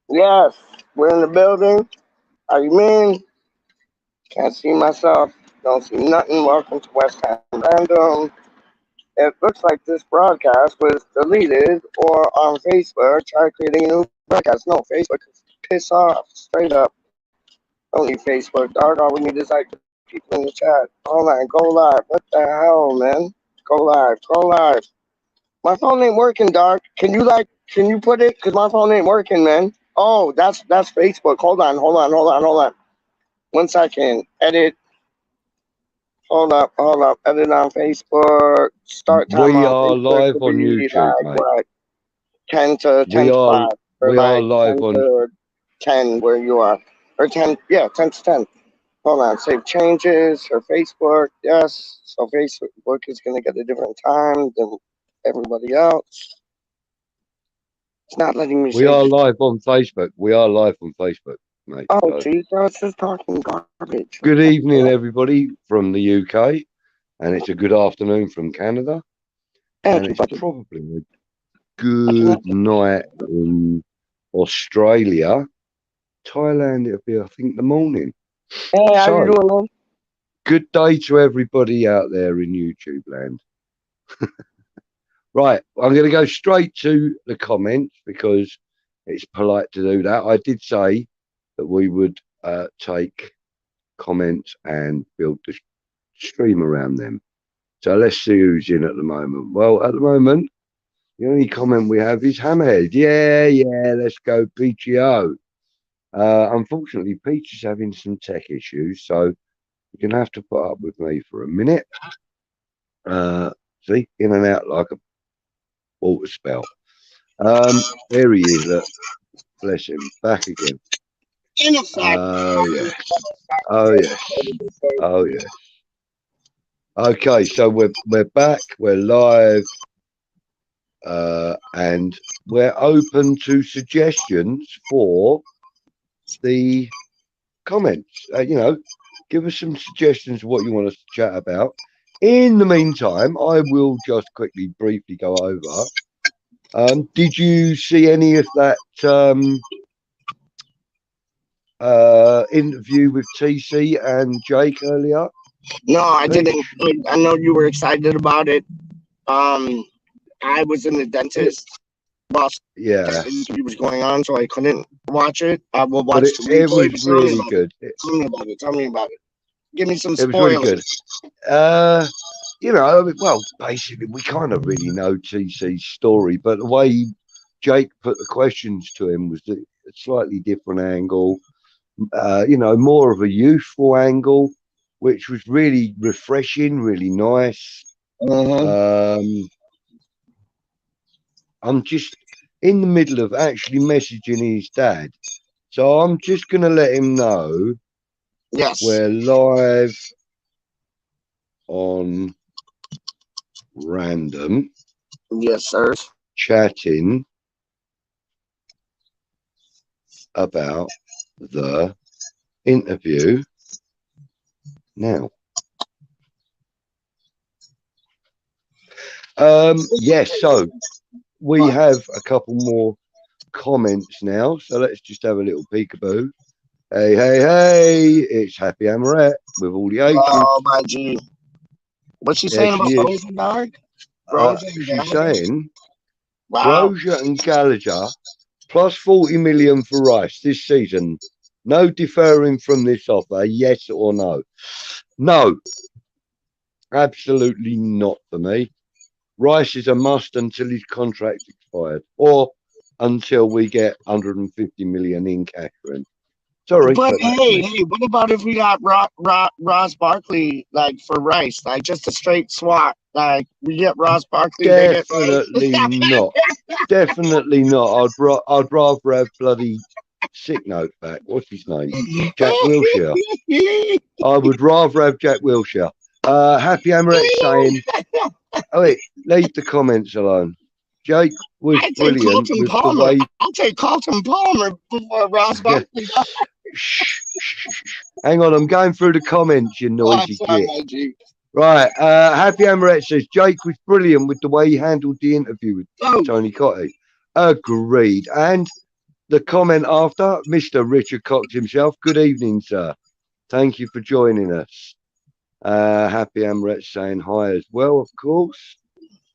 Yes, we're in the building. Are you mean? Can't see myself. Don't see nothing. Welcome to WeStHaM Random. It looks like this broadcast was deleted or on Facebook. Try creating a new broadcast. No, Facebook is piss off. Straight up. Don't need Facebook, dog. All we need is like people in the chat. Hold on, go live. What the hell, man? Go live. Go live. My phone ain't working, dog. Can you put it? Cause my phone ain't working, man. Oh, that's Facebook. Hold on. 1 second. Edit. Hold up. Edit on Facebook. Start time We on are Facebook live could on be YouTube, like mate. what? 10 We to are 5, or we are like live 10 on. to 10 where you are, or 10. Yeah, 10 to 10. Hold on. Save changes for Facebook. Yes. So Facebook is gonna get a different time than everybody else. It's not letting me We save. are live on Facebook. We are live on Facebook, mate. Oh, So, geez, I was just talking garbage. good evening, everybody from the UK, and it's a good afternoon from Canada, Thank and you, it's buddy. probably a good night in Australia. Thailand, it'll be, I think, the morning. Hey, how So, you doing, man? good day to everybody out there in YouTube land. Right, I'm going to go straight to the comments because it's polite to do that. I did say that we would take comments and build the stream around them. So let's see who's in at the moment. Well, at the moment, the only comment we have is Hammerhead. Yeah, let's go PTO. Unfortunately, Peach is having some tech issues, so you're going to have to put up with me for a minute. See, in and out like a water spell. There he is. Look, bless him. Back again. In effect. Oh yes. Oh yes. Oh yes. Okay, so we're back. We're live, and we're open to suggestions for the comments. Give us some suggestions of what you want us to chat about. In the meantime, I will just quickly, briefly go over. Did you see any of that interview with TC and Jake earlier? No, I didn't. I know you were excited about it. I was in the dentist while Yeah, the interview was going on, so I couldn't watch it. I will watch but the it replay. was really good. Tell me about it. Give me some It was really spoilers. good. Well, basically, we kind of really know TC's story, but the way Jake put the questions to him was a slightly different angle, more of a youthful angle, which was really refreshing, really nice. I'm just in the middle of actually messaging his dad, so I'm just going to let him know. Yes. We're live on RaNdoM. Yes, sir. Chatting about the interview now. Yes, so we have a couple more comments now, so let's just have a little peekaboo. Hey, it's Happy Amoret with all the H's. Oh, my G. What's she saying about Rosa, dog? She's saying wow. Brozier and Gallagher plus 40 million for Rice this season. No deferring from this offer, yes or no? No, absolutely not for me. Rice is a must until his contract's expired, or until we get 150 million in cash for him. Sorry, but hey, what about if we got Ross Barkley like for Rice, like just a straight swap? Like we get Ross Barkley, definitely not. Definitely not. I'd rather have bloody sick note back. What's his name? Jack Wilshere. I would rather have Jack Wilshere. Happy Amaret saying, oh wait, leave the comments alone. Jake was brilliant with the way. I'll take Colton Palmer before Ross Barkley. Hang on, I'm going through the comments, you noisy git. Right, Happy Amaret says Jake was brilliant with the way he handled the interview with Tony Cottee. Agreed. And the comment after, Mr. Richard Cox himself. Good evening, sir. Thank you for joining us. Happy Amret saying hi as well, of course.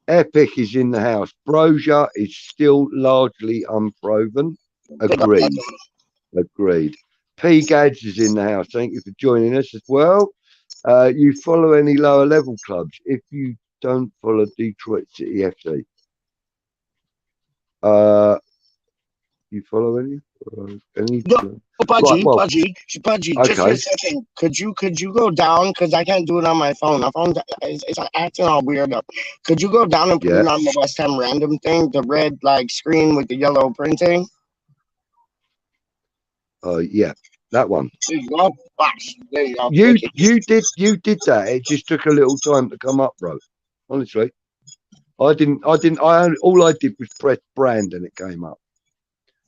Epic is in the house. Brozier is still largely unproven. Agreed. Agreed. P. Gads is in the house. Thank you for joining us as well. You follow any lower level clubs? If you don't follow Detroit City FC, you follow any? Yo, Budgie, Right, well, Budgie, just for okay. a second, could you go down? Because I can't do it on my phone. My phone it's acting all weird up. Could you go down and put Yeah. it on the WeStHaM random thing, the red like screen with the yellow printing? Yeah, that one. There you go. Watch. There you go. You did that. It just took a little time to come up, bro. Honestly, I didn't. All I did was press brand and it came up.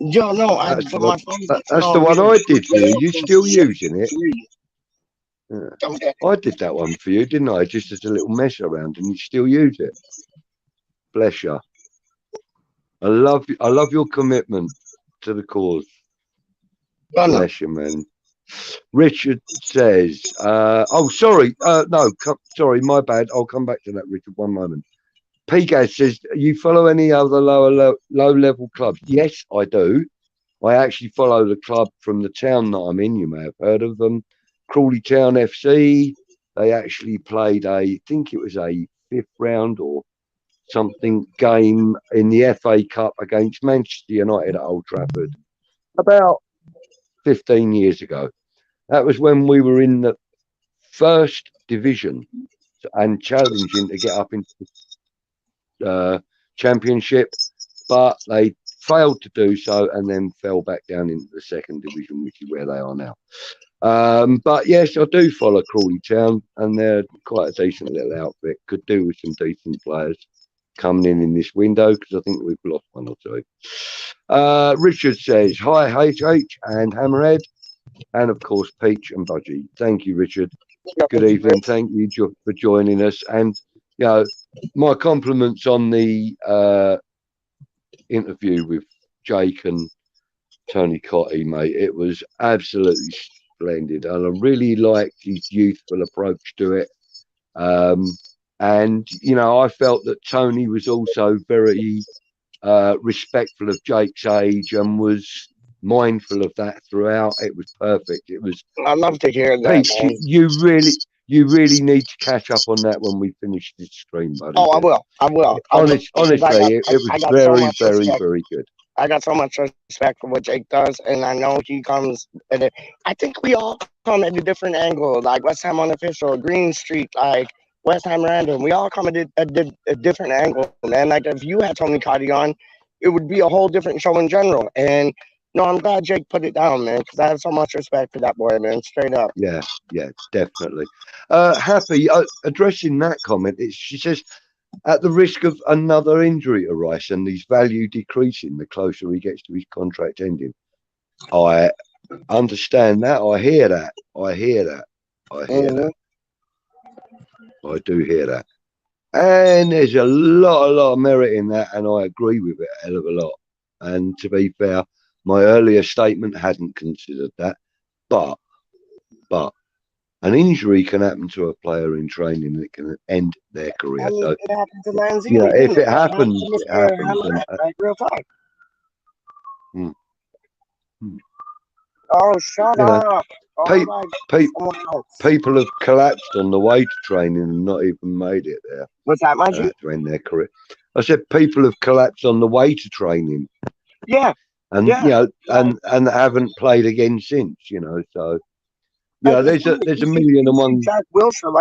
Yo, no, That's the my one. phone's That's the one I did for you. You still using it? Yeah. Okay. I did that one for you, didn't I? Just as a little mess around, and you still use it. Bless you. I love your commitment to the cause. Bless you, man. Richard says, oh, sorry. No, sorry, my bad. I'll come back to that, Richard, one moment. Pgaz says, you follow any other low level clubs? Yes, I do. I actually follow the club from the town that I'm in. You may have heard of them. Crawley Town FC. They actually played I think it was a 5th round or something game in the FA Cup against Manchester United at Old Trafford about 15 years ago. That was when we were in the 1st division and challenging to get up into the Championship, but they failed to do so and then fell back down into the 2nd division, which is where they are now. But yes, I do follow Crawley Town, and they're quite a decent little outfit. Could do with some decent players coming in this window, because I think we've lost one or two. Richard says, hi, HH and Hammerhead, and of course, Peach and Budgie. Thank you, Richard. Good evening. Thank you for joining us. And, you know, my compliments on the interview with Jake and Tony Cotty, mate. It was absolutely splendid, and I really liked his youthful approach to it. And you know, I felt that Tony was also very respectful of Jake's age and was mindful of that throughout. It was perfect. It was. I love to hear that. Pete, you really need to catch up on that when we finish this stream, buddy. Oh, I will. Honestly, it was very, very, very good. I got so much respect for what Jake does, and I know he comes at it. I think we all come at a different angle, like WeStHaM Unofficial, Green Street, like WeStHaM Random. We all come at a different angle, man. Like if you had Tony Cotty on, it would be a whole different show in general. And no, I'm glad Jake put it down, man, because I have so much respect for that boy, man. Straight up. Yeah, definitely. Happy addressing that comment. She says, at the risk of another injury to Rice and his value decreasing the closer he gets to his contract ending. I understand that. I hear that. I do hear that. And there's a lot of merit in that, and I agree with it a hell of a lot. And to be fair, my earlier statement hadn't considered that. But an injury can happen to a player in training, and it can end their career. So, it happened to Lanzini. You know, if it happens, it happens. Like real talk. Oh, shut up. People have collapsed on the way to training and not even made it there. What's that, Maggie? To end their career. I said people have collapsed on the way to training. Yeah. And you know, and haven't played again since, you know, so yeah, there's a million and one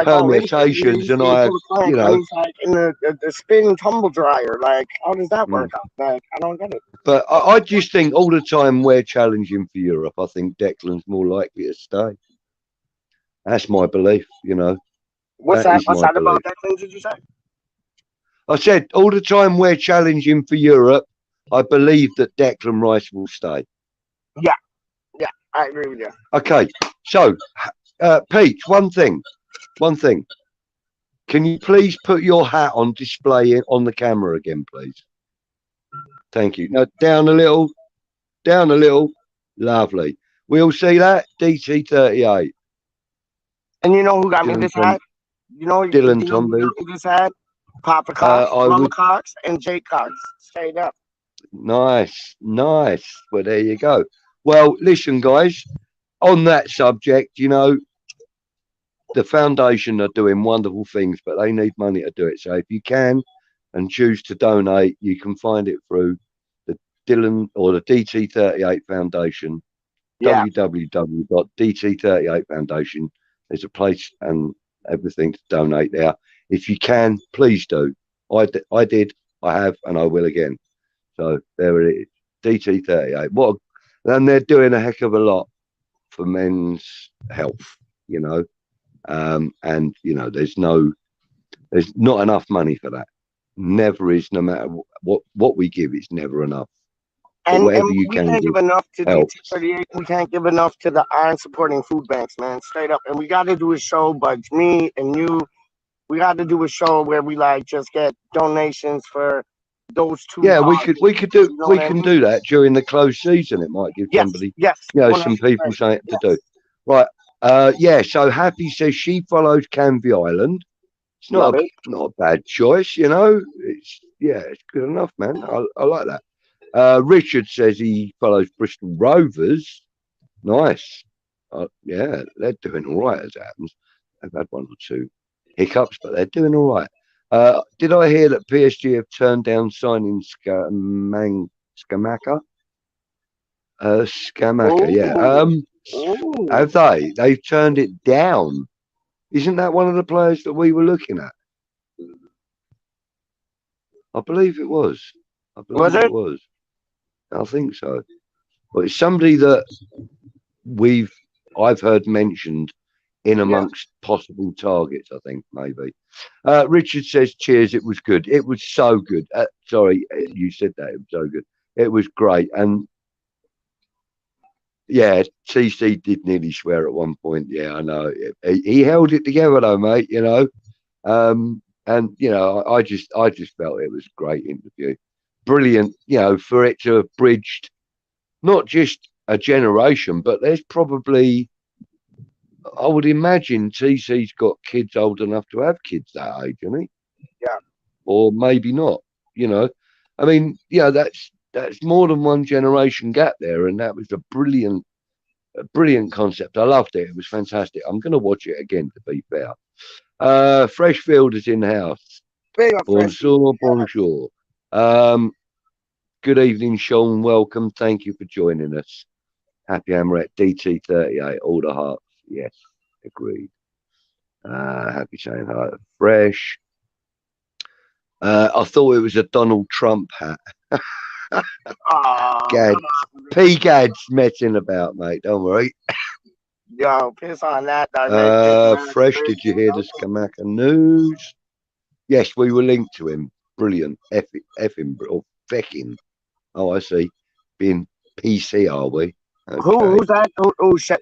permutations, and you know, like in the spin tumble dryer. Like, how does that work out? Like, I don't get it. But I just think all the time we're challenging for Europe, I think Declan's more likely to stay. That's my belief, you know. What's that about Declan, did you say? I said all the time we're challenging for Europe, I believe that Declan Rice will stay. Yeah, I agree with you. Okay, so Pete, one thing. Can you please put your hat on display on the camera again, please? Thank you. Now down a little. down a little. Lovely. We all see that? DT38. And you know who got me Dylan this Tom hat? You know, Dylan who Tomby. got me this hat? Papa Cox, I Mama would Cox, and Jake Cox. Straight up. nice, nice. Well, there you go. Well, listen, guys, on that subject, you know, the foundation are doing wonderful things, but they need money to do it. So if you can and choose to donate, you can find it through the Dylan or the DT38 Foundation, Yeah. www.dt38 Foundation. There's a place and everything to donate there. If you can, please do. I did, I have, and I will again. So there it is. DT38. And they're doing a heck of a lot for men's health, you know. And you know, there's not enough money for that. Never is, no matter what we give, it's never enough. But And whatever you we can can't give give enough to helps. DT38. We can't give enough to the iron supporting food banks, man. Straight up. And we got to do a show, but me and you, we got to do a show where we like just get donations for those two Yeah, causes. You know we what I can mean? do that during the closed season. It might give Yes, somebody, yes, you know, some people 100%. something to do. Yes. Right. Yeah, so Happy says she follows Canvey Island. It's Love it. not a bad choice, you know. It's good enough, man. I like that. Richard says he follows Bristol Rovers. Nice. Yeah, they're doing all right as it happens. They've had one or two hiccups, but they're doing all right. Did I hear that PSG have turned down signing Scamacca? Scamacca, yeah. Oh, oh. Have they? They've turned it down. Isn't that one of the players that we were looking at? I believe it was. I Was believe it it? was. I think so. But it's somebody that we've I've heard mentioned in Yeah. amongst possible targets, I think, maybe. Richard says, cheers, it was good. It was so good. Sorry, you said that. It was so good. It was great. And yeah, TC did nearly swear at one point. Yeah, I know. He held it together though, mate, you know. And you know, I just felt it was a great interview. Brilliant, you know, for it to have bridged not just a generation, but there's probably, I would imagine TC's got kids old enough to have kids that age, isn't he? Yeah. Or maybe not, you know. I mean, yeah, that's more than one generation gap there, and that was a brilliant concept. I loved it. It was fantastic. I'm going to watch it again, to be fair. Freshfield is in house. Big up Freshie. Bonjour, bonjour. Um, Good evening, Sean. Welcome. Thank you for joining us. Happy Hammer at DT38. All the hearts. Yes, agreed. Happy saying hi. Fresh. I thought it was a Donald Trump hat. Oh, Gad. come on. P. Gad's messing about, mate. Don't worry. Yo, piss on that, dog. It's Fresh, did you hear the Skamaka news? Yes, we were linked to him. Brilliant. F him, or feck him. Oh, I see. Being PC, are we? Okay. Who's that?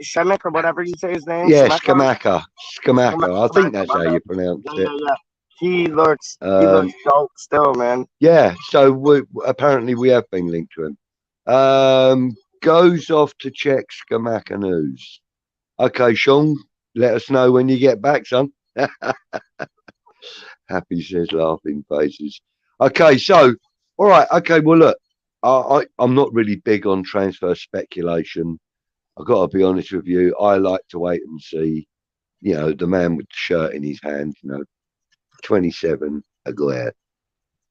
Shemek or whatever you say his name. Yeah, Shemeka? Skamaka. Skamaka. I think Shemeka, that's my how bad. you pronounce Yeah, it. yeah, yeah. He looks Um, dope still, man. yeah, so apparently we have been linked to him. Goes off to check Skamaka news. Okay, Sean, let us know when you get back, son. Happy says laughing faces. Okay, so all right. Okay, well look, I'm not really big on transfer speculation. I've got to be honest with you. I like to wait and see. You know, the man with the shirt in his hand. You know, 27 Aguirre,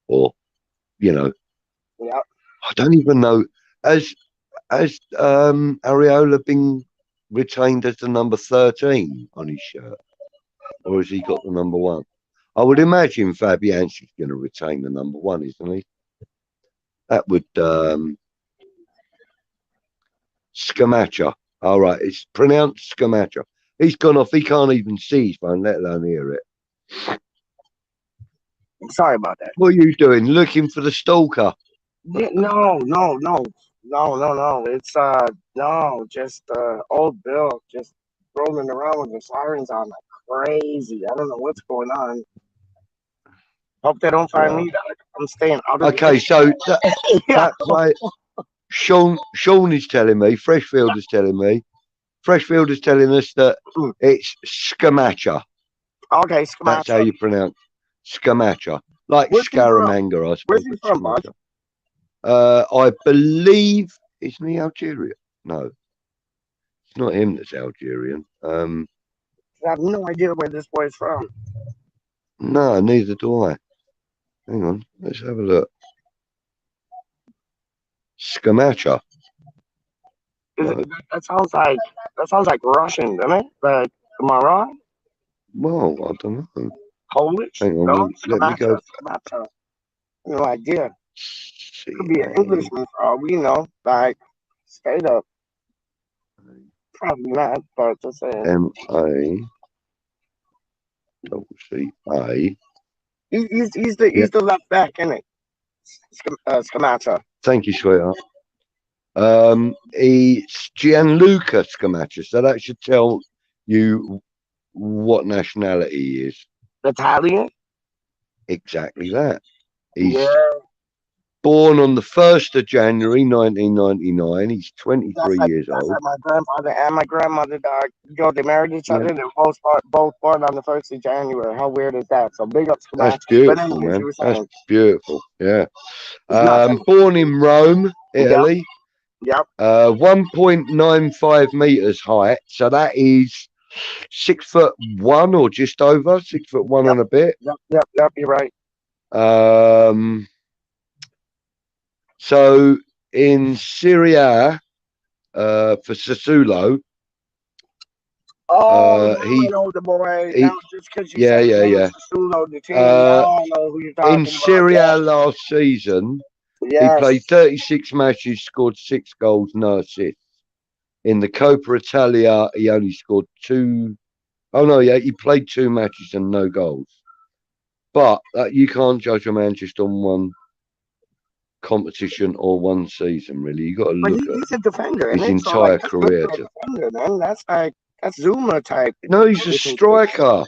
or you know, Yeah. I don't even know. Has Areola been retained as the number 13 on his shirt, or has he got the number one? I would imagine Fabianski's going to retain the number one, isn't he? That would Scamacha. All right, it's pronounced Scamacha. He's gone off. He can't even see his phone, let alone hear it. Sorry about that. What are you doing? Looking for the stalker? Yeah, no. It's no, just old Bill just rolling around with the sirens on like crazy. I don't know what's going on. Hope they don't find Well, me. Dog. I'm staying out of the okay, so yeah. that play Sean is telling me, Freshfield is telling me, Freshfield is telling us that Mm. it's Scamacha. Okay, That's how Scamacha. you pronounce Scamacha. Like Where's he from? Scaramanga, I Where's suppose, he but from, bud? Scamacha. I believe, isn't he Algerian? No, it's not him that's Algerian. I have no idea where this boy's from. No, neither do I. Hang on, let's have a look. Scamacha. Right. That sounds like Russian, doesn't it? But am I wrong? Well, I don't know. Polish? Hang on, No, let me go. Scamacha. No idea. Could be an C-A. Englishman for all we know. Like, straight up. Probably not, but just saying. M-A-C-C-A. Yeah, He's the left back, isn't it? Scamacha. thank you, sweetheart. It's Gianluca Scamacha, so that should tell you what nationality he is. Italian? Exactly that. He's Yeah. born on the 1st of January 1999. He's 23 years That's old. like my grandfather and my grandmother died. They married each other. Yeah, They're both born on the 1st of January. How weird is that? So big up that's Scamacha. But beautiful, anyways, you man. were That's saying beautiful. Yeah. it's nothing. Born in Rome, Yep, Italy. yep, 1.95 meters height. So that is 6'1" or just over 6'1" yep, and a bit. yep. You're right. So in Syria, for Sassuolo, Oh, now he, I know the boy. he, Now just because you yeah, said his yeah, name yeah. was Sassuolo, the team. Uh, Now I know who you're in talking about. Syria last season, he Yes. played 36 matches, scored 6 goals, no assists. In the Coppa Italia, he only scored 2. Oh no, yeah, he played 2 matches and no goals. But you can't judge a man just on one competition or one season, really. You got to But look at he's a defender, his isn't it? So like entire that's good career. for a defender, man. That's Zuma type. No, he's a striker.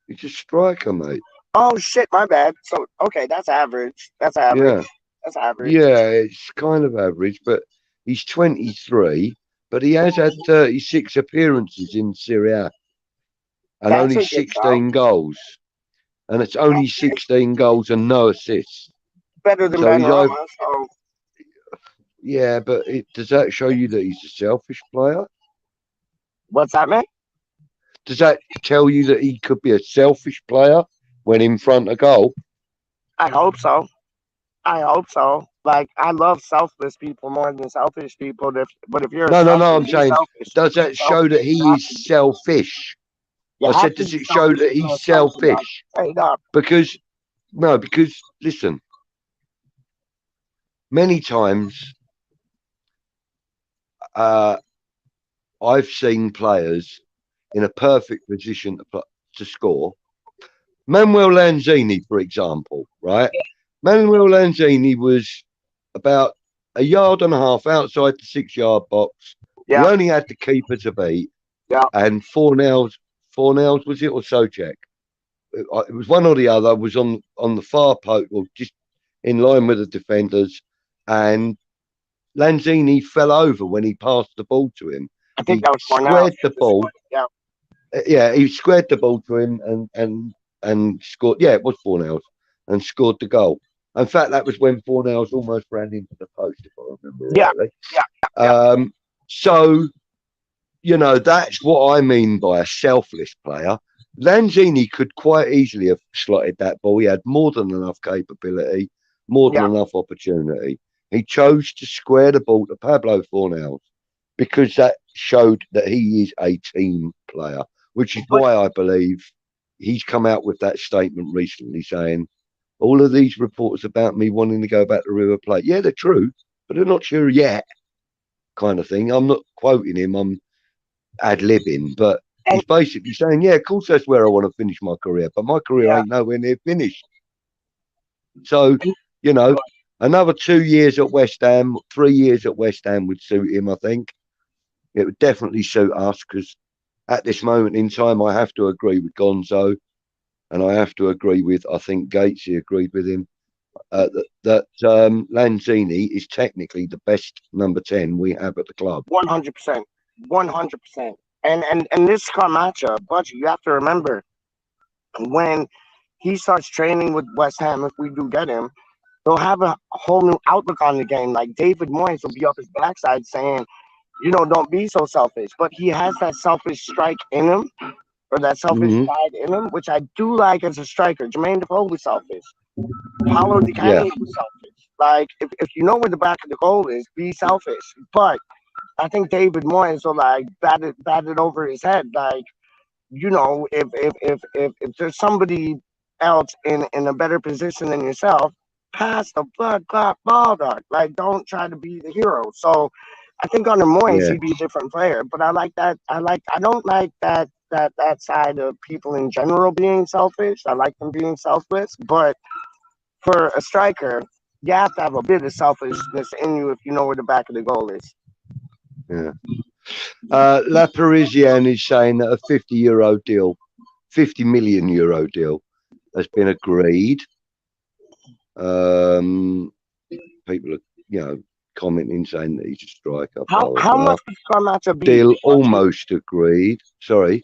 He's a striker, mate. Oh shit, my bad. So okay, that's average. That's average. Yeah, That's average. yeah, it's kind of average, but he's 23, but he has had 36 appearances in Serie A and That's only a good shout. 16 goals. And it's only 16 goals and no assists. Better than So Ben he's over. Rama. So Yeah, but does that show you that he's a selfish player? what's that, man? Does that tell you that he could be a selfish player when in front of goal? I hope so. I hope so. Like I love selfless people more than selfish people. But if you're a No, no, no. selfish, I'm be saying, selfish. does Be that show that selfish. he is selfish? You I have said, to does be it show selfish that if you're a he's selfish dog. selfish? Straight up. Because, no, because, listen, many times I've seen players in a perfect position to score. Manuel Lanzini, for example, right? Manuel Lanzini was about a yard and a half outside the 6-yard box. He Yeah, only had the keeper to beat, yeah. and four nails was it, or Socek? It was one or the other. Was on the far post, or just in line with the defenders, and Lanzini fell over when he passed the ball to him. I think He that was Cornell. squared the ball. Yeah. Yeah, he squared the ball to him and scored. Yeah, it was Fornals and scored the goal. In fact, that was when Fornals almost ran into the post, if I remember rightly. Yeah. So, you know, that's what I mean by a selfless player. Lanzini could quite easily have slotted that ball. He had more than enough capability, more than enough opportunity. He chose to square the ball to Pablo Fornals because that showed that he is a team player, which is why I believe he's come out with that statement recently saying, all of these reports about me wanting to go back to River Plate, yeah, they're true, but they're not sure yet, kind of thing. I'm not quoting him, I'm ad-libbing, but he's basically saying, yeah, of course that's where I want to finish my career, but my career ain't nowhere near finished. So, you know, another 2 years at West Ham, 3 years at West Ham would suit him, I think. It would definitely suit us because at this moment in time, I have to agree with Gonzo and I have to agree with, I think Gatesy agreed with him. that Lanzini is technically the best number 10 we have at the club. 100%. 100%. And this Scaramuccia, Budgie, you have to remember, when he starts training with West Ham, if we do get him, he'll have a whole new outlook on the game. Like David Moyes will be up his backside saying, don't be so selfish. But he has that selfish strike in him, or that selfish side in him, which I do like as a striker. Jermaine Defoe was selfish. Paulo Di Canio was selfish. Like, if you know where the back of the goal is, be selfish. But I think David Moyes will like bat it over his head. Like, if there's somebody else in a better position than yourself, pass the blood clot ball, dog. Like, don't try to be the hero. So I think under Moyes he'd be a different player. But I like that. I don't like that side of people in general being selfish. I like them being selfless. But for a striker, you have to have a bit of selfishness in you if you know where the back of the goal is. Yeah. La Parisienne is saying that a €50 deal, €50 million deal, has been agreed. People are, commenting saying that he's a striker. How much would Scaramuccia be? Deal almost agreed. Sorry.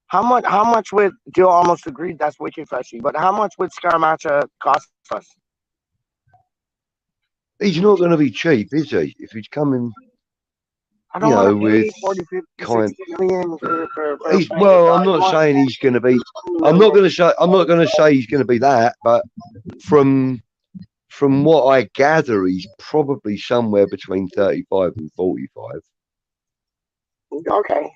How much would deal almost agreed? That's wicked flashy. But how much would Scaramuccia cost us? He's not going to be cheap, is he? If he's coming, I don't want to with 40, 50, 60 million for I'm not saying he's going to be. I'm not going to say he's going to be that. But from what I gather, he's probably somewhere between 35 and 45. Okay.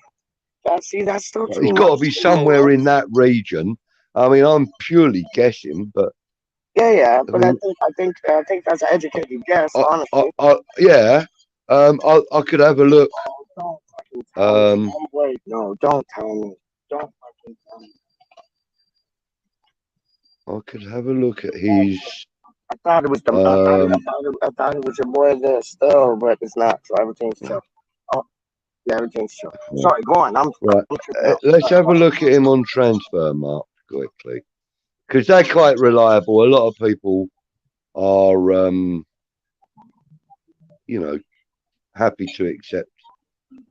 That's still too He's got to be somewhere in that region. I mean, I'm purely guessing, but yeah. But I think that's an educated guess, honestly. I could have a look. Wait, no, don't tell me. Don't fucking tell me. I could have a look at his. I thought it was I thought it was your boy there still, but it's not. So everything's chill. Oh, yeah, everything's chill. Yeah. Sorry, go on. Right. Let's have a look at him on Transfermarkt quickly, because they're quite reliable. A lot of people are, happy to accept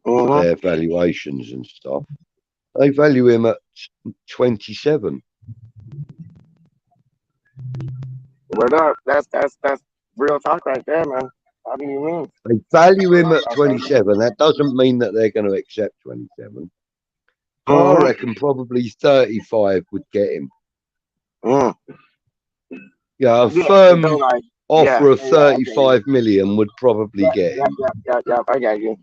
their valuations and stuff. They value him at 27. Word up. That's real talk right there, man. How do you mean? They value him at 27. That doesn't mean that they're going to accept 27. I reckon probably 35 would get him. Yeah, a firm offer of 35 million would probably get him. Yeah, I got you.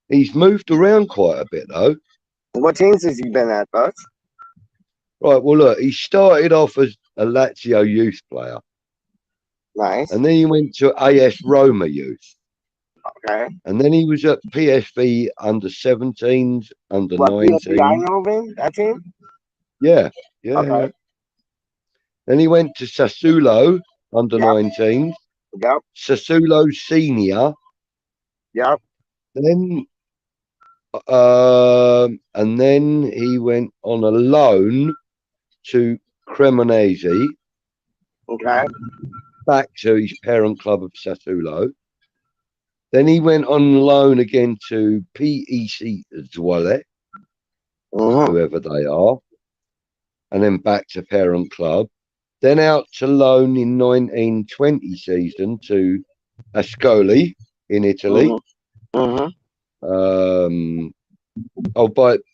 He's moved around quite a bit though. What teams has he been at, Buzz? Right, well look, he started off as a Lazio youth player. Nice. And then he went to AS Roma youth. Okay. And then he was at PSV under 17s, under 19s. That team? Yeah. Okay. Then he went to Sassuolo under 19s. Yep. Sassuolo senior. Yep. Then and then he went on a loan to Cremonese. Okay. Back to his parent club of Sassuolo. Then he went on loan again to PEC Zwolle, whoever they are, and then back to parent club. Then out to loan in 1920 season to Ascoli in Italy. By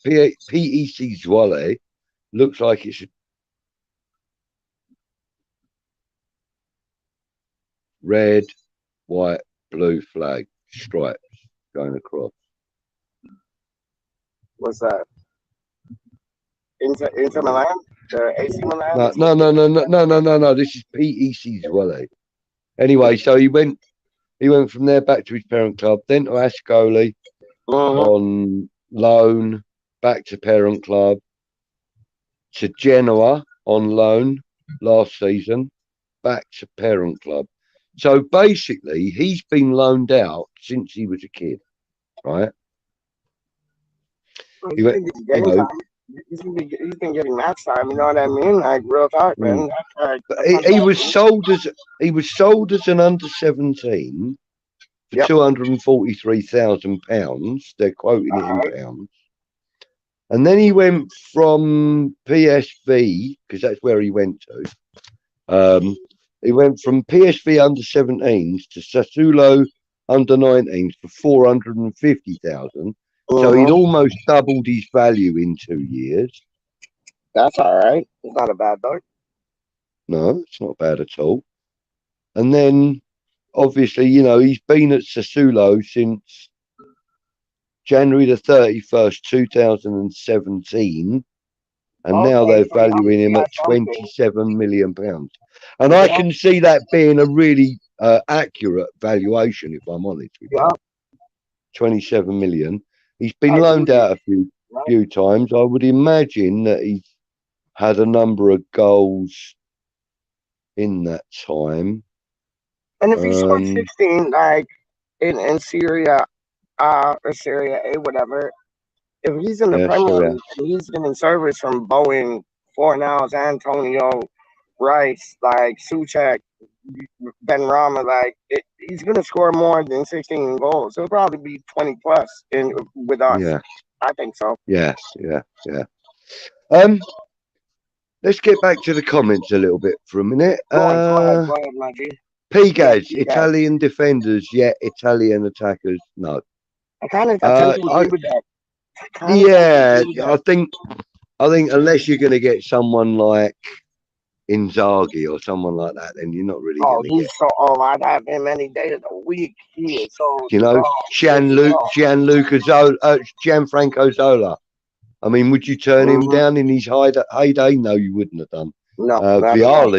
PEC Zwolle, looks like it's red, white, blue flag stripes going across. What's that? Inter Milan? AC Milan? No. This is PEC Zwolle. Anyway, so he went from there back to his parent club, then to Ascoli on loan, back to parent club, to Genoa on loan last season, back to parent club. So basically, he's been loaned out since he was a kid, right? he's been getting match time. You know what I mean? Like real talk, Mm. man. That's like But that's he was unbelievable. sold as an under 17 for Yep. £243,000. They're quoting it All in right. pounds. And then he went from PSV, because that's where he went to. He went from PSV under 17s to Sassuolo under 19s for 450,000. So he'd Mm-hmm. almost doubled his value in 2 years. That's all right. It's not a bad dog. No, it's not bad at all. And then, obviously, you know, he's been at Sassuolo since January the 31st, 2017. And now Okay, they're so you valuing obviously him got at something. £27 million. And I Yeah. can see that being a really accurate valuation, if I'm honest with Yeah. you. 27 million. He's been I agree loaned with you. out a few times. I would imagine that he's had a number of goals in that time. And if he scored Um, 16, like in Syria, or Syria A, whatever, if he's in the yeah, Premier Syria. League and he's getting service from Bowen, Fornals, Antonio, Rice, like Suchek, Ben Rama, he's gonna score more than 16 goals. He'll probably be 20 plus with us. Yeah, I think so. yeah, yeah, yeah. Um, let's get back to the comments a little bit for a minute. Go ahead, my G. Yeah, Pigaz, you guys. Italian defenders, yet Italian attackers, no. I kind of tend to agree I with that. I kind of tend to yeah, agree with that. I think unless you're going to get someone like Inzaghi or someone like that, then you're not really Oh, going to he's get, so. Oh, I'd have him any day of the week. He is so you know, strong. Gianfranco Zola. I mean, would you turn him Mm-hmm. down in his heyday? No, you wouldn't have done. No, not at all.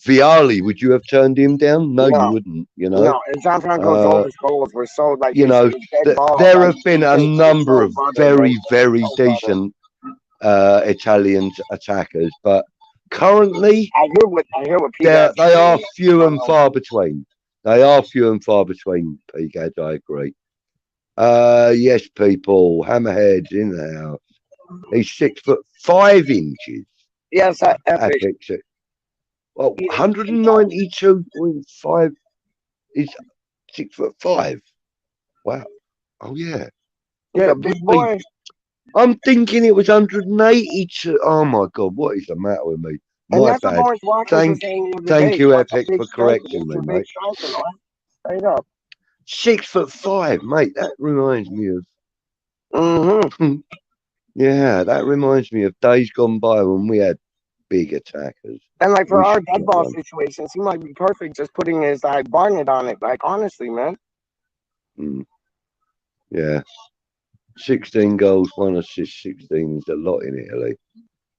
Viali, would you have turned him down? No, you No, wouldn't. You know, no. And Gianfranco's uh, oldest goals were so like you his know, dead ball, there like have been a his number soul of brother, man. very, very Soul brother. decent Italian attackers, but currently I hear what P-Gad they are saying. few and far between. They are few and far between, Pegad, I agree. Yes, people, hammerheads in the house. He's 6'5". Yes, epic. Epic. Well, 192.5 is 6'5". Wow. Oh yeah. Yeah, big boy. I'm thinking it was 182. Oh my god, what is the matter with me? And My that's what bad. Morris Watkins was saying the other Thank day. you, Like a Epic, big for striker. correcting That's me, a big mate. striker, man. Straight up. 6'5", mate. That reminds me of Mm-hmm. yeah, that reminds me of days gone by when we had big attackers. And like for We our should dead get ball one. situations, he might be perfect just putting his like Barnett on it. Like honestly, man. Yeah. 16 goals, 1 assist, 16 is a lot in Italy.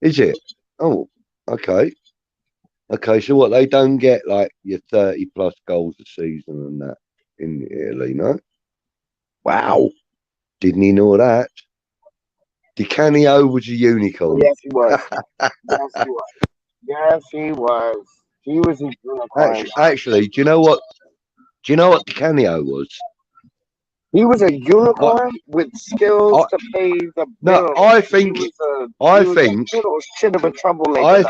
Is it? Oh, okay. Okay, so what, they don't get like your 30 plus goals a season and that in Italy, no? Wow. Didn't he know that? Di Canio was a unicorn. Yes, he was. Yes, he was. Yes, he was. He was a unicorn. Actually, do you know what? Do you know what Di Canio was? He was a unicorn with skills to pay the no, bills. I think He was I a little shit of a troublemaker.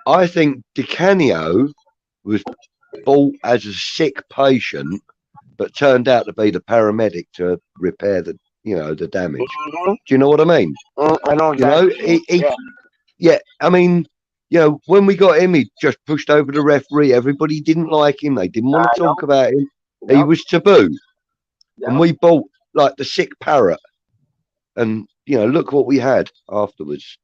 I think Di Canio was bought as a sick patient, but turned out to be the paramedic to repair the damage. Mm-hmm. Do you know what I mean? I know exactly. Yeah. I mean, when we got him, he just pushed over the referee. Everybody didn't like him. They didn't want to talk about him. Yep. He was taboo. Yep. And we bought like the sick parrot. And, look what we had afterwards.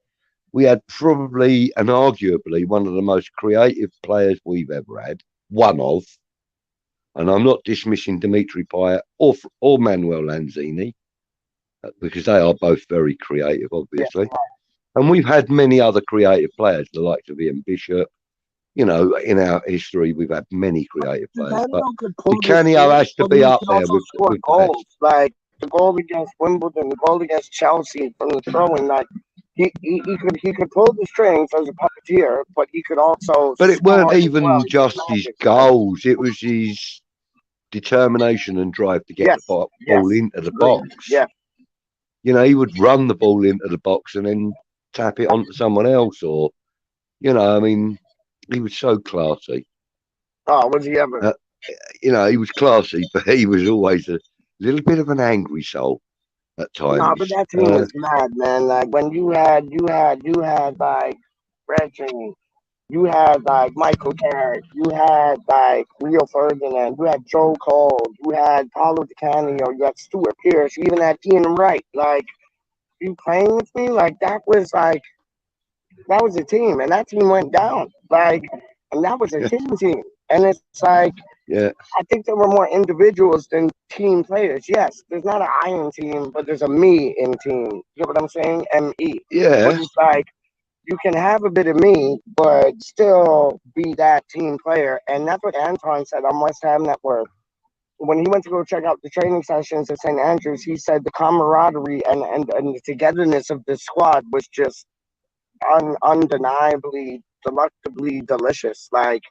We had probably and arguably one of the most creative players we've ever had. One of. And I'm not dismissing Dimitri Payet or Manuel Lanzini, because they are both very creative, obviously. Yeah. And we've had many other creative players, the likes of Ian Bishop. In our history, we've had many creative players. But Di Canio has to be up there with the goals. Like the goal against Wimbledon, the goal against Chelsea from the throwing. Like he could pull the strings as a puppeteer, but he could also. But it weren't even just his goals; it was his determination and drive to get the ball into the box. Yeah. You know, he would run the ball into the box and then tap it onto someone else, or you know, I mean, he was so classy. Oh, was he ever? Uh, you know, he was classy, but he was always a little bit of an angry soul at No, but times. that team was mad, man. Like when you had like Reggie, you had like Michael Carrick, you had like Rio Ferdinand, you had Joe Cole, you had Paulo Di Canio, you had Stuart Pierce, you even had Ian Wright. Like you playing with me, like that was a team, and that team went down. Like, and that was a team, and it's like Yeah, I think there were more individuals than team players. Yes, there's not an I in team, but there's a me in team. You get what I'm saying? ME. But yeah, it's like you can have a bit of me, but still be that team player. And that's what Anton said on WeStHaM Network. When he went to go check out the training sessions at St. Andrews, he said the camaraderie and the togetherness of the squad was just undeniably, delectably delicious. Like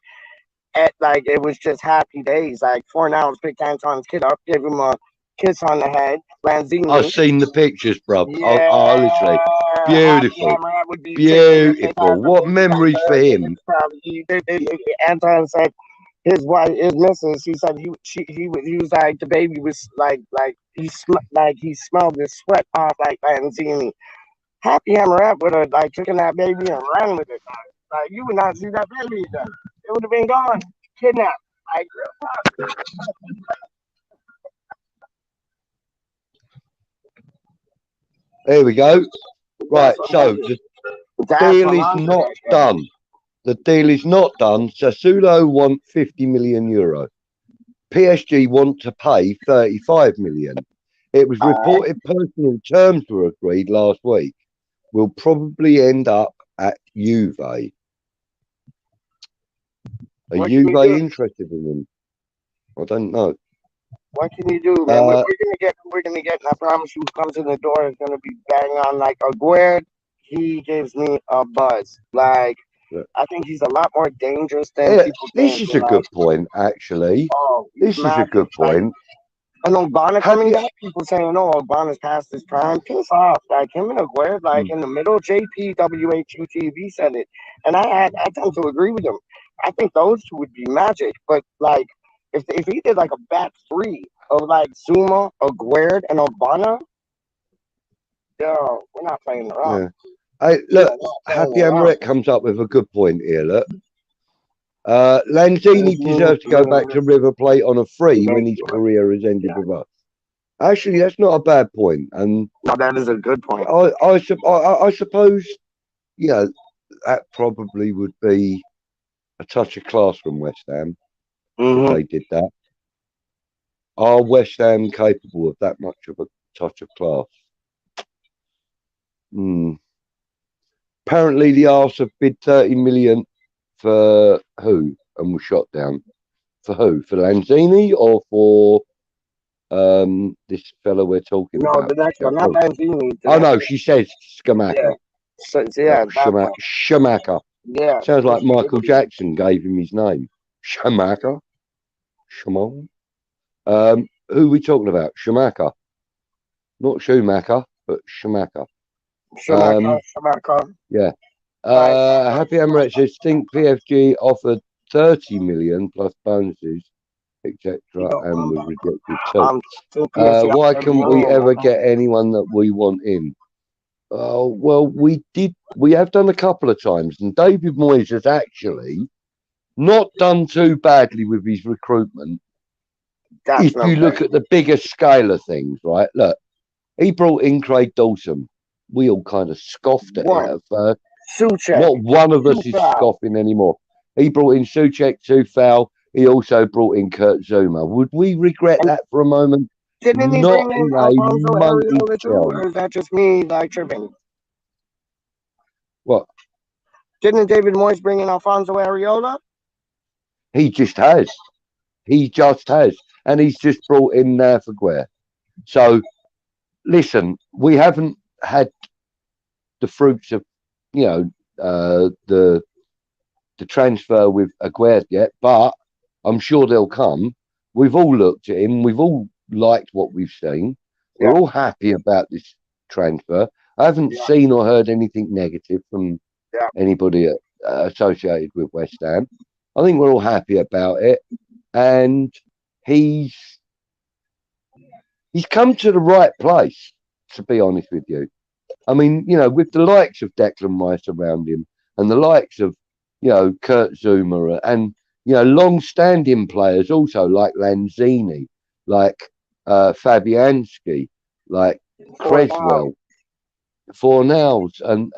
it was just happy days. Like 4 hours picked Anton's kid up, gave him a kiss on the head. I've Lanzini, seen the pictures, bruv. I yeah, literally Happy beautiful, Hammer would be taking the pick beautiful. out of What him. Like memories for him? Anton said his wife, his missus, he said he was like the baby was like he smelled the sweat off like Lanzini. Happy Hammer would have like taken that baby and ran with it. Like you would not see that baby again. It would have been gone, kidnapped. Like There we go. that's Right, what so the that's deal what is I'm not saying. done. The deal is not done. Sassuolo want 50 million euro. PSG want to pay 35 million. It was Alright. reported personal terms were agreed last week. Will probably end up at Juve. Are What can Juve you do? interested in him? I don't know. What can you do, man? Uh, We're gonna get, and I promise you, who comes in the door is gonna be bang on like Aguerd. He gives me a buzz. Like I think he's a lot more dangerous than people this think. is You a know, good point, actually. oh, he's This is a massive. good Like point. and Obama Have coming you? back, people saying, "Oh, Obama's past his prime." Piss off! Like him and Aguerd, like Hmm, in the middle. JPWHUTV said it, and I tend to agree with him. I think those two would be magic. But like, if he did like a back three of like Zuma, Aguerd, and Obama, yo, we're not playing around. yeah. Hey, We look, are not playing Happy around. Amaret comes up with a good point here. Look, Lanzini Mhm, deserves to go back mhm. to River Plate on a free when Thank his you. career has ended Yeah, with us. Actually, that's not a bad point, and no, that is a good point. I suppose, yeah, that probably would be a touch of class from West Ham if Hmm. they did that. Are West Ham capable of that much of a touch of class? Hmm. Apparently, the Arse have bid 30 million for who and was shot down. For who? For Lanzini or for this fellow we're talking No, about? the next one, not Oh, Lanzini. The oh next no, one. she says Yeah. Skamaka. So yeah, that one. Shamaka. Yeah, Sounds for like sure. Michael Jackson gave him his name. Shamaka. Shamon. Who are we talking about? Shamaka. Not Schumacher, but Shamaka. Schumacher, Um, Schumacher. yeah. Like, Happy Emirates says think PFG offered 30 million plus bonuses, etc., you know, and was rejected too. still PSG up Why 30 can we million, ever man. get anyone that we want in? Well, we did. We have done a couple of times, and David Moyes has actually not done too badly with his recruitment. That's If no you fair. look at the bigger scale of things, right? Look, he brought in Craig Dawson. We all kind of scoffed at it One, at first. Suchek, Not one of us is Tufal. scoffing anymore. He brought in Suchek Tufal. He also brought in Kurt Zuma. Would we regret And that for a moment? didn't he Not bring in in a Alfonso monkey's Areola too? chance. Or is that just me, like, tripping? What? Didn't David Moyes bring in Alfonso Areola? He just has. He just has. And he's just brought in Faguer. So, listen, we haven't had the fruits of, you know, the transfer with Aguerd yet, but I'm sure they'll come. We've all looked at him. We've all liked what we've seen. We're Yeah. all happy about this transfer. I haven't Yeah, seen or heard anything negative from yeah. anybody associated with West Ham. I think we're all happy about it, and he's he's come to the right place. To be honest with you, I mean, with the likes of Declan Rice around him, and the likes of Kurt Zuma, and long-standing players also like Lanzini, like Fabianski, like For now, Creswell, Fornals, and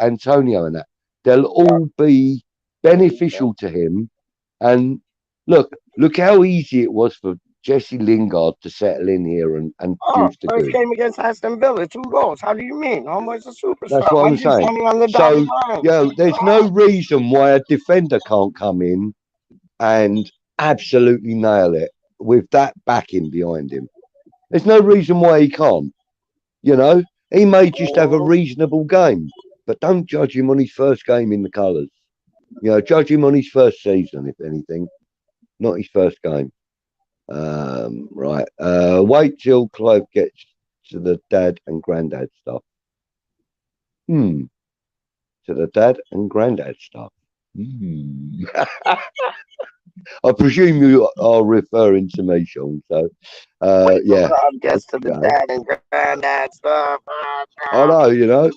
Antonio, and that they'll yeah. all be beneficial to him. And look how easy it was for Jesse Lingard to settle in here and Oh, produce the first goods. game against Aston Villa, 2 goals. How do you mean? Homeboy's a That's superstar. what Why I'm you saying. standing on the dotted So, line? there's no reason why a defender can't come in and absolutely nail it with that backing behind him. There's no reason why he can't. You know, he may just have a reasonable game, but don't judge him on his first game in the colours. Judge him on his first season, if anything, not his first game. Right. Wait till Clive gets to the dad and granddad stuff. Hmm. To the dad and granddad stuff. Hmm. I presume you are referring to me, Sean. So, Wait till yeah. Crowd gets to the Okay. dad and granddad stuff. I know.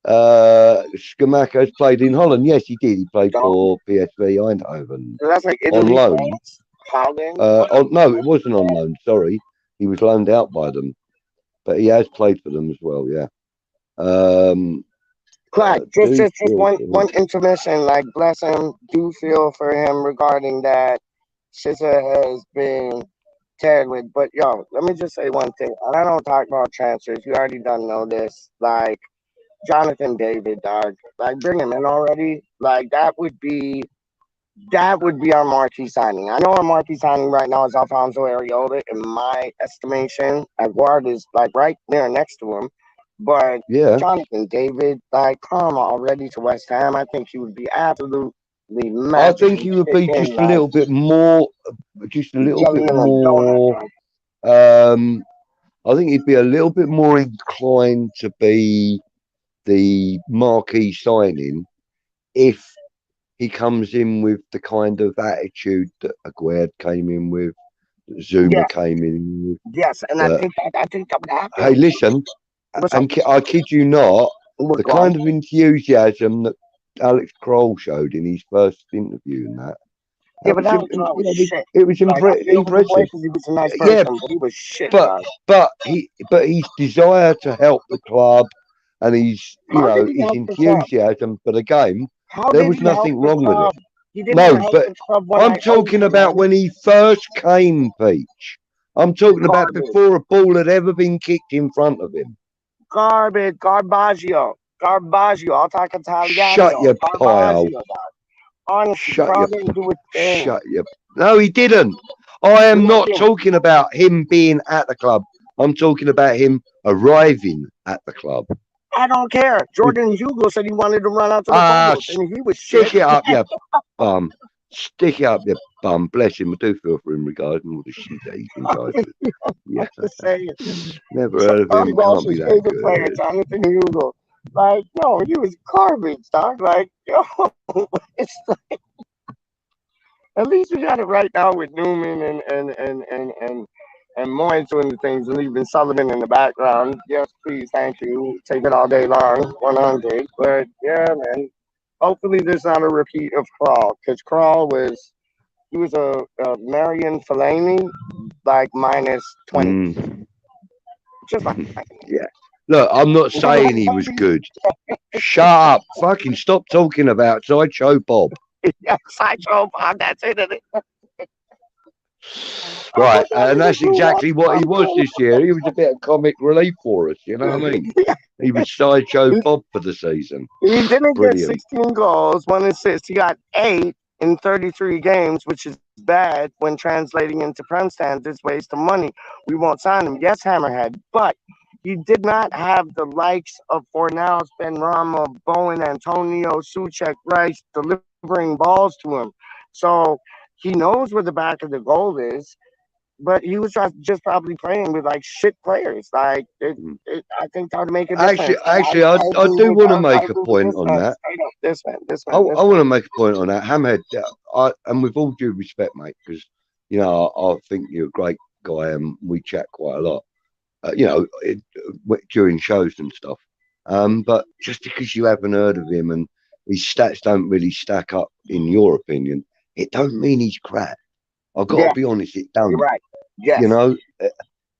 Scamacco's played in Holland. Yes, he did. He played So for PSV Eindhoven that's like on Italy, loan. France, Holland. No, it wasn't on loan. Sorry, he was loaned out by them, but he has played for them as well. Yeah. Um, Clark, do just feel one for him. one intermission. Like bless him. Do feel for him regarding that. Shizza has been teared with. But yo, let me just say one thing. And I don't talk about transfers. You already done know this. Like Jonathan David, dog. Like bring him in already. Like that would be our marquee signing. I know our marquee signing right now is Alfonso Areola. In my estimation, Aguard is like right there next to him. But Yeah, Jonathan David, like, come already to West Ham. I think he would be absolutely I think magically he would fit be in, just a like little bit more, just a little jelly bit in a donut. more. Like, Um, I think he'd be a little bit more inclined to be the marquee signing if he comes in with the kind of attitude that Aguerd came in with, that Zuma yes, came in with. yes, and That I think that would hey, happen. listen, What's up? and I kid you not, What's the going? kind of enthusiasm that Alex Kroll showed in his first interview and Yeah, that but was that was shit. it was Like I feel his way impressive. because he was a nice Yeah, person, but he was shit, but dog. his desire to help the club and How did he his help the club? enthusiasm for the game, How there did was he help nothing the wrong with it. club? He didn't even No, help but the club when I'm I owed talking him, about man. when he first came, Peach. I'm talking about Garbage, before a ball had ever been kicked in front of him. Garbaggio. I'll talk Shut Italiano. your pie hole. Garbaggio, dog. Honestly, Shut Carl your didn't do a thing. shut your. No, he didn't. I He am not didn't. talking about him being at the club. I'm talking about him arriving at the club. I don't care. Jordan Hugo said he wanted to run out to the photos, and he was Stick shit. it up your bum. Stick it up your bum. Bless him. I do feel for him regarding all the shit that he's been going through. Yeah. I'm just saying. Never heard of Charlie him. Can't be Walsh's that favorite player, good. Jonathan Hugo. Like, no, he was garbage, dog. Like, yo, it's at least we got it right now with Newman and Moyes doing the things and leaving Sullivan in the background. Yes, please, thank you. Take it all day long, 100. But yeah, man. Hopefully, there's not a repeat of Crawl because Crawl was he was a Marion Fellaini like minus 20, Mm. just like Yeah. Look, I'm not you remember saying he was good. Shut up. Fucking stop talking about Sideshow Bob. yeah, Sideshow Bob. That's it. Oh my Right. God, And he was that's doing exactly what he was that. this year. He was a bit of comic relief for us. You know what I mean? He was Sideshow Bob for the season. He didn't get Brilliant. 16 goals, 1 assist. He got 8 in 33 games, which is bad when translating into Prem standards. Waste of money. We won't sign him. Yes, Hammerhead, but he did not have the likes of Fornals, Ben Rama, Bowen, Antonio, Suchek, Rice delivering balls to him. So he knows where the back of the goal is. but he was just probably playing with like shit players. Like I think that would make a difference. Actually, I do want to make a point on that. This man. I want to make a point on that. Hamhead, and with all due respect, mate, because, you know, I think you're a great guy and we chat quite a lot, you know, during shows and stuff. But just because you haven't heard of him and his stats don't really stack up, in your opinion, it don't mean he's crap. I've got to be honest, it don't. You're right. Yes. You know,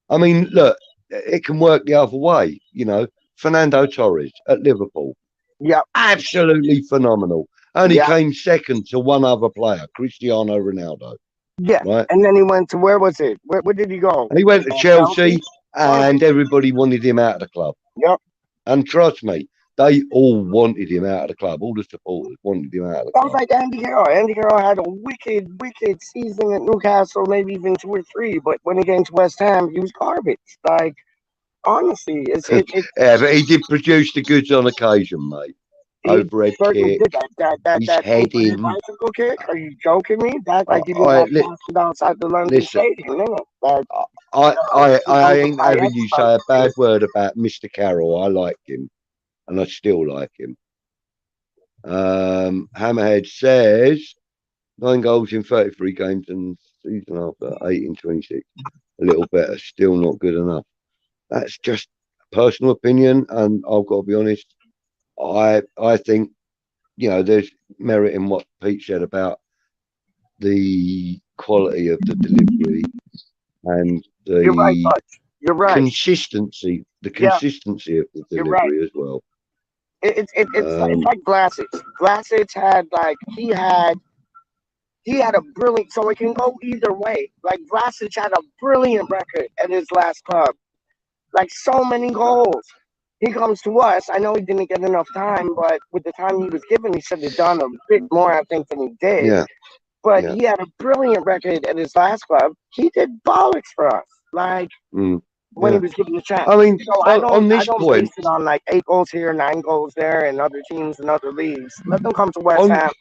I mean, look, it can work the other way. You know, Fernando Torres at Liverpool. Yeah. Absolutely phenomenal. Only came second to one other player, Cristiano Ronaldo. Yeah. Right. And then he went to, where was it? Where did he go? He went to Chelsea, and everybody wanted him out of the club. Yep. And trust me, they all wanted him out of the club. All the supporters wanted him out of the club. Sounds like Andy Carroll. Andy Carroll had a wicked season at Newcastle, maybe even 2 or 3. But when he came to West Ham, he was garbage. Like, honestly, yeah, but he did produce the goods on occasion, mate. Overhead kick, his heading. Bicycle kick? Are you joking me? That like he was outside the London Stadium, isn't it? Like, I ain't having you say a bad word about Mr. Carroll. I like him, and I still like him. Hammerhead says 9 goals in 33 games and season after 8 in 26. A little better, still not good enough. That's just personal opinion, and I've got to be honest. I think, you know, there's merit in what Pete said about the quality of the delivery and the You're right. consistency, of the delivery as well. It's like Vlasic. Vlasic had he had a brilliant, so it can go either way. Like Vlasic had a brilliant record at his last club, like so many goals. He comes to us. I know he didn't get enough time, but with the time he was given, he should have done a bit more, I think, than he did. Yeah. But he had a brilliant record at his last club. He did bollocks for us, like when he was given the chance. I mean, so I don't base it on like 8 goals here, 9 goals there, and other teams and other leagues. Let them come to West Ham.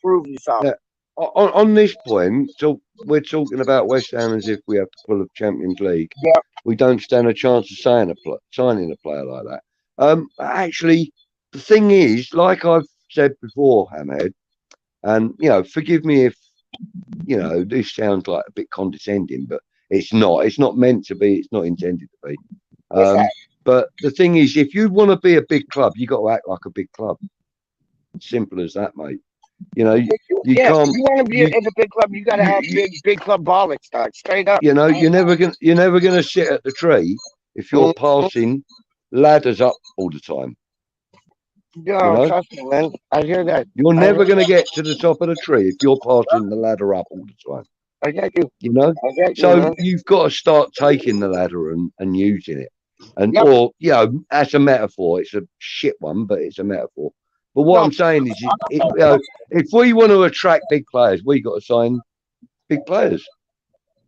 Prove yourself. Yeah. On this point, so we're talking about West Ham as if we have to pull a Champions League. Yeah. We don't stand a chance of signing a player like that. Actually, the thing is, like I've said before, Hamhead, and, you know, forgive me if, you know, this sounds like a bit condescending, but it's not. It's not meant to be. It's not intended to be. But the thing is, if you want to be a big club, you got to act like a big club. Simple as that, mate. You know, you can't. If you want to be in a big club, you got to have big club bollocks, straight up. You know, you're never gonna sit at the tree if you're passing ladders up all the time. No, trust me, man. I hear that. You're never gonna get to the top of the tree if you're passing the ladder up all the time. I get you. You know, so you've got to start taking the ladder and using it, and or, you know, as a metaphor, it's a shit one, but it's a metaphor. But what I'm saying is, if we want to attract big players, we got to sign big players.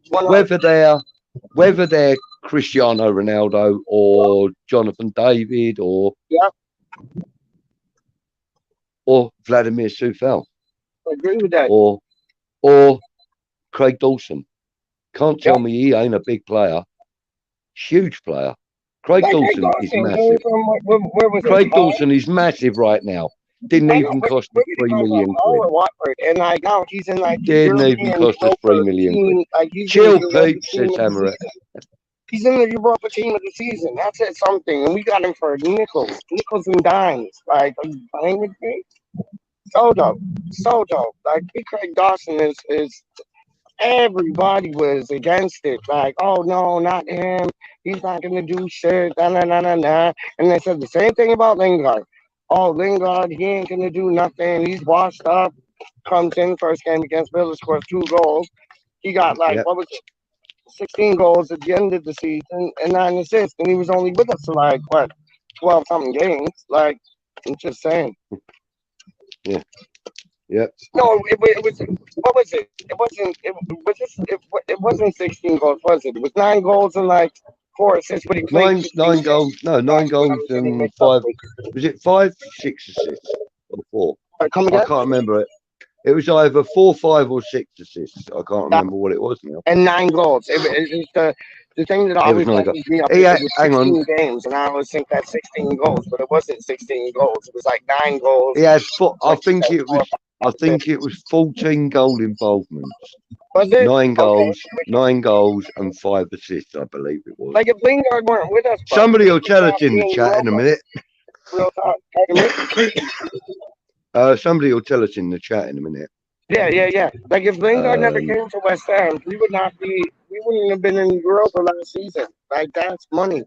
Whether they're Cristiano Ronaldo or Jonathan David or Vladimir Sufel. I agree with that. Or Craig Dawson. Can't tell me he ain't a big player. Huge player. Craig Dawson is massive. Craig Dawson is massive right now. Didn't even cost us £3 million. And like now he's in like didn't even cost us £3 million. Chill, Pete, says Hammerit. He's in the Europa team of the season. That's it, something. And we got him for nickels and dimes. Like, are you playing with me? So dope. Like, Craig Dawson is everybody was against it. Like, oh no, not him. He's not gonna do shit. Nah. And they said the same thing about Lingard. Oh, Lingard, he ain't gonna do nothing. He's washed up. Comes in first game against Villa, scores 2 goals. He got like what was it? 16 goals at the end of the season and 9 assists, and he was only with us for like 12 something games. Like, I'm just saying. Yeah. No, it was. What was it? It wasn't 16 goals, was it? It was 9 goals and like 4 assists. But he played 9 goals. No, 9 goals and 5. Was it 5, 6 assists or 4? I can't remember it. It was either 4, 5, or 6 assists. I can't remember what it was now. And 9 goals. It's the thing that It was always 9 goals. messes me up. He Is had, it was hang on. 16 games, and I always think that's 16 goals, but it wasn't 16 goals. It was like 9 goals. He had I Like you think said, it was. I think it was 14 goal involvements. Was it? 9 goals, Okay. 9 goals, and 5 assists. I believe it was. Like if Lingard weren't with us, but Somebody will tell us in the chat in a minute. Real talk. Somebody will tell us in the chat in a minute. Yeah. Like if Lingard never came to West Ham, we wouldn't have been in Europa last season. Like that's money.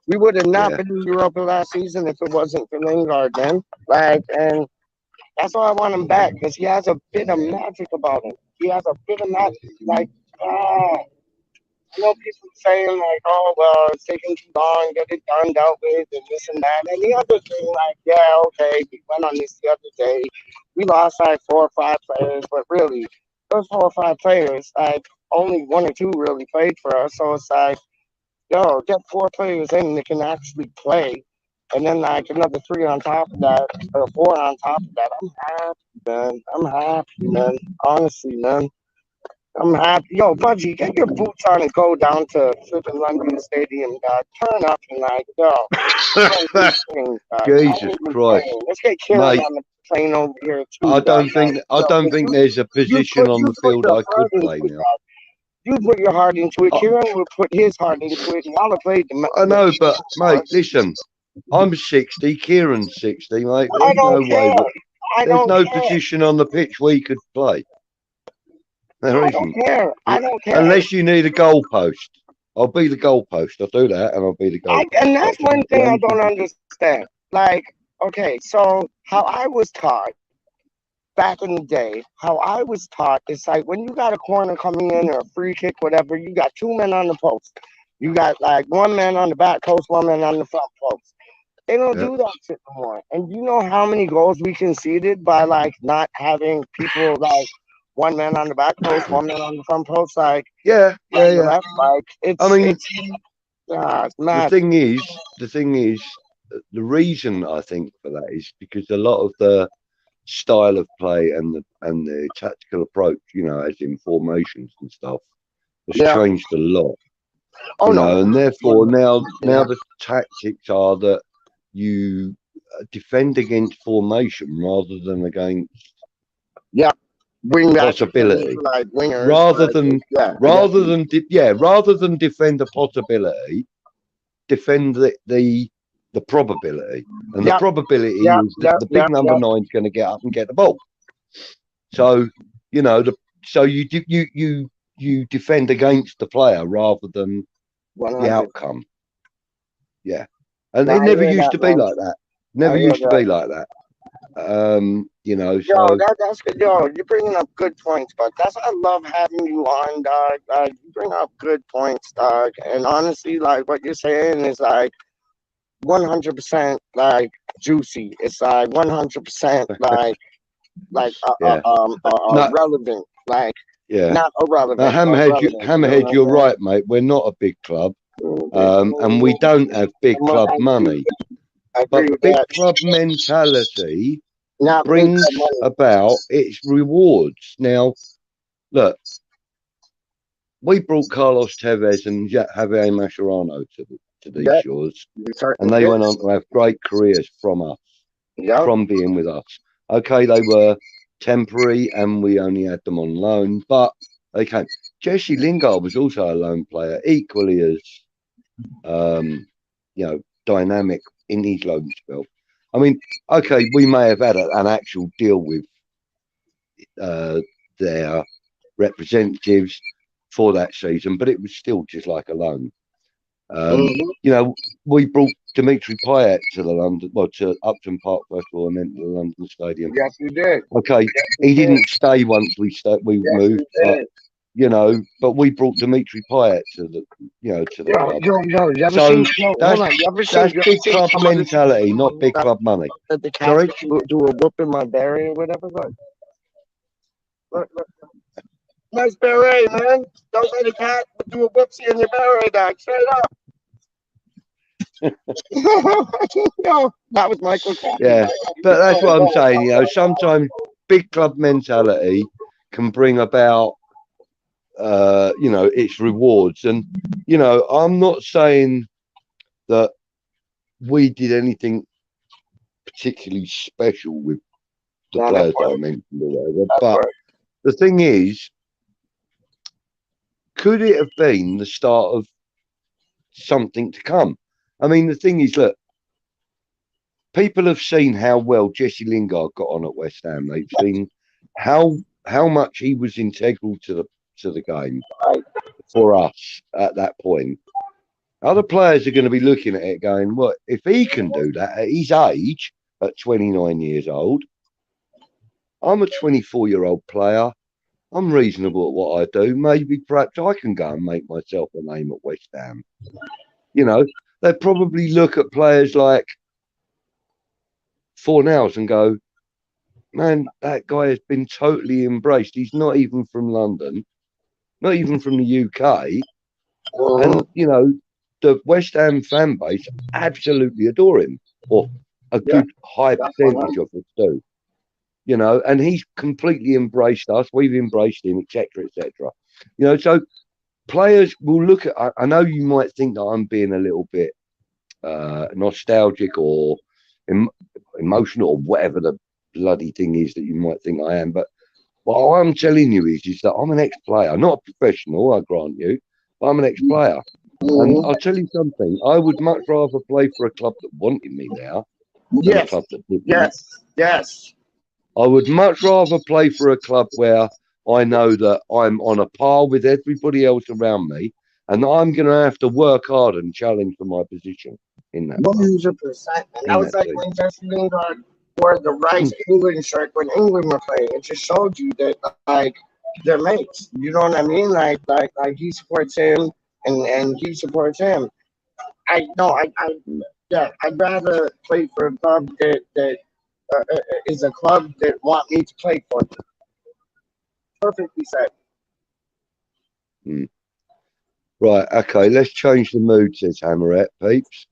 We would have not been in Europa last season if it wasn't for Lingard, man. Like, and that's why I want him back, because he has a bit of magic about him. He has a bit of magic. Like, I know people saying like, "Oh well, it's taking too long, get it done, dealt with, and this and that." And the other thing, like, yeah, okay, we went on this the other day. We lost like 4 or 5 players, but really, those 4 or 5 players, like, only 1 or 2 really played for us. So it's like, yo, get 4 players in that can actually play, and then like another 3 on top of that, or 4 on top of that. I'm happy, man. I'm happy, man. Honestly, man. I'm happy. Yo, Budgie, get your boots on and go down to flipping London Stadium, God. Turn up and like, yo. Jesus Christ. Let's get Kieran Mate, on the plane over here too. I don't think there's a position on the field I could play now. You put your heart into it. Kieran would put his heart into it. Y'all have played the I know, but mate, listen. I'm 60, Kieran's 60, mate. There's no way. There's no position on the pitch we could play. There isn't. I don't care. Unless you need a goalpost. I'll be the goalpost. I'll do that, and I'll be the goalpost. And that's one thing I don't understand. Like, okay, so how I was taught back in the day, is like when you got a corner coming in or a free kick, whatever, you got 2 men on the post. You got like 1 man on the back post, 1 man on the front post. They don't do that shit no more. And you know how many goals we conceded by like not having people like 1 man on the back post, 1 man on the front post, like left, like it's. I mean, it's mad. The thing is, the reason I think for that is because a lot of the style of play and the tactical approach, you know, as in formations and stuff, has changed a lot. And therefore now the tactics are that you defend against formation rather than against possibility, like wingers, rather than defend the possibility, defend the probability, and the probability is that the big number 9 is going to get up and get the ball. So you know, you defend against the player rather than 100. The outcome. Yeah, and it never used to be like that. Never used to be like that. You know, so that's good. Yo, you're bringing up good points, but I love having you on, dog. Like, you bring up good points, dog. And honestly, like what you're saying is like 100% like juicy. It's like 100% like relevant. Like not irrelevant. Now, Hammerhead, you're right, mate. We're not a big club, and we don't have big club money. But big club mentality brings about its rewards. Now, look, we brought Carlos Tevez and Javier Mascherano to these shores, and they went on to have great careers from us, from being with us. Okay, they were temporary, and we only had them on loan, but they came. Jesse Lingard was also a loan player, equally as dynamic in his loan spell. I mean, okay, we may have had an actual deal with their representatives for that season, but it was still just like a loan. You know, we brought Dimitri Payet to to Upton Park Festival and then to the London Stadium. Yes, we did. Okay, he didn't stay once we moved, but we brought Dimitri Payet to the club. That's big club mentality, not big club money. Sorry, do a whoop in my berry or whatever. Look. Nice beret, man. Don't let the cat do a whoopsie in your beret, dog. Straight up. That was Michael. Yeah, but that's what I'm saying. You know, sometimes big club mentality can bring about, you know, its rewards. And, you know, I'm not saying that we did anything particularly special with the players that I mentioned or whatever, but the thing is, could it have been the start of something to come? I mean, the thing is, look, people have seen how well Jesse Lingard got on at West Ham. They've seen how much he was integral to the game for us at that point. Other players are going to be looking at it going, well, if he can do that at his age, at 29 years old, I'm a 24-year-old player. I'm reasonable at what I do. Maybe perhaps I can go and make myself a name at West Ham. You know, they probably look at players like Fornals and go, man, that guy has been totally embraced. He's not even from London, not even from the UK. And, you know, the West Ham fan base absolutely adore him, or a good high percentage of us do. You know, and he's completely embraced us. We've embraced him, etc., etc. You know, so players will look at. I know you might think that I'm being a little bit nostalgic or emotional or whatever the bloody thing is that you might think I am, but what I'm telling you is that I'm an ex-player, not a professional, I grant you, but I'm an ex-player. And I'll tell you something, I would much rather play for a club that wanted me there than a club that didn't. Yes. I would much rather play for a club where I know that I'm on a par with everybody else around me and I'm going to have to work hard and challenge for my position in that. 100%. And that was like when Jesse Lingard wore the right England shirt when England were playing. It just showed you that, like, they're mates. You know what I mean? Like he supports him and he supports him. I'd rather play for a club that is a club that want me to play for them. Perfectly said. Right, okay, let's change the mood, says Hammerette, peeps.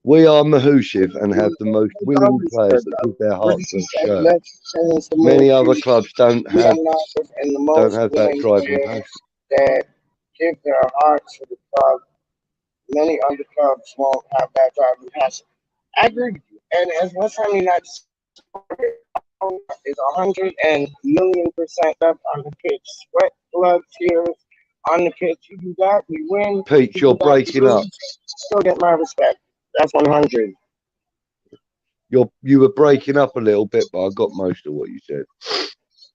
We are Mahushiv and have the most willing players that give their hearts to the shirt. Many other clubs don't have that drive and passion. That give their hearts to the club. Many other clubs won't have that drive and passion. I agree with you. And as West Ham United is 100,000,000% up on the pitch. Sweat, blood, tears on the pitch. You do that, we win. Pete, you're breaking up. Still get my respect. That's 100. You were breaking up a little bit, but I got most of what you said.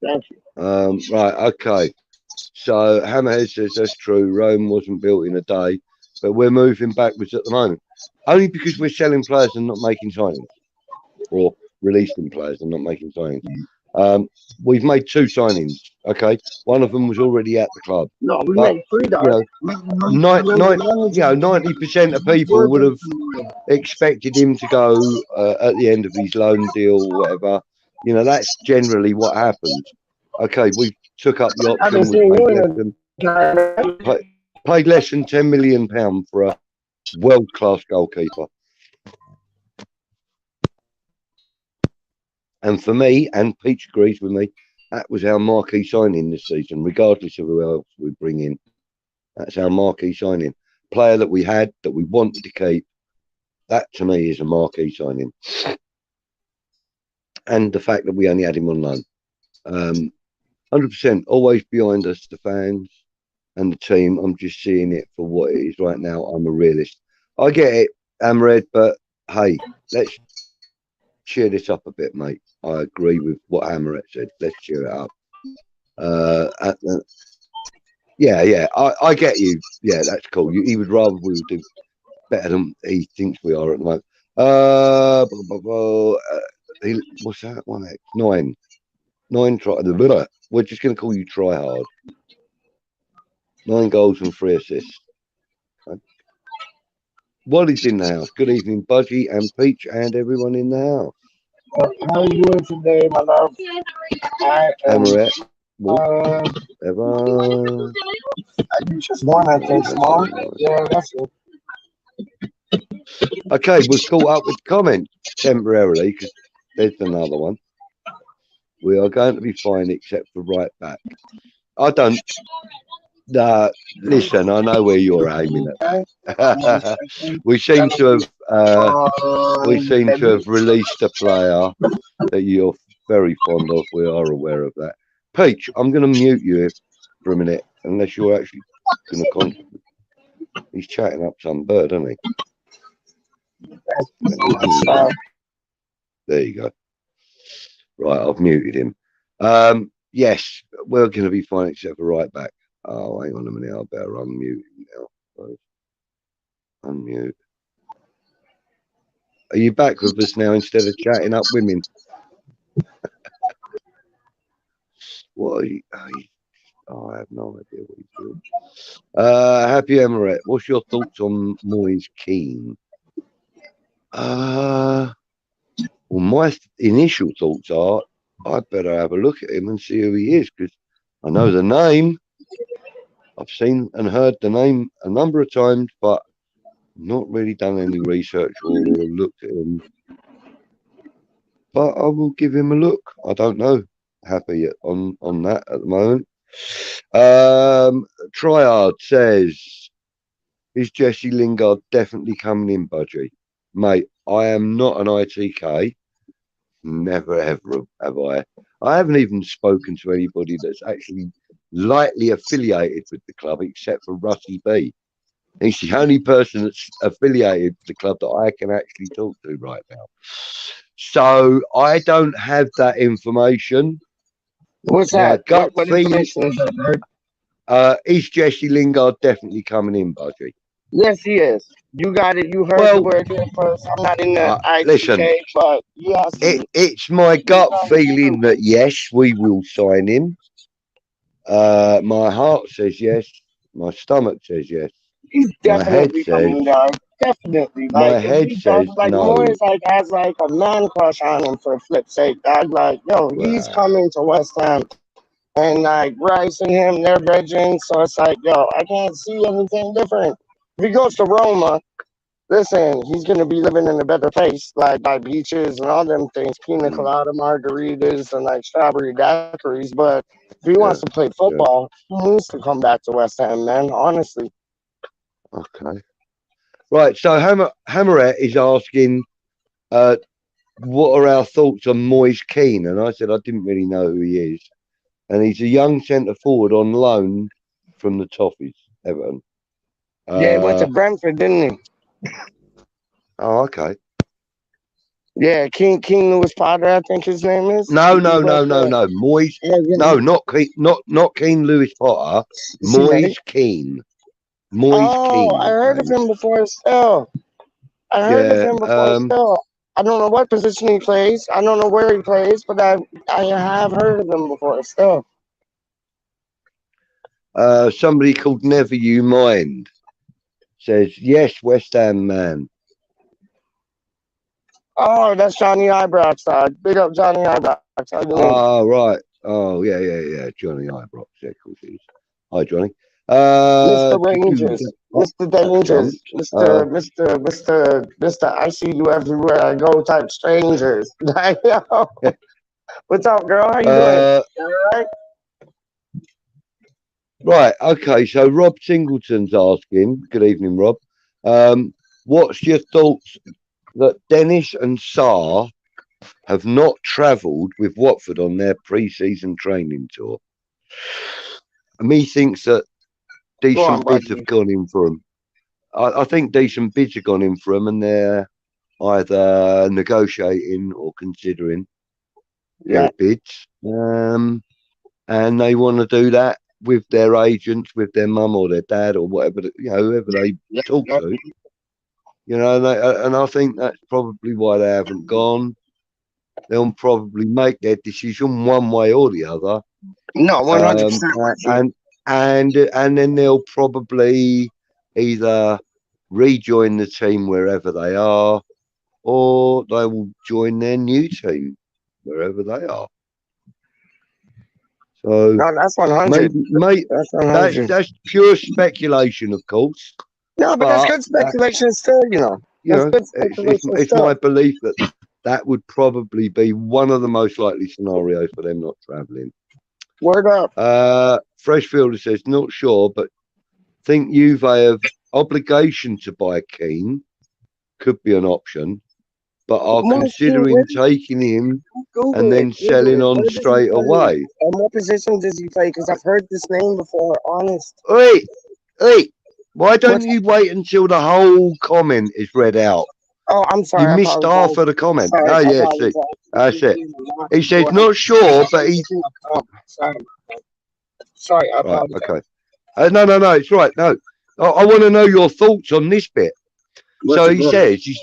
Thank you. Right, okay. So Hammerhead says that's true. Rome wasn't built in a day, but we're moving backwards at the moment. Only because we're selling players and not making signings, or releasing players and not making signings. We've made 2 signings. Okay, one of them was already at the club. No, we made 3. You know, 90% of people would have expected him to go at the end of his loan deal, or whatever. You know, that's generally what happens. Okay, we took up the option. Paid less than £10 million for a world-class goalkeeper. And for me, and Peach agrees with me, that was our marquee signing this season, regardless of who else we bring in. That's our marquee signing. Player that we had, that we wanted to keep. That, to me, is a marquee signing. And the fact that we only had him on loan. 100%, always behind us, the fans and the team. I'm just seeing it for what it is right now. I'm a realist. I get it, Amred, but hey, let's cheer this up a bit, mate. I agree with what Hammerette said. Let's cheer it up. Yeah, I get you. Yeah, that's cool. He would rather we would do better than he thinks we are at the moment. What's that one? 9 try. We're just going to call you try hard. 9 goals and 3 assists. Wally's in the house. Good evening, Budgie and Peach and everyone in the house. How are you doing today, my love? Hammerette. You just won, I think, small. Yeah, that's it. Okay, we've caught up with comments temporarily because there's another one. We are going to be fine except for right back. I don't. Listen, I know where you're aiming at. we seem to have released a player that you're very fond of. We are aware of that. Peach, I'm going to mute you for a minute, unless you're actually going to contribute. He's chatting up some bird, isn't he? There you go. Right, I've muted him. Yes, we're going to be fine except for right back. Oh, hang on a minute. I better unmute him now. Unmute. Are you back with us now instead of chatting up women? What are you? I have no idea what he's doing. Happy Emirate, what's your thoughts on Moyes Keane? Well, my initial thoughts are I'd better have a look at him and see who he is, because I know the name. I've seen and heard the name a number of times, but not really done any research or looked at him. But I will give him a look. I don't know. Happy on that at the moment. Triad says, is Jesse Lingard definitely coming in, Budgie? Mate, I am not an ITK. Never ever have I. I haven't even spoken to anybody that's actually lightly affiliated with the club except for Rusty B. He's the only person that's affiliated with the club that I can actually talk to right now. So I don't have that information. What's that? Gut what feeling, information is that? is Jesse Lingard definitely coming in, Budgie? Yes, he is. You got it. You heard the word here first. I'm not in the ITK, listen, but yes, it's my gut feeling that yes, we will sign him. My heart says yes. My stomach says yes. He's definitely coming down. Definitely. My head says no. Moyes has a man crush on him for flip's sake. Dog. Like, yo, he's coming to West Ham. And Rice and him, they're virgins. So it's like, yo, I can't see anything different. If he goes to Roma, listen, he's gonna be living in a better place, like by beaches and all them things, pina colada margaritas and strawberry daiquiris. But if he wants to play football, he needs to come back to West Ham, man. Honestly. Okay. Right. So Hammerette is asking, what are our thoughts on Moyes Keane? And I said I didn't really know who he is, and he's a young centre forward on loan from the Toffees, Everton. Yeah, he went to Brentford, didn't he? Oh, okay. Yeah, King Lewis Potter, I think his name is. No. Moyes. No, not King Lewis Potter. Moyes Keane. Keane. I heard of him before still. I don't know what position he plays. I don't know where he plays, but I have heard of him before still. Somebody called Never You Mind says, yes, West Ham man. Oh, that's Johnny Ibrox. Big up Johnny Ibrox. Oh, right. Oh, yeah. Johnny Ibrox. Yeah, of course he is. Hi, Johnny. Mr. Rangers. Mr. Dangers. Mr. I see you everywhere I go type strangers. What's up, girl? How you doing? All right? Right, okay, so Rob Singleton's asking, good evening, Rob. What's your thoughts that Dennis and Sarr have not travelled with Watford on their pre-season training tour? Me thinks that decent bids have gone in for them. I think decent bids have gone in for them, and they're either negotiating or considering their bids. And they want to do that with their agents, with their mum or their dad or whatever, whoever they talk to. And I think that's probably why they haven't gone. They'll probably make their decision one way or the other. No, 100%. And then they'll probably either rejoin the team wherever they are, or they will join their new team wherever they are. So no, that's 100. That's 100. That's pure speculation, of course. No, but that's good speculation still. It's my belief that that would probably be one of the most likely scenarios for them not travelling. Word up. Freshfielder says, not sure, but think Juve have obligation to buy Keane. Could be an option, but are considering taking him and then selling on straight away. And what position does he play? Because I've heard this name before, honest. Hey, why don't you wait until the whole comment is read out? Oh, I'm sorry. You missed half of the comment. Oh, yeah, see. That's it. He says, not sure, but he... Sorry, I apologize. Right, okay. No, it's right. No, I want to know your thoughts on this bit. So he says he's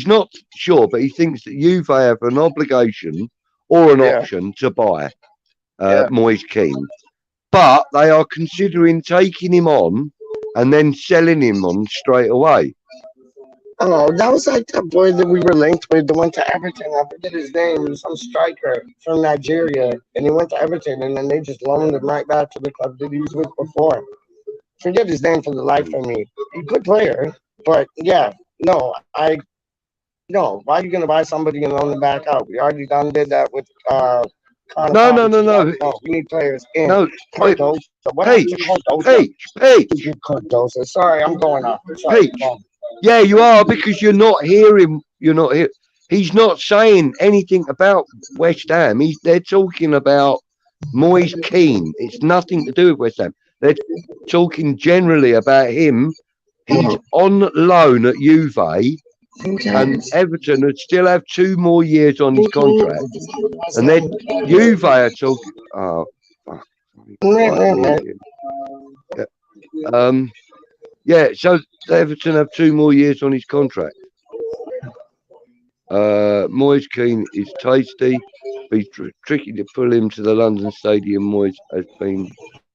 not sure, but he thinks that Juve have an obligation or an option to buy Moise Keane, but they are considering taking him on and then selling him on straight away. Oh, that was like that boy that we were linked with that went to Everton. I forget his name. He was some striker from Nigeria, and he went to Everton, and then they just loaned him right back to the club that he was with before. Forget his name for the life of me. He's a good player, but yeah, no. Why are you gonna buy somebody and loan them back out? We already did that with No. We need players in. No, Cardoso. Sorry, I'm going off. Sorry, yeah, you are, because you're not hearing. You're not here. He's not saying anything about West Ham. They're talking about Moise Keane. It's nothing to do with West Ham. They're talking generally about him. He's on loan at Juve, and Everton would still have 2 more years on his contract. And then Juve are talking. Oh, fuck. Yeah, so Everton have 2 more years on his contract. Moise Keane is tasty. Be tricky to pull him to the London Stadium. Moise has been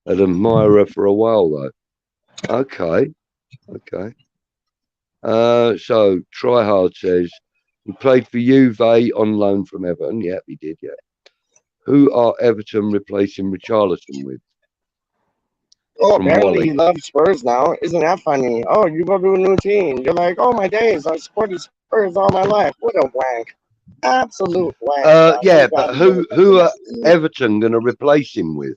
an admirer for a while, though. Okay. So Tryhard says he played for Juve on loan from Everton. Yeah, he did. Yeah. Who are Everton replacing Richarlison with? Oh, apparently he loves Spurs now. Isn't that funny? Oh, you go to a new team. You're like, oh my days, I supported Spurs all my life. What a wank. Absolute wank. Yeah, but who are Everton going to replace him with?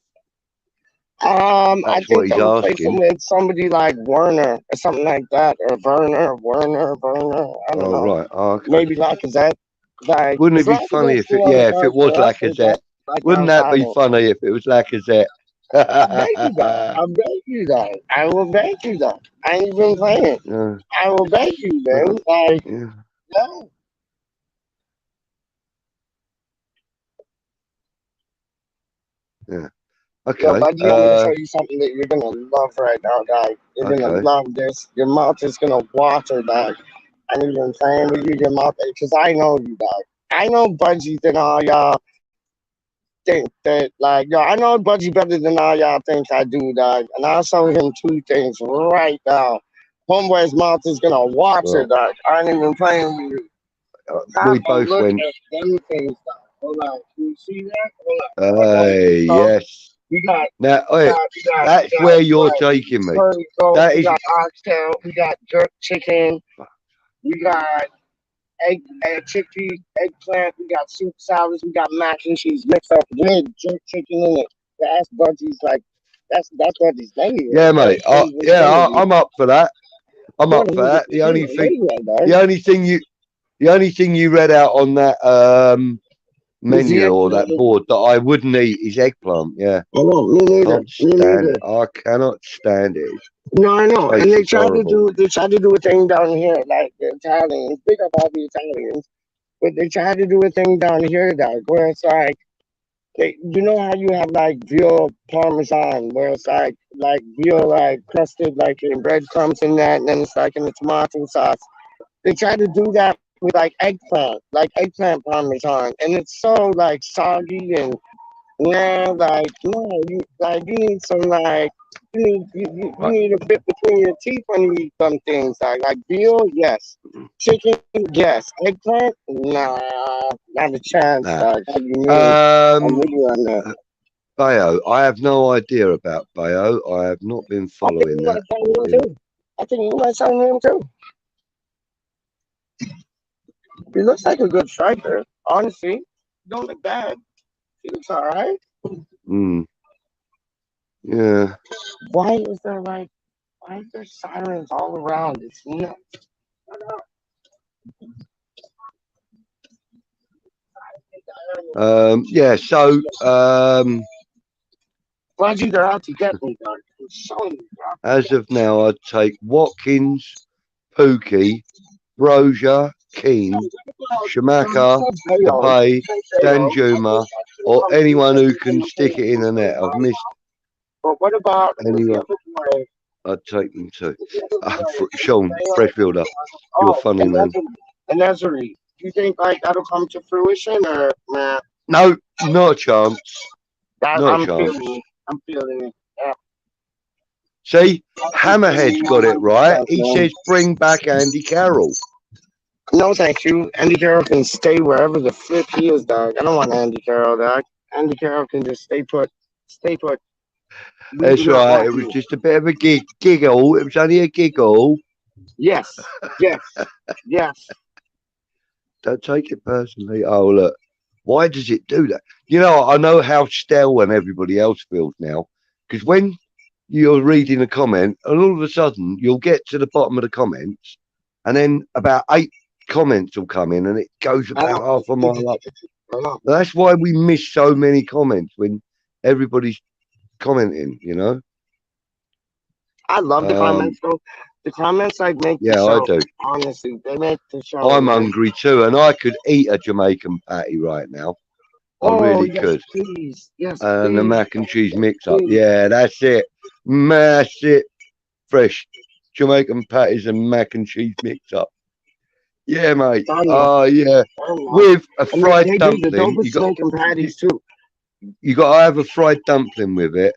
I think they'll replace him with somebody like Werner or something like that, or Werner. I don't know. Right. Okay. Maybe Lacazette. Wouldn't it be funny if it was Lacazette? Wouldn't that be funny if it was Lacazette? I'll bet you that. I will bet you that. I ain't even playing. Yeah. I will bet you, man. No. Yeah. Okay. Yo, buddy, I'm gonna tell you something that you're gonna love right now, guy. You're gonna love this. Your mouth is gonna water, dog. I ain't even playing with you. Your mouth, because I know you, dog. I know Budgie than all y'all think that, like, yo, I know Budgie better than all y'all think I do, dog. And I'll show him 2 things right now. Homeboy's mouth is gonna water, dog. I ain't even playing with you. We both went. Them things, dog. Hold on. Can you see that? Hold on. Yes. We got now. That's where you're taking me. That is. We got oxtail. We got jerk chicken. We got chickpea, eggplant. We got soup salads. We got mac and cheese mixed up with jerk chicken in it. That's Budgie's that's Budgie's thing. Yeah, mate. I'm up for that. I'm up for that. The only thing you read out on that menu or that board that I wouldn't eat is eggplant. Yeah. Me neither. I cannot stand it. No, I know. And they tried to do a thing down here, like the Italians. Big up all the Italians. But they tried to do a thing down here, dog, where it's like, you know how you have like veal parmesan, where it's like veal crusted like in breadcrumbs and that, and then it's like in the tomato sauce. They tried to do that with eggplant parmesan, and it's so soggy and you need some you need a bit between your teeth when you eat some things like veal, yes, chicken, yes, eggplant, nah, not a chance. Bayo, I have no idea about Bayo. I have not been following that. I think you might sign him too. He looks like a good striker. Honestly, don't look bad. He looks all right. Mm, yeah. Why is there sirens all around? It's nuts. Yeah. So Why'd you go out to get me, dog? I'm showing you, dog. as of now, I'd take Watkins, Pookie, Brozier, Keane, Shamaka, Depay, Danjuma, or anyone who can stick it in the net. I've missed But what about what's the anyone. other boy? I'd take them too. What's the other Sean, boy? fresh builder. You're Oh, funny, man. and Nazari. Do you think like that'll come to fruition or nah? No, not a chance. Not a I'm chance. feeling it. I'm feeling it. Yeah. See, Hammerhead's got it right. He says bring back Andy Carroll. No, thank you. Andy Carroll can stay wherever the flip he is, dog. I don't want Andy Carroll, dog. Andy Carroll can just stay put. Stay put. We That's do not right. want It was you. just a bit of a giggle. It was only a giggle. Yes. Yes. Yes. Don't take it personally. Oh, look. Why does it do that? You know, I know how Stell and everybody else feels now. Because when you're reading a comment, and all of a sudden you'll get to the bottom of the comments, and then about 8 comments will come in, and it goes about half a mile up. That's why we miss so many comments when everybody's commenting, you know? I love the comments, though. The comments like make the Yeah, show. I do. Honestly, they make the show. I'm man. hungry too, and I could eat a Jamaican patty right now. I Oh, really yes, could. please. Yes, And the please. mac and cheese mix up. Please. Yeah, that's it. Massive, fresh Jamaican patties and mac and cheese mix up. Yeah, mate. Oh, yeah. With a And fried they do the dumpling. dopest Jamaican patties too. You got to have a fried dumpling with it,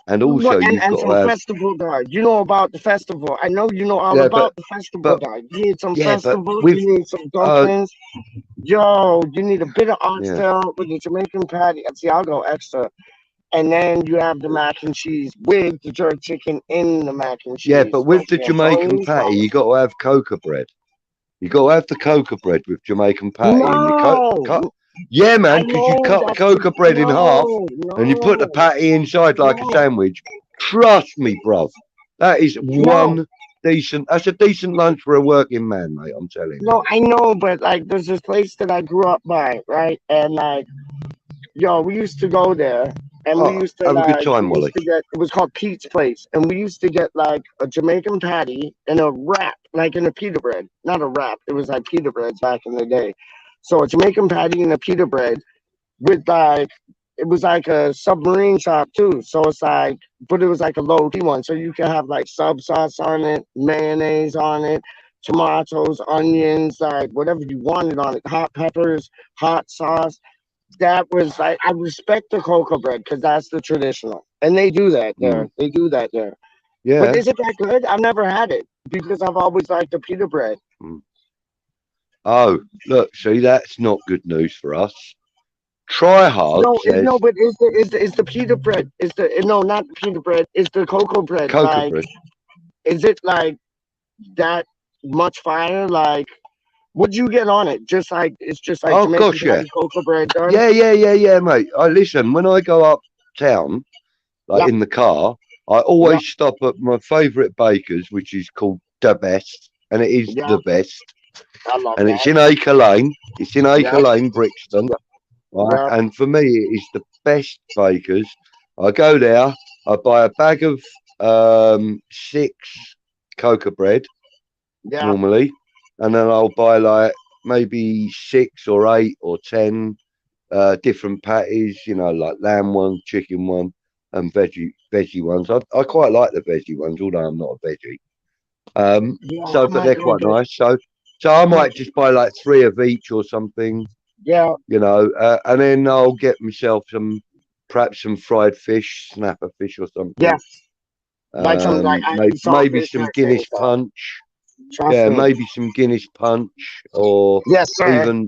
and also you've And got to some have. festival, dog. You know about the festival. I know you know all Yeah, about the festival, but dog. You need some yeah, but festival. with You need some dumplings. Yo, you need a bit of yeah, oxtail with the Jamaican patty. See, I'll go extra. And then you have the mac and cheese with the jerk chicken in the mac and cheese. yeah, but with the Jamaican Bones, patty, you got to have coca bread. You got to have the coca bread with Jamaican patty, and you no, yeah, man, I because you know cut the coca bread in half, and you put the patty inside like a sandwich. Trust me, bruv, that is one decent. That's a decent lunch for a working man, mate. I'm telling you. No, I know, but like, there's this place that I grew up by, right? And like, yo, we used to go there, and we used to have a good like, time, we used Wally. to get. It was called Pete's Place, and we used to get like a Jamaican patty and a wrap, like in a pita bread, not a wrap. It was like pita breads back in the day. So a Jamaican patty and a pita bread with like it was like a submarine shop too. So it's like, but it was like a low key one. So you can have like sub sauce on it, mayonnaise on it, tomatoes, onions, like whatever you wanted on it, hot peppers, hot sauce. That was like, I respect the cocoa bread because that's the traditional, and they do that there. They do that there. Yeah. But is it that good? I've never had it because I've always liked the pita bread. Oh, look, see, that's not good news for us. Try hard. No, but is the pita bread? Is the no, not the pita bread? Is the cocoa bread Cocoa bread. Is it like that much fire? Like, what'd you get on it? Just like it's just like Jamaican patty, cocoa bread done? Yeah, mate. I listen when I go uptown, like in the car. I always stop at my favourite baker's, which is called The Best, and it is the best. I love and that. it's in Acre Lane. It's in Acre Lane, Brixton. Right? Yeah. And for me, it is the best bakers. I go there. I buy a bag of 6 cocoa bread normally, and then I'll buy like maybe 6 or 8 or 10 different patties. You know, like lamb one, chicken one, and veggie ones. I quite like the veggie ones, although I'm not a veggie. But they're quite nice. So I might just buy like 3 of each or something. Yeah. You know, and then I'll get myself perhaps some fried fish, snapper fish or something. Yes. Like some maybe some Guinness punch. Maybe some Guinness punch, or even,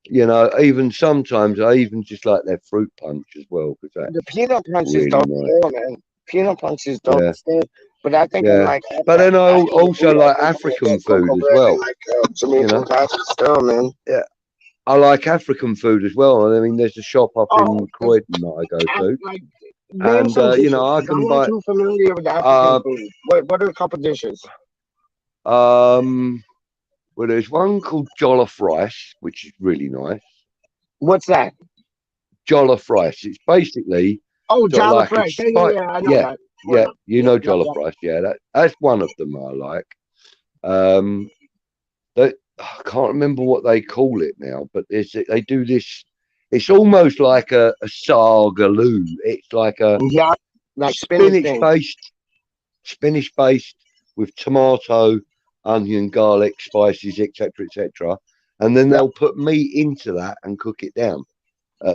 you know, even sometimes I even just like their fruit punch as well, because the peanut punch is dope, man. Peanut punch is dope. But I think Yeah, like but then I African also food, I like think I'm gonna African get cocoa food as bread and well. like You Jamaican know, pasta still, man. yeah, I like African food as well. I mean, there's a shop up Oh, in Croydon that I go to, like name and some you dishes know, I 'cause I'm can not buy. too familiar with African Uh, food. What are a couple dishes? um, well, there's one called jollof rice, which is really nice. What's that? Jollof rice. It's basically Oh, sort of jollof like a rice. Yeah, spice. yeah, I know Yeah, that. yeah, Well, you yep, know yep, jollof yep. rice. Yeah, that's one of them I like. Um, I can't remember what they call it now, but they do this. It's almost like a sagaloo. It's like a Yeah, like spinach spinach thing. based, spinach based with tomato, onion, garlic, spices, etc., etc. And then Yep. they'll put meat into that and cook it down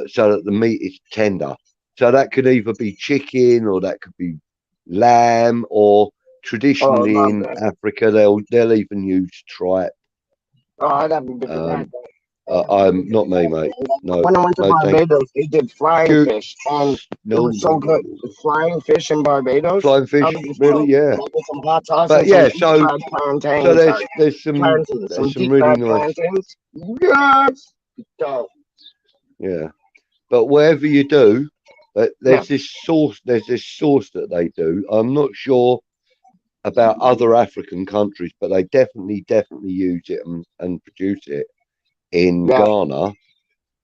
so that the meat is tender. So that could either be chicken or that could be lamb, or Oh, I traditionally love in that. Africa they'll even use tripe. Oh, I'd have a bit of that. Um, I'm not me, mate. No, When I went to no, thank Barbados, they did flying you. fish, and it No, was no, so no, good. no. The flying fish in Barbados, Flying I fish, was just really? Yeah. like with some hot sauce But and some yeah, deep fried so plantains, sorry, plantains, there's some some deep really fried nice. plantains. Yes. So, Yeah. But whatever you do, yeah. there's this sauce that they do. I'm not sure about other African countries, but they definitely use it and produce it in Yeah. Ghana,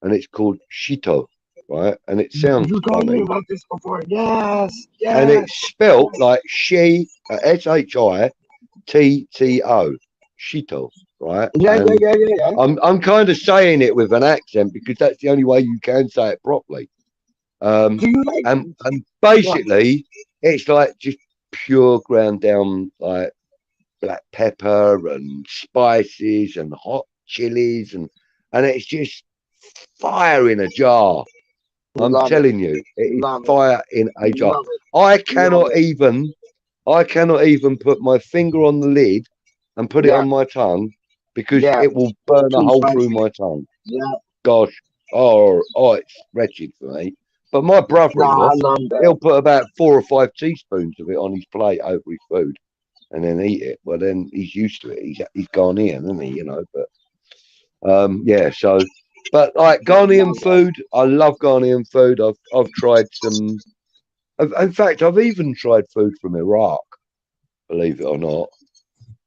and it's called shito, right? And it sounds You told me funny, about this before. Yes. and Yes. it's spelt like Shito, shito, right? Yeah, yeah, And yeah, yeah, yeah. I'm kind of saying it with an accent because that's the only way you can say it properly. Um, Do you like? and Yeah. basically, it's like just pure ground down like black pepper and spices and hot chilies, and it's just fire in a jar. I'm Love it. telling you, it is Love it. fire in a jar. Love it. I Love cannot it. even I cannot even put my finger on the lid and put it Yeah. on my tongue because Yeah. it will burn a Too hole through spicy. my tongue. Yeah. Gosh, it's wretched for me. But my No, brother-in-law, I love that. he'll put about 4 or 5 teaspoons of it on his plate over his food and then eat it. Well, then he's used to it. He's Ghanaian, isn't he? You know, but yeah. So, but like Ghanaian Love that. food, I love Ghanaian food. I've tried some. In fact, I've even tried food from Iraq. Believe it or not,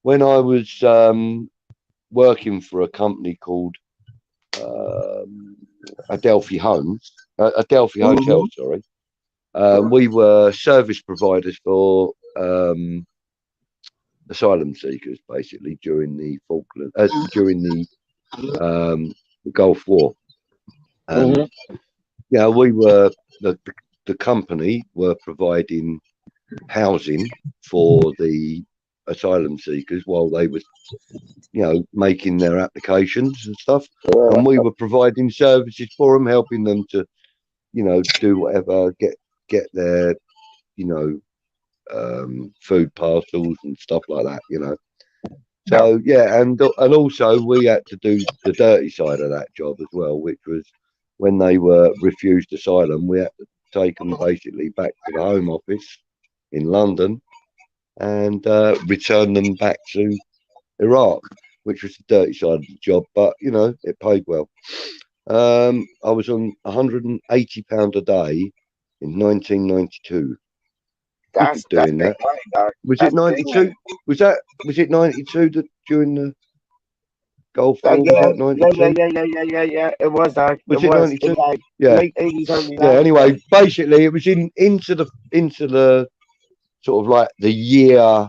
when I was working for a company called um, Adelphi Homes, Adelphi Hotel, Mm-hmm. sorry. We were service providers for asylum seekers, basically during the Gulf War, and Mm-hmm. yeah, we were the company were providing housing for the asylum seekers while they were, making their applications and stuff, Yeah. and we were providing services for them, helping them to, do whatever, get their, you know, food parcels and stuff like that. Yeah. So yeah, and also we had to do the dirty side of that job as well, which was when they were refused asylum, we had to take them basically back to the Home Office in London and return them back to Iraq, which was the dirty side of the job, but it paid well. I was on £180 a day in 1992 That's doing big that. money, dog. Was it That's big money. 92? Was it 92 that during the Gulf Like, War? Was yeah, that yeah, yeah, 92? yeah, yeah, yeah, yeah, yeah. It was, dog. It Was it was. It 92? was like Yeah, late 80s, early yeah. 90s. Yeah. Anyway, basically, it was into the sort of like the year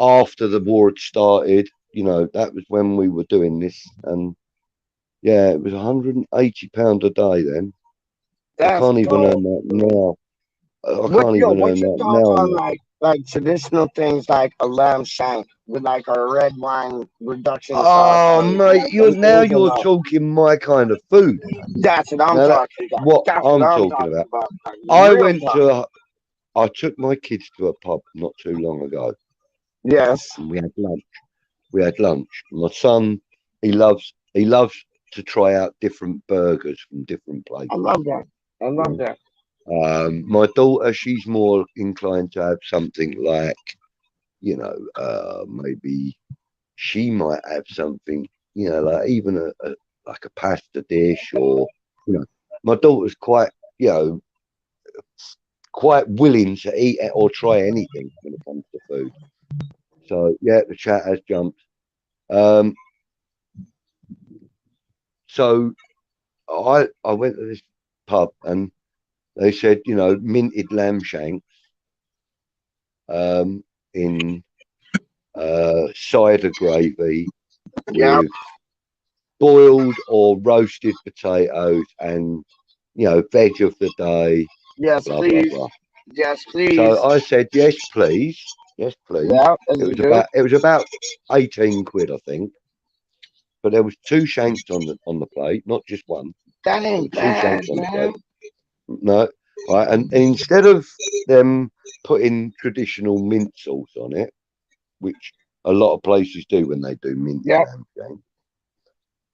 after the war had started. That was when we were doing this, and yeah, it was £180 a day then. I That's can't even dope. earn that now. I What can't yo? even What's earn your that thoughts now, on mate. like traditional things like a lamb shank with like a red wine reduction sauce Oh, on it, mate, like them things you're enough. talking my kind of food. That's what I'm Now that's talking about. what That's what I'm I'm talking talking about. about. Like, I real went talk. to I took my kids to a pub not too long ago, Yes, and we had lunch. My son, he loves to try out different burgers from different I places. love that. I You love know. that. My daughter, she's more inclined to have something like, you know, maybe she might have something, you know, like even a like a pasta dish, or you know, my daughter's quite, you know, quite willing to eat or try anything when it comes to food. So yeah, the chat has jumped. Um, so I went to this pub and they said, you know, minted lamb shanks in cider gravy Yeah. with boiled or roasted potatoes and, you know, veg of the day, Yes, blah blah please. blah. Yes, please. So I said, yes, please, yes, please. Yeah, is it good? It was about 18 quid, I think. But there was two shanks on the plate, not just one. That There were ain't two bad, shanks on the man. plate. No, right, and instead of them putting traditional mint sauce on it, which a lot of places do when they do minted Yep, lamb shank,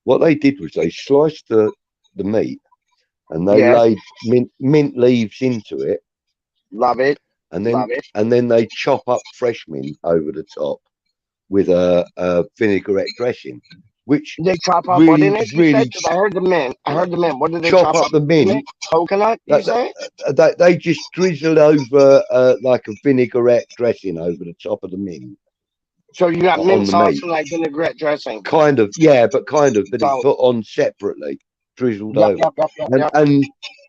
what they did was they sliced the meat and they yes. laid mint leaves into it, Love it. and Love it. then they chop up fresh mint over the top with a vinaigrette dressing, which They chop up what in really, it? You said? really 'Cause I heard the mint. I heard the mint. What did they chop chop up up? the Mint? mint. Coconut, you say? They just drizzle over like a vinaigrette dressing over the top of the mint So you got mint on the sauce meat. and like vinaigrette dressing. Kind of, yeah, but kind of, but it's So, put on separately, drizzled yep, over, yep, yep, yep, yep. and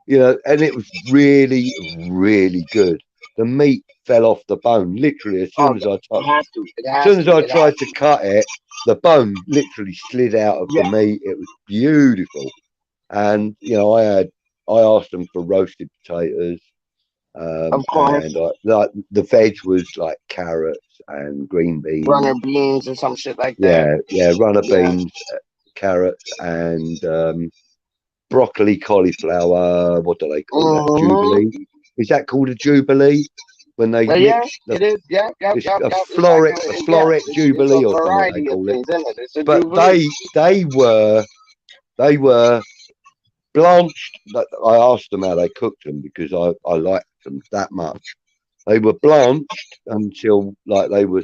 you know, and it was really, really good. The meat fell off the bone literally as Oh, soon as I it has to. It as has soon as to. I It has tried to to. cut it. The bone literally slid out of the Yeah, meat. It was beautiful, and you know, I asked them for roasted potatoes. of course. And like the veg was like carrots and green Runner beans. beans or some shit like that. Yeah, yeah, runner Yeah. beans, carrots, and broccoli, cauliflower. What do they call that? Mm-hmm. Jubilee. Is that called a jubilee? When they Yeah, mix the it is. Yep, yep, it's yep, yep. It's like a yeah, floret it's a jubilee or something they variety of call it. things in it. It's a But jubilee. they were blanched. I asked them how they cooked them because I liked them that much. They were blanched until like they were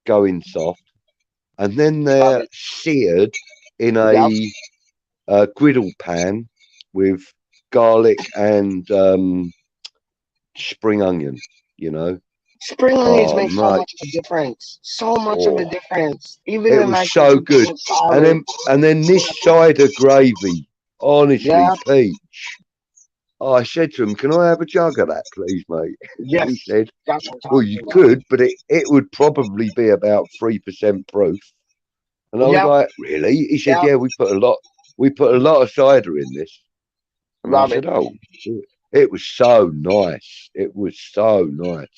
going soft, and then Love they're it. seared in Yep. a griddle pan with garlic and spring onion. You know, Spring onions oh make so mate, much of a difference. So much of a oh, difference. Even it in was like your so good. traditional salad. And then this cider gravy, honestly, Yeah. peach. I said to him, "Can I have a jug of that, please, mate?" And he Yes. said, That's what I'm "Well, you talking about. could, but it would probably be about 3% proof." And I was Yep. like, "Really?" He said, Yep. "Yeah, we put a lot of cider in this." And I Love it. said, "Oh, it was so nice. It was so nice.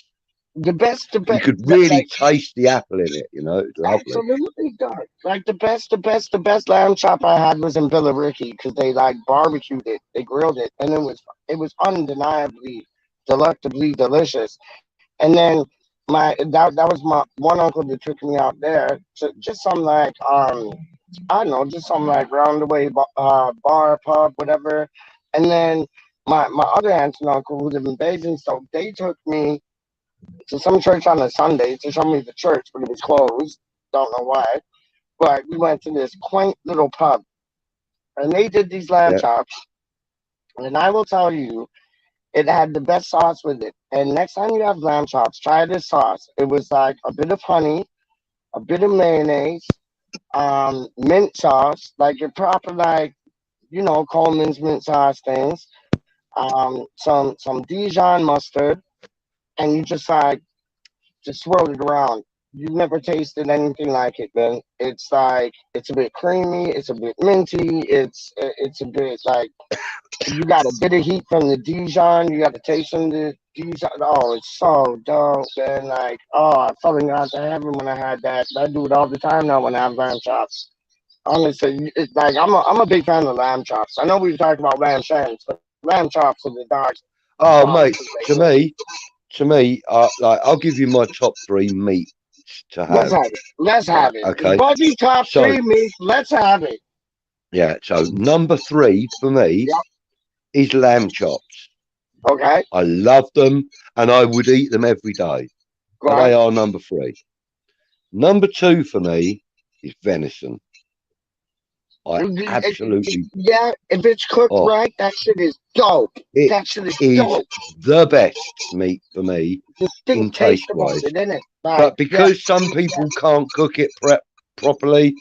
The You best, could really like taste the apple in it. You know, it's lovely." absolutely dark. Like the best lamb chop I had was in Billericay because they like barbecued it, they grilled it, and it was undeniably, delectably delicious. And then that was my one uncle that took me out there to just some like I don't know, just some like round the way bar, pub, whatever. And then my other aunt and uncle who live in Beijing, so they took me to some church on a Sunday to show me the church, but it was closed. Don't know why. But we went to this quaint little pub, and they did these lamb Yeah, chops. And I will tell you, it had the best sauce with it. And next time you have lamb chops, try this sauce. It was like a bit of honey, a bit of mayonnaise, mint sauce, like your proper like Coleman's mint sauce things. Some Dijon mustard, and you just swirl it around. You've never tasted anything like it, man. It's like it's a bit creamy, it's a bit minty, it's a bit like you got a bit of heat from the Dijon. You got the taste from the Dijon. Oh, it's so dope, man. Like, oh, I fell in God to heaven when I had that. I do it all the time now when I have lamb chops. Honestly, it's like I'm a big fan of lamb chops. I know we've talked about lamb shanks, but lamb chops are the dogs. oh, Oh, mate, to me, like I'll give you my top three meats to let's have. have it. Let's Right, have it. okay. Buzzy top So three meats. Let's have it. yeah, so number three for me Yep. is lamb chops. Okay. I love them, and I would eat them every day. But they Right. are number 3. Number 2 for me is venison. I absolutely, Yeah, if it's cooked oh, right, that shit is dope. it That shit is is dope. the best meat for me in Distinct taste taste about wise. it, isn't it? Like, But yeah, because some people can't cook it properly,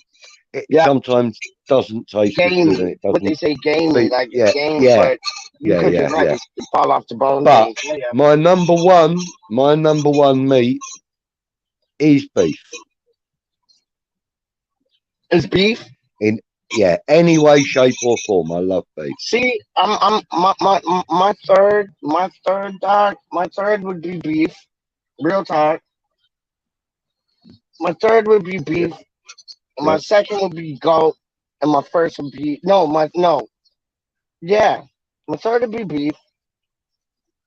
it yeah, sometimes doesn't taste as good, and gamey. it What they doesn't say, gamey, be. like it's Yeah, game, yeah, but you yeah, cook it yeah, right, yeah. it fall off the bone But thing. Yeah, my number one meat is beef. it's beef. In any way, shape, or form. I love beef. See, my third would be beef. Real talk. My third would be Yeah, beef. My yeah. second would be goat, and my first would be no. Yeah, my third would be beef.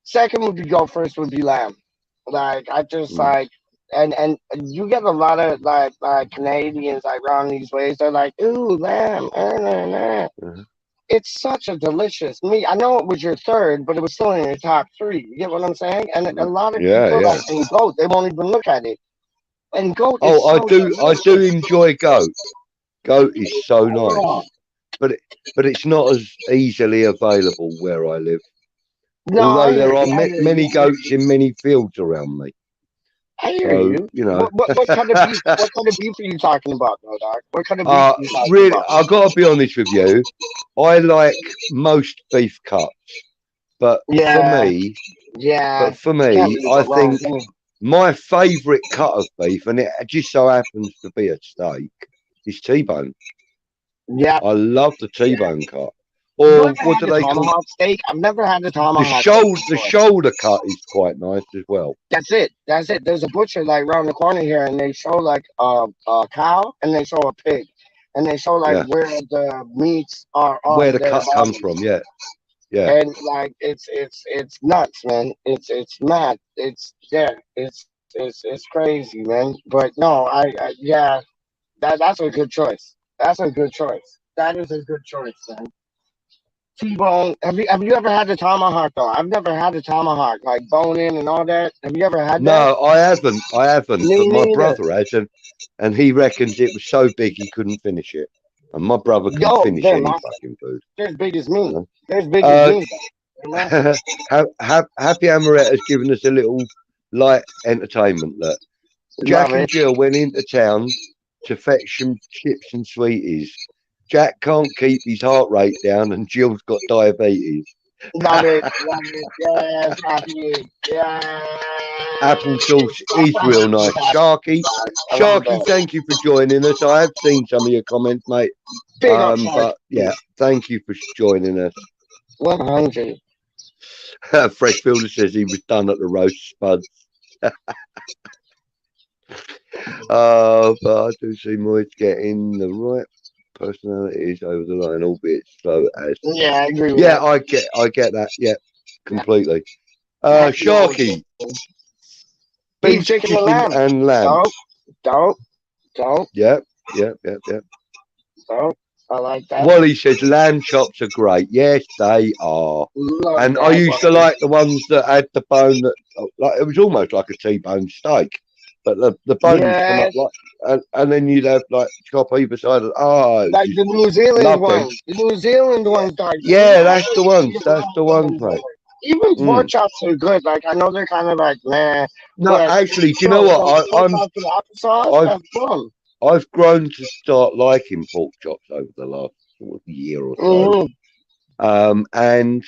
Second would be goat. First would be lamb. Like I just Mm, like, and you get a lot of Canadians like around these ways. They're like, ooh, lamb. uh-huh. It's such a delicious meat. I know it was your third, but it was still in your top three. You get what I'm saying? And a lot of Yeah, people yeah. like in goat, they won't even look at it. And goat is Oh, I so do. I do delicious. enjoy goat. Goat is so Oh, nice, but it's not as easily available where I live. no, I Although hear there are you. I hear many you. goats in many fields around me. I hear So you. What kind of beef? What kind of beef are you talking about, though, Doc? What kind of beef are you talking really, about? I got to be honest with you. I like most beef cuts, but for Yeah, me, yeah. Can't really I go wrong. think my favourite cut of beef, and it just so happens to be a steak, is T-bone. Yeah. I love the T-bone cut. You Or ever what had do a they call tomahawk steak? I've never had a the tomahawk steak shoulder? The before. shoulder cut is quite nice as well. That's it. That's it. There's a butcher like around the corner here, and they show like a cow, and they show a pig, and they show like Yeah, where the meats are where on the their cut comes bodies, from. Yeah, yeah. and like it's nuts, man. It's mad. It's yeah. It's crazy, man. But no, yeah. That's a good choice. That's a good choice. That is a good choice, man. T-bone. Have you ever had the tomahawk though? I've never had the tomahawk, like bone in and all that. Have you ever had that? No, I haven't. I haven't. Me But my neither. brother has, and he reckons it was so big he couldn't finish it. And my brother can Yo, finish they're any massive. fucking food. They're as big as You me. know? They're as big as Uh, me. They're massive. Happy Amaret has given us a little light entertainment. That Love Jack and it. Jill went into town to fetch some chips and sweeties. Jack can't keep his heart rate down, and Jill's got diabetes. Love it. Love it. Yes, happy. Yeah. Applesauce is real nice. Sharky, I love Sharky, that. thank you for joining us. I have seen some of your comments, mate. Big up shark. But yeah, thank you for joining us. 100. Fresh Fielder says he was done at the roast spuds. But I do see Moyes getting the right personalities over the line, albeit slow as. Yeah, I agree with Yeah, that. I get that. Yeah, Yeah. completely. Happy Sharky, beef, beef, chicken, and chicken, lamb. and lamb. Dope. Dope. Yeah. Dope. I like that. Wally says lamb chops are great. Yes, they are. Love And I that. used to like the ones that had the bone that, like, it was almost like a T-bone steak, but the bones come Yeah, up like, and then you'd have like chop either side of. Oh, like just the New Zealand love them. ones. The New Zealand ones, like Yeah, that's the ones. That's the ones, mate. even pork Mm. chops are good. Like I know they're kind of like man, No, but actually, do you know no, what? pork chops with applesauce, I've that's fun. I've grown to start liking pork chops over the last sort of year or so. Mm-hmm. And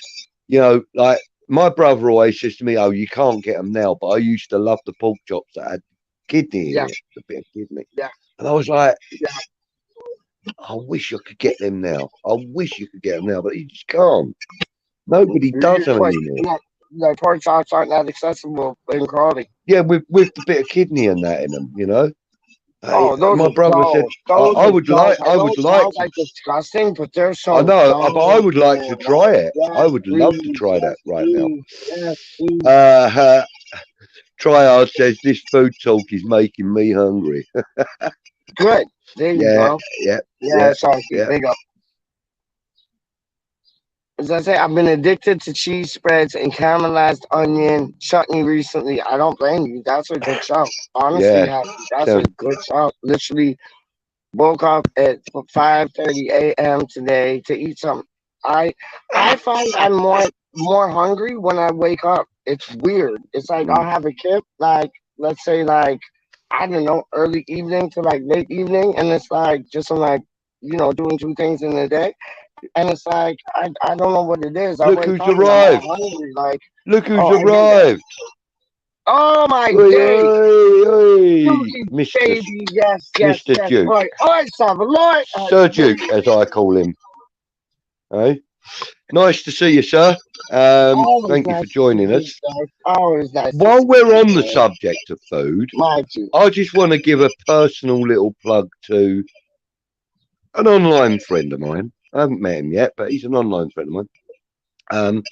like my brother always says to me, "Oh, you can't get them now," but I used to love the pork chops that had kidney in Yeah, it, the bit of kidney. yeah, And I was like, yeah. I wish I could get them now. I wish you could get them now, but you just can't. Nobody does them Pork, anymore. the pork chops aren't that accessible in quality. Yeah, with the bit of kidney and that in them, Oh, those My are brother said, dope. Those I are would dope. like, I I know would it like sounds to. like disgusting, but they're I so know, but I dope, would like to man. try it. I Yes, would love to please. try Yes, that right now. please. Yes, please. Uh, Triad says this food talk is making me hungry. Good. There you Yeah, go. yeah, Yeah, yeah, Sharky. yeah. Big up. As I say, I've been addicted to cheese spreads and caramelized onion chutney recently. I don't blame you. That's a good show. Honestly, Yeah, Happy, that's a sounds good show. Literally woke up at 5:30 a.m. today to eat something. I I find I'm more hungry when I wake up. It's weird. It's like I'll mm. have a kip, like let's say like I don't know, early evening to like late evening, and it's like just I'm like doing two things in the day, and it's like I don't know what it is. I Look wake who's up and I'm all arrived. hungry, like Look who's oh I get that. arrived. Oh my Oi, day, oi, oi. Julie Mr. baby, yes yes Mr. yes. Duke. Oi oi, Lord, Sir baby. Duke, as I call him. Eh? Nice to see you, sir. Always Thank you for nice to see joining you us. guys. Always nice to While see we're you, on the man. subject of food, My too. I just want to give a personal little plug to an online friend of mine. I haven't met him yet, but he's an online friend of mine. Um,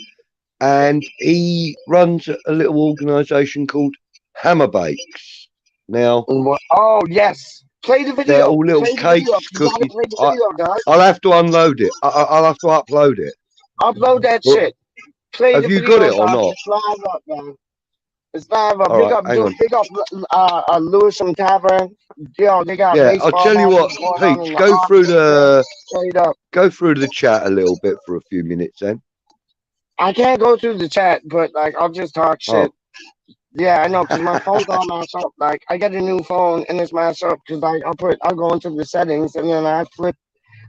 and he runs a little organisation called Hammer Bakes. Now, Oh yes, play the they're video. all little Play the video. cakes, You gotta cookies. play the video, dog. I'll have to unload it. I'll have to upload it. Upload that But shit. Play have the you got video, it or dog. not? It's live up, man. It's live up. All Big right, up, hang dude. on. Big up, Lewisham Tavern. Yo, they got Yeah, I'll baseball tell you what, matches going on in Peach. the office, man. Straight up. Go through the chat a little bit for a few minutes, then. I can't go through the chat, but like I'll just talk shit. Oh, Yeah, I know, cause my phone's all messed up. Like I get a new phone and it's messed up, cause like I'll go into the settings and then I flip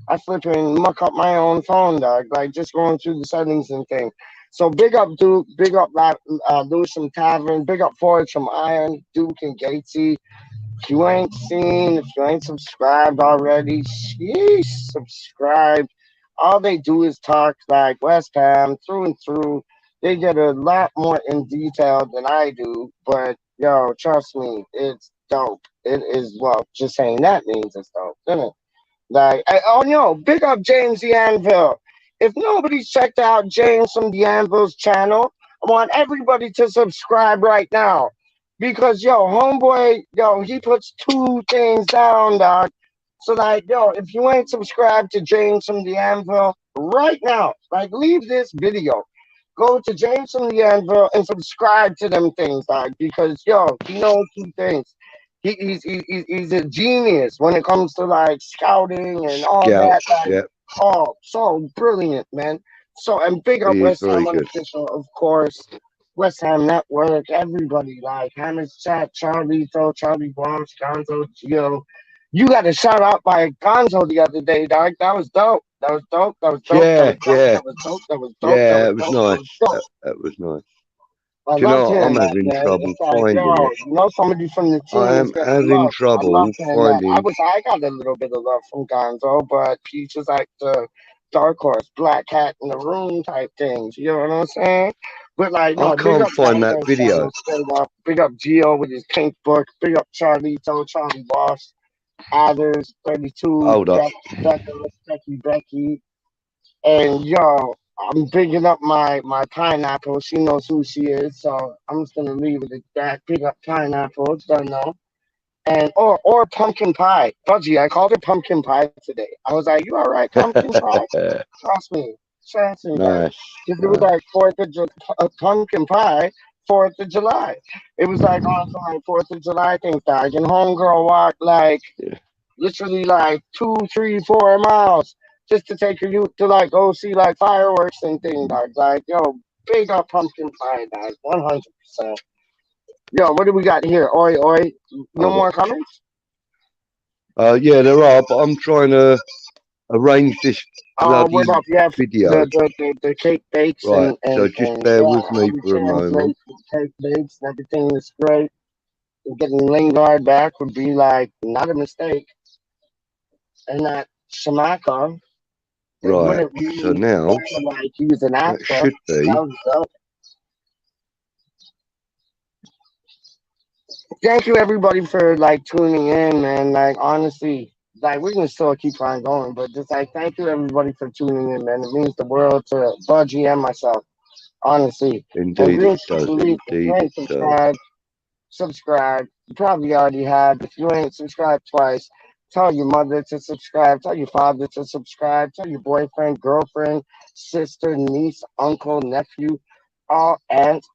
and muck up my own phone, dog. Like just going through the settings and thing. So big up Duke, big up Lewisham Tavern, big up Forge from Iron, Duke and Gatesy. If you ain't seen, if you ain't subscribed already, sheesh, subscribe. All they do is talk like WeStHaM through and through. They get a lot more in detail than I do, but yo, trust me, it's dope. It is well, just saying that means it's dope, isn't it? Like, oh no, big up James the Anvil. If nobody's checked out James from the Anvil's channel, I want everybody to subscribe right now. Because yo, homeboy, yo, he puts two things down, dog. So like, yo, if you ain't subscribed to James from the Anvil right now, like leave this video. Go to James from the Anvil and subscribe to them things, dog. Because yo, he knows two things. He's a genius when it comes to like scouting and all that. Scouts. Like, Yeah, oh, so brilliant, man. So and big up he is West very Ham good. Unofficial, of course. West Ham Network, everybody like Hammers Chat, Charlie, Charlie Bombs, Gonzo, Gio. You got a shout out by Gonzo the other day, dog. That was dope. That was dope. That was dope. That was Yeah, dope. yeah, That was dope. That was dope. That yeah. was It was dope. That nice. was dope. That was nice. I Do you loved know what? hearing I'm that, having man. trouble It's like, finding yo, it. somebody from the I team is am getting having love. I love trouble hearing that. finding. I got a little bit of love from Gonzo, but Peach is like the dark horse, black cat in the room type things. You know what I'm saying? But like, I no, big can't up find that Gonzo video. channel straight up. Big up Gio with his pink book. Big up Charlito, Charlie Boss, Others, 32, Hold up. Becca, Becky. And yo, I'm picking up my pineapple. She knows who she is, so I'm just gonna leave it at that. Pick up pineapple, don't know. And or pumpkin pie. Fudgy, I called her pumpkin pie today. I was like, "You all right, pumpkin pie?" Trust me, trust me, guys. Nice, Because it was nice. like pumpkin pie, 4th of July. It was like on some like 4th of July things, guys. And homegirl walked like Yeah. literally like 2, 3, 4 miles just to take her youth to like go see like fireworks and things, dog. Like, yo, big up pumpkin pie, guys, 100%. Yo, what do we got here? Oi, oi. No Hold up. more comments? Yeah, there are, but I'm trying to arrange this What bloody up? Yeah, video. the cake bakes Right. So just and bear yeah, with me we for a moment. translate the cake bakes and everything is great. Getting Lingard back would be like not a mistake. And that Shamaka, they Right. wouldn't So really now like he was an that actor. should That be. was dope. Thank you everybody for like tuning in, man. Like honestly, like we can still keep on going, but just like thank you everybody for tuning in, man. It means the world to Budgie and myself, honestly. And Indeed, real it does. truly, if you Indeed, it ain't does. subscribed, subscribe. You probably already have. If you ain't subscribed twice, Tell your mother to subscribe. Tell your father to subscribe. Tell your boyfriend, girlfriend, sister, niece, uncle, nephew, all aunts,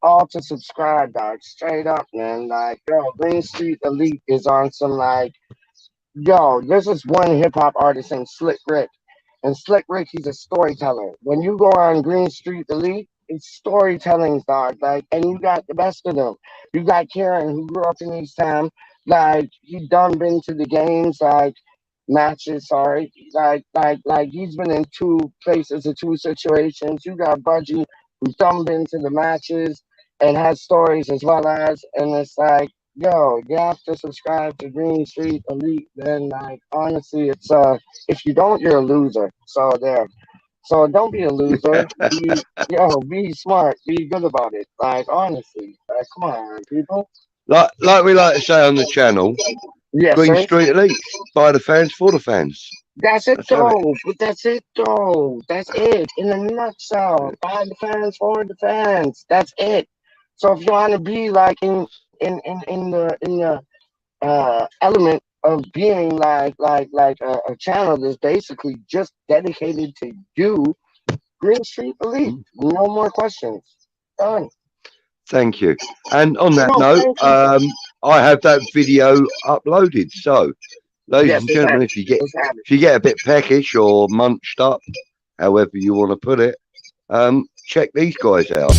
all to subscribe, dog. Straight up, man. Like, yo, Green Street Elite is on some like, yo, there's this one hip hop artist named Slick Rick. And Slick Rick, he's a storyteller. When you go on Green Street Elite, it's storytelling, dog. Like, and you got the best of them. You got Karen, who grew up in East Ham. Like, he done been to the games, like matches. Sorry, like he's been in two places, in two situations. You got Budgie, who's done been to the matches and has stories as well as. And it's like, yo, you have to subscribe to Green Street Elite. Then, like, honestly, it's if you don't, you're a loser. So there. So don't be a loser. Be smart. Be good about it. Like, honestly, like, come on, people. Like we like to say on the channel, Yes, Green sir. Street Elite, by the fans, for the fans. That's it, Let's have it. though. But that's it, though. That's it in a nutshell. By the fans, for the fans. That's it. So if you want to be like in the element of being like a channel that's basically just dedicated to you, Green Street Elite. No more questions. Done. Thank you. And on that No, note, thank you. I have that video uploaded. So, ladies Yes, and it's gentlemen, happening. if you get It's happening. a bit peckish or munched up, however you want to put it, check these guys out.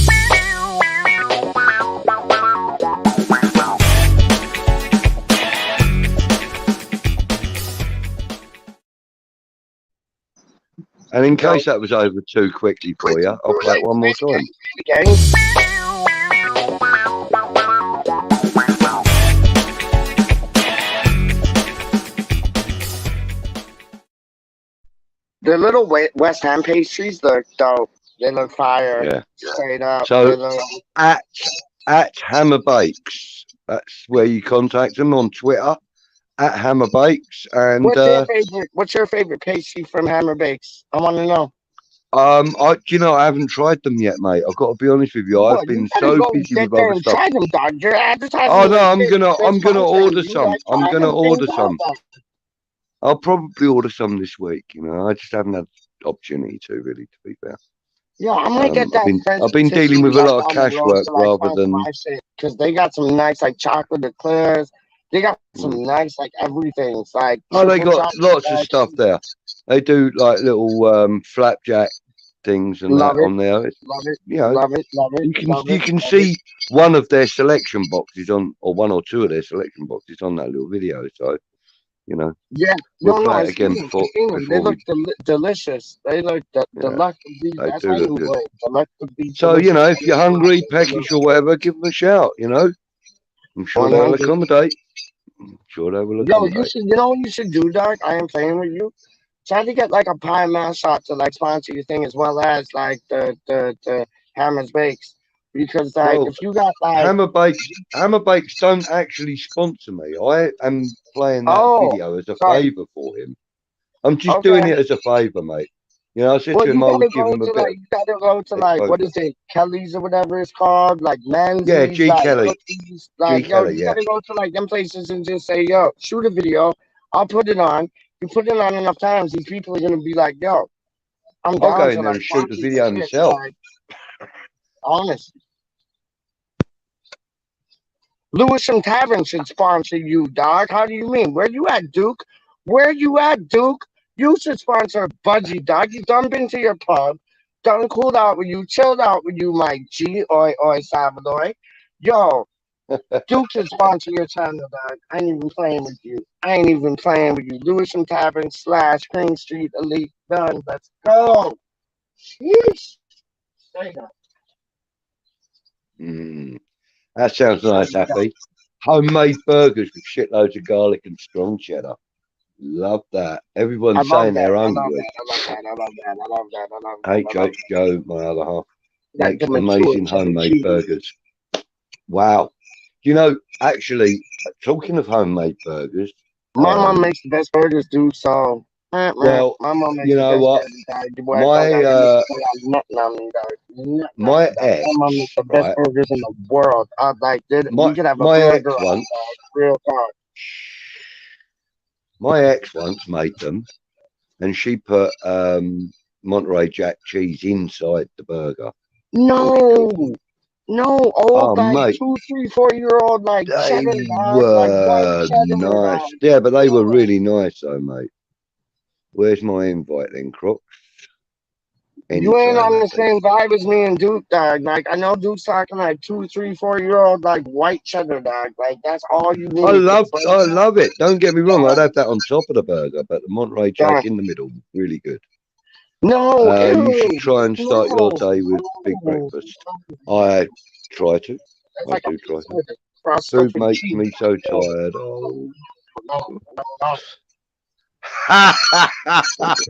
And in case that was over too quickly for you, I'll play it one more time. Okay. The little WeStHaM pastries look dope. They look fire. Yeah. Straight up. So at Hammer Bakes, that's where you contact them on Twitter at Hammer Bakes. And what's your favorite pastry from Hammer Bakes? I want to know. I haven't tried them yet, mate. I've got to be honest with you. I've been so busy with other stuff. Try them, dog. You're advertising. Oh no, I'm gonna order some. I'm gonna order some. I'll probably order some this week. I just haven't had the opportunity to, really, to be fair. Yeah, I might get that. I've been dealing with a lot of cash work rather than because they got some nice like chocolate eclairs. They got some nice like everything. It's like they got lots of stuff there. They do like little flapjack things and that on there. Love it. Love it. You can see one of their selection boxes on, or one or two of their selection boxes on that little video. So, yeah, we'll play it again before they look delicious. They look deluxe. That's how you would deluxe. So if you're hungry, peckish or whatever, give them a shout. I'm sure they'll accommodate. Yo, you should. You know what you should do, Doc? I am playing with you. Try to get like a pie mashup to like sponsor your thing as well as like the Hammer's Bakes. Because like if you got like Hammer Bakes don't actually sponsor me. I am playing that video as a favour for him. I'm just doing it as a favour, mate. I said to him I would give him a bit. You gotta go to like what is it, Kelly's or whatever it's called, like Men's. Yeah, G Kelly. Like, you gotta go to like them places and just say, yo, shoot a video. I'll put it on. You put it on enough times, these people are gonna be like, yo, I'll go in there and shoot the video myself. Like, honestly. WeStHaM Tavern should sponsor you, dog. How do you mean? Where you at, Duke? Where you at, Duke? You should sponsor Budgie, dog. You done been to your pub, done cooled out with you, chilled out with you, my G, oi, Salvador. Yo, Duke should sponsor your channel, dog. I ain't even playing with you. WeStHaM Tavern / Green Street Elite. Done. Let's go. Sheesh. Straight up. That sounds nice, Happy. Homemade burgers with shitloads of garlic and strong cheddar. Love that. Everyone's saying they're hungry. I love that. Hey, Joe, my other half, makes amazing homemade burgers. Wow. Actually, talking of homemade burgers, my mom makes the best burgers, dude. So, well, my mom makes you know what? My ex, my mom makes the best burgers in the world. We could have a my ex burger once, real talk. My ex once made them, and she put Monterey Jack cheese inside the burger. No, no, Oh, old like mate, 2, 3, 4-year-old like they cheddar dog, like white were cheddar dog. nice. Yeah, but they were really nice, though, mate. Where's my invite then, Crocs? You ain't Anytime, on the happy. same vibe as me and Duke dog. Like I know Duke's talking like 2, 3, 4-year-old like white cheddar dog. Like that's all you need for the I burger. love it. Don't get me wrong. I'd have that on top of the burger, but the Monterey Yeah. Jack in the middle, really good. No, You should ew, try and start your no, day with big no. breakfast. I try to. It's I like a do try to. with a cross Food stuffed with makes cheese. me so No, tired. Oh. no, no. What's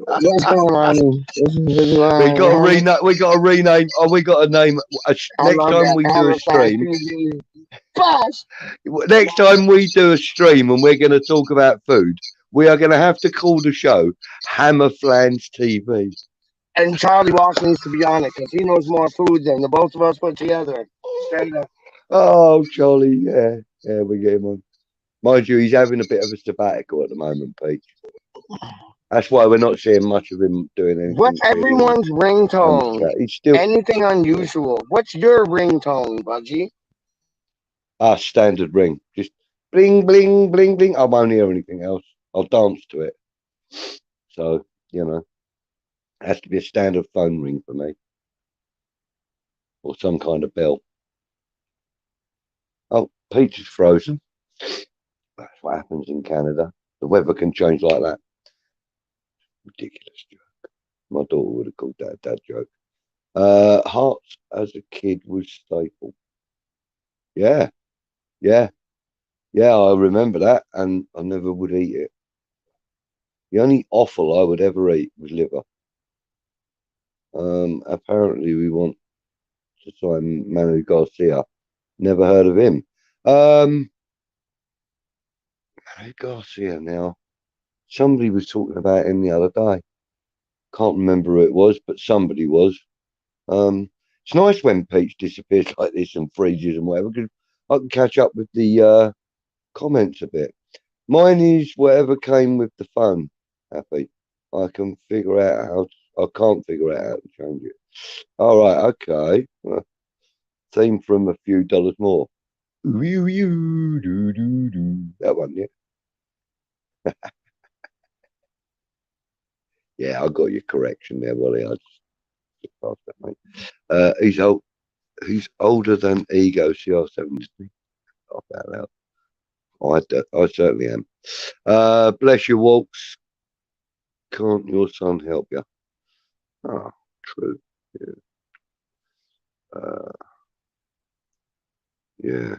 going on? This is we got to Hammer. rename. We got to rename. Oh, we got to name. I Next love time that we do a Hammer Flash stream. TV. Flash. Next time we do a stream and we're going to talk about food, we are going to have to call the show Hammer Flans TV. And Charlie Walsh needs to be on it because he knows more food than the both of us put together. Straight up. Oh, Charlie, yeah, we get him on. Mind you, he's having a bit of a sabbatical at the moment, Pete. That's why we're not seeing much of him doing What's anything really on everyone's Hammer ringtone? Chat. He's still Anything unusual? What's your ringtone, Budgie? standard ring, just bling, bling, bling, bling. I won't hear anything else. I'll dance to it. So it has to be a standard phone ring for me, or some kind of bell. Oh, Peach is frozen. That's what happens in Canada. The weather can change like that. Ridiculous joke. My daughter would have called that a dad joke. Hearts as a kid was staple. Yeah, yeah, yeah. I remember that, and I never would eat it. The only offal I would ever eat was liver. Apparently, we want to sign Manu Garcia. Never heard of him. Manu Garcia. Now, somebody was talking about him the other day. Can't remember who it was, but somebody was. It's nice when Peach disappears like this and freezes and whatever, because I can catch up with the comments a bit. Mine is whatever came with the phone. Happy. I can figure out how. I can't figure out how to change it. All right. Okay. Theme from A Few Dollars More. That one, yeah. Yeah, I got your correction there, Wally. I just passed that, mate. He's older than Ego CR7. Laugh out loud. I certainly am. Bless your walks. Can't your son help you? Ah, true. Yeah. Yeah.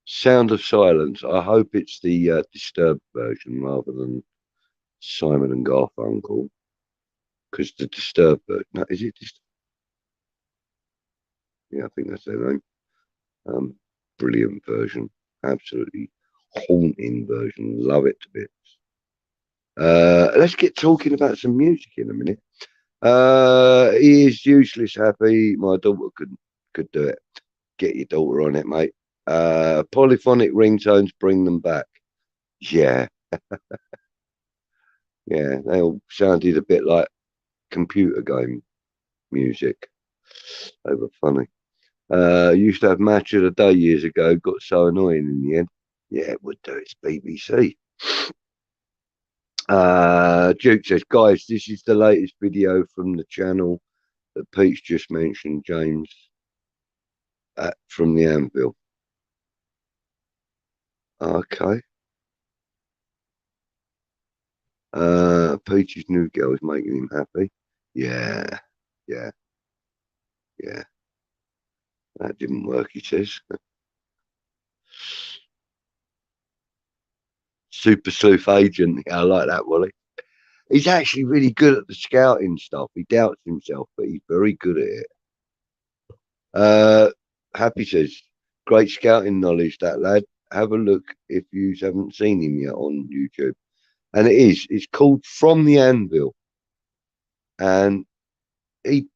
Sound of Silence. I hope it's the Disturbed version rather than Simon and Garfunkel. Because the Disturbed version. No, is it Disturbed? Yeah, I think that's their name. Brilliant version. Absolutely haunting version. Love it to bits. Let's get talking about some music in a minute. He is useless happy. My daughter could do it. Get your daughter on it, mate. Polyphonic ringtones, bring them back. Yeah, yeah. They all sounded a bit like computer game music. They were funny. Used to have Match of the Day years ago. Got so annoying in the end. Yeah, it would do. It's BBC. Duke says, guys, this is the latest video from the channel that Pete's just mentioned, James, from the Anvil. Okay. Peach's new girl is making him happy. Yeah, yeah, yeah. That didn't work, he says. Super sleuth agent. Yeah, I like that, Wally. He's actually really good at the scouting stuff. He doubts himself, but he's very good at it. Happy says, great scouting knowledge, that lad. Have a look if you haven't seen him yet on YouTube. And it's called From the Anvil. And he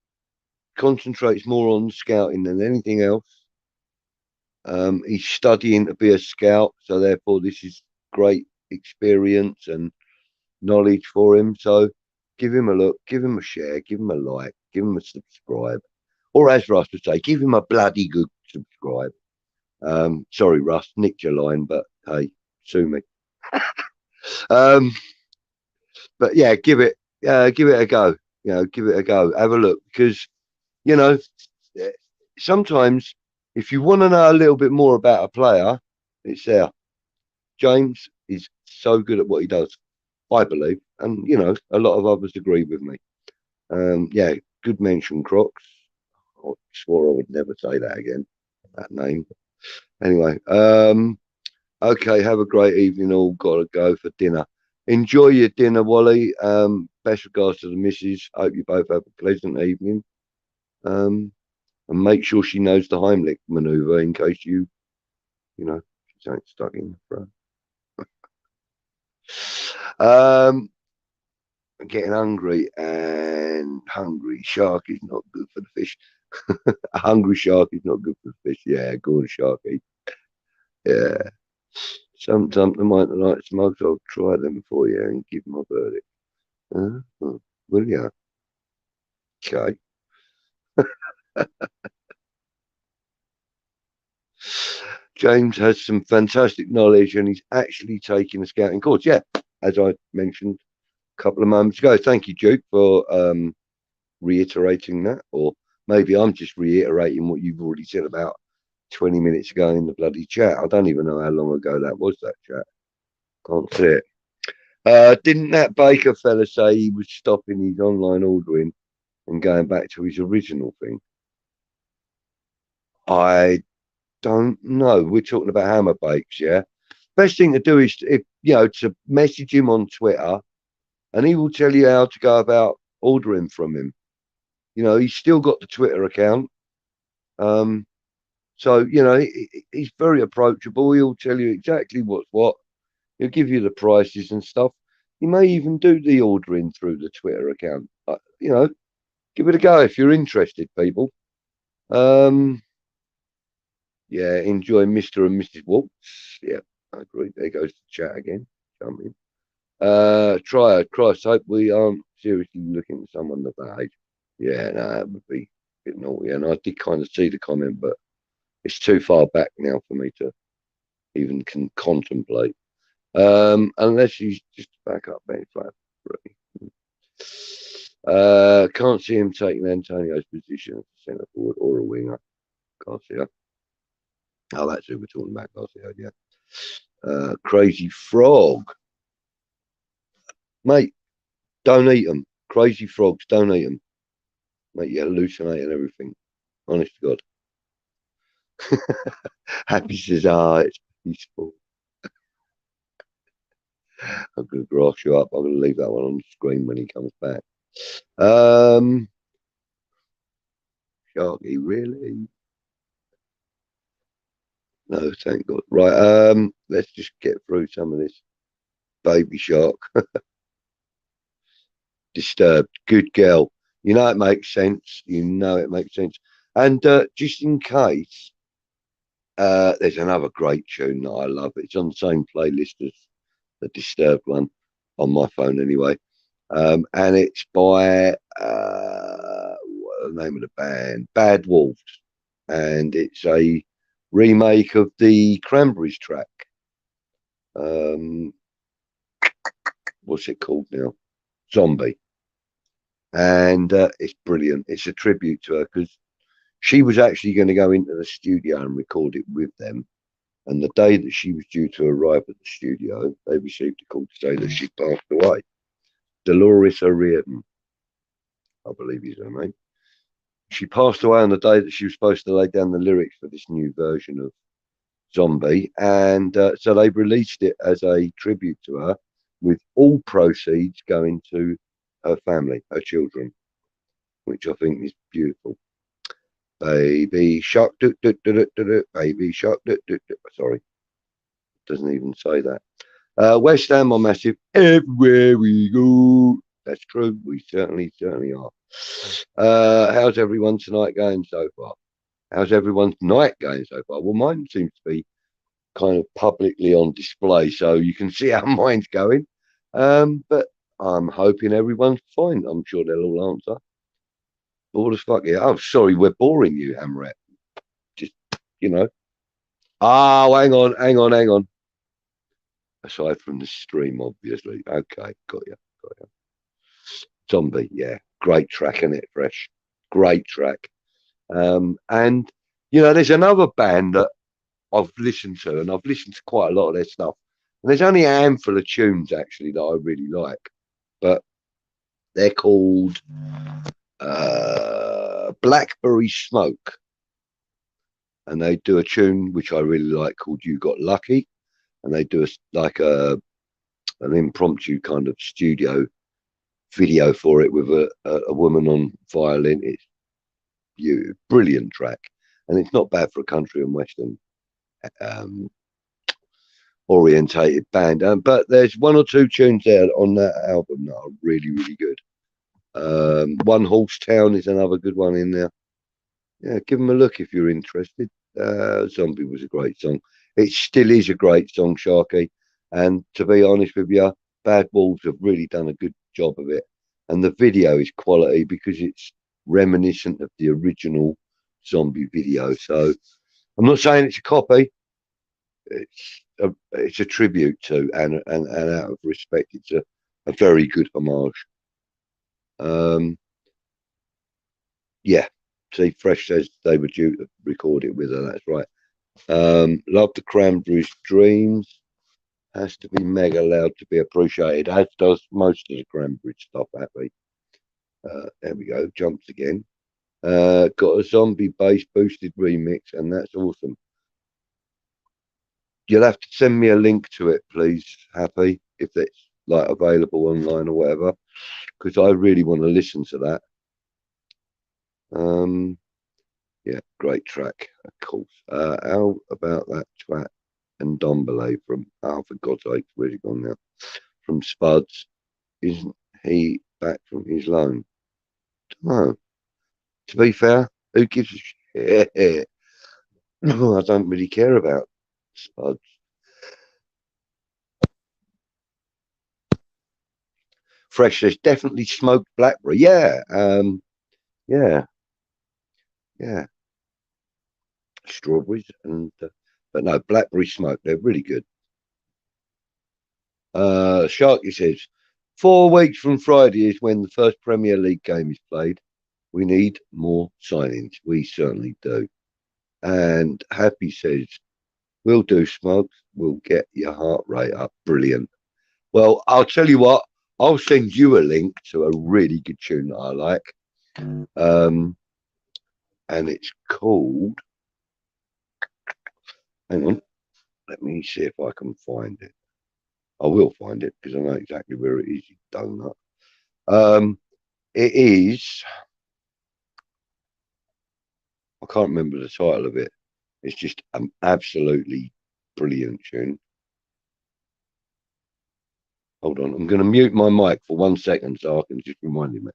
concentrates more on scouting than anything else. He's studying to be a scout, so therefore this is great experience and knowledge for him. So give him a look, give him a share, give him a like, give him a subscribe, or as Russ would say, give him a bloody good subscribe. Sorry, Russ, nicked your line, but hey, sue me. But yeah, give it a go. Give it a go. Have a look, because you know sometimes if you want to know a little bit more about a player, it's there. James is so good at what he does, I believe, and a lot of others agree with me. Yeah, good mention, Crocs. I swore I would never say that again. That name. Anyway, okay. Have a great evening. All got to go for dinner. Enjoy your dinner, Wally. Best regards to the missus. Hope you both have a pleasant evening. And make sure she knows the Heimlich maneuver in case she ain't stuck in the front. I'm getting hungry, and hungry shark is not good for the fish. A hungry shark is not good for the fish. Yeah, go on, sharky. Yeah. Sometimes I might like smokes. I'll try them for you and give my verdict. Will you? Okay. James has some fantastic knowledge, and he's actually taking a scouting course. Yeah, as I mentioned a couple of moments ago. Thank you, Duke, for reiterating that. Or maybe I'm just reiterating what you've already said about 20 minutes ago in the bloody chat. I don't even know how long ago that was, that chat. Can't see it. Didn't that Baker fella say he was stopping his online ordering and going back to his original thing? I don't know. We're talking about hammer bakes, yeah? Best thing to do is, to message him on Twitter, and he will tell you how to go about ordering from him. He's still got the Twitter account. So, he's very approachable. He'll tell you exactly what's what. He'll give you the prices and stuff. He may even do the ordering through the Twitter account. Give it a go if you're interested, people. Yeah, enjoy Mr. and Mrs. Waltz. Yeah, I agree. There goes the chat again. Jumping. Try Christ, hope we aren't seriously looking at someone of that age. Yeah, no, that would be a bit naughty. And I did kind of see the comment, but it's too far back now for me to even contemplate. Unless he's just back up being flat. Really. Can't see him taking Antonio's position as a centre forward or a winger. Garcia. Oh, that's who we're talking about, Garcia, yeah. Crazy Frog. Mate, don't eat them. Crazy frogs, don't eat them. Mate, you hallucinate and everything. Honest to God. Happy says, it's peaceful. I'm going to grass you up. I'm going to leave that one on the screen when he comes back. Sharky, really? No, thank God. Right, let's just get through some of this. Baby shark. Disturbed. Good girl. It makes sense. It makes sense. And just in case, there's another great tune that I love. It's on the same playlist as the Disturbed one, on my phone anyway. And it's by what's the name of the band? Bad Wolves. And it's a remake of the Cranberries track. What's it called now? Zombie. And it's brilliant. It's a tribute to her, because she was actually going to go into the studio and record it with them. And the day that she was due to arrive at the studio, they received a call to say that she passed away. Dolores O'Riordan, I believe is her name. She passed away on the day that she was supposed to lay down the lyrics for this new version of Zombie. And so they released it as a tribute to her, with all proceeds going to her family, her children, which I think is beautiful. Baby shark, baby shark, sorry, doesn't even say that. WeStHaM are massive everywhere we go. That's true. We certainly are. How's everyone tonight going so far? How's everyone's night going so far? Well, mine seems to be kind of publicly on display, so you can see how mine's going. But I'm hoping everyone's fine. I'm sure they'll all answer. Bored as fuck. Yeah. Oh, sorry, we're boring you, Hamret. Just, you know. Oh, hang on. Aside from the stream, obviously. Okay, got you. Zombie, yeah. Great track, isn't it, Fresh? Great track. And, there's another band that I've listened to, and I've listened to quite a lot of their stuff. And there's only a handful of tunes, actually, that I really like. But they're called Blackberry Smoke. And they do a tune which I really like called You Got Lucky. And they do an impromptu kind of studio video for it with a woman on violin. It's brilliant track, and it's not bad for a country and western orientated band. But there's one or two tunes there on that album that are really, really good. One Horse Town is another good one in there. Yeah, give them a look if you're interested. Zombie was a great song. It still is a great song, Sharky. And to be honest with you, Bad Wolves have really done a good job of it. And the video is quality because it's reminiscent of the original Zombie video. So I'm not saying it's a copy. It's a tribute to, and out of respect, it's a very good homage. Yeah. See, Fresh says they were due to record it with her. That's right. Love the Cranberries' Dreams. Has to be mega loud to be appreciated, as does most of the Cranberries stuff, Happy. There we go. Jumps again. Got a zombie bass boosted remix, and that's awesome. You'll have to send me a link to it, please, Happy, if it's like available online or whatever, because I really want to listen to that. Yeah, great track, of course. How about that twat and Dombele from, oh, for God's sake, where's he gone now? From Spuds. Isn't he back from his loan? No. To be fair, who gives a shit? I don't really care about Spuds. Fresh, there's definitely smoked blackberry. Yeah. Yeah. Yeah. Strawberries and but no, blackberry smoke. They're really good. Sharky says 4 weeks from Friday is when the first Premier League game is played. We need more signings. We certainly do. And Happy says, we'll do, Smugs. We'll get your heart rate up. Brilliant. Well, I'll tell you what, I'll send you a link to a really good tune that I like. And it's called, hang on, let me see if I can find it. I will find it because I know exactly where it is, you donut. It is, I can't remember the title of it. It's just an absolutely brilliant tune. Hold on, I'm going to mute my mic for 1 second so I can just remind him.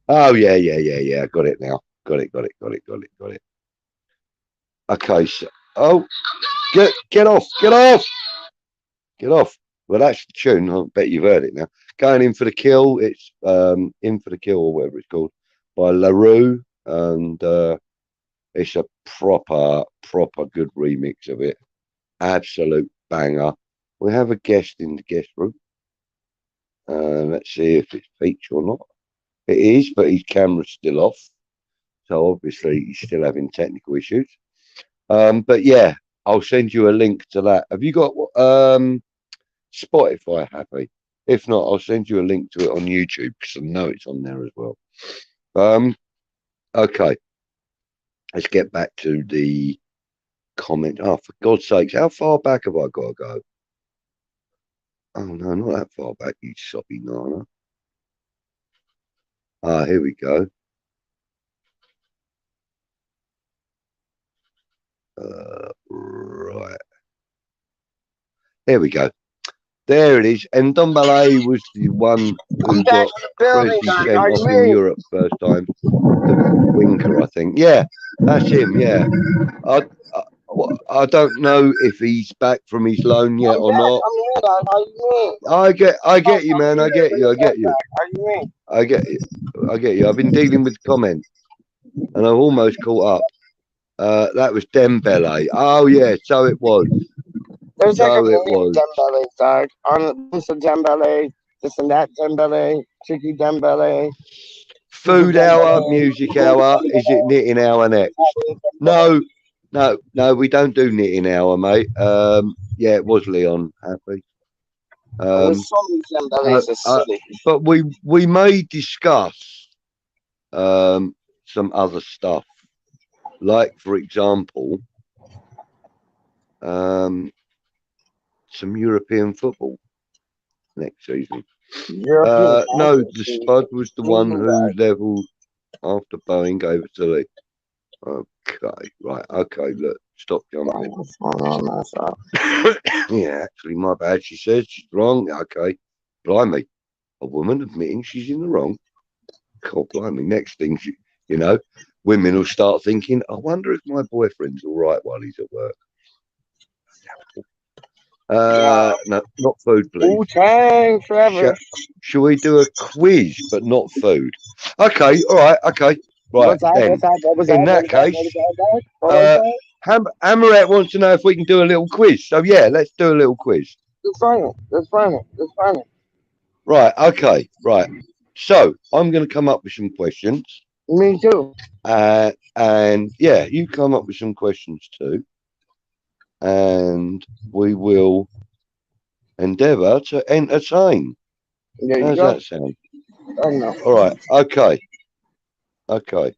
Oh, yeah. Got it now. Got it. Okay, so, oh, get off. Well, that's the tune. I bet you've heard it now. Going in for the kill. It's In for the Kill or whatever it's called by LaRue, and it's a proper good remix of it. Absolute banger. We have a guest in the guest room. Let's see if it's Peach or not. It is, but his camera's still off. So obviously he's still having technical issues. But yeah, I'll send you a link to that. Have you got Spotify, Happy? If not, I'll send you a link to it on YouTube because I know it's on there as well. Okay. Let's get back to the comment. Oh, for God's sakes, how far back have I got to go? Oh no, not that far back, you soppy nana. Ah, here we go. Right. There we go. There it is. And Ndombele was the one I'm who back got in the building, Presley guys. sent Are off you in in? Europe first time. The Winker, I think. Yeah, that's him. Yeah. I, I don't know if he's back from his loan yet I'm or back. not. I'm here, guys. Are you in? I get you, man. I get you. I get you. Are you in? I get you. I get you. I've been dealing with comments and I've almost caught up. That was Dembele. Oh yeah, so it was. There's like a So it million was. Dembele, dog. On Mr. Dembele, this and that Dembele, Chicky Dembele, Chicky Food hour, Dembele, music hour. Is it knitting hour next? No, no. We don't do knitting hour, mate. Yeah, it was Leon. Happy. There's so many Dembeles, it's silly. But we may discuss some other stuff, like for example, some European football next season. No, the Spud was the one who levelled after Boeing gave it to Lee. Okay, right. Okay, look, stop jumping. Yeah, actually, my bad. She says she's wrong. Okay, blimey, a woman admitting she's in the wrong. God, blimey. Next thing, you know, women will start thinking, I wonder if my boyfriend's all right while he's at work. No, not food, please. Wu-Tang forever. Shall we do a quiz, but not food? Okay, all right, okay. Right, then. In that case, Hammerette wants to know if we can do a little quiz. So, yeah, let's do a little quiz. Let's find it. Right, okay, right. So, I'm going to come up with some questions. Me too. And, yeah, you come up with some questions too. And we will endeavour to entertain. How's that sound? All right, okay. Okay.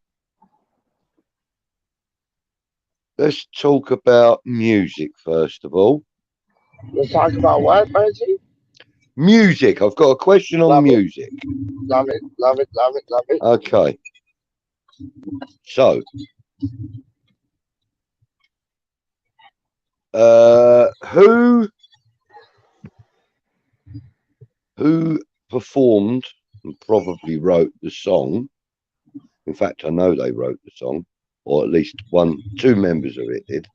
Let's talk about music first of all. Let's talk about what, Reggie? Music. I've got a question on music. Love it. Okay. So, who performed and probably wrote the song? In fact, I know they wrote the song, or at least two members of it did.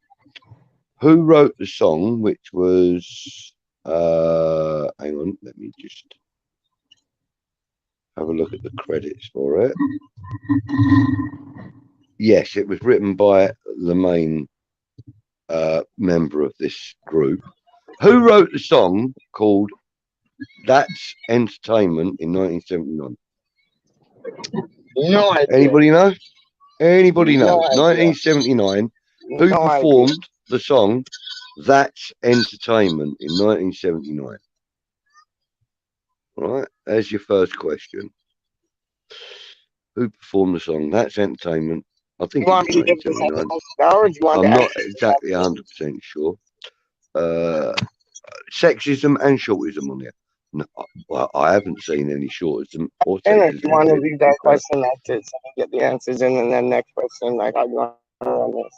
Who wrote the song, which was, hang on, let me just have a look at the credits for it. Yes, it was written by the main member of this group. Who wrote the song called That's Entertainment in 1979? No idea. Anybody know? Anybody know? 1979. Who performed the song That's Entertainment in 1979? All right, there's your first question. Who performed the song That's Entertainment? I think it was 1979. I'm not exactly 100% sure. Sexism and shortism on here. No, well, I haven't seen any shortism or sexism. And if you want to read that question, that's it. So you get the answers in, and then next question, like how you want to run this.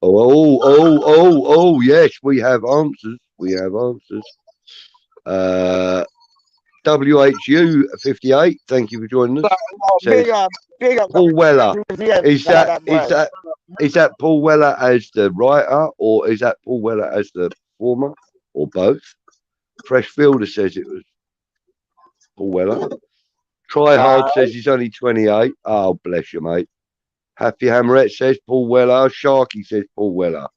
Oh, yes, we have answers. We have answers. WHU 58, thank you for joining us. Big up. Paul Weller. Is that Paul Weller as the writer, or is that Paul Weller as the performer, or both? Fresh Fielder says it was Paul Weller. Try Hard says he's only 28. Oh, bless you, mate. Happy Hammerette says Paul Weller. Sharky says Paul Weller.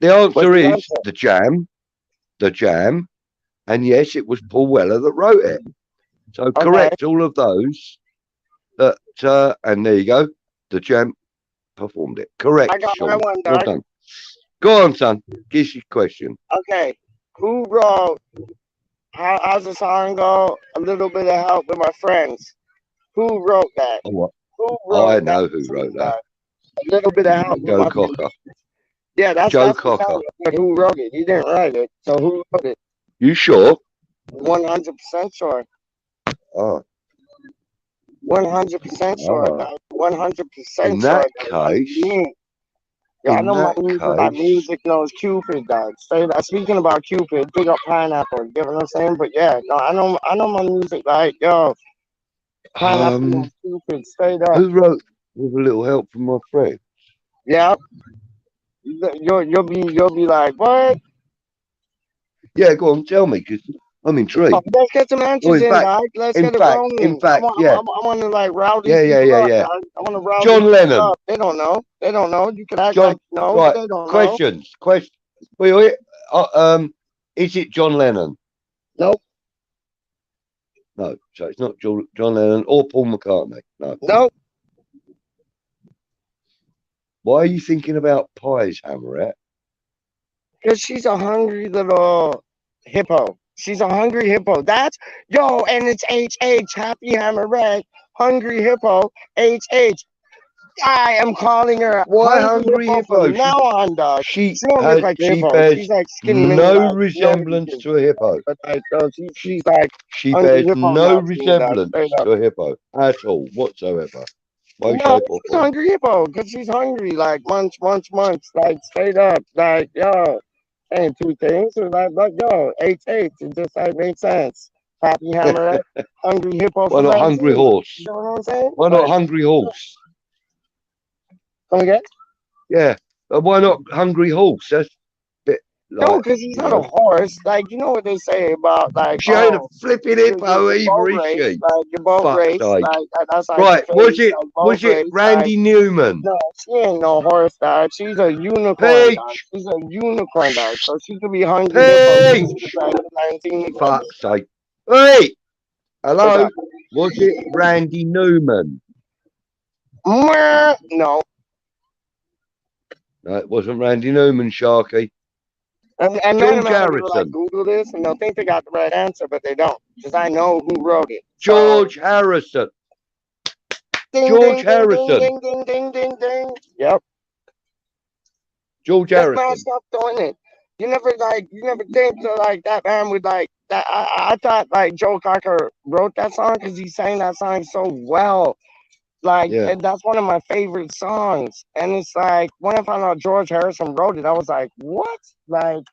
The answer is the Jam. The Jam. And yes, it was Paul Weller that wrote it. So correct all of those. And there you go. The Jam performed it. Correct. I got my one, well done. Go on, son. Give your question. Okay. Who wrote how's the song go? A little bit of help with my friends. Who wrote that? I know who wrote that. A little bit of help. Joe Cocker. Yeah, that's Joe Cocker. Who wrote it? He didn't write it. So who wrote it? You sure? 100% sure. Oh. 100% sure. 100% In sure. that Dog. What do you case, mean? Yeah, I in know my that case, music knows Cupid, dog. Speaking about Cupid, big up Pineapple. You know what I'm saying? But yeah, no, I know my music. Like, yo, Pineapple knows Cupid. Straight up. who wrote with a little help from my friend? Yeah, you'll be like, what? Yeah, go on, tell me, because I'm Oh, intrigued. let's get some Well, answers in, dog. Let's get it in rolling. fact, yeah, I want to like rile these yeah, people up, yeah. dog. I want to rile these John people Lennon. up. They don't know. They don't know. You can act John, like you know, but right, they don't know. questions. Wait, wait, is it John Lennon? Nope. No, so it's not John Lennon or Paul McCartney. No. Nope. Why are you thinking about pies, Hammerette? Because she's a hungry little hippo. She's a hungry hippo. That's yo, and it's HH. Happy Hammer Red. Hungry hippo. HH. I am calling her Why hungry hungry hippo hippo? from now on, dog. She She don't look like a she hippo. bears She's like skin mini, no like nobody resemblance can. to a hippo. But like, she's like She hungry bears hippo no now to me, dog. resemblance Straight up. to a hippo at all, whatsoever. Way, No, shape, or she's form. hungry hippo because she's hungry, like munch, like straight up, like yo, saying two things, or like yo, H, it just like makes sense. Happy Hammer, hungry hippo Why for not red hungry too. You horse? know what I'm saying? Why not But hungry horse? come again? Yeah, why not hungry horse? That's a bit No, like, because he's you not a know. horse. Like you know what they say about like, She ain't a oh, flipping hippo your either, boat is race, she? like your boat Fuck's race, sake. like that's like the Right, phrase, like boat was it race, like. Randy Newman? No, she ain't no horse dog. She's a unicorn dog. Peach! She's a unicorn dog. So she could be hungry hippo. Peach! Like 19. Fuck's sake. Hey! What's Hello? up? Was it Randy Newman? No. No, it wasn't Randy Newman, Sharky. And many George people like Harrison. Google this and they'll think they got the right answer, but they don't. Because I know who wrote it. So George Harrison. ding George ding ding ding Harrison. ding ding ding ding ding. Yep. George That's Harrison. mashed up doing it. You never think to like that man would like that. I thought like Joe Cocker wrote that song because he sang that song so well. Like, Yeah. and that's one of my favorite songs. And it's like when I found out George Harrison wrote it, I was like, what? Like,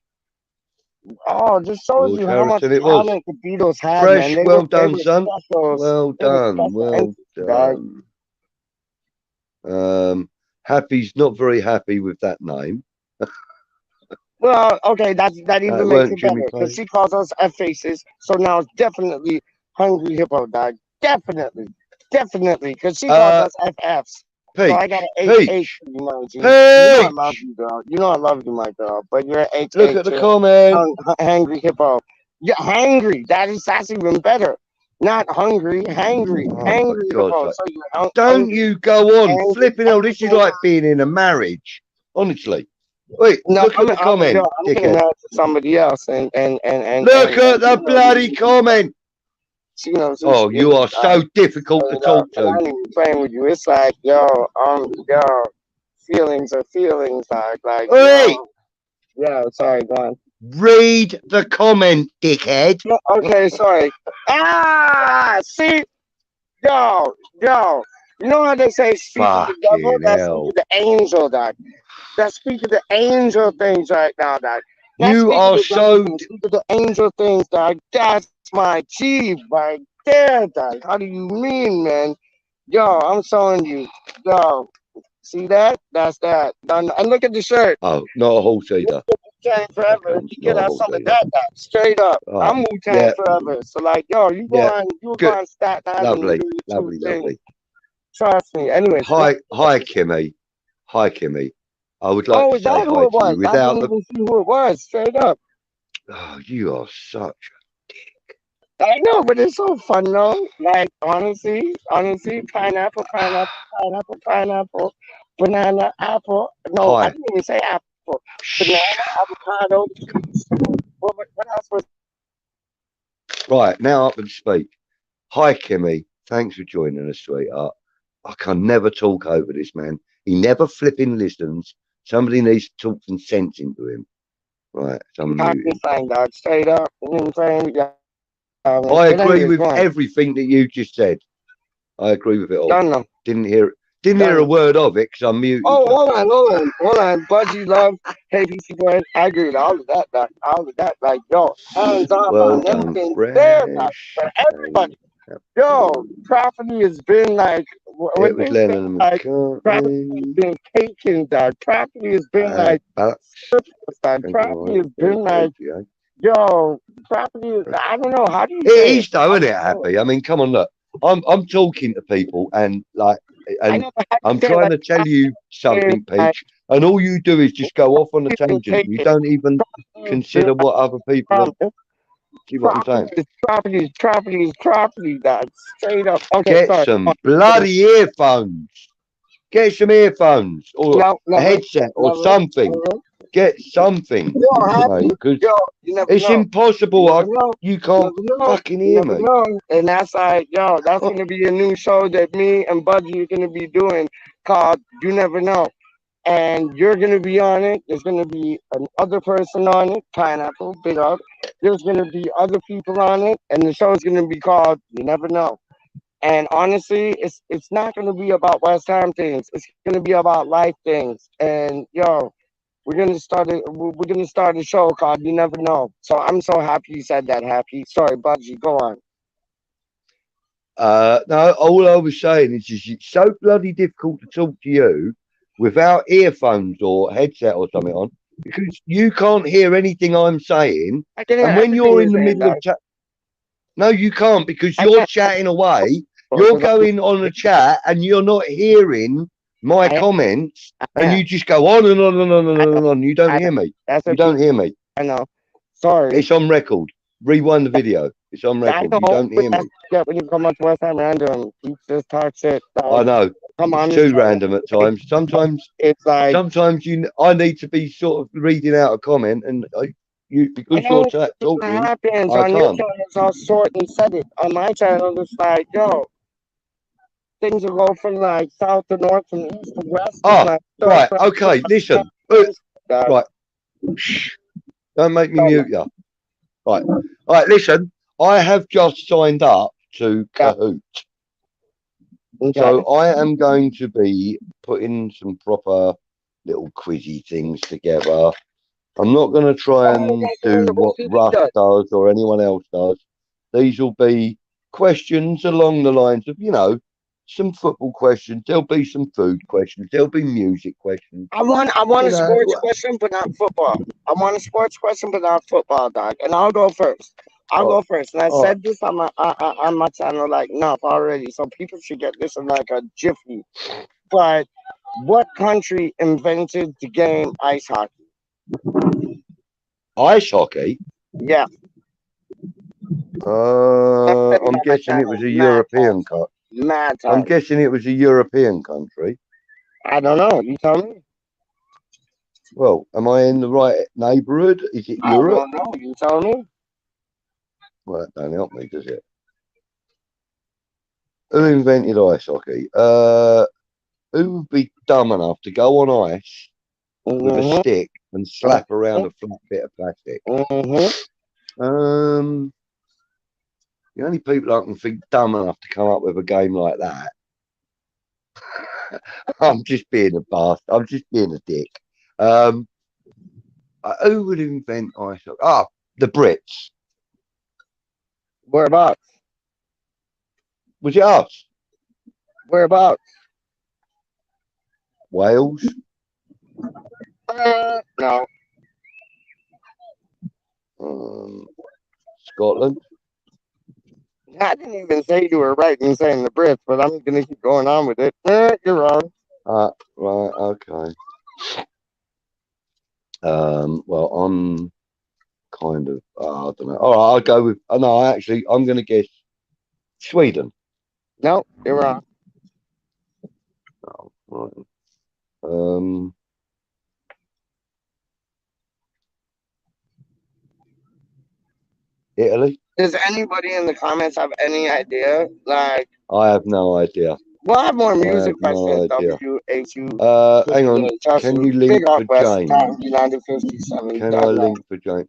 oh, just shows George you how much Harrison it was. talent the Beatles had, man. Fresh, well They done, were son. specials. Well They were done, special well entities, dog. done. Happy's not very happy with that name. Well, okay, that No, it even makes weren't it Jimmy better because Page. she calls us F faces. So now it's definitely Hungry Hippo, dog. Definitely, because she calls us FFs. So I got an H Peach, for you, my G. You know I love Peach. you, girl. You know I love you, my girl. But you're Look HH, at the comment. hungry hippo. You're hangry. That's even better. Not hungry, Oh my hangry God! hippo. So you're Don't hungry, you go on hangry flipping at hell. the This is same like time. being in a marriage. Honestly. Wait, No, look at the comment, I'm getting dickhead. mad to somebody else, Look at the you know, bloody comment. she knows who Oh, she you is. are so difficult to talk And I to. ain't even playing with you. It's like, yo, feelings are feelings, like, Hey, yeah, sorry, go on. read the comment, dickhead. Okay, sorry. See, yo, you know how they say speak of the devil? Fucking That's speak hell. of the angel, dog. That's speak of the angel things right now, dog. Not You speak of are the devil so... things, speak of the angel things, dog. That's my chief right there, dog. How do you mean, man? Yo, I'm showing you. Yo, see that? That's that. And look at the shirt. Oh, not a horse either. Wu-Tang Okay, forever. it's You not could a have horse some of either. that, straight up. All I'm right. Wu-Tang forever. So like, yo, you Yeah. go Good. on Staten Island and Lovely. do your two things. Lovely. Trust me. Anyways. Hi, Kimmy. Hi, Kimmy. I would like Oh, to is say that who hi it to you was? I without didn't the... even see who it was. Straight up. Oh, you are such... I know, but it's so fun though. Like honestly, pineapple, banana, apple. No, I Hi. didn't even say apple. Banana, Shh. avocado. What else was? Right, now up and speak. Hi, Kimmy. Thanks for joining us, sweetheart. I can never talk over this man. He never flipping listens. Somebody needs to talk some sense into him. Right, so I'm muting. Dog, straight up. You know what I'm saying? Yeah. I But agree anyways, with go on. everything that you just said. I agree with it all. Done now. Didn't hear Didn't hear a word of it because I'm muted. Oh, hold on. Budgie Love, hey, PC Boy, I agree with all of that, Doc. All of that, like, yo, hands off Well on done, everything there, Doc, fresh. for everybody. Yo, property has been like, It when was they say Lennon and like, property has McCartney. been taken, Doc. Property has been like, Doc. Property has been like, yo, property. I don't know. How do you It say is though, isn't it, Happy? I mean, come on, look. I'm talking to people and like, I and know, but how do I'm you say trying like, to tell you something, like, Peach, and all you do is just go off on a property's been tangent. You taken. don't even Property has been consider what other people are. See what I'm saying? Property, Doc. Straight up. Okay, Get sorry. some bloody earphones. Get some earphones or No, a never, headset or something. never. Get something, Yo, Happy. mate, because Yo, you never it's know. You impossible. never know. You You can't never know. fucking You hear never me. know. And that's like, yo, that's gonna be a new show that me and Budgie are gonna be doing called You Never Know. And you're gonna be on it. There's gonna be another person on it, Pineapple, big up. There's gonna be other people on it, and the show's gonna be called You Never Know. And honestly, it's not gonna be about West Ham things. It's gonna be about life things. And yo, we're gonna start a show called You Never Know. So I'm so happy you said that, Happy. Sorry, Budgie, go on. No, all I was saying is it's so bloody difficult to talk to you without earphones or headset or something on because you can't hear anything I'm saying. I can hear And when everything you're in you're the saying, middle of Doc. chat, no, you can't because I you're can't chatting away. You're going on a chat and you're not hearing my I comments, and yeah, you just go on and on and on and I on know. and on. You don't I hear me. that's You what people don't hear me. I know. Sorry. It's on record. Rewind the video. It's on I record. You know, don't but hear that's me. what when you come up to West Ham Random, you just talk shit. I know. Come It's on the too show. random at times. It's like Sometimes I need to be sort of reading out a comment, and you I because you're know what talking, happens I on your can't. channel. It's all short and said it. On my channel, it's like, yo, things will go from like south to north, from east to west. It's Ah, like short, right. Okay. Listen. uh, Right. Shh, don't make me so mute you. Right. All right. Listen. I have just signed up to yeah, Kahoot, okay. so I am going to be putting some proper little quizzy things together. I'm not going to try and do what Russ does or anyone else does. These will be questions along the lines of, some football questions. There'll be some food questions. There'll be music questions. I want You a sports know, question, but not football. I want a sports question, but not football, Doc. And I'll go first. I'll oh, go first. And I oh, said this on my channel like enough already, so people should get this in like a jiffy. But what country invented the game ice hockey? ice hockey. Yeah, I'm on my guessing it was channel. a European country. Mad I'm time. guessing it was a European country. I don't know. You tell me. Well, am I in the right neighbourhood? Is it I Europe? don't know. You tell me. Well, that don't help me, does it? Who invented ice hockey? Who would be dumb enough to go on ice with a Mm-hmm. stick and slap around a flat bit of plastic? Mm-hmm. The only people I can think dumb enough to come up with a game like that. I'm just being a bastard. I'm just being a dick. Who would invent ice hockey? Ah, the Brits. Whereabouts? Was it us? Whereabouts? Wales? No. Scotland? I didn't even say you were right in saying the Brits, but I'm gonna keep going on with it. You're wrong. Right, okay. Well, I'm kind of, I don't know. All right, I'll go with, no, actually, I'm going to guess Sweden. No, you're wrong. Oh, right. Italy? Does anybody in the comments have any idea? Like, I have no idea. we'll have more I music have no questions. idea. WHU. Hang on. Can you link Big up for West James? Town, United 57. Can I link for James?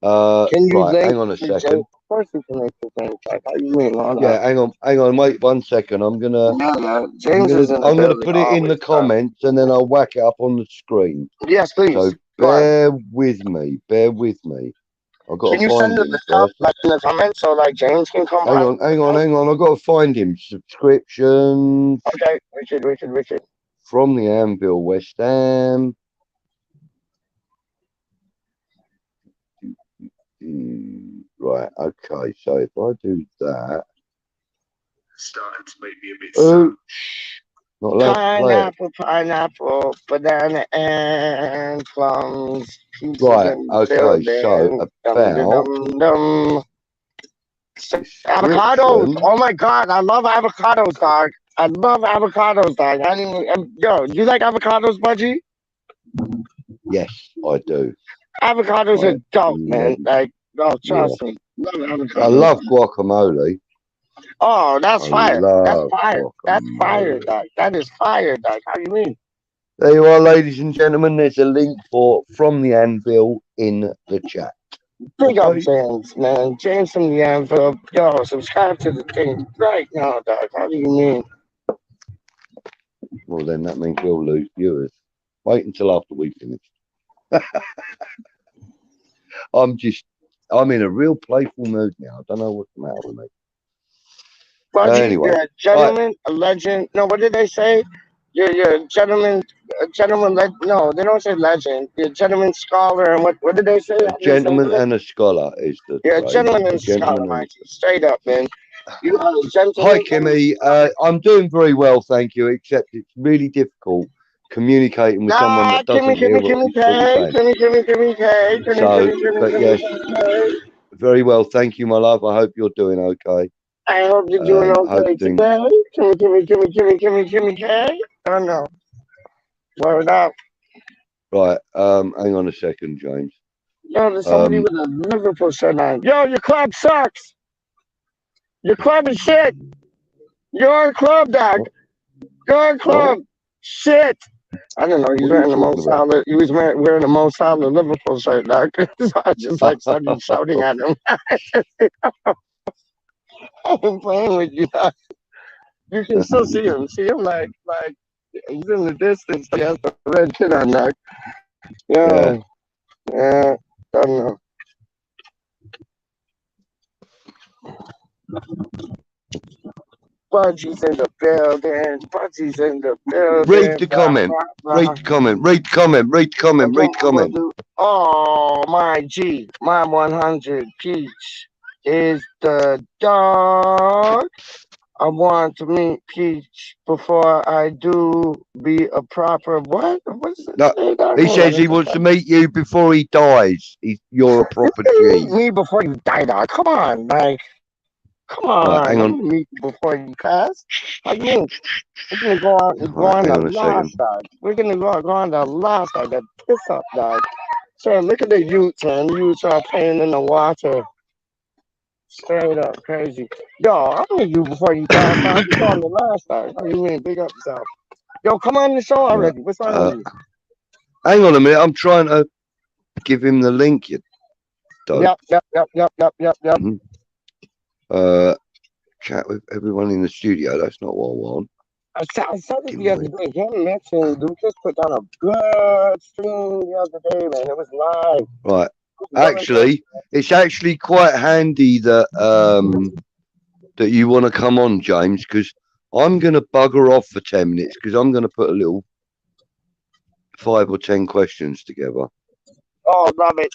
Can you Right, link hang on a to James? second. Of course you can link to James. Like, how you mean? Hold Yeah, up. hang on, wait 1 second. James is in the I'm gonna building put it in the always, bro. comments and then I'll whack it up on the screen. Yes, So please. Go ahead. bear with me. Bear with me. I've got Can to you send find it the him stuff first. like in the comments so like James can come Hang by? on, hang on, hang on. I've got to find him. Subscriptions Okay, Richard. from the Anvil WeStHaM. Right, okay. So if I do that. Starting to make me a bit sad. Not allowed to play it. Pineapple, banana, and plums. Pieces Right, in okay. So building. Avocados. description. Oh my god, I love avocados, dog. I love avocados, dog. I didn't even, yo, you like avocados, Budgie? Yes, I do. Avocados I are dope, man. love, Like, oh, yeah. trust me. Love avocados. I love guacamole. Oh, that's I fire. That's love fire. That's fire, guacamole. dog. That is fire, dog. How you mean? There you are, ladies and gentlemen. There's a link for From the Anvil in the chat. Big up Okay. James, man. James from the Anvil. Yo, subscribe to the thing right now, dog. How do you mean? Well, then that means we'll lose viewers. Wait until after we finish. I'm in a real playful mood now. I don't know what's the matter with me. Budgie, Anyway, you're a gentleman, a legend. No, what did they say? You're a gentleman, no, they don't say legend. You're a gentleman scholar, and what did they say? a gentleman and a scholar is the You're a phrase. gentleman and A a scholar, gentleman and Mikey. Straight up, man. You are a Hi, gentleman. Kimmy. I'm doing very well, thank you. Except it's really difficult communicating with someone that doesn't hear what you're saying. So, but yes, very well, thank you, my love. I hope you're doing okay. I hope you're doing okay doing... today. Kimmy. Oh no. Word up. Right. Hang on a second, James. Yo, there's somebody with a Liverpool shirt on. Yo, your club sucks. Your club is shit. Your club, dog. Your club. Shit. I don't know. He's wearing the most solid. He was wearing the most solid Liverpool shirt, dog. So I just like started shouting at him. I'm playing with you, dog. You can still see him. See him like he's in the distance. He has the red kid on, dog. Yo. Yeah. I don't know. Budgie's in the building. Budgie's in the building. Read the comment. Read the comment. Read the comment. Read the comment. Read the comment. Oh, my G. My 100 Peach is the dog. I want to meet Peach before I do be a proper what? What's it? No, he says he wants to meet you before he dies. You're a proper G. Me before you die, dog. Come on, like. Come on, right, hang on. I'm gonna meet you before you pass. How you mean? We're gonna go out and go on the last dog. We're gonna go on the last dog. That piss up dog. So look at the youths, man. The youths are playing in the water. Straight up crazy. Yo, I'm gonna meet you before you pass dog. We go on the last dog. How you mean? Big up yourself. Yo, come on the show already. What's wrong with you? Hang on a minute. I'm trying to give him the link. You Yep. Mm-hmm. Chat with everyone in the studio. That's not what I want. I said it the other day. Him mentioned Lucas put down a good stream the other day, man. It was live. Right. Actually, it's actually quite handy that that you want to come on, James, because I'm going to bugger off for 10 minutes because I'm going to put a little 5 or 10 questions together. Oh, love it.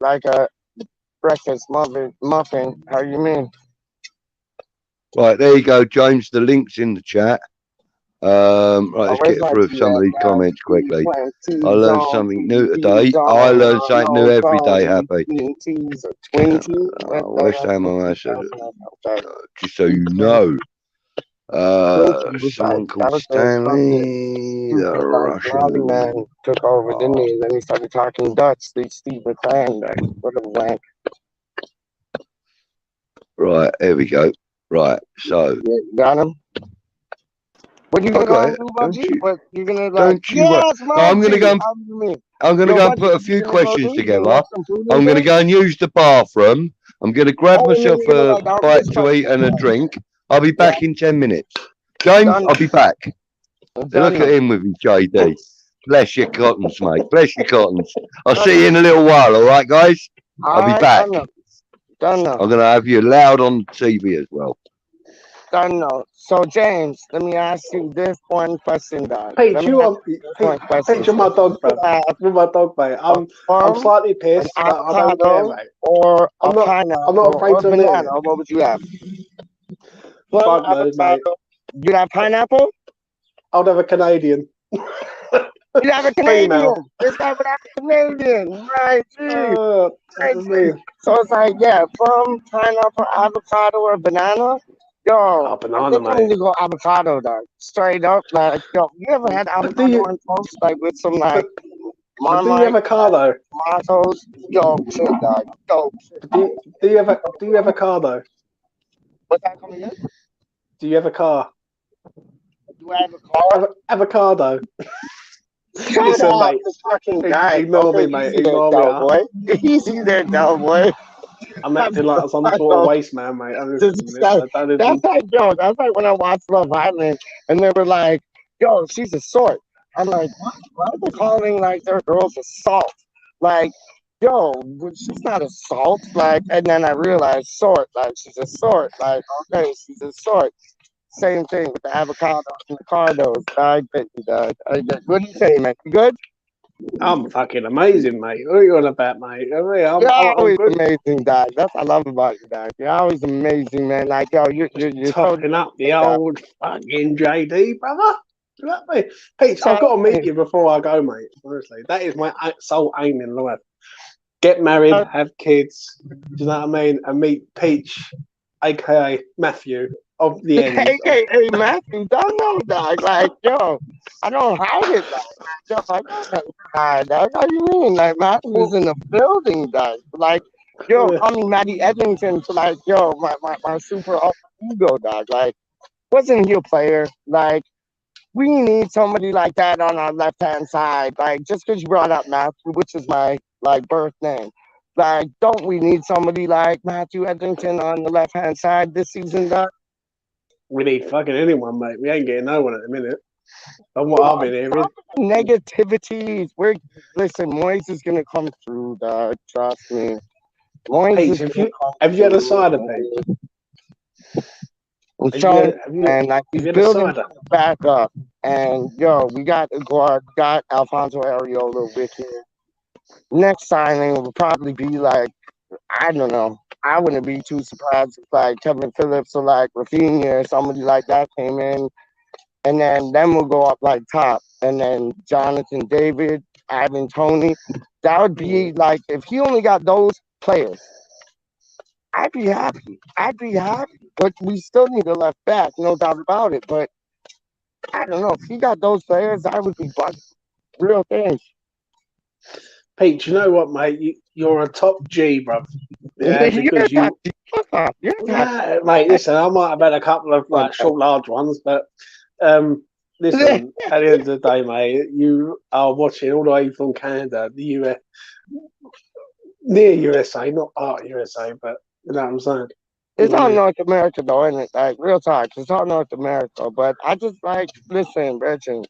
Like a breakfast muffin. How you mean? Right, there you go, James. The link's in the chat. Right, let's get through some of these comments quickly. I learned something new today. I learned something new every day, Happy. Just so you know. Someone called Stanley, the Russian man, took over, didn't he? Then he started talking Dutch. Steve McClan, what a wank. Right, here we go. Right, so got him. What are you gonna do, Budgie? What you gonna like? Don't you? Yes, I'm gonna go. I'm going to Yo, go and what put a you few gonna go questions do? You gonna together. watch some food I'm and going to shit? go and use the bathroom. I'm going to grab Oh, and then myself you're gonna a lay down for bite this to eat and a question. drink. I'll be Yeah, back in 10 minutes. James, done. I'll be back. Look at Done. him with his JD. Bless your cottons, mate. Bless your cottons. I'll see you Done. in a little while, all right, guys? I'll All be right, back. done. Done. I'm going to have you loud on TV as well. Done. So, James, let me ask you this one question, dog. Pete, Let me you ask are you this one question. Pete, you're my dog, You bro. have You're my dog, mate. a I'm plum, slightly an pissed, but I don't care, avocado, mate. or a I'm not pineapple, afraid or a to admit it. banana. What would you have? Plum, Fuck knows, mate. avocado. You'd have pineapple? I'll have a Canadian. You'd have a Female. Canadian. This guy would have a Canadian. Right, gee. That's me. So it's like, yeah, plum, pineapple, avocado, or banana. Yo, Oh, I banana, think I'm gonna mate. go avocado, dog. Straight up, like, yo, you ever had But do avocado you on toast, like with some like but do you have Marmite, a car though? tomatoes? Yo, shit, dog. Yo, shit. Do you have a car though? What's that coming in? Do you have a car? Do I have a car? Avocado. Shut Listen, up, mate. this fucking guy. Ignore Okay, me, mate. easy there, Ignore me. cowboy. Easy there, cowboy. I'm acting like some sort of waste man, mate. That's like, yo, that's like when I watched Love Island and they were like, yo, she's a sort. I'm like, what? Why are they calling like their girls a salt? Like, yo, she's not a salt. Like, and then I realized sort, like she's a sort. Like, okay, she's a sort. Same thing with the avocados and the cardos. I bet you that. What do you say, man? You good? I'm fucking amazing, mate. What are you on about, mate? You're I'm always good. amazing, Doc. That's what I love about you, Doc. You're always amazing, man. Like, yo, you're so Topping up the old fucking JD, brother. You know what I mean? Peach, I've got to meet you before I go, mate. Honestly, that is my sole aim in life. Get married, have kids. Do you know what I mean? And meet Peach, aka Matthew, of the end. AKA Matthew, don't know, dog. Like, yo, I don't hide it, dog. Yo, I don't hide, dog. How you mean? Like, Matthew's in the building, dog. Like, yo, call me Matty Edrington to like, yo, my super ego, dog. Like, wasn't he a player? Like, we need somebody like that on our left hand side. Like, just because you brought up Matthew, which is my like birth name. Like, don't we need somebody like Matthew Edrington on the left hand side this season, dog? We need fucking anyone, mate. We ain't getting no one at the minute. From what I've been hearing. Negativity. Listen, Moyes is gonna come through, dog. Trust me. Moyes Peach, have you had a cider, Peach? And like he's building back up. And yo, we got Aguard, got Alfonso Areola with him. Next signing will probably be like, I don't know. I wouldn't be too surprised if like Kevin Phillips or like Rafinha or somebody like that came in. And then we'll go up like top. And then Jonathan David, Ivan Toney. That would be like if he only got those players, I'd be happy. I'd be happy. But we still need a left back, no doubt about it. But I don't know. If he got those players, I would be bugging. Real things. Pete, you know what, mate? You're a top G, bro. Yeah, because yeah, mate. Listen, I might have had a couple of like short, large ones, but listen. At the end of the day, mate, you are watching all the way from Canada, the US, near USA, not part of USA, but you know what I'm saying. It's all North America, though, isn't it? Like real talk, it's all North America. But I just like listen, Richard.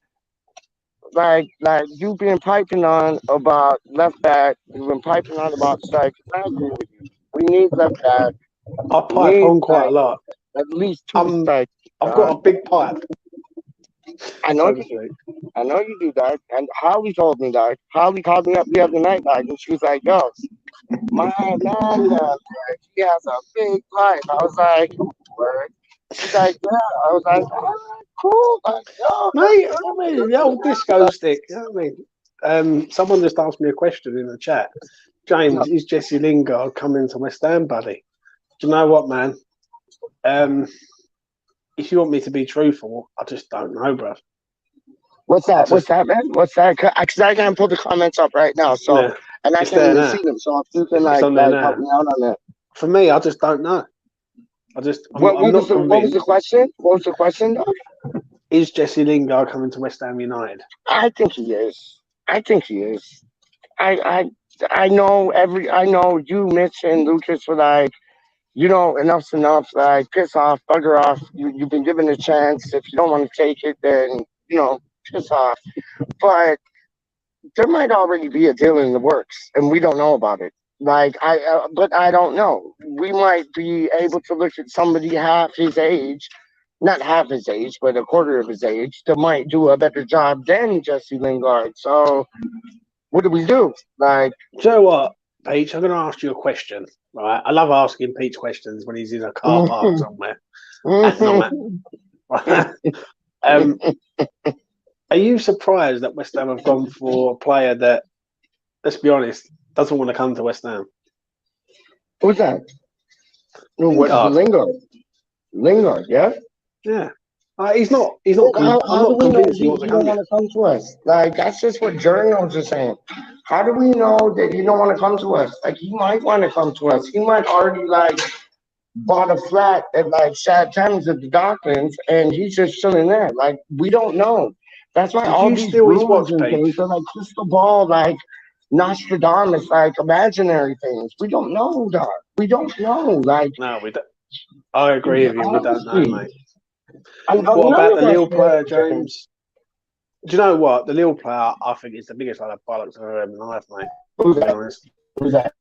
Like you've been piping on about left back. You've been piping on about strikers. I agree with you. We need left back. I pipe on quite a lot. At least two strikers. I've got a big pipe. I know you do. I know you do, Doc. And Holly told me, Doc. Holly called me up the other night, Doc, and she was like, yo, my man, he has a big pipe. I was like, word. She's like, yeah. I was like, all right, cool. Like, yo, mate, I mean, the old disco stick. You know what I mean? Someone just asked me a question in the chat. James, is Jesse Lingard coming to West Ham, buddy? Do you know what, man? If you want me to be truthful, I just don't know, bro. What's that? What's that, man? What's that? Because I can't pull the comments up right now, so yeah, and I can't even see them. So if you can like help me out on that. For me, I just don't know. I'm what was the question? What was the question, Doc? Is Jesse Lingard coming to West Ham United? I think he is. I know I know you, Mitch, and Lucas were like, enough's enough. Like, piss off, bugger off. You've been given a chance. If you don't want to take it, then piss off. But there might already be a deal in the works, and we don't know about it. Like but I don't know. We might be able to look at somebody half his age, not half his age, but a quarter of his age, that might do a better job than Jesse Lingard. So what do we do? Like, Do you know what, Peach? I'm going to ask you a question. Right? I love asking Peach questions when he's in a car park somewhere at night. Are you surprised that West Ham have gone for a player that, let's be honest, doesn't want to come to West Ham? Who's that? Lingard. Lingard, yeah? Yeah. He's not. I'm not convinced he wants to come don't want to come to us? Like, that's just what journals are saying. How do we know that he don't want to come to us? Like, he might want to come to us. He might already bought a flat at Shad Thames at the Docklands, and he's just chilling there. Like, we don't know. That's why all these rumors and things are like crystal ball, like Nostradamus, like imaginary things. We don't know, dog. We don't know. Like, no, we don't. I agree with you. We don't know, mate. What about the Lille player, James? Do you know what? The Lille player, I think, is the biggest load of bollocks I've ever had in my life, mate. Who's to be honest. Who's that?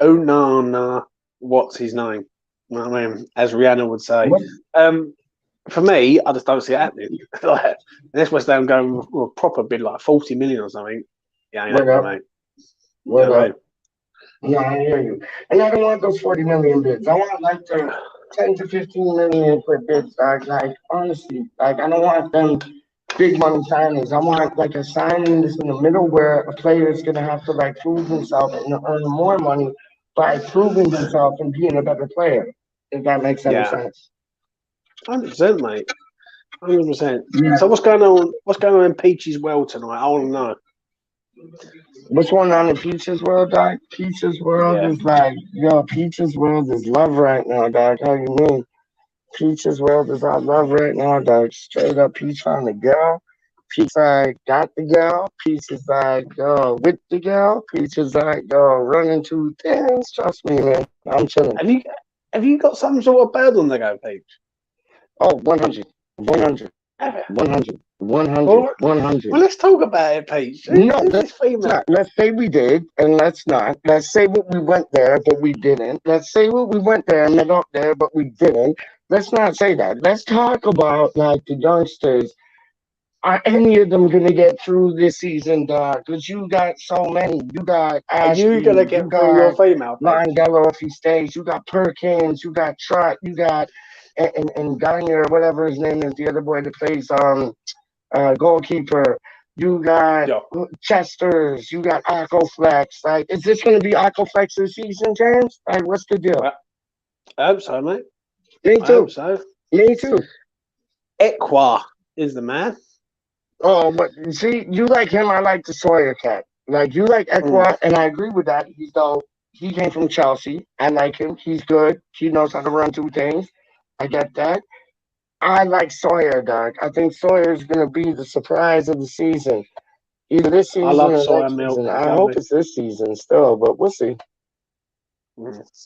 Onana, what's his name? You know what I mean? As Rihanna would say. What? For me, I just don't see it happening. Unless West Ham go with a proper bid, like 40 million or something. Yeah, ain't happening, mate. No, I hear you. And I don't want those 40 million bids. I want like the 10 to 15 million per bid. Like, honestly, I don't want them big money signings. I want like a signing that's in the middle where a player is gonna have to prove himself and earn more money by proving himself and being a better player. If that makes any sense. 100%, mate. 100%. Yeah. So what's going on? What's going on in Peach's world tonight? I want to know. What's going on in Peach's world, Doc? Peach's world is Peach's world is love right now, Doc. How you mean? Peach's world is all love right now, Doc. Straight up, Peach on the girl. Peach got the girl. Peach is with the girl. Peach is running two things. Trust me, man. I'm chilling. Have you got some sort of bird on the go, Peach? Oh, 100. 100. 100. 100. Well, 100. Well, let's talk about it, Peach. No, let's say we did, and let's not. Let's say what we went there, but we didn't. Let's say what we went there and met up there, but we didn't. Let's not say that. Let's talk about the youngsters. Are any of them gonna get through this season, dog? Because you got so many. You got Ashley. Are you gonna get through your female? Londello if he stays. You got Perkins. You got Trot. You got and Gagne or whatever his name is, the other boy that plays goalkeeper. You got Chesters. You got Aquaflex. Is this gonna be Aquaflex's season, James? What's the deal? I hope so, mate. Me too. I hope so. Me too. Equa is the man. Oh, but see, you like him. I like the Sawyer cat. You like Equa, and I agree with that. He's dope. He came from Chelsea. I like him. He's good. He knows how to run two things. I get that. I like Sawyer, dog. I think Sawyer's gonna be the surprise of the season. Either this season or next season. I hope it's this season still, but we'll see.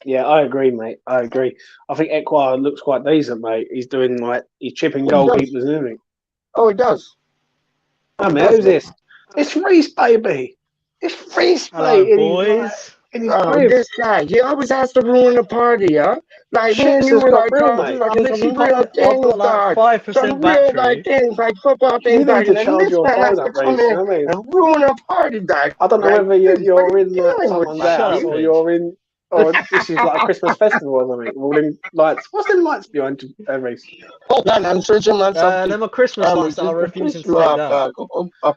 Yeah, I agree, mate. I agree. I think Equa looks quite decent, mate. He's doing he's chipping goalkeepers and everything. Oh, he does. Oh, man, who's this? It's Reese, baby. It's Reese, mate. Boys. This guy, he always has to ruin the party, huh? Me and you were talking some real things, dog. 5% some battery. real things, football things, dog. And then this man has to come in and ruin a party, dog. I don't know whether you're in someone's house or you're in, or this is like a Christmas festival or something. All in lights. What's them lights behind you, Reese? Hold on, I'm searching myself. Them are Christmas lights that are refusing to take down.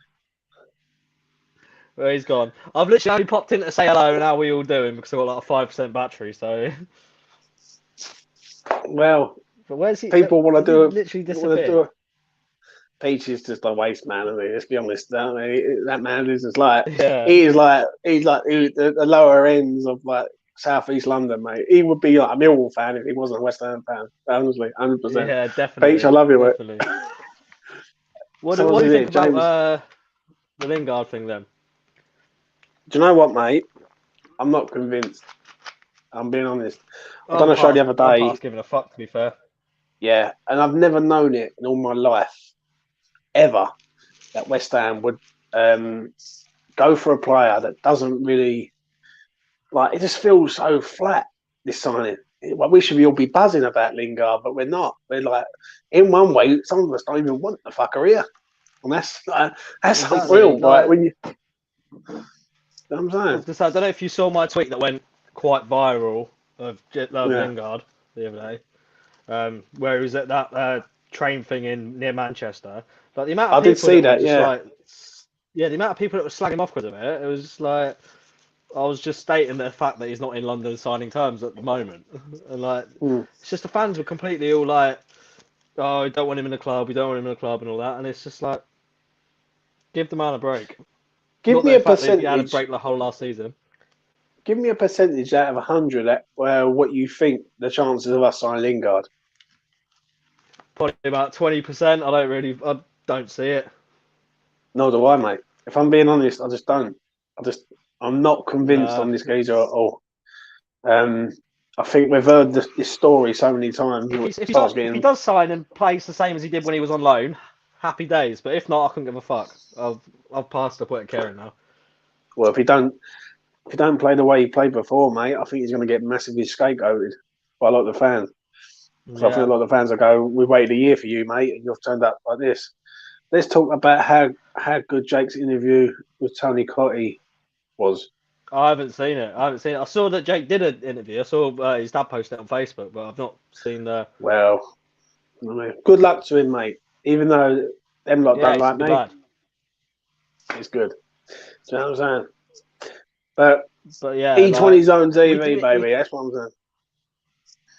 Well, he's gone. I've literally only popped in to say hello and how we all doing because I've got like a 5% battery. So, well, but where's he? People want to do it. Literally disappear. Peach is just a waste man. I mean, let's be honest. That man is just he's like the lower ends of South East London, mate. He would be like a Millwall fan if he wasn't a West Ham fan. Honestly, 100%. Yeah, definitely. Peach, I love you, mate. What do you think about the Lingard thing then? Do you know what, mate? I'm not convinced. I'm being honest. I done I'm a show the past, other I'm day. past giving a fuck, to be fair. Yeah, and I've never known it in all my life, ever, that West Ham would go for a player that doesn't really like. It just feels so flat. This signing. Well, we should all be buzzing about Lingard, but we're not. We're like, in one way, some of us don't even want the fucker here, and that's Exactly. unreal. Right? Like, When you, I'm saying, I don't know if you saw my tweet that went quite viral of yeah, Lingard the other day, where he was at that train thing in near Manchester. Like the amount of I did people see that were that. just Yeah, like, yeah, the amount of people that were slagging him off because of it. It was just like I was just stating the fact that he's not in London signing terms at the moment, and like mm. it's just the fans were completely all like, "Oh, we don't want him in the club. We don't want him in the club," and all that. And it's just like, give the man a break. Give Not me that a in fact that he had a percentage. break the whole last season. Give me a percentage out of 100 at what you think the chances of us signing Lingard. Probably about 20%. I don't see it. No, do I, mate? If I'm being honest, I just don't. I'm not convinced Nah, on this geezer at all. I think we've heard this story so many times. if he does sign and plays the same as he did when he was on loan, happy days. But if not, I couldn't give a fuck. I've passed the point of caring now. Well, if he don't play the way he played before, mate, I think he's going to get massively scapegoated by a lot of the fans. Because I think a Yeah. lot of the fans will go, "We waited a year for you, mate, and you've turned up like this." Let's talk about how good Jake's interview with Tony Cotty was. I haven't seen it. I saw that Jake did an interview. I saw his dad post it on Facebook, but I've not seen the. Well, I mean, good luck to him, mate. Even though them lot Yeah, don't he's a like good me, lad. it's good. Do you know what I'm saying? But But yeah, each one like his own we TV, do. baby. That's what I'm saying.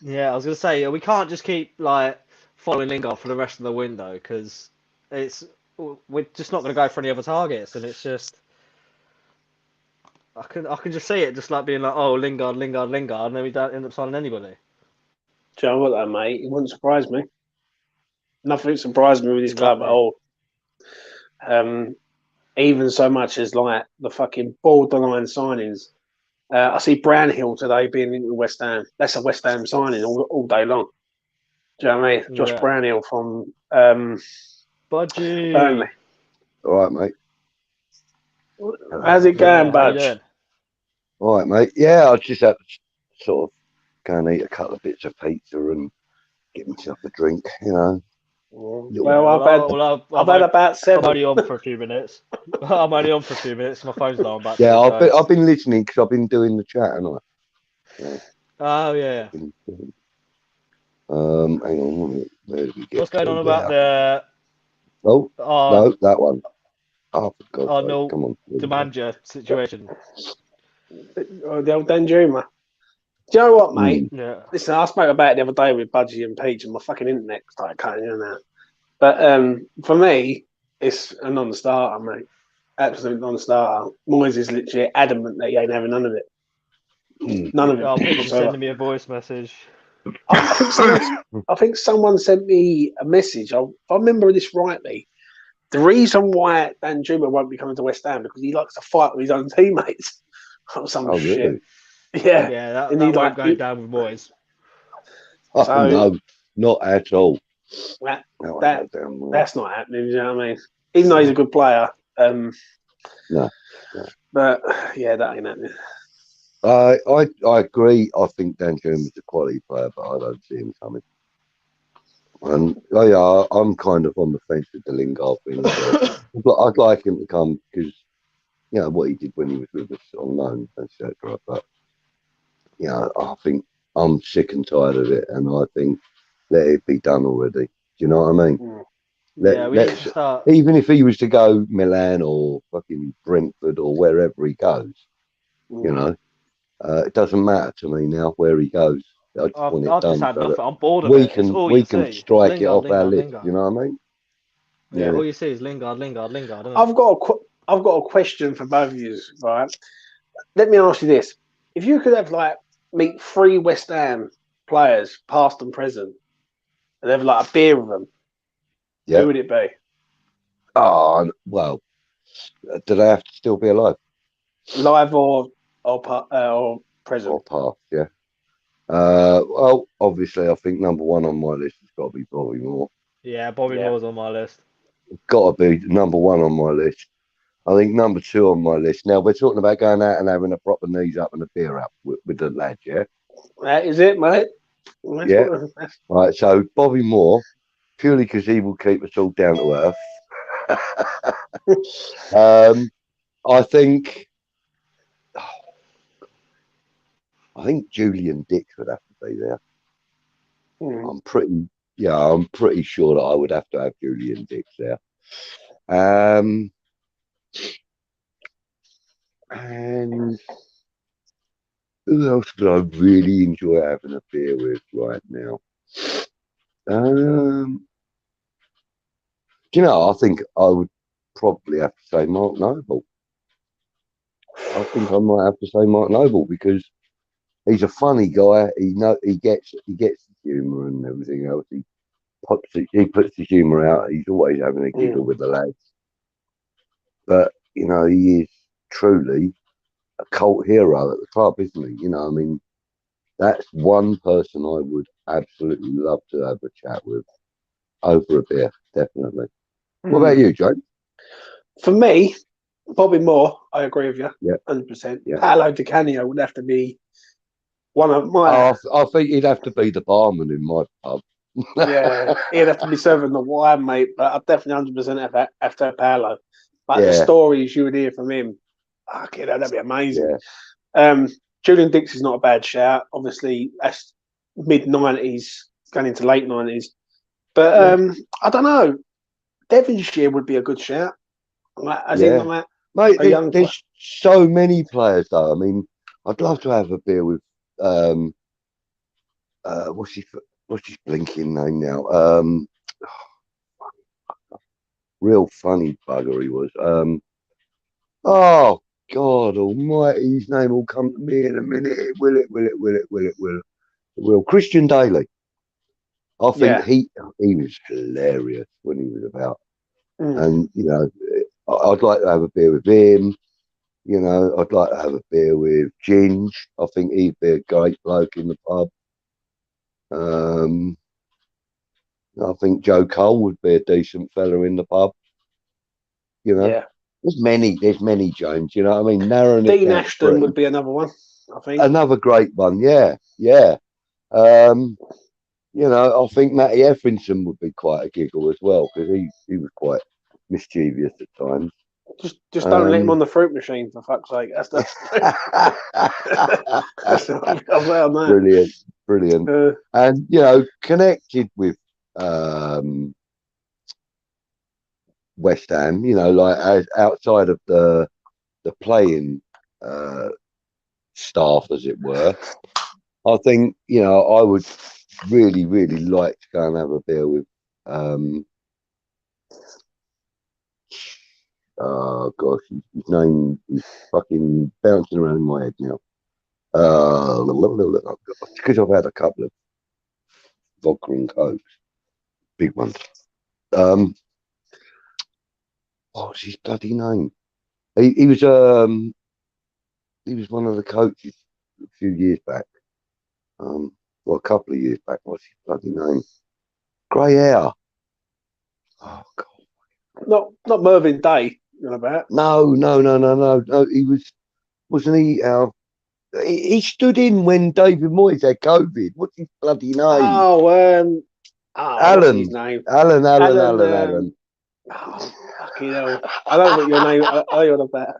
Yeah, I was gonna say we can't just keep like following Lingard for the rest of the window because we're just not gonna go for any other targets, and it's just. I can just see it just like being like, oh, Lingard, Lingard, Lingard, and then we don't end up signing anybody. Do you know what, though, mate? It wouldn't surprise me. Nothing surprised me with this club at Exactly. all. Even so much as like the fucking borderline signings. I see Brownhill today being into West Ham. That's a West Ham signing all day long. Do you know what I mean? Josh Yeah. Brownhill from Budgie. Burnley. All right, mate. How's it going, Yeah, how you Budge? doing? All right, mate. Yeah, I just had to sort of go and eat a couple of bits of pizza and get myself a drink, you know. Well, Yeah, I've had about I'm 7. only on for a few minutes. I'm only on for a few minutes. My phone's low on battery. Yeah, So. I've been listening because I've been doing the chat, and Oh yeah. hang on, where did we get What's going to on about there? the Oh, uh no, that one. Oh, for God's sake, Arnold come on. Demanja situation? The old Danjuma. Do you know what, mate? Yeah. Listen, I spoke about it the other day with Budgie and Peach, and my fucking internet started cutting in and out. But for me, it's a non-starter, mate. Absolute non-starter. Moyes is literally adamant that he ain't having none of it. None of it. Oh, Peach is whatsoever. sending me a voice message. I think someone sent me a message. If I remember this rightly, the reason why Danjuma won't be coming to West Ham because he likes to fight with his own teammates or some Oh, shit. really? Yeah. Yeah, that And won't go down with boys. Oh, So- no, not at all. That- No, that- damn right. That's not happening. You know what I mean? Even though he's a good player. No. But yeah, that ain't happening. I agree. I think Dan Jones is a quality player, but I don't see him coming. And yeah, I'm kind of on the fence with the Lingard thing. But I'd like him to come because you know what he did when he was with us on loan, etc. But you know, I think I'm sick and tired of it, and I think let it be done already. Do you know what I mean? Yeah, we need to start. Even if he was to go Milan or fucking Brentford or wherever he goes, you know, it doesn't matter to me now where he goes. I just want it I've done just had so enough. that I'm bored of we it. can It's all we you can see. strike it Lingard, off our Lingard, list. Lingard. You know what I mean? Yeah, all you see is Lingard, Lingard, Lingard. Isn't it? I've got a question for both of you, right? Let me ask you this: if you could have meet 3 West Ham players, past and present, and have a beer with them, Yeah. who would it be? Oh well, do they have to still be alive? Live or present? Or past, yeah. Well, obviously, I think number one on my list has got to be Bobby Moore. Yeah, Bobby Yeah. Moore's on my list. Got to be number one on my list. I think number two on my list. Now, we're talking about going out and having a proper knees up and a beer up with the lads, yeah? That is it, mate. That's Yeah. that's- Right, so Bobby Moore, purely because he will keep us all down to earth. I think JuLy and Dix would have to be there. Hmm. I'm pretty sure that I would have to have JuLy and Dix there. And who else would I really enjoy having a beer with right now? I think I would probably have to say Mark Noble. I think I might have to say Mark Noble because he's a funny guy. He gets the humour and everything else. He puts the humour out. He's always having a giggle with the lads. But he is truly a cult hero at the club, isn't he? I mean, that's one person I would absolutely love to have a chat with over a beer, definitely. What about you, Joe? For me, Bobby Moore, I agree with you. Yeah. 100%. Yeah. Paolo Di Canio would have to be one of my. I think he'd have to be the barman in my pub. Yeah, he'd have to be serving the wine, mate. But I'd definitely 100% have to have Paolo. Like the Yeah. stories you would hear from him, okay, that'd be amazing. Yeah. Julian Dix is not a bad shout. Obviously, that's mid-90s, going into late 90s. But I don't know. Devonshire would be a good shout. Like, as in, like, Mate, a young there's so many players though. I mean, I'd love to have a beer with what's his blinking name now? Real funny bugger he was. Oh God Almighty, his name will come to me in a minute. Will it? Christian Daly. I think he was hilarious when he was about, and I'd like to have a beer with him. I'd like to have a beer with Ginge. I think he'd be a great bloke in the pub. I think Joe Cole would be a decent fella in the pub. Yeah. There's many James. You know what I mean? Narrowing it Dean down Ashton would be another one, I think. Another great one. Yeah. I think Matty Effrington would be quite a giggle as well because he was quite mischievous at times. Just don't let him on the fruit machine, for fuck's sake. That's brilliant. And connected with WeStHaM, like outside of the playing staff, as it were. I think I would really like to go and have a beer with. Oh gosh, his name is fucking bouncing around in my head now. Because I've had a couple of vodka and cokes, big ones. What's his bloody name? He was one of the coaches a few years back. A couple of years back. What's his bloody name? Grey hair. Oh God. Not Mervyn Day. You know about? No. He wasn't he? He stood in when David Moyes had COVID. What's his bloody name? Alan. What's his name? Alan. Oh, fucking hell. I don't know what your name. I know you're about.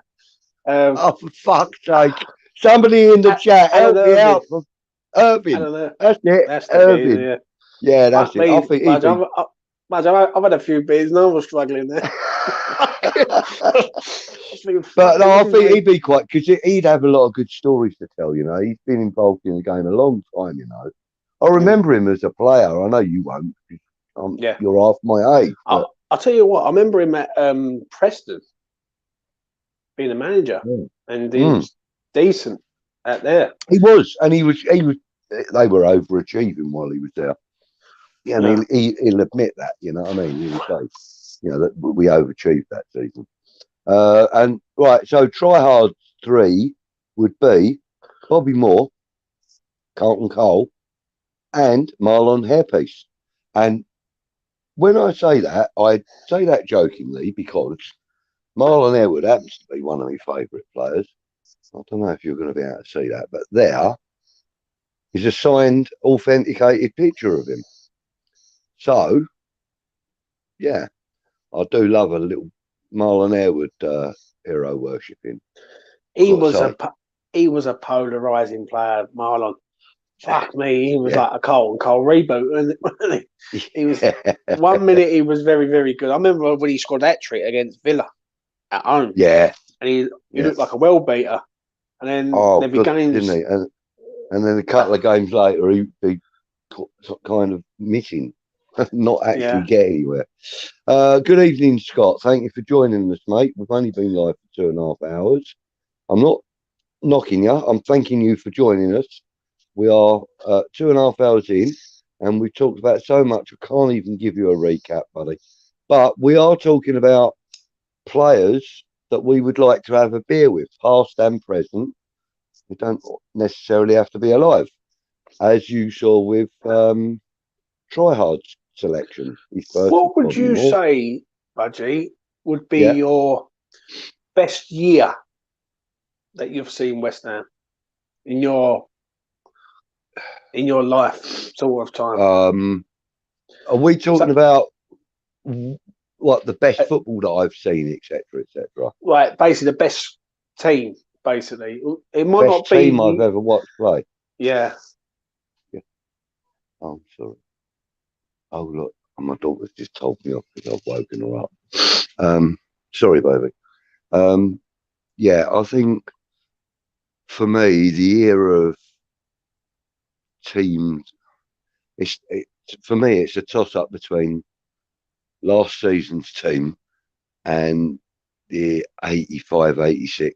Oh, for fuck's sake! Somebody in the chat, help me out. Irvin. That's it. That's Irvin. Beer, yeah, that's it. I think I've had a few beers and I was struggling there. But no, I think he'd be quite, because he'd have a lot of good stories to tell. He's been involved in the game a long time. I remember him as a player. I know you won't. You're half my age. I'll tell you what. I remember him at Preston being a manager, and he was decent at there. He was. They were overachieving while he was there. Yeah, and he'll admit that. You know what I mean? He'll say, that we overachieved that season. And right, so try hard three would be Bobby Moore, Carlton Cole, and Marlon Hairpiece. And when I say that jokingly because Marlon Harewood happens to be one of my favourite players. I don't know if you're going to be able to see that, but there is a signed, authenticated picture of him. So, yeah, I do love a little Marlon Harewood hero worshipping. He was a polarizing player, Marlon. Fuck me, he was like a Cole reboot. And he was 1 minute he was very, very good. I remember when he scored that trick against Villa at home. Yeah. And he looked like a well beater. And then there'd be games, didn't he? And then a couple of games later he kind of missing. Not actually get anywhere. Good evening, Scott. Thank you for joining us, mate. We've only been live for 2.5 hours. I'm not knocking you. I'm thanking you for joining us. We are 2.5 hours in, and we've talked about so much. I can't even give you a recap, buddy. But we are talking about players that we would like to have a beer with, past and present. They don't necessarily have to be alive, as you saw with Tryhard's selection. What would you say, Budgie, would be your best year that you've seen West Ham in your life sort of time? Are we talking about what the best football that I've seen, etc., etc.? Right, basically the best team. Basically, it might best not be team I've ever watched play. Yeah. Oh, sorry. Oh, look, my daughter's just told me off because I've woken her up. Sorry, baby. I think for me, the era of teams, for me, it's a toss-up between last season's team and the 85-86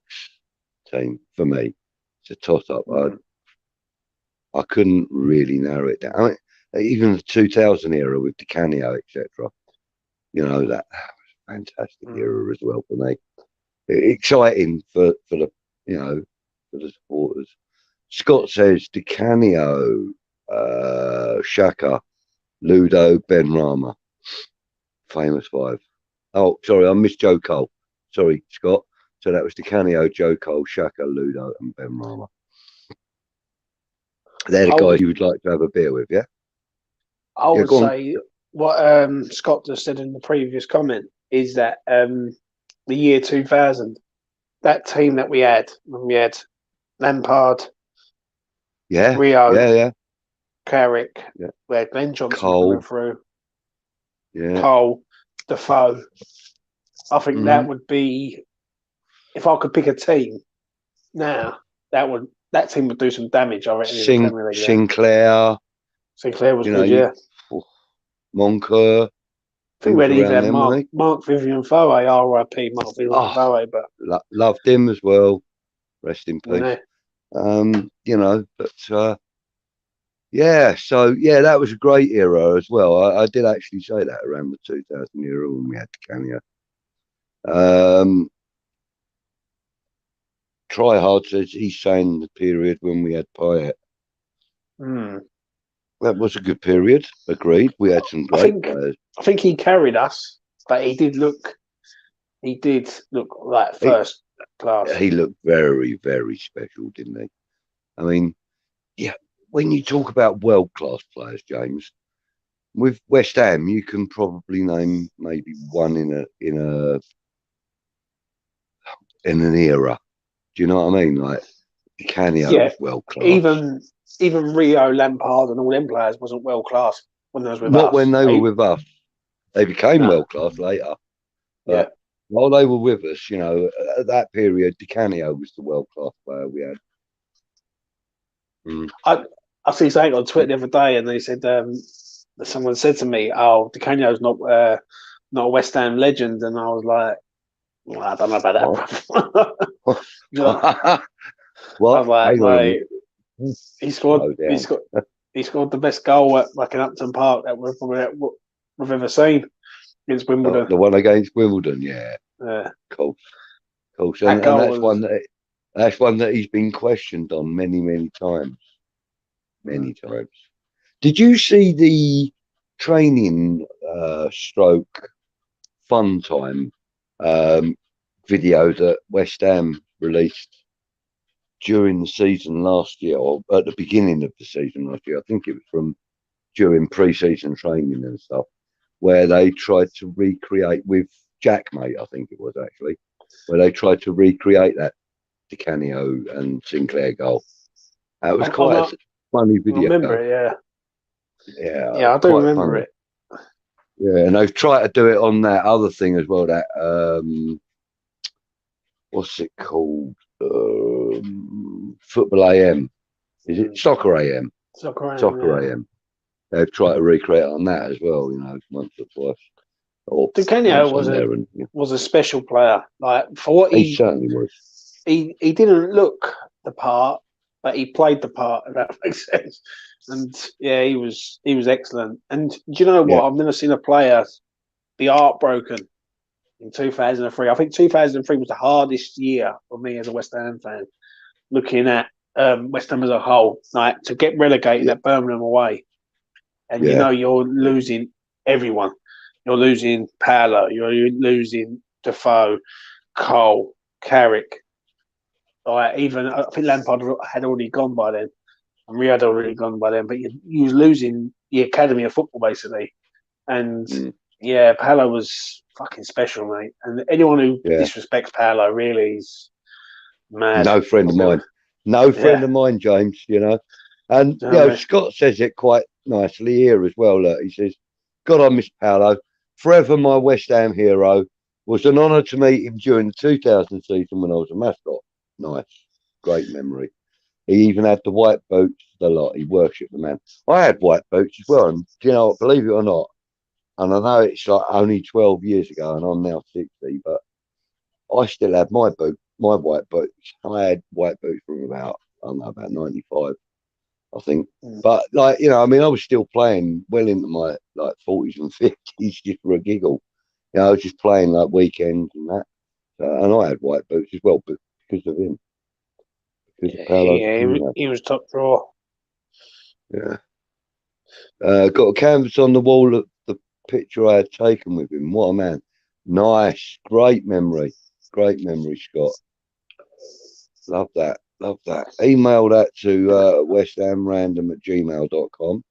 team. For me, it's a toss-up. I couldn't really narrow it down. I mean, even the 2000 era with Di Canio, etc. You know, that was a fantastic era as well for me. Exciting for the for the supporters. Scott says Di Canio, Shaka, Ludo, Benrahma, famous five. Oh, sorry, I missed Joe Cole. Sorry, Scott. So that was Di Canio, Joe Cole, Shaka, Ludo, and Benrahma. They're the guys you would like to have a beer with, yeah? I would say what Scott just said in the previous comment is that the year 2000, that team that we had, when we had Lampard, ReaL, Carrick, we had Glenn Johnson coming through, Cole, Defoe. I think that would be, if I could pick a team now, that team would do some damage, I reckon. Sinclair was good, Moncur. I think we'd even have Mark Vivian Foe, R.I.P. Mark Vivian Foe, but loved him as well. Rest in peace. That was a great era as well. I did actually say that around the 2000 era when we had Canio. Tryhard says he's saying the period when we had Payet. That was a good period. Agreed. We had some great players. I think he carried us, but he did look like first class. He looked very, very special, didn't he? I mean, when you talk about world-class players, James, with West Ham, you can probably name maybe one in an era. Do you know what I mean? Like Canio was world class. Even ReaL, Lampard, and all them players wasn't world class when they was with us. Not when they were with us. They became world class later. But while they were with us, at that period, Di Canio was the world class player we had. I see something on Twitter the other day, and they said someone said to me, "Oh, Di Canio's not a West Ham legend," and I was like, well, I don't know about that. What? I was like he scored the best goal at Upton Park that we've ever seen against Wimbledon. The one against Wimbledon, Cool. And that's one that That's one that he's been questioned on many times. Many times. Did you see the training stroke fun time video that West Ham released during the season last year, or at the beginning of the season last year? I think it was from during pre-season training and stuff, where they tried to recreate with Jack, mate, I think it was actually, where they tried to recreate that Di Canio and Sinclair goal. It was quite a funny video. I remember it, yeah. Yeah, I do remember it. Yeah, and they've tried to do it on that other thing as well, that what's it called? Football AM. Is it Soccer AM? Soccer AM. They've tried to recreate on that as well, you know, once or twice. Di Canio was a special player. Like, for what he certainly was. He didn't look the part, but he played the part, if that makes sense. And yeah, he was excellent. And do you know what? I've never seen a player be heartbroken in 2003. I think 2003 was the hardest year for me as a West Ham fan, looking at West Ham as a whole. Like, to get relegated at Birmingham away, and you know you're losing everyone. You're losing Paolo. You're losing Defoe, Cole, Carrick. Even I think Lampard had already gone by then, and ReaL had already gone by then. But you was losing the academy of football basically, and Paolo was fucking special, mate. And anyone who disrespects Paolo really is mad. No friend of mine. No friend of mine, James. You know, and you know Scott says it quite nicely here as well. Look, he says, "God, I miss Paolo. Forever my West Ham hero. Was an honour to meet him during the 2000 season when I was a mascot. Nice, great memory. He even had the white boots, the lot. He worshipped the man. I had white boots as well, and you know, believe it or not, and I know it's like only 12 years ago, and I'm now 60, but I still have my white boots. I had white boots from about 95, I think. But like, you know, I mean, I was still playing well into my like 40s and 50s just for a giggle. You know, I was just playing like weekends and that, and I had white boots as well, but because of him. He was top drawer. Yeah. Got a canvas on the wall of the picture I had taken with him. What a man. Nice. Great memory. Great memory, Scott. Love that. Love that. Email that to WeStHaM@gmail.com,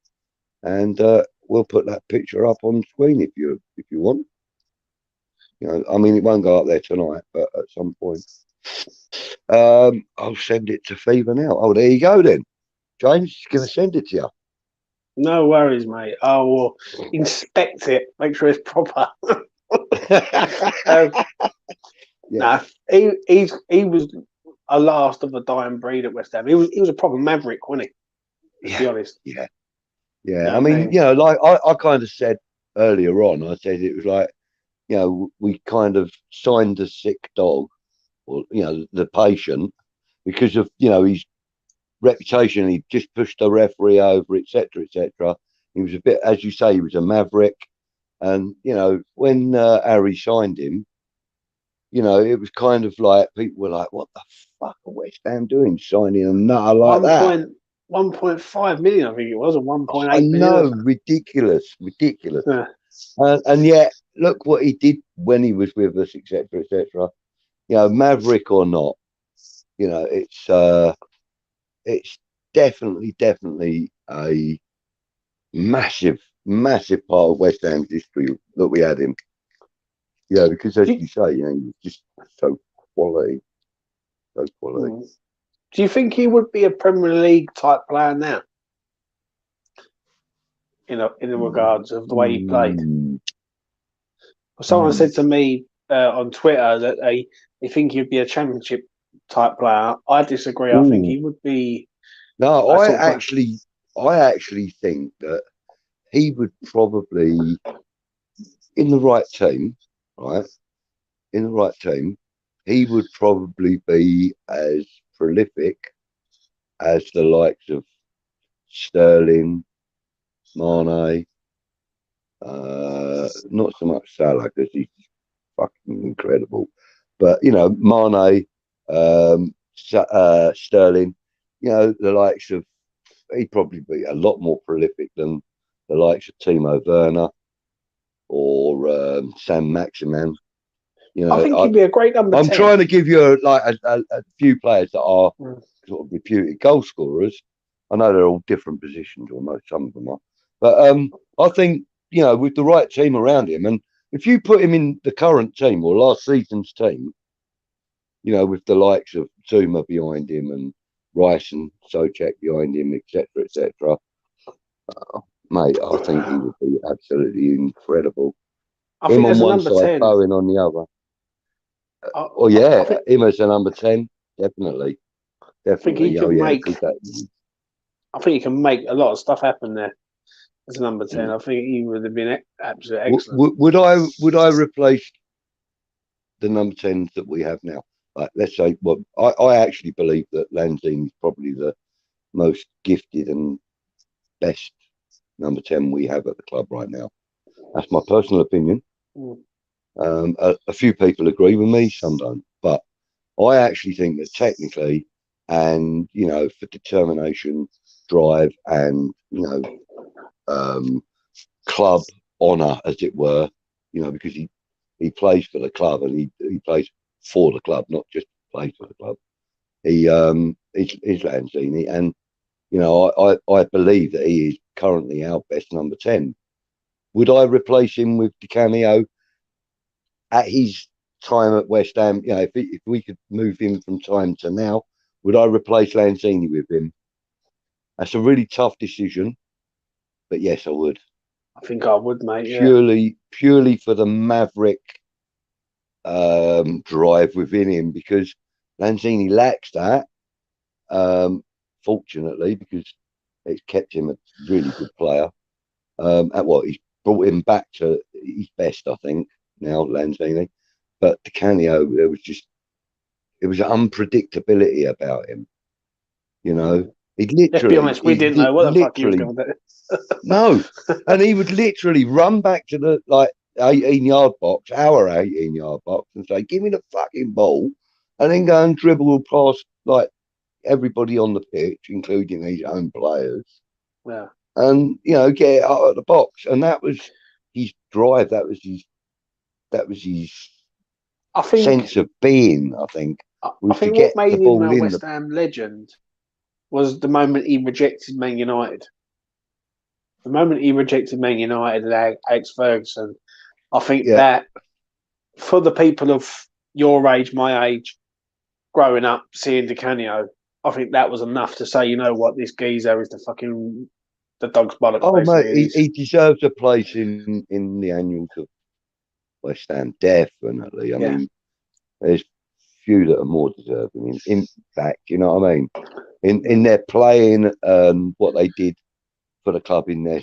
and we'll put that picture up on screen if you want. You know, I mean, it won't go up there tonight, but at some point. I'll send it to Fever now. Oh, there you go then. James is going to send it to you. No worries, mate. I will inspect it, make sure it's proper. He was a last of a dying breed at West Ham. He was a proper maverick, wasn't he? To be honest. Yeah. I mean, you know, like I kind of said earlier on, I said it was like, you know, we kind of signed a sick dog, or, you know, the patient, because of, you know, his reputation. He just pushed the referee over, etc., etc. He was a bit, as you say, he was a maverick. And, you know, when Harry signed him, you know, it was kind of like people were like, what the fuck are West Ham doing signing a nutter like that? 1.5 million, I think it was, or 1.8 million. I know, ridiculous. Yeah. And yet, look what he did when he was with us, etc., etc. You know, maverick or not, you know, it's definitely a massive part of West Ham's history that we had him. Yeah, because as you say, you know, he was just so quality. Do you think he would be a Premier League type player now? In the regards of the way he played. Someone said to me on Twitter that they think he'd be a Championship type player. I disagree. I think he would be. No, I actually think that he would probably, in the right team, right? In the right team, he would probably be as prolific as the likes of Sterling, Mane, not so much Salah because he's fucking incredible, but you know, Mane, Sterling, you know, the likes of, he'd probably be a lot more prolific than the likes of Timo Werner or Sam Maximan. You know, I think he'd be a great number I'm 10. trying to give you a few players that are sort of reputed goal scorers. I know they're all different positions, almost some of them are, but I think, you know, with the right team around him, and if you put him in the current team or last season's team, you know, with the likes of Zuma behind him and Rice and Socek behind him, etc., etc., mate, I think he would be absolutely incredible. I Him think on as a one number side, 10. Bowen on the other. Well, yeah, him as a number 10, definitely. I think he Oh, can yeah, make. I think he can make a lot of stuff happen there as a number 10. I think he would have been absolutely excellent. Would I replace the number 10s that we have now? Like, let's say, well, I actually believe that Lanzini is probably the most gifted and best number 10 we have at the club right now. That's my personal opinion. A few people agree with me, some don't, but I actually think that technically, and you know, for determination, drive, and you know, club honour, as it were, you know, because he plays for the club and he plays for the club, not just plays for the club. He is Lanzini, and you know, I believe that he is currently our best number 10. Would I replace him with Di Canio at his time at West Ham? You know, if we could move him from time to now, would I replace Lanzini with him? That's a really tough decision, but yes, I would. I think I would, mate. Purely for the maverick drive within him, because Lanzini lacks that. Fortunately, because it's kept him a really good player. At what he's brought him back to his best, I think, now, Lanzini. But Di Canio, it was an unpredictability about him. You know, he'd literally. Let's be honest, we didn't know what the fuck he was going to do. No, and he would literally run back to the 18-yard box, our 18-yard box, and say, "Give me the fucking ball," and then go and dribble past like everybody on the pitch, including his own players. Yeah. And you know, get it out of the box, and that was his drive. That was his sense of being. I think what made him a West Ham legend was the moment he rejected Man United. The moment he rejected Man United and Alex Ferguson, I think that for the people of your age, my age, growing up seeing Di Canio, I think that was enough to say, you know what, this geezer is the dog's bollocks. Oh mate, he deserves a place in the annuals of West Ham, definitely. I mean, there's few that are more deserving. In fact, you know what I mean? In their playing, what they did for the club in their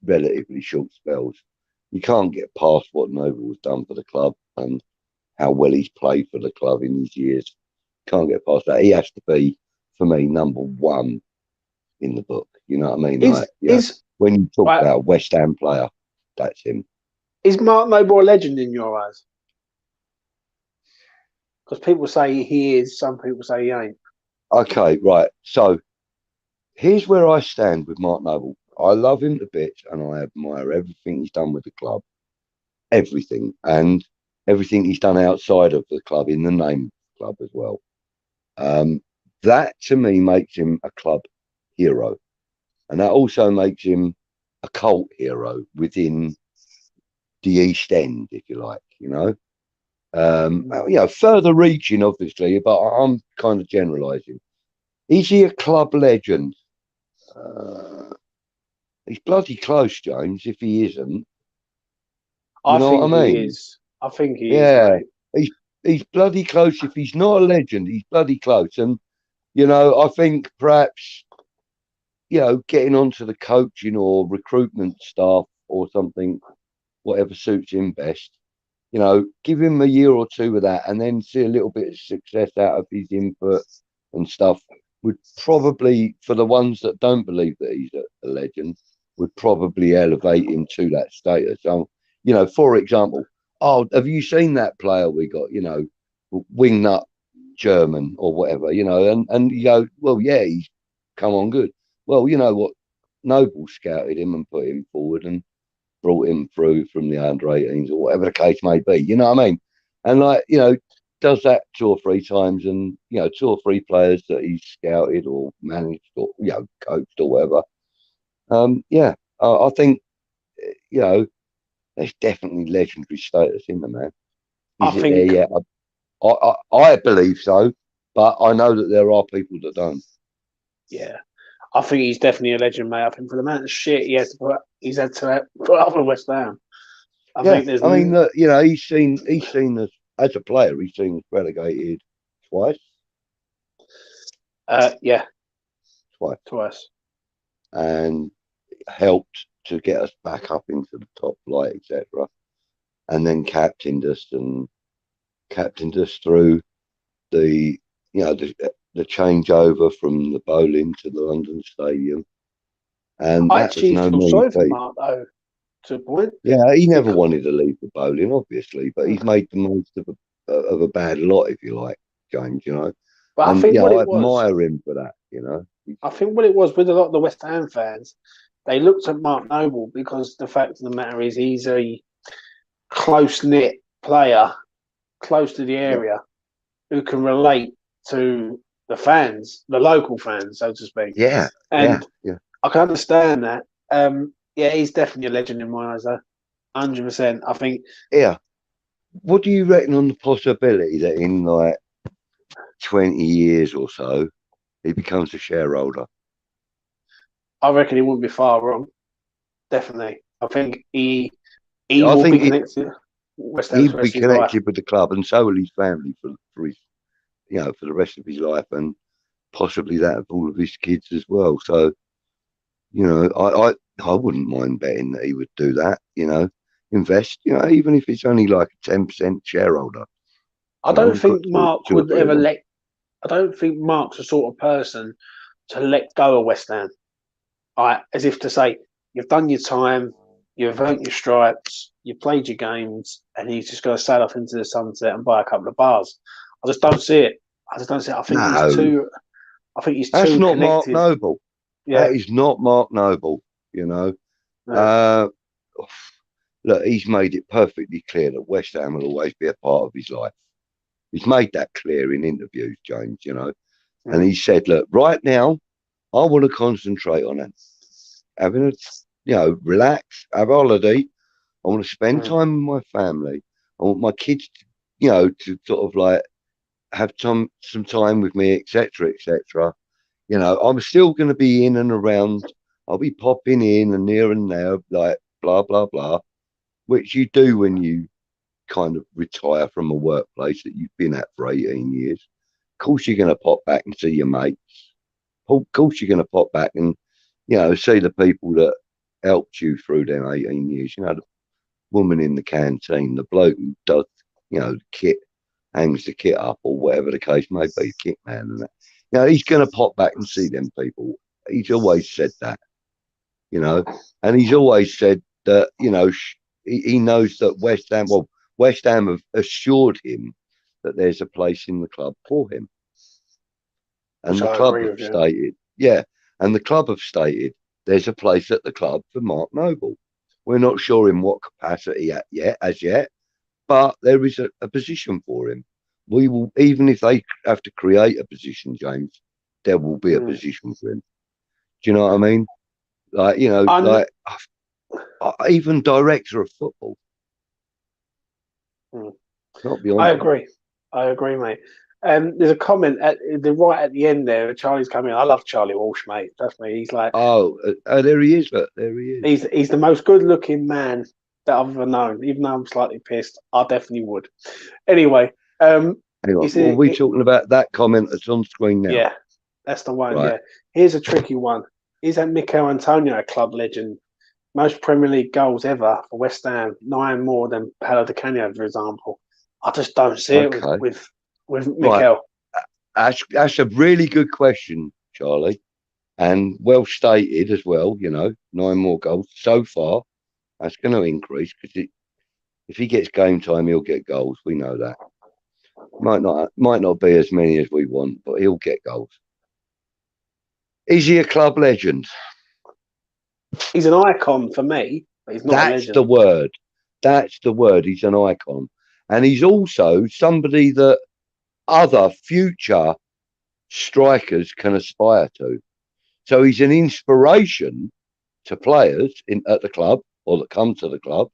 relatively short spells, you can't get past what Noble's done for the club and how well he's played for the club in his years. Can't get past that. He has to be, for me, number 1 in the book. You know what I mean? When you talk about a West Ham player, that's him. Is Mark Noble a legend in your eyes? Because people say he is, some people say he ain't. Okay, right. So here's where I stand with Mark Noble. I love him to bits and I admire everything he's done with the club. Everything. And everything he's done outside of the club, in the name of the club as well. That to me makes him a club hero. And that also makes him a cult hero within the East End, if you like, you know. You know, further reaching, obviously, but I'm kind of generalising. Is he a club legend? He's bloody close, James, if he isn't. I think he is. I think he is. Yeah, he's bloody close. If he's not a legend, he's bloody close. And, you know, I think perhaps, you know, getting onto the coaching or recruitment staff or something, whatever suits him best, you know, give him a year or two of that and then see a little bit of success out of his input and stuff, would probably, for the ones that don't believe that he's a legend, would probably elevate him to that status. So, you know, for example, have you seen that player we got, you know, wing nut German or whatever, you know, and you go, well, yeah, he's come on good. Well, you know what? Noble scouted him and put him forward and brought him through from the under 18s or whatever the case may be. You know what I mean? And like, you know, does that 2 or 3 times, and you know, 2 or 3 players that he's scouted or managed or coached or whatever. Yeah, I think you know there's definitely legendary status in the man. I Is it there think, yet? I believe so, but I know that there are people that don't. yeah, I think he's definitely a legend, mate. I think for the amount of shit he's had to put up with West Ham. I Yeah, think there's. I mean, look, you know, he's seen as a player, he's seen us relegated twice, Yeah, twice, twice. and helped to get us back up into the top flight, etc. And then captained us through the you know the changeover from the bowling to the London Stadium, and I that was actually no feel mean sorry for feat. Mark though, to a point. Yeah, he never Because, wanted to leave the bowling, obviously, but he's made the most of a bad lot, if you like, James. You know, but I and think yeah, what I it was, admire him for that. You know, I think what it was with a lot of the West Ham fans, they looked at Mark Noble because the fact of the matter is he's a close knit player, close to the yeah, area, who can relate to the fans, the local fans, so to speak. yeah, yeah, And yeah. I can understand that. Yeah, he's definitely a legend in my eyes, though. 100%. I think. Yeah. What do you reckon on the possibility that in like 20 years or so he becomes a shareholder? I reckon he wouldn't be far wrong. Definitely. I think he I will be think connected to West Ham for he'll the be rest of his life. connected with the club, and so will his family for his, you know, for the rest of his life, and possibly that of all of his kids as well. So, you know, I wouldn't mind betting that he would do that. You know, invest. You know, even if it's only like a 10% shareholder. I You know, don't we've got think Mark two or would three of ever them. let. I don't think Mark's the sort of person to let go of West Ham. As if to say, you've done your time, you've earned your stripes, you've played your games, and he's just going to sail off into the sunset and buy a couple of bars. I just don't see it. I just don't see it. I think he's No, too. I think he's that's too not Mark connected. Noble. Yeah. That is not Mark Noble. You know. No. Uh, Look, he's made it perfectly clear that West Ham will always be a part of his life. He's made that clear in interviews, James, you know. And he said, look, right now, I want to concentrate on it. Having a, you know, relax, have a holiday. I want to spend time with my family. I want my kids, you know, to sort of like have some time with me, etc., etc. You know, I'm still going to be in and around. I'll be popping in and here and there, like blah, blah, blah, which you do when you kind of retire from a workplace that you've been at for 18 years. Of course, you're going to pop back and see your mates. Of course, you're going to pop back and, you know, see the people that helped you through them 18 years. You know, the woman in the canteen, the bloke who does, you know, the kit, hangs the kit up or whatever the case may be, kit man and that. You know, he's going to pop back and see them people. He's always said that, you know, and he's always said that, you know, he knows that West Ham have assured him that there's a place in the club for him. And Which the I club agree have with you. stated, yeah, and the club have stated there's a place at the club for Mark Noble. We're not sure in what capacity as yet, but there is a position for him. We will, even if they have to create a position, James, there will be a position for him. Do you know what I mean? Like, you know, like even director of football. Not beyond. I agree, mate. There's a comment right at the end there. Charlie's coming. I love Charlie Walsh, mate. Trust me. He's like, there he is. Look, there he is. He's the most good-looking man that I've ever known. Even though I'm slightly pissed, I definitely would. Anyway, Hang on. Are we talking about that comment that's on screen now? Yeah, that's the one. Right. Yeah. Here's a tricky one. Is that Mikel Antonio a club legend? Most Premier League goals ever for West Ham, 9 more than Paulo Di Canio, for example. I just don't see it with Mikel. Right. That's a really good question, Charlie, and well stated as well. You know, 9 more goals so far. That's going to increase because if he gets game time, he'll get goals. We know that. Might not be as many as we want, but he'll get goals. Is he a club legend? He's an icon for me, but he's not a That's legend. the word. That's the word. He's an icon. And he's also somebody that other future strikers can aspire to. So he's an inspiration to players at the club or that come to the club.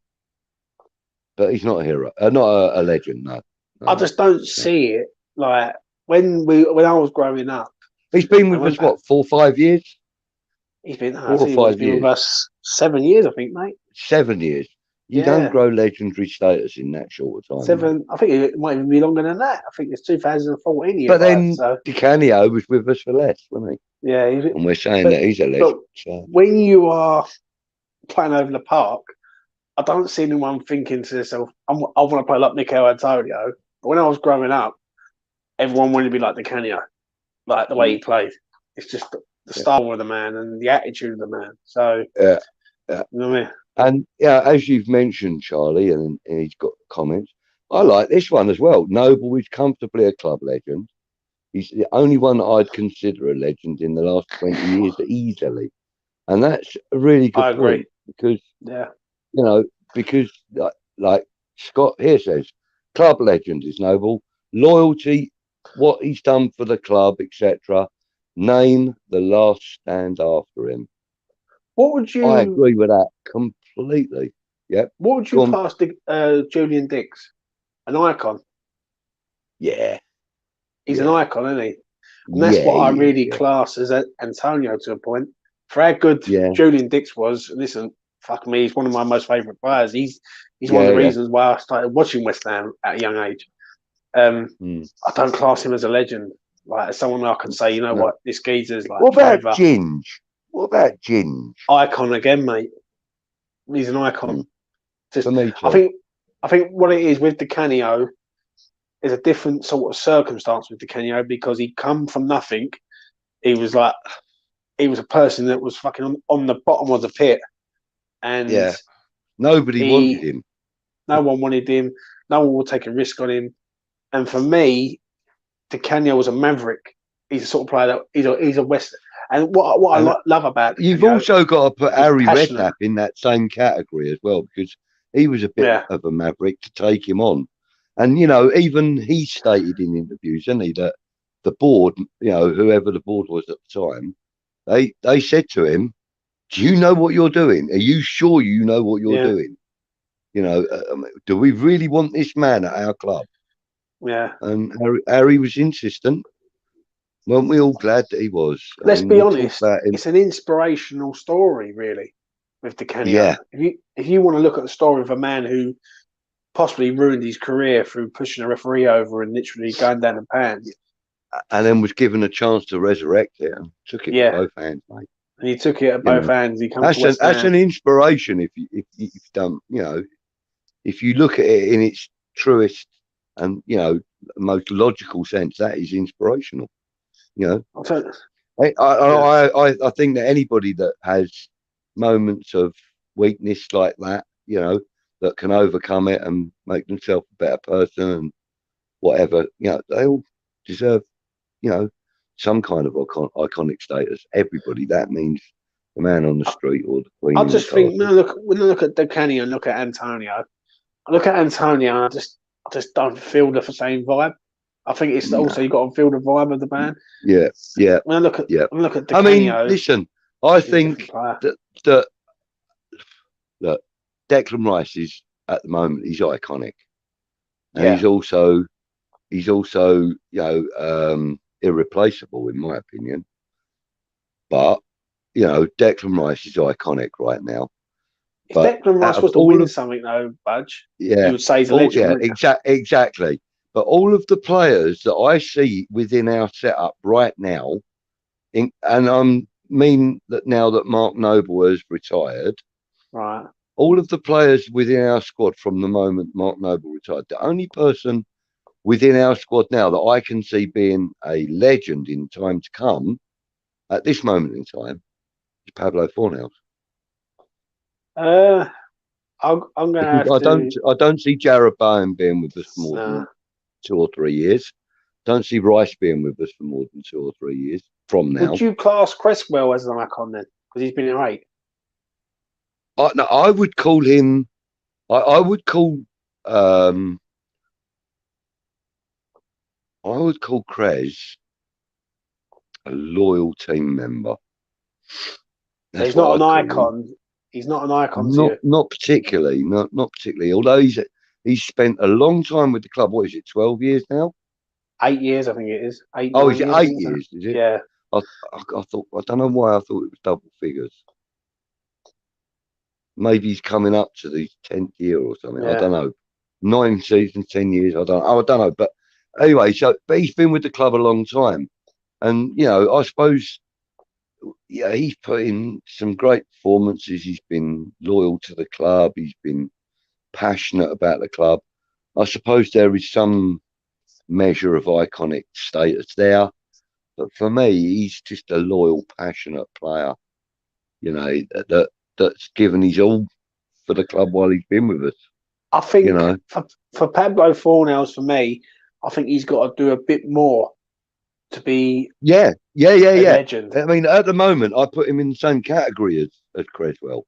But he's not a hero, not a legend, no. I just don't see it. Like when I was growing up. He's been with us, what, 4 or 5 years? He's been, 4 or 5 years. With us 7 years, I think, mate. 7 years. You don't grow legendary status in that short of time. 7, I think it might even be longer than that. I think it's 2014. But then Di Canio was with us for less, wasn't he? Yeah. And we're saying that he's a legend. So. When you are playing over the park, I don't see anyone thinking to themselves, I want to play like Mikel Antonio. But when I was growing up, everyone wanted to be like Di Canio, like the way he played. It's just the style of the man and the attitude of the man. So, yeah. You know what I mean? And yeah, as you've mentioned, Charlie, and he's got comments. I like this one as well. Noble is comfortably a club legend. He's the only one that I'd consider a legend in the last 20 years easily. And that's a really good point. Because, because like Scott here says, club legend is Noble. Loyalty, what he's done for the club, etc. Name the last stand after him. What would you? I agree with that completely. Yeah. What would you class Julian Dicks? An icon. Yeah. He's an icon, isn't he? And that's what I really class as Antonio to a point. For how good Julian Dicks was, listen, fuck me, he's one of my most favourite players. He's one of the reasons why I started watching WeStHaM at a young age. I don't class him as a legend. Like as someone I can say, you know what, this geezer's like. What about Ginge? What about Ginge? Icon again, mate. He's an icon. For me too. I think what it is with Di Canio is a different sort of circumstance with Di Canio because he come from nothing. He was a person that was fucking on the bottom of the pit, and nobody wanted him. No one wanted him. No one would take a risk on him. And for me, Di Canio was a maverick. He's a sort of player that he's a West. And what I love about you've also got to put Harry Redknapp in that same category as well because he was a bit of a maverick to take him on. And even he stated in interviews, didn't he, that the board, whoever the board was at the time, they said to him, "Do you know what you're doing? Are you sure you know what you're doing? Do we really want this man at our club?" Yeah. And Harry was insistent. Weren't we all glad that he was? Let's be honest. It's an inspirational story, really, with Di Canio. Yeah. If you want to look at the story of a man who possibly ruined his career through pushing a referee over and literally going down the pan, and then was given a chance to resurrect it and took it with both hands, mate. And he took it at both hands. He comes that's an inspiration. If you've done, if you look at it in its truest and most logical sense, that is inspirational. I think that anybody that has moments of weakness like that, that can overcome it and make themselves a better person and whatever, they all deserve, some kind of iconic status. Everybody. That means the man on the street or the queen. I just think when I look at Di Canio and look at Antonio, and I just don't feel the same vibe. I think it's also you got to feel the vibe of the band. Yeah. When I look at Di Canio, listen, I think that Declan Rice is at the moment he's iconic, and he's also irreplaceable in my opinion. But Declan Rice is iconic right now. If Declan Rice was to win something though, Budge, you would say he's a legend. Exactly. But all of the players that I see within our setup right now, and I mean that now that Mark Noble has retired, right? All of the players within our squad from the moment Mark Noble retired, the only person within our squad now that I can see being a legend in time to come, at this moment in time, is Pablo Fornals. I'm going to. I don't see Jarrod Bowen being with us more than 2 or 3 years. Don't see Rice being with us for more than 2 or 3 years from now. Would you class Cresswell as an icon then? Because he's been here 8. No, I would call him. I would call. I would call Krez a loyal team member. That's He's not what an I'd call him. icon. He's not an icon to you. Not particularly. Not particularly. Although he's spent a long time with the club. What is it? 12 years now. 8 years, I think it is. 8. Oh, 9 is it years, 8 years? Is it? Yeah. I thought. I don't know why I thought it was double figures. Maybe he's coming up to the 10th year or something. Yeah. I don't know. 9 seasons, 10 years. I don't know. But anyway, but he's been with the club a long time, and I suppose, yeah, he's put in some great performances. He's been loyal to the club. He's been passionate about the club. I suppose there is some measure of iconic status there, but for me, he's just a loyal, passionate player. That's given his all for the club while he's been with us. I think for Pablo Fornells, for me, I think he's got to do a bit more to be a legend. I mean, at the moment, I put him in the same category as Creswell.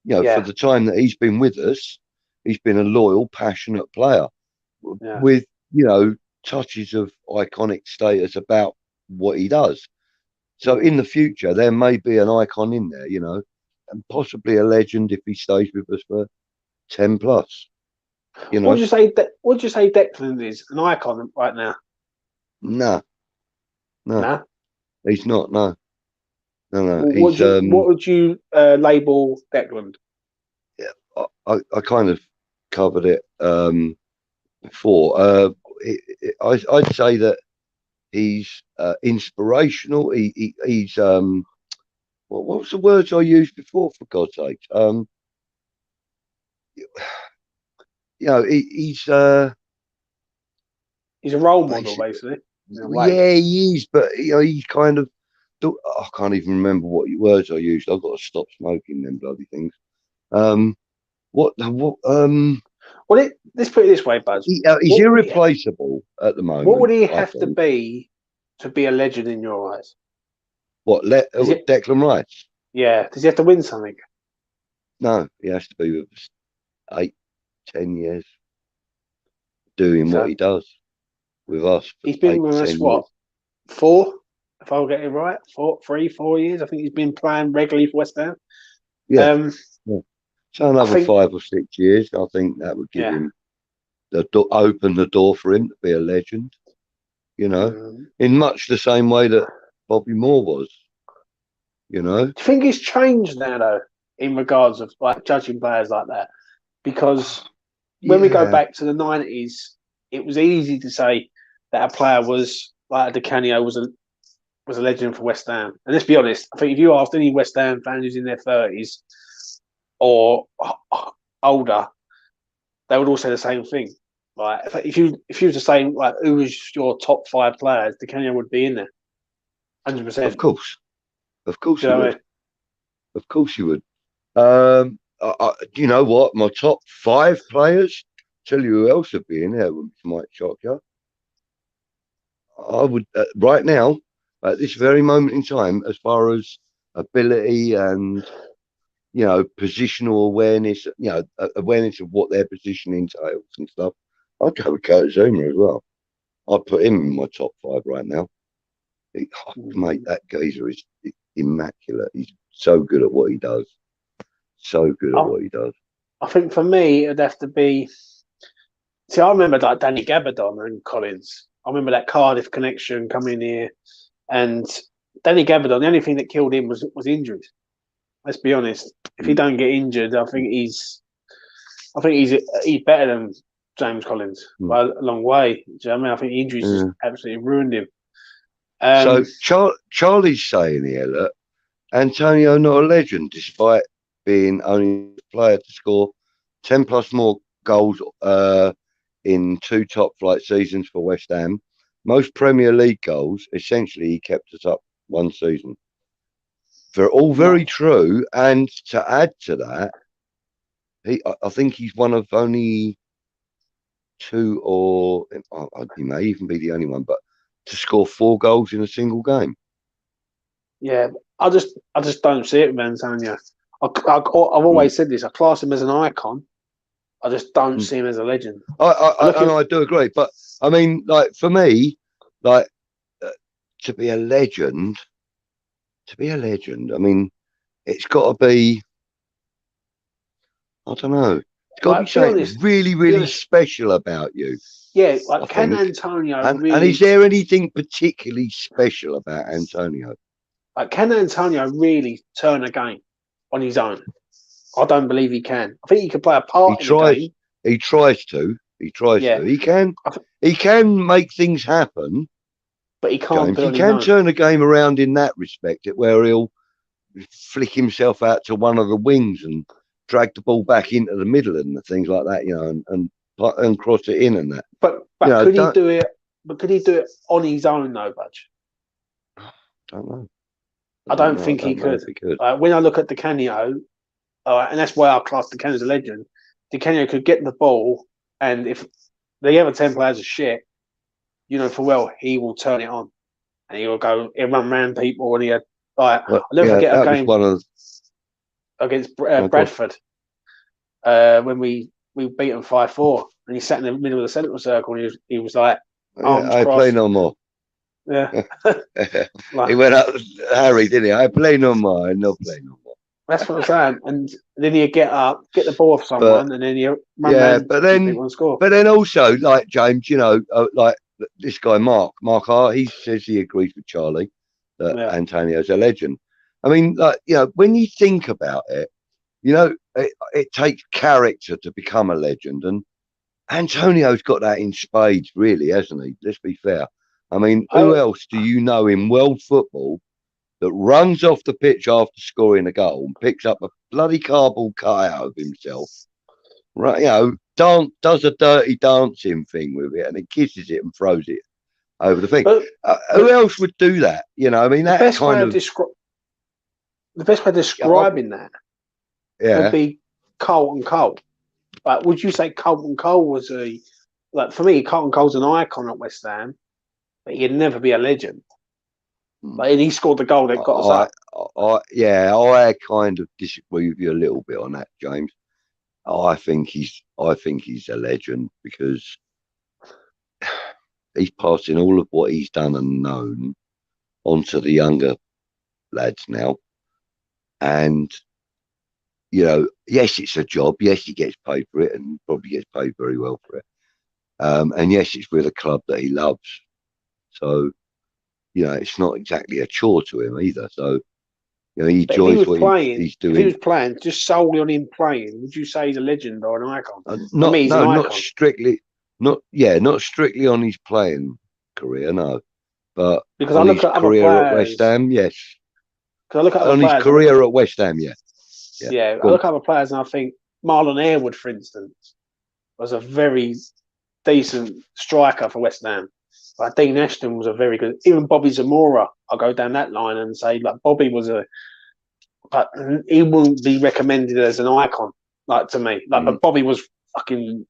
For the time that he's been with us, he's been a loyal, passionate player with, touches of iconic status about what he does. So in the future, there may be an icon in there, and possibly a legend if he stays with us for 10 plus. Would you say Declan is an icon right now? No, he's not. No. What would you label Declan? Yeah, I kind of covered it before. I'd say that he's inspirational. He's what was the words I used before? For God's sake, he's a role model, basically. Yeah, he is, but he's kind of. I can't even remember what words I used. I've got to stop smoking them bloody things. Well, let's put it this way, Buzz. He's irreplaceable at the moment. What would he have to be a legend in your eyes? What, Declan Rice? Yeah. Does he have to win something? No, he has to be with us 8, 10 years, doing what he does with us. He's been with us, what, 4? If I'll get it right, 4 years. I think he's been playing regularly for West Ham. Yeah. So another 5 or 6 years, I think that would give him open the door for him to be a legend. In much the same way that Bobby Moore was. Do you think it's changed now, though, in regards of like judging players like that? Because when we go back to the 90s, it was easy to say that a player was like Di Canio was a legend for West Ham. And let's be honest, I think if you asked any West Ham fan who's in their 30s or older, they would all say the same thing. Like if you were to say like who was your top 5 players, Di Canio would be in there, 100%. Of course you would. Of course you would. Do you know what? My top 5 players. Tell you who else would be in there, which might shock you. I would right now, at this very moment in time, as far as ability and positional awareness, awareness of what their position entails and stuff, I'd go with Kurt Zouma as well. I'd put him in my top 5 right now. Mate, that geezer is immaculate. He's so good at what he does. I think for me, it'd have to be. See, I remember like Danny Gabardon and Collins. I remember that Cardiff connection coming here, and Danny Gabardon. The only thing that killed him was injuries. Let's be honest. If he don't get injured, I think he's better than James Collins by a long way. Do you know what I mean? I think injuries just absolutely ruined him. So Charlie's saying here that Antonio not a legend, despite being only a player to score 10 plus more goals in 2 top flight seasons for West Ham. Most Premier League goals, essentially, he kept us up 1 season. They're all very true, and to add to that, I think he's one of only 2 or he may even be the only one, but to score 4 goals in a single game. Yeah, I just don't see it with Antonio. I've always said this. I class him as an icon. I just don't see him as a legend. I do agree, but I mean, like for me, like to be a legend, I mean, it's got to be, I don't know, it's got to be something really, really special about you. Yeah, like can Antonio and really? Is there anything particularly special about Antonio? Like, can Antonio really turn a game on his own? I don't believe he can. I think he could play a part in the game. He tries to. He can make things happen, but he can't. James, he can turn a game around in that respect, where he'll flick himself out to one of the wings and drag the ball back into the middle and things like that, you know, and cross it in and that. But could he do it? But could he do it on his own though, Budge? Don't know. I don't think he could. When I look at Di Canio, and that's why I class Di Canio as a legend. Di Canio could get the ball, and if the other 10 players are shit, you know for well he will turn it on, and he'll run around people, and he had I'll never forget a game against Bradford when we beat them 5-4, and he sat in the middle of the central circle, and he was like, I play no more. Yeah. He went up Harry, didn't he? I play no more. I no play no more. That's what I'm saying. And then he'd get up, get the ball off someone, and then he'd run around and score. But then also, like James, you know, like this guy Mark Hart, he says he agrees with Charlie that Antonio's a legend. I mean, like, you know, when you think about it, you know, it takes character to become a legend, and Antonio's got that in spades, really, hasn't he? Let's be fair. I mean, who else do you know in world football that runs off the pitch after scoring a goal and picks up a bloody cardboard cutout of himself, right? You know, does a dirty dancing thing with it and then kisses it and throws it over the thing. Who else would do that? You know, I mean, that the best way of describing that would be Carlton Cole. Like, would you say Carlton Cole was for me, Carlton Cole's an icon at West Ham, but he'd never be a legend. Like, and he scored the goal that got us up. I kind of disagree with you a little bit on that, James. I think he's a legend because he's passing all of what he's done and known onto the younger lads now. And, you know, yes, it's a job. Yes, he gets paid for it and probably gets paid very well for it. And yes, it's with a club that he loves. So, you know, it's not exactly a chore to him either. So, you know, he enjoys what he's doing. If he was playing just solely on him playing, would you say he's a legend or an icon? Not strictly on his playing career, no. But because on his career at West Ham, yes. Because I look at on his career at West Ham, yes. Yeah, I look at other players and I think Marlon Airwood, for instance, was a very decent striker for West Ham. Like Dean Ashton was a very good. Even Bobby Zamora, I'll go down that line and say like Bobby was but he wouldn't be recommended as an icon, like to me. Like, but Bobby was fucking.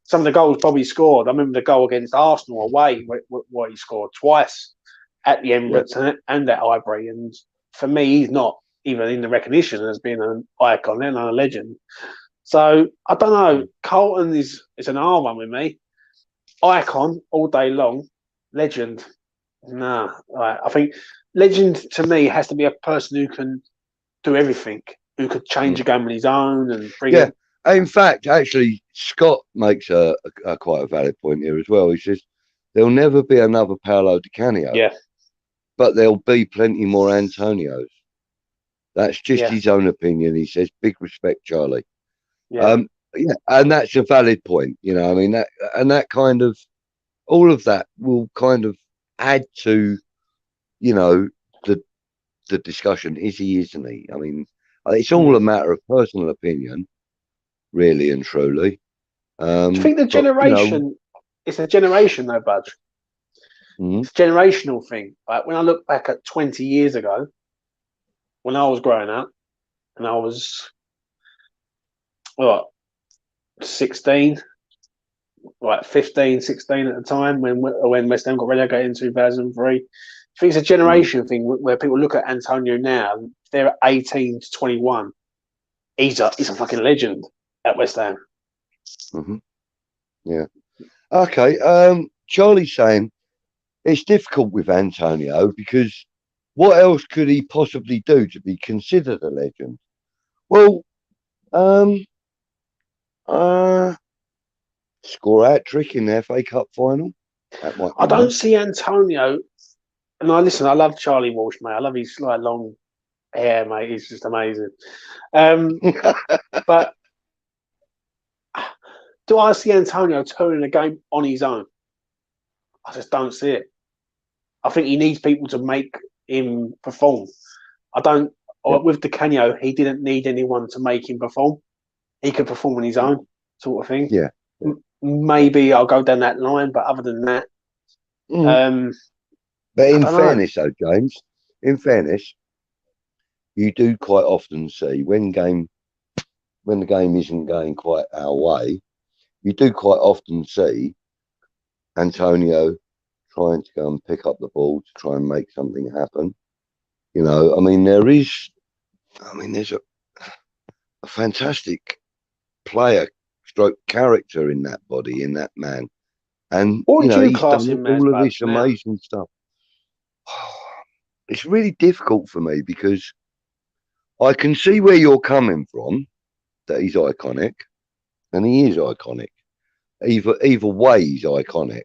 Some of the goals Bobby scored. I remember the goal against Arsenal away, where he scored twice at the Emirates and at Highbury. And for me, he's not even in the recognition as being an icon, let alone a legend. So I don't know. Carlton is an R one with me. Icon all day long. Legend, nah. I think legend to me has to be a person who can do everything, who could change a game on his own and bring. Yeah, in fact, actually, Scott makes a quite a valid point here as well. He says there'll never be another Paolo Di Canio. Yeah, but there'll be plenty more Antonios. That's just his own opinion. He says, "Big respect, Charlie." Yeah, and that's a valid point. You know, I mean that kind of. All of that will kind of add to, you know, the discussion. Is he, isn't he? I mean, it's all a matter of personal opinion, really and truly. Do you think the generation, it's a generation though, Budge? It's a generational thing. Like when I look back at 20 years ago, when I was growing up, and I was, 16, like 15, 16 at the time when West Ham got relegated in 2003. I think it's a generation thing where people look at Antonio now. They're 18 to 21. He's a fucking legend at West Ham. Yeah. Okay. Charlie's saying it's difficult with Antonio because what else could he possibly do to be considered a legend? Well, score a hat-trick in the FA Cup final. That might be I don't one. see Antonio. And I love Charlie Walsh, mate. I love his like long hair, mate. He's just amazing. But do I see Antonio turning the game on his own? I just don't see it. I think he needs people to make him perform. I don't. With Di Canio, he didn't need anyone to make him perform. He could perform on his own, sort of thing. Yeah. Maybe I'll go down that line, but other than that, but in fairness, though, James, in fairness, you do quite often see when the game isn't going quite our way, you do quite often see Antonio trying to go and pick up the ball to try and make something happen. You know, I mean, there's a fantastic player stroke character in that body, in that man. And what would you he's class done him all as of this amazing stuff. It's really difficult for me because I can see where you're coming from, that he's iconic, and he is iconic. Either way, he's iconic,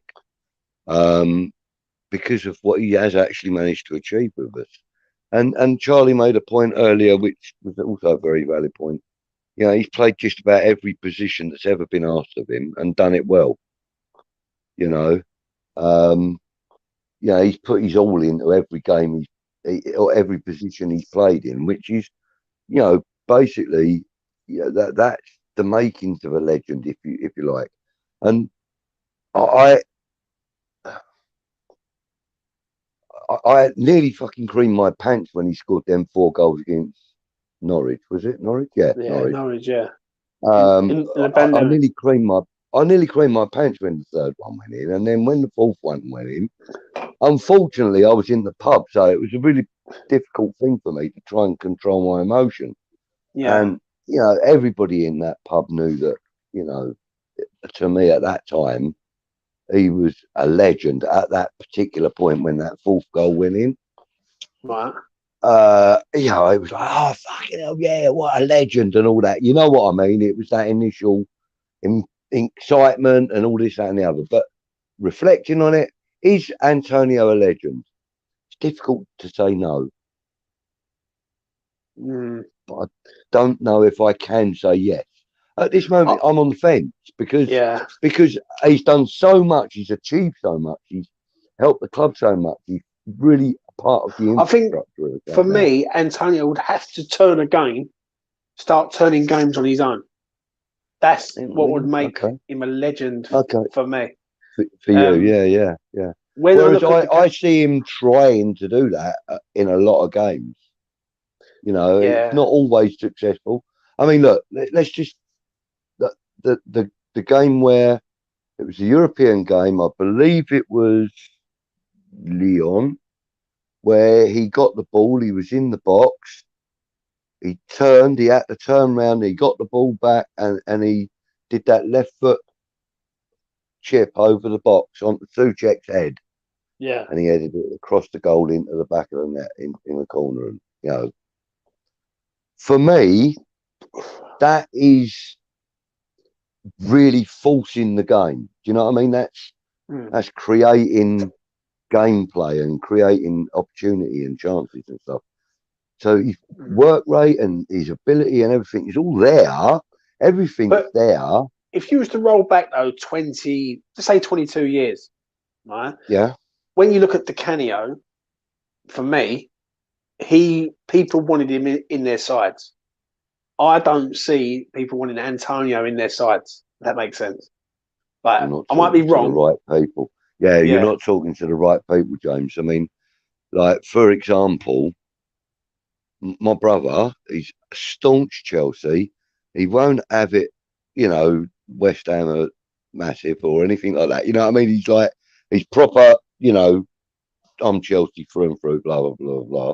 because of what he has actually managed to achieve with us. And Charlie made a point earlier, which was also a very valid point. You know, he's played just about every position that's ever been asked of him and done it well. You know, he's put his all into every game or every position he's played in, which is, basically, that's the makings of a legend, if you like. And I nearly fucking creamed my pants when he scored them 4 goals against Norwich. Was it Norwich? Yeah, Norwich. Yeah. I nearly creamed my pants when the third one went in, and then when the fourth one went in, unfortunately, I was in the pub, so it was a really difficult thing for me to try and control my emotion. Yeah. And everybody in that pub knew that. To me at that time, he was a legend at that particular point when that fourth goal went in. Right. It was like, oh, fucking hell, yeah, what a legend and all that. You know what I mean? It was that initial excitement and all this, that, and the other. But reflecting on it, is Antonio a legend? It's difficult to say no. But I don't know if I can say yes. At this moment, I'm on the fence because he's done so much, he's achieved so much, he's helped the club so much, he's really a part of the infrastructure. I think for me, Antonio would have to start turning games on his own. That's what would make him a legend for me. For you, yeah. Whereas I see him trying to do that in a lot of games. It's not always successful. I mean, look, let's just the game where it was a European game, I believe it was Lyon, where he got the ball, he was in the box, he had to turn around, he got the ball back, and he did that left foot chip over the box onto Souček's head. Yeah. And he headed it across the goal into the back of the net in the corner. And, for me, that is really forcing the game. Do you know what I mean? That's creating gameplay and creating opportunity and chances and stuff. So his work rate and his ability and everything is all there. Everything's there. If you was to roll back though 22 years, right? Yeah. When you look at Di Canio, for me, people wanted him in their sides. I don't see people wanting Antonio in their sides. If that makes sense. Like, I might be wrong. The right people. Yeah, you're not talking to the right people, James. I mean, like, for example, my brother, he's staunch Chelsea. He won't have it, West Ham are, massive or anything like that. You know what I mean? He's proper, you know, I'm Chelsea through and through, blah, blah, blah, blah.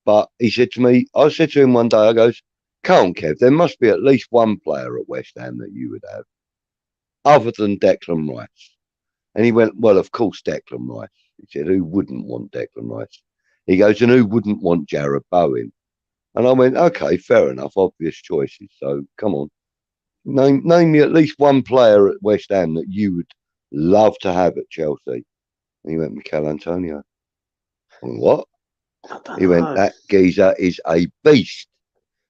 But he said to me, I said to him one day, I goes, come on, Kev, there must be at least one player at West Ham that you would have, other than Declan Rice. And he went, well, of course, Declan Rice. He said, who wouldn't want Declan Rice? He goes, and who wouldn't want Jared Bowen? And I went, okay, fair enough, obvious choices. So come on, name me at least one player at West Ham that you would love to have at Chelsea. And he went, Mikel Antonio. I went, what? He went, that geezer is a beast.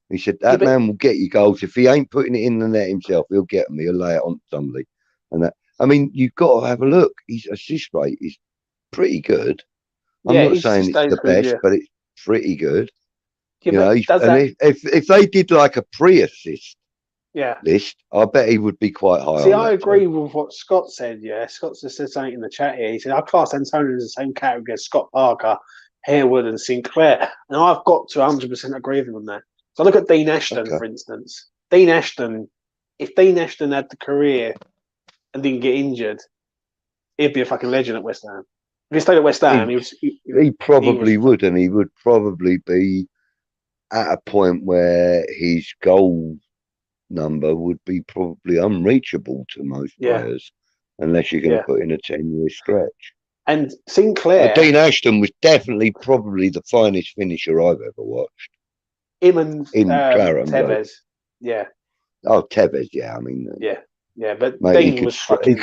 He said, that man will get you goals. If he ain't putting it in the net himself, he'll get them. He'll lay it on somebody. And that, I mean, you've got to have a look. His assist rate is pretty good. I'm not saying it's the best, but it's pretty good. Yeah, you know, and if they did like a pre-assist list, I bet he would be quite high. See, I agree with what Scott said. Yeah, Scott just said something in the chat here. He said, I class Antonio as the same category as Scott Parker, Harewood, and Sinclair. And I've got to 100% agree with him on that. So look at Dean Ashton, for instance. Dean Ashton, if Dean Ashton had the career and didn't get injured, he'd be a fucking legend at West Ham. If he stayed at West Ham, he probably would, and he would probably be at a point where his goal number would be probably unreachable to most players, unless you're going to put in a 10-year stretch. And Sinclair, Dean Ashton was definitely probably the finest finisher I've ever watched. Him and Claret Tevez, Oh, Tevez, I mean, but mate, Dean was fucking...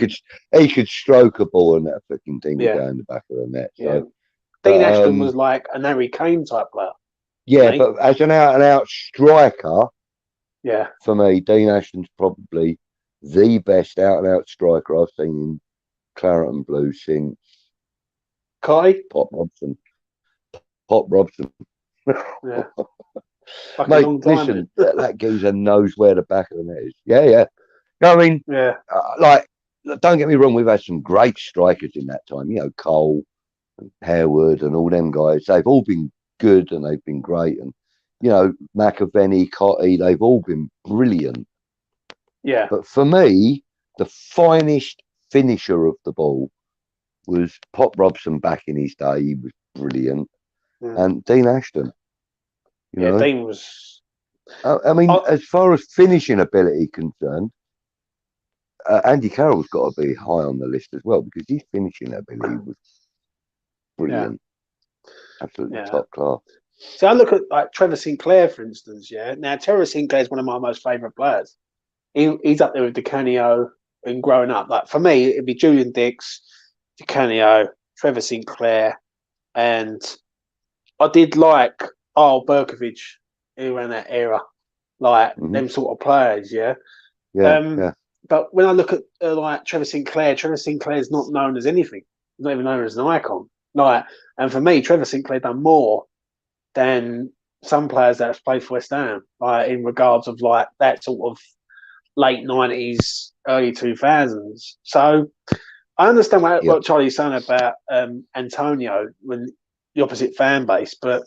he could stroke a ball and that fucking thing would go in the back of the net. So, Dean Ashton was like an Harry Kane type player. Yeah, but as an out-and-out striker, for me, Dean Ashton's probably the best out-and-out striker I've seen in Claret and Blue since Pop Robson. Yeah. Mate, listen, that geezer knows where the back of the net is. Yeah. I mean, like, don't get me wrong, we've had some great strikers in that time. You know, Cole and Harewood and all them guys. They've all been good and they've been great. And, you know, McAvenny, Cotty, they've all been brilliant. Yeah. But for me, the finest finisher of the ball was Pop Robson back in his day. He was brilliant. And Dean Ashton. You know? Dean was... I mean, as far as finishing ability concerned, Andy Carroll's got to be high on the list as well, because his finishing ability was brilliant. Absolutely top class. So I look at like Trevor Sinclair, for instance. Now Trevor Sinclair is one of my most favourite players. He's up there with Di Canio and growing up. Like for me, it'd be Julian Dix, Di Canio, Trevor Sinclair, and I did like Berkovic around that era, like them sort of players. But when I look at like Trevor Sinclair is not known as anything. He's not even known as an icon. Like, and for me, Trevor Sinclair done more than some players that have played for West Ham, like in regards of like that sort of late 90s, early 2000s. So I understand what Charlie's saying about Antonio when the opposite fan base, but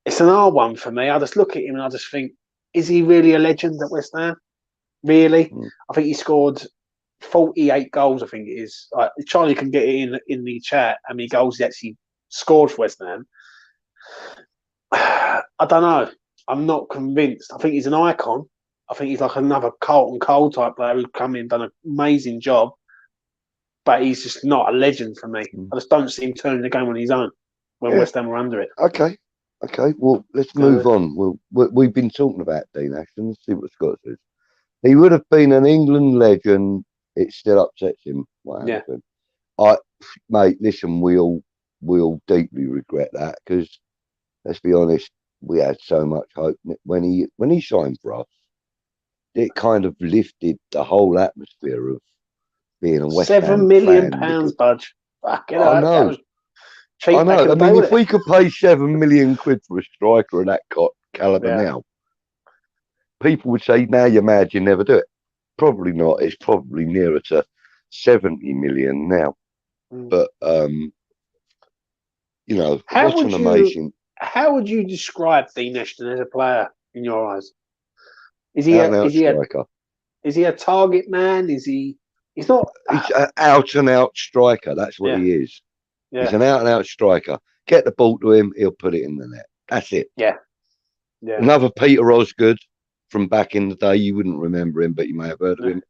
it's an hard one for me. I just look at him and I just think, is he really a legend at West Ham? Really? I think he scored 48 goals, I think it is. Like, Charlie can get it in the chat how many goals he actually scored for West Ham. I don't know. I'm not convinced. I think he's an icon. I think he's like another Carlton Cole type player who's come in and done an amazing job. But he's just not a legend for me. I just don't see him turning the game on his own when West Ham were under it. Okay. Well, let's move on. We've been talking about Dean Ashton. Let's see what Scott says. He would have been an England legend. It still upsets him what happened. Mate, listen, we all deeply regret that, because let's be honest, we had so much hope when he signed for us. It kind of lifted the whole atmosphere of being a West Ham £7 million, Budge. Fucking I know. I know. I mean, if we could pay £7 million for a striker of that caliber now, people would say, "Now you're mad. You never do it." Probably not. It's probably nearer to 70 million now. But you know, what an amazing. How would you describe Dean Ashton as a player in your eyes? Is he striker? Is he a target man? Is he He's not. He's an out and out striker. That's what he is. He's Yeah. an out and out striker. Get the ball to him, he'll put it in the net. That's it. Yeah. Another Peter Osgood from back in the day. You wouldn't remember him, but you may have heard of him.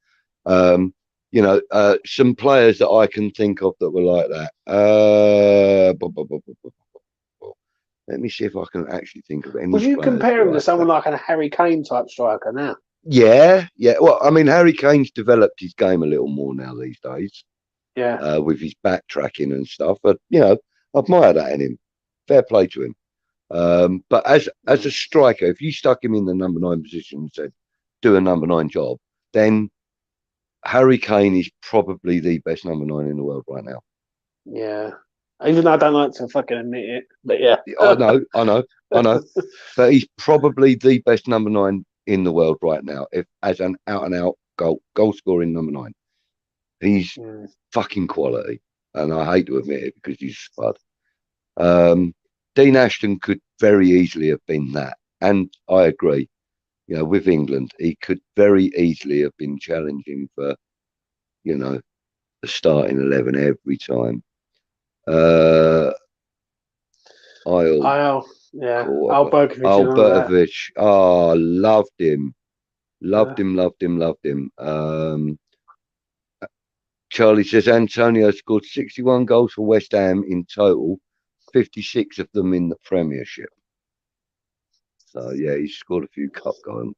You know, some players that I can think of that were like that. Let me see if I can actually think of any. Would you players compare him to like someone that. like a Harry Kane type striker now? Yeah. Well, I mean, Harry Kane's developed his game a little more now these days. Yeah. With his backtracking and stuff. But you know, I admire that in him. Fair play to him. But as a striker, if you stuck him in the number 9 position and said, do a number 9 job, then Harry Kane is probably the best number 9 in the world right now. Yeah. Even though I don't like to fucking admit it, but yeah. I know. But he's probably the best number 9 in the world right now, if as an out and out goal scoring number 9. He's fucking quality. And I hate to admit it because he's a spud. Dean Ashton could very easily have been that. And I agree. You know, with England, he could very easily have been challenging for, you know, the starting 11 every time. Albertovic. Oh, loved him. Charlie says Antonio scored 61 goals for West Ham in total, 56 of them in the Premiership. So yeah, he scored a few cup goals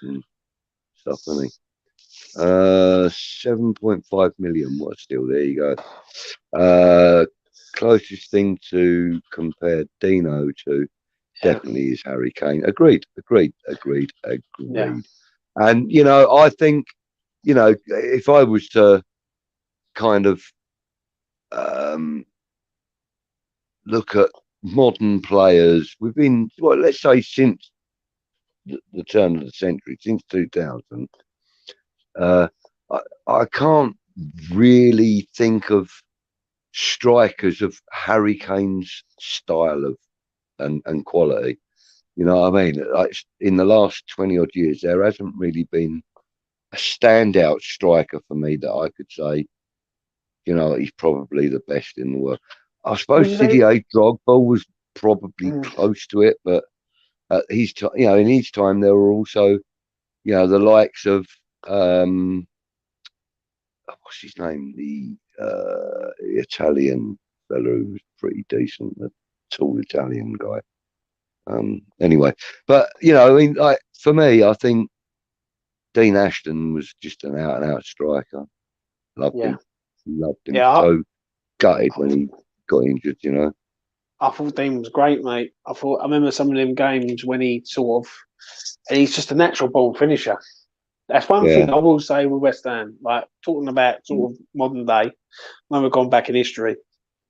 and stuff, hasn't he? 7.5 million. What still? There you go. Closest thing to compare Dino to definitely is Harry Kane. Agreed. Yeah. And you know, I think, you know, if I was to kind of look at modern players within, well, let's say since the turn of the century, since 2000, I can't really think of strikers of Harry Kane's style of and quality. You know what I mean? Like in the last 20 odd years, there hasn't really been a standout striker for me that I could say, you know, he's probably the best in the world. I suppose Didier Drogba was probably close to it, but in his time there were also, you know, the likes of what's his name, the Italian fellow who was pretty decent, the tall Italian guy. Anyway, but you know, I mean, like for me, I think Dean Ashton was just an out and out striker. Loved him. Yeah, so gutted when he got injured, you know. I thought Dean was great, mate. I remember some of them games when he he's just a natural ball finisher. That's one thing I will say with West Ham, like talking about sort of modern day, when we've gone back in history.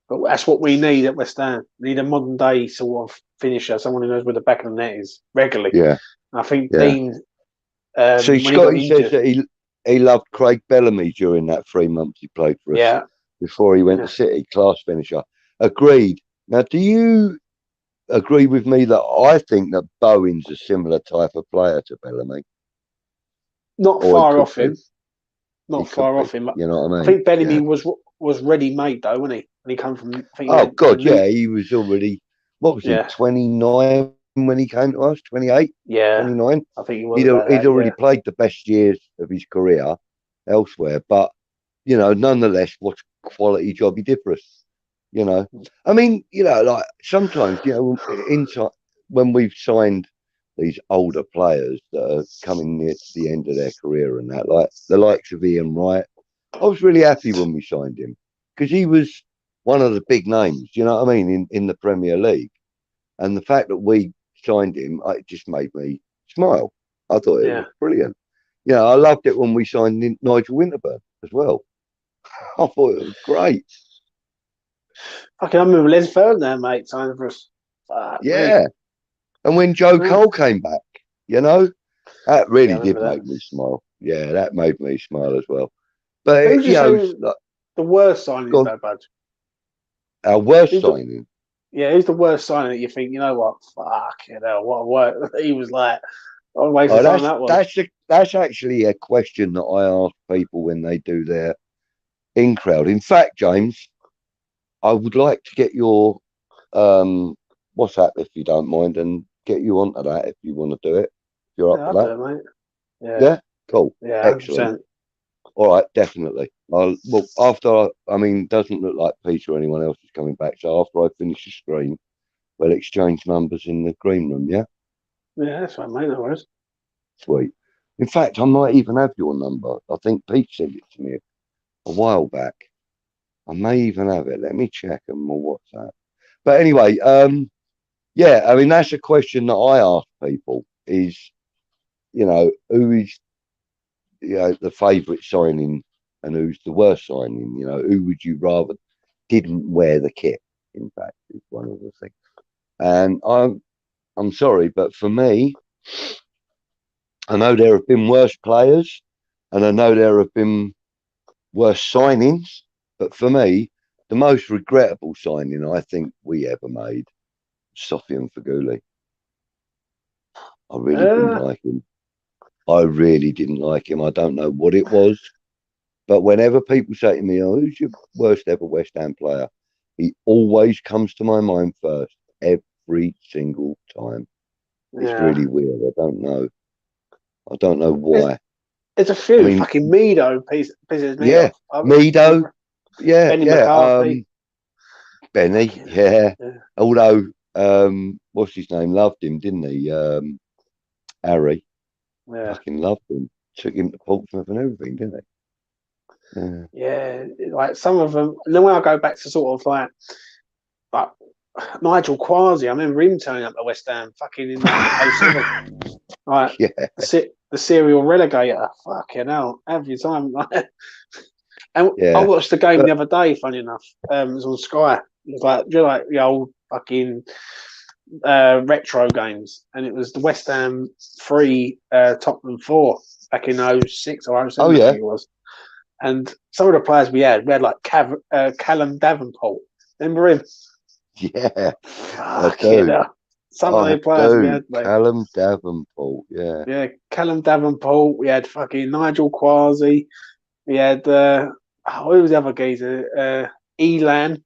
But that's what we need at West Ham. We need a modern day sort of finisher, someone who knows where the back of the net is regularly. Yeah. And I think Dean. So Scotty says that he loved Craig Bellamy during that 3 months he played for us. Yeah. Before he went to City, class finisher. Agreed. Now, do you agree with me that I think that Bowen's a similar type of player to Bellamy? Not far off him. Not far off him. You know what I mean? I think Bellamy was ready made though, wasn't he? When he came from. He was already. What was he? 29 when he came to us. 28. Yeah. 29. I think he was. He'd already played the best years of his career elsewhere, but you know, nonetheless, what a quality job he did for us. You know, I mean, you know, like sometimes, you know, when we've signed these older players that are coming near to the end of their career and that, like the likes of Ian Wright, I was really happy when we signed him because he was one of the big names, you know what I mean, in the Premier League. And the fact that we signed him, it just made me smile. I thought it was brilliant. You know, I loved it when we signed Nigel Winterburn as well. I thought it was great. I can remember Les Ferdinand, mate, signing for us. Mate. And when Joe Cole came back, you know, that really did make me smile. Yeah, that made me smile as well. But you know, like, the worst signing, though, Bud. Our worst signing. Who's the worst signing that you think, you know what? Fuck, you know, what a work. He was like, I'll waste Oh, the time that one. that's actually a question that I ask people when they do their in crowd. In fact, James, I would like to get your WhatsApp if you don't mind, and get you onto that if you want to do it. If you're up Yeah, for I'll that. do it, mate. Yeah. Yeah, cool. Yeah, Excellent. 100%. All right, definitely. Well, I mean, doesn't look like Peter or anyone else is coming back. So after I finish the stream, we'll exchange numbers in the green room. Yeah, Yeah, that's right, mate. No worries. sweet. In fact, I might even have your number. I think Pete sent it to me a while back. I may even have it. Let me check on my WhatsApp. But anyway, yeah, I mean, that's a question that I ask people is, who is, the favourite signing and who's the worst signing? Who would you rather didn't wear the kit? In fact, is one of the things. And I'm sorry, but for me, I know there have been worse players and I know there have been worse signings, but for me, the most regrettable signing I think we ever made, Sofian Feghouli. I really didn't like him. I really didn't like him. I don't know what it was, but whenever people say to me, "Oh, who's your worst ever West Ham player?" he always comes to my mind first, every single time. It's Yeah. really weird. I don't know. I don't know why. There's a few. I mean, Fucking Mido pisses me yeah, off. Mido, yeah, Benny yeah. McCarthy. Benny, Fucking, yeah. yeah. Although, what's his name? Loved him, didn't he? Harry, Yeah. fucking loved him. Took him to Portsmouth and everything, didn't he? Yeah. Like some of them. And then when I go back to sort of like Nigel Quasi, I remember him turning up at West Ham fucking in like 07. Like Yeah, the serial relegator. Fucking hell. Every time. And I yeah. watched the game But the other day, funny enough. It was on Sky. It was like, the old fucking retro games. And it was the West Ham 3, Tottenham 4 back in 06 or 07, oh I yeah, think it was. And some of the players we had like Callum Davenport. Remember him? yeah. I Fucking do. hell. Some of I the players we do. had, mate. Callum Davenport. Yeah, Yeah, Callum Davenport. We had fucking Nigel Quasi. We had who was the other geezer? Elan.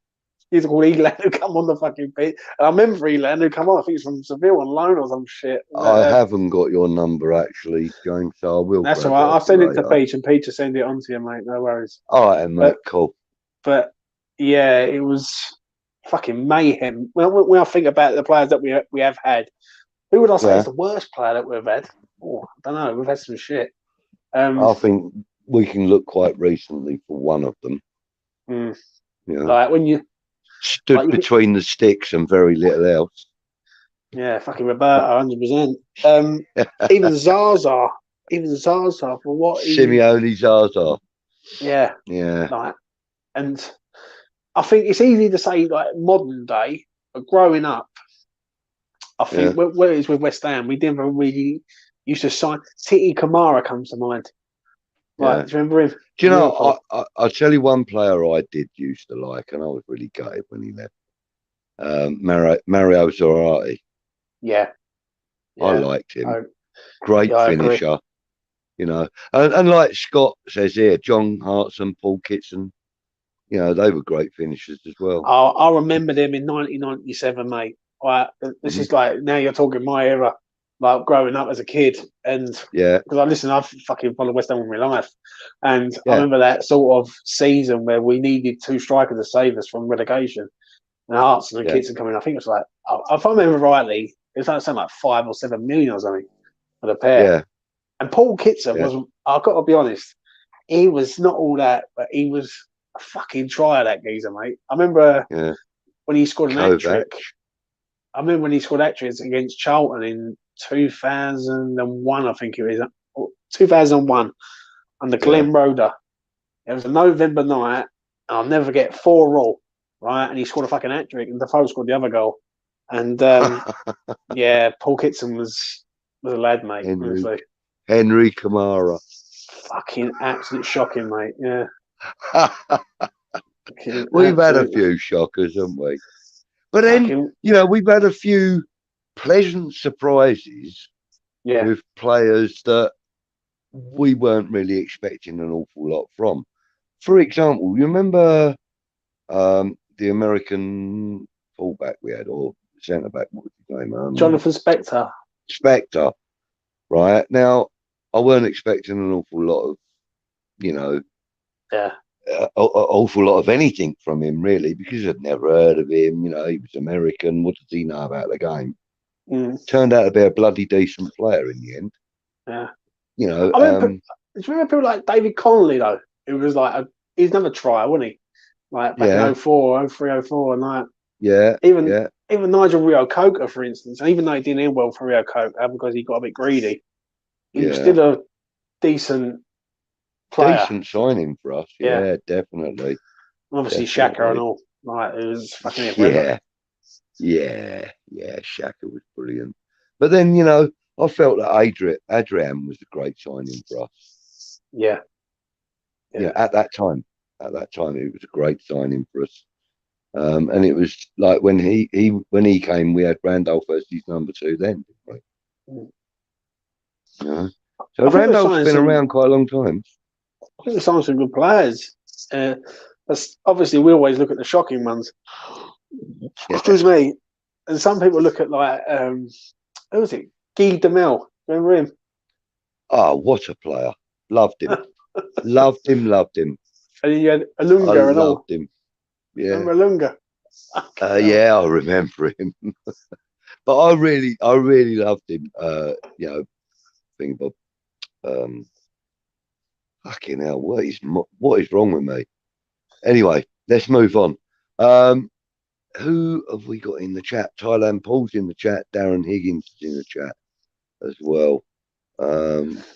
He's called Elan who come on the fucking pitch. And I remember Elan who come on. I think he's from Seville on loan or some shit. But, I haven't got your number actually, James. So I will that's all grab it right. I'll off you send it to later. Peach and Peach will send it on to you, mate. No worries. All right, mate. Cool. But yeah, it was fucking mayhem. When I think about the players that we have had, who would I say is Yeah, the worst player that we've had? Oh, I don't know. We've had some shit. I think we can look quite recently for one of them. Like when you Stood between the sticks and very little else. Yeah, fucking Roberto, 100%. Even Zaza for what he, Simeone Zaza. yeah, Yeah, like, and I think it's easy to say like modern day, but growing up, I think where it is with West Ham, we never really used to sign. Titi Kamara comes to mind. Like, yeah. do you remember him? Do you know? I'll tell you one player I did used to like, and I was really gutted when he left. Mario Zarate. Yeah, I liked him. I Great agree. finisher. And like Scott says here, John Hartson, Paul Kitson, they were great finishers as well. I remember them in 1997, mate. Like, this is like, now you're talking my era, like growing up as a kid. And because I've fucking followed West Ham all my life. And I remember that sort of season where we needed 2 strikers to save us from relegation. And Hartson and Kitson coming, I think it was like, if I remember rightly, it was like something like 5 or 7 million or something for the pair. Yeah. And Paul Kitson was, I've got to be honest, he was not all that, but he was a fucking tryer, that geezer, mate. I remember when he scored an hat-trick. I remember when he scored hat-tricks against Charlton in 2001, I think it was. 2001, under Glenn Roeder. It was a November night, and I'll never get 4-4, right? And he scored a fucking hat-trick, and Defoe scored the other goal. And, Paul Kitson was a lad, mate, honestly. Henry Kamara. Fucking absolute shocking, mate. Yeah. We've had a few shockers, haven't we? But then, we've had a few pleasant surprises Yeah. with players that we weren't really expecting an awful lot from. For example, you remember the American fullback we had, or centre back, what was his name? Jonathan Spector. Spector, right? Now, I weren't expecting an awful lot of, you know, Yeah. awful lot of anything from him, really, because I'd never heard of him. You know, he was American. What does he know about the game? Turned out to be a bloody decent player in the end. Yeah. You know, I remember, do you remember people like David Connolly, though? It was like, he's another try, wasn't he? Like back in 04, 03, 04, and like, even Nigel Rio Coker, for instance, and even though he didn't end well for Rio Coker because he got a bit greedy, he was still a decent player. Decent signing for us, definitely. Obviously, Shaka and all, like it was fucking incredible. Yeah, Shaka was brilliant. But then, you know, I felt that Adrian was a great signing for us. Yeah. At that time, it was a great signing for us. And it was like when he came, we had Randolph as his number 2 then, didn't we? Yeah. So Randolph's been around quite a long time. I think we signed some good players. Obviously, we always look at the shocking ones. Excuse me. And some people look at like who was it? Guy Demel. Remember him? Oh, what a player! Loved him. loved him. And you had Alunga and all. Loved him. Yeah. Remember Alunga? Yeah, I remember him. But I really loved him. You know, think about fucking hell, what is wrong with me? Anyway, let's move on. Who have we got in the chat? Thailand Paul's in the chat. Darren Higgins is in the chat as well.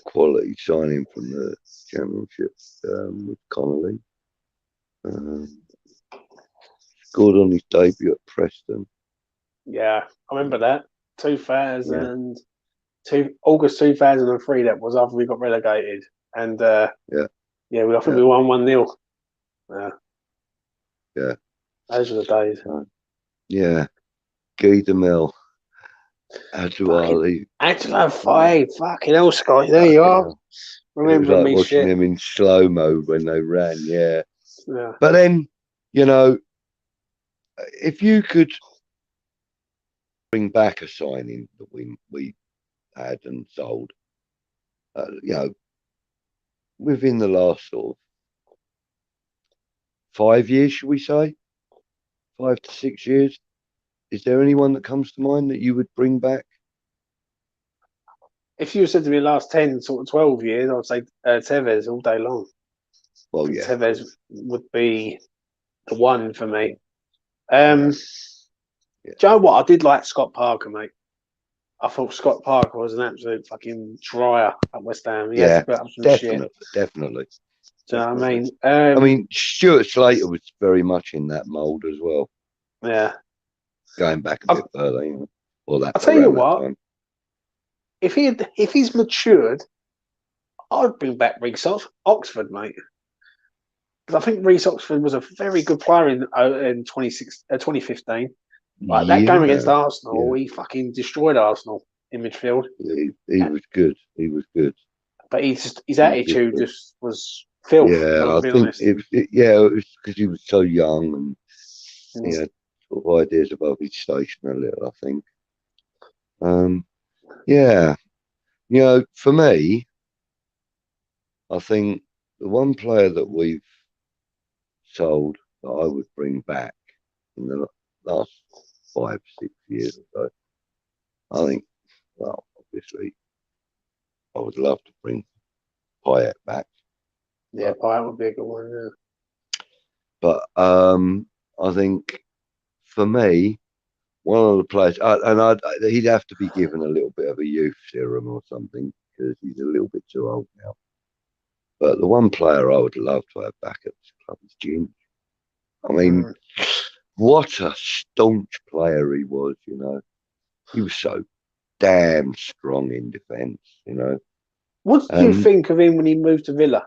Quality signing from the championship with Connolly. Scored on his debut at Preston. Yeah, I remember that. August 2003. That was after we got relegated, and I think we won 1-0. Yeah, those were the days. Guy Demel. Angelo Five. Fucking hell, Scott. There you are. Remember like me watching shit. them in slow mo when they ran. Yeah. But then, you know, if you could bring back a signing that we had and sold, you know, within the last sort of 5 years, should we say, 5 to 6 years, is there anyone that comes to mind that you would bring back? If you said to me last 10, sort of 12 years, I would say Tevez all day long. Well, yeah, Tevez would be the one for me. Do you know what? I did like Scott Parker, mate. I thought Scott Parker was an absolute fucking dryer at West Ham. He had to put up some shit. Definitely. Do you know what I mean? I mean, Stuart Slater was very much in that mould as well. Yeah. Going back a bit further, you know. Well, I'll tell you what. Time. If he's matured, I'd bring back Reece Oxford, mate. Because I think Reece Oxford was a very good player in 2015. Like that game against Arsenal, he fucking destroyed Arsenal in midfield. He was good. He was good. But his attitude just was filth. Yeah, I think it was because he was so young and he had sort of ideas above his station a little, I think. Yeah, you know, for me, I think the one player that we've sold that I would bring back in the last 5, 6 years or so, I think, well, obviously, I would love to bring Payet back. Yeah, Payet would be a good one, yeah. But I think for me, one of the players, he'd have to be given a little bit of a youth serum or something because he's a little bit too old now. But the one player I would love to have back at this club is Ginge. I mean, what a staunch player he was, you know. He was so damn strong in defence, you know. What did you think of him when he moved to Villa?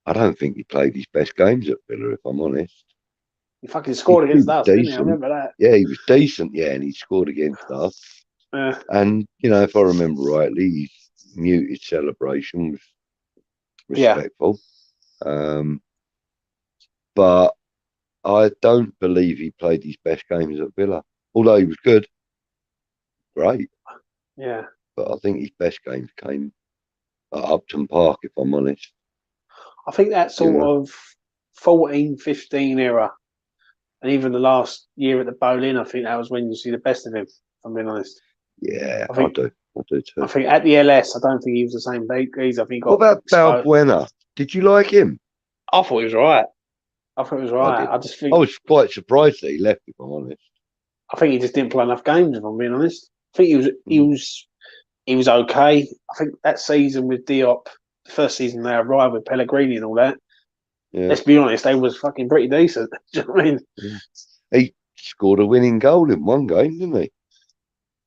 I don't think he played his best games at Villa, if I'm honest. He fucking scored against us, didn't he? I remember that. Yeah, he was decent, and he scored against us. And you know, if I remember rightly, his muted celebration was respectful. But I don't believe he played his best games at Villa, although he was good, great. Yeah. But I think his best games came at Upton Park, if I'm honest. I think that sort of 14-15 era, and even the last year at the Boleyn, I think that was when you see the best of him, if I'm being honest. Yeah, I do too. I think at the LS, I don't think he was the same big. I think he got What about Balbuena? Did you like him? I thought he was right. I just think I was quite surprised that he left, if I'm honest. I think he just didn't play enough games, if I'm being honest. I think he was okay. I think that season with Diop, the first season they arrived with Pellegrini and all that. Yeah. Let's be honest, they was fucking pretty decent. Do you know what I mean? Yeah. He scored a winning goal in one game, didn't he?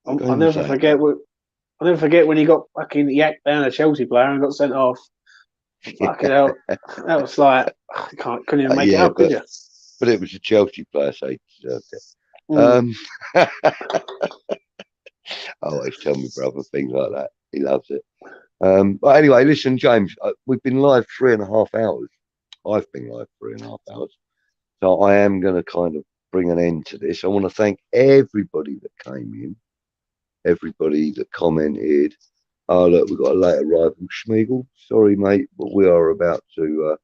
I'll never forget when he got fucking yacked down a Chelsea player and got sent off. Fucking hell, that was like couldn't even make it up, could you? But it was a Chelsea player, so he deserved it. I always tell my brother things like that. He loves it. But anyway, listen, James, we've been live 3.5 hours. I've been live 3.5 hours. So I am going to kind of bring an end to this. I want to thank everybody that came in, everybody that commented. Oh, look, we've got a late arrival. Schmeagol, sorry, mate, but we are about to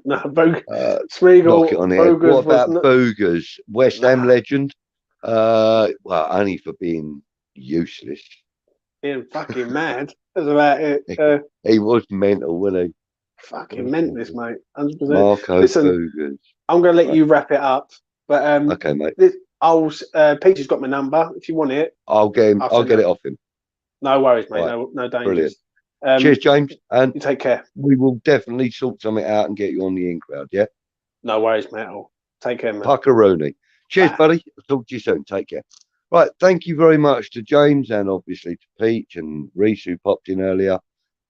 Schmeagol, knock it on the head. What about Boogers? West Ham legend? Well, only for being useless. Being fucking mad. That's about it. He was mental, wasn't he? Fucking mental, mate. 100%. Marco Boogers. I'm going to let you wrap it up. But okay, mate. Peter's got my number. If you want it, I'll get him. I'll get it off him. No worries, mate. Right. No danger. Brilliant. Cheers, James. And you take care. We will definitely sort something out and get you on the in crowd, yeah? No worries, mate. Take care, mate. Puckaroonie. Cheers, buddy. I'll talk to you soon. Take care. Right. Thank you very much to James and obviously to Peach and Reese who popped in earlier.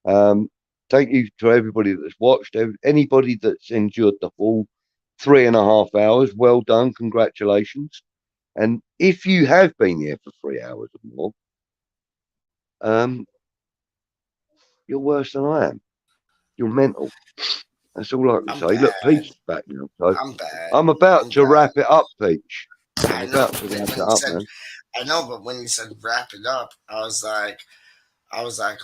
Thank you to everybody that's watched, anybody that's endured the full 3.5 hours. Well done. Congratulations. And if you have been here for 3 hours or more, you're worse than I am. You're mental. That's all I can say. Look, Peach is back now. So I'm bad. I'm about to wrap it up, Peach. I know, but when you said wrap it up, I was like,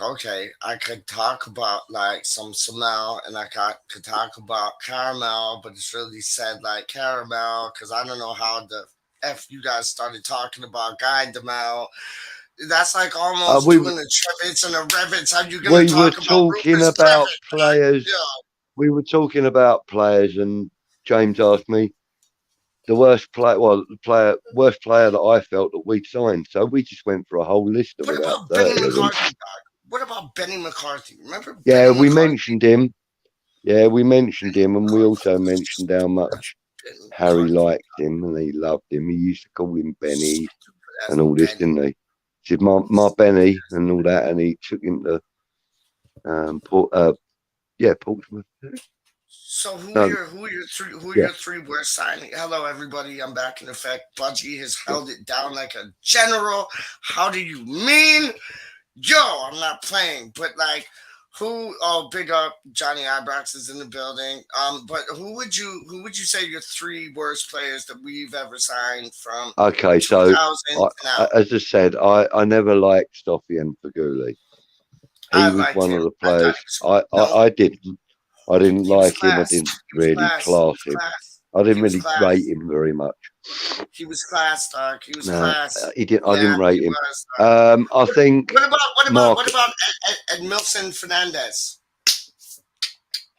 okay, I could talk about like some Smell and I could talk about caramel, but it's really said like caramel because I don't know how the F you guys started talking about Guy Demel. That's like almost doing the Trevits and the Revits. How you going to talk about players? Yeah. We were talking about players, and James asked me the worst player that I felt that we'd signed. So we just went for a whole list of about 30 of them. What about Benny McCarthy? Remember? Yeah, we mentioned him. Yeah, we mentioned him, and we also mentioned how much Harry liked him and he loved him. He used to call him Benny and all this, didn't he? He said, my Benny and all that, and he took him to Portsmouth. So who are your three worst signing? Hello everybody, I'm back in effect. Budgie has held it down like a general. How do you mean? Yo, I'm not playing, but like big up Johnny Ibrox is in the building. But who would you say your three worst players that we've ever signed from? Okay, so as I said, I never liked Stoffy and Faguli. He was one of the players. I didn't like him. I didn't really class him. I didn't really rate him very much. He was class, Stark. He was class. I didn't rate him. I think. What about Edmilson Fernandez?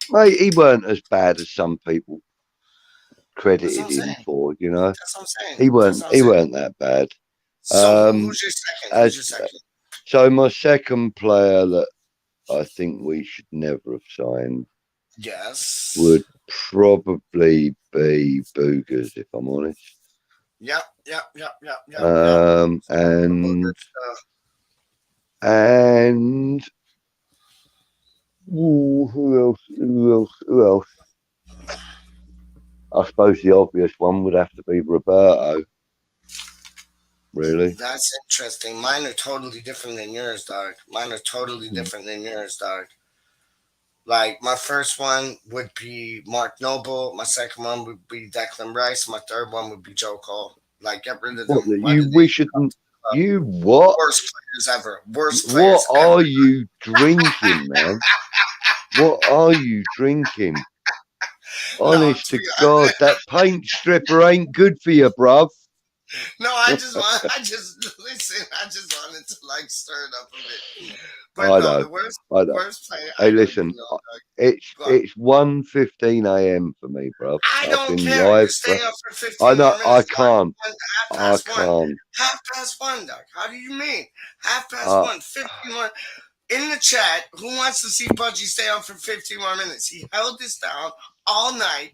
Mate, he weren't as bad as some people credited him for. You know, that's what I'm saying. He weren't that bad. So who's your second? So my second player that I think we should never have signed. Yes. Would probably be Boogers, if I'm honest. Yep. And who else? I suppose the obvious one would have to be Roberto. Really? That's interesting. Mine are totally different than yours, dog. Mine are totally Hmm. different than yours, dog. Like my first one would be Mark Noble. My second one would be Declan Rice. My third one would be Joe Cole. Like get rid of What? them. Why You did they wish it? You what? worst players ever? Worst What players ever. are you drinking, man? What are you drinking? No, Honest to to be God, that paint stripper ain't good for you, bruv. no, I just want. I just listen. I just wanted to like stir it up a bit. But I no, know, the worst I know. worst player Hey, I've ever listen, known. Go on. it's 1:15 a.m. for me, bruv. I I've don't been care. You're live for. staying up for I 15 know, more I minutes, dog. can't, Half I past one. can't. Half past one, dog. How do you mean? Half past Uh, one. 15 more. In the chat, who wants to see Budgie stay up for 15 more minutes? He held this down all night.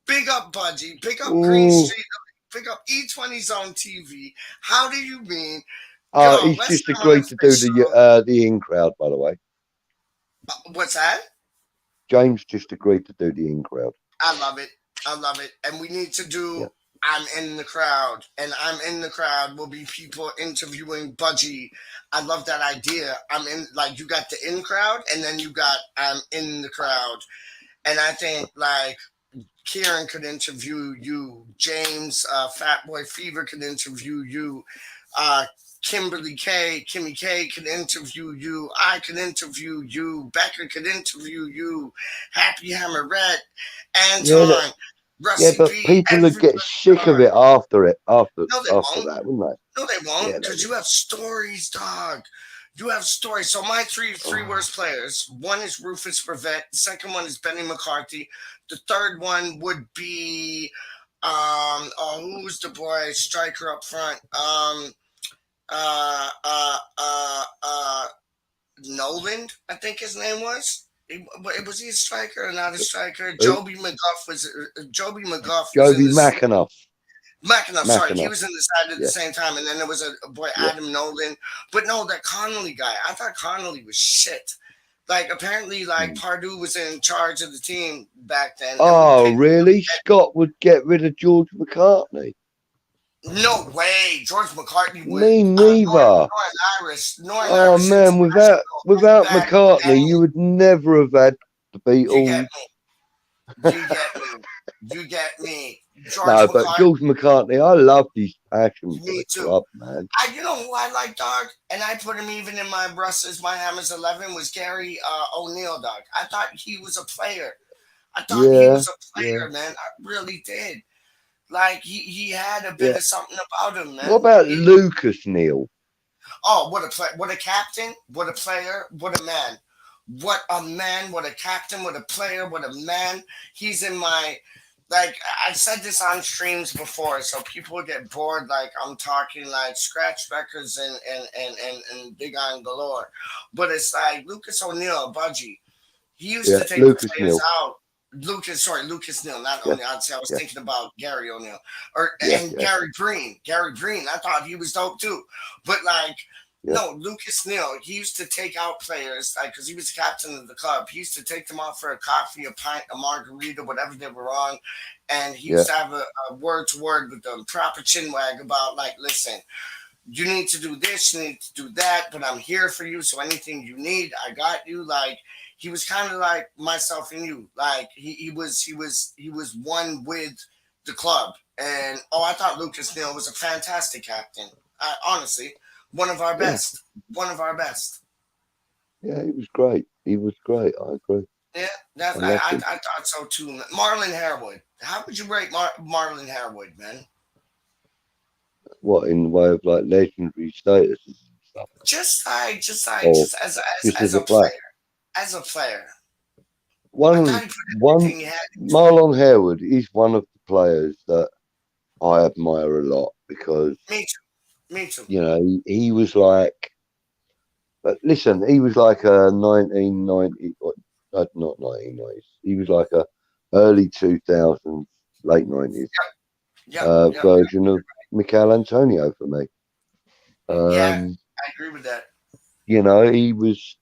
Big up Budgie. Big up Green ooh, Street. Big up E20 Zone TV. How do you mean? Yo, he's let's just go on agreed to do official. the in crowd, by the way. What's that? James just agreed to do the in crowd. I love it. I love it. And we need to Yeah. do I'm in the crowd. And I'm in the crowd will be people interviewing Budgie. I love that idea. I'm in, like, you got the in crowd and then you got I'm in the crowd. And I think, like, Kieran could interview you. James, Fat Boy Fever could interview you. Kimmy K could interview you. I could interview you. Becca could interview you. Happy Hammer Red, Yeah, Anton, yeah, Rusty but B, people would everybody. get sick of it after No, they after won't. that, wouldn't No, they they? won't, Yeah, they because would. you have stories, dog. You have stories. So my three worst players. One is Rufus Brevet. The second one is Benny McCarthy. The third one would be who's the boy striker up front? Uh uh uh uh Noland, I think his name was. Was he a striker or not a striker? Joby McGuff was in Joby this. McAnuff. McAnuff, sorry, he McAnuff. was in the side at the Yeah, same time, and then there was a boy yeah. Adam Nolan. But no, that Connolly guy, I thought Connolly was shit. Like apparently, like Pardue was in charge of the team back then. Oh, really? Scott would get rid of George McCartney? No way, George McCartney would. Me neither. Northern Oh Irish man, international without back McCartney, then. you would never have had the You get Beatles. me. You get me. You get me. George No, but McCartney. George McCartney, I love his passion for Me the too. club, man. You know who I like, dog? And I put him even in my Russes, my Hammers 11 was Gary O'Neill, dog. I thought he was a player. I thought he was a player, man. I really did. Like he had a bit of something about him, man. What about Lucas Neal? Oh, what a captain, what a player, what a man. What a man, what a captain, what a player, what a man. He's in my, like, I said this on streams before, so people get bored, like I'm talking like scratch records and big on galore. But it's like Lucas O'Neill, Budgie. He used to take the Lucas players Neal. out. Lucas Neal, not O'Neill. I was thinking about Gary O'Neill and Gary Green. Gary Green, I thought he was dope too. But like, no, Lucas Neal, he used to take out players, like, because he was the captain of the club. He used to take them out for a coffee, a pint, a margarita, whatever they were on. And he used to have a word to word with them, proper chinwag about, like, listen, you need to do this, you need to do that, but I'm here for you. So anything you need, I got you. Like, he was kind of like myself and you. Like he was one with the club. And I thought Lucas Neal was a fantastic captain. Honestly, one of our best. One of our best. Yeah, he was great. He was great. I agree. Yeah, I thought so too. Marlon Harewood. How would you rate Marlon Harewood, man? What, in the way of like legendary status and stuff? Just as a player. As a player. Marlon Harewood is one of the players that I admire a lot because me too. You know, he was like, but listen, he was like a 1990, not 1990s. He was like a early 2000s, late 90s version of Michael Antonio for me. I agree with that. You know, he was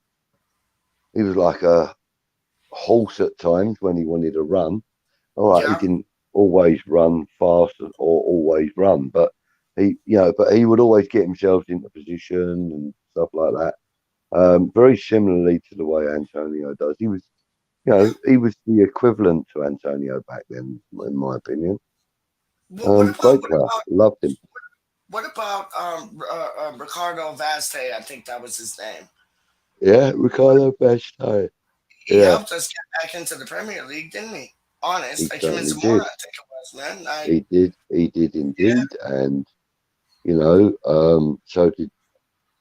like a horse at times when he wanted to run. All right, he didn't always run fast or always run, but but he would always get himself into position and stuff like that. Very similarly to the way Antonio does. He was the equivalent to Antonio back then, in my opinion. Great player, loved him. What about Ricardo Vaste? I think that was his name. Yeah, Ricardo Vaste. He helped us get back into the Premier League, didn't he? Honest, he like him and Zamora, I think it was, man. He did indeed, and so did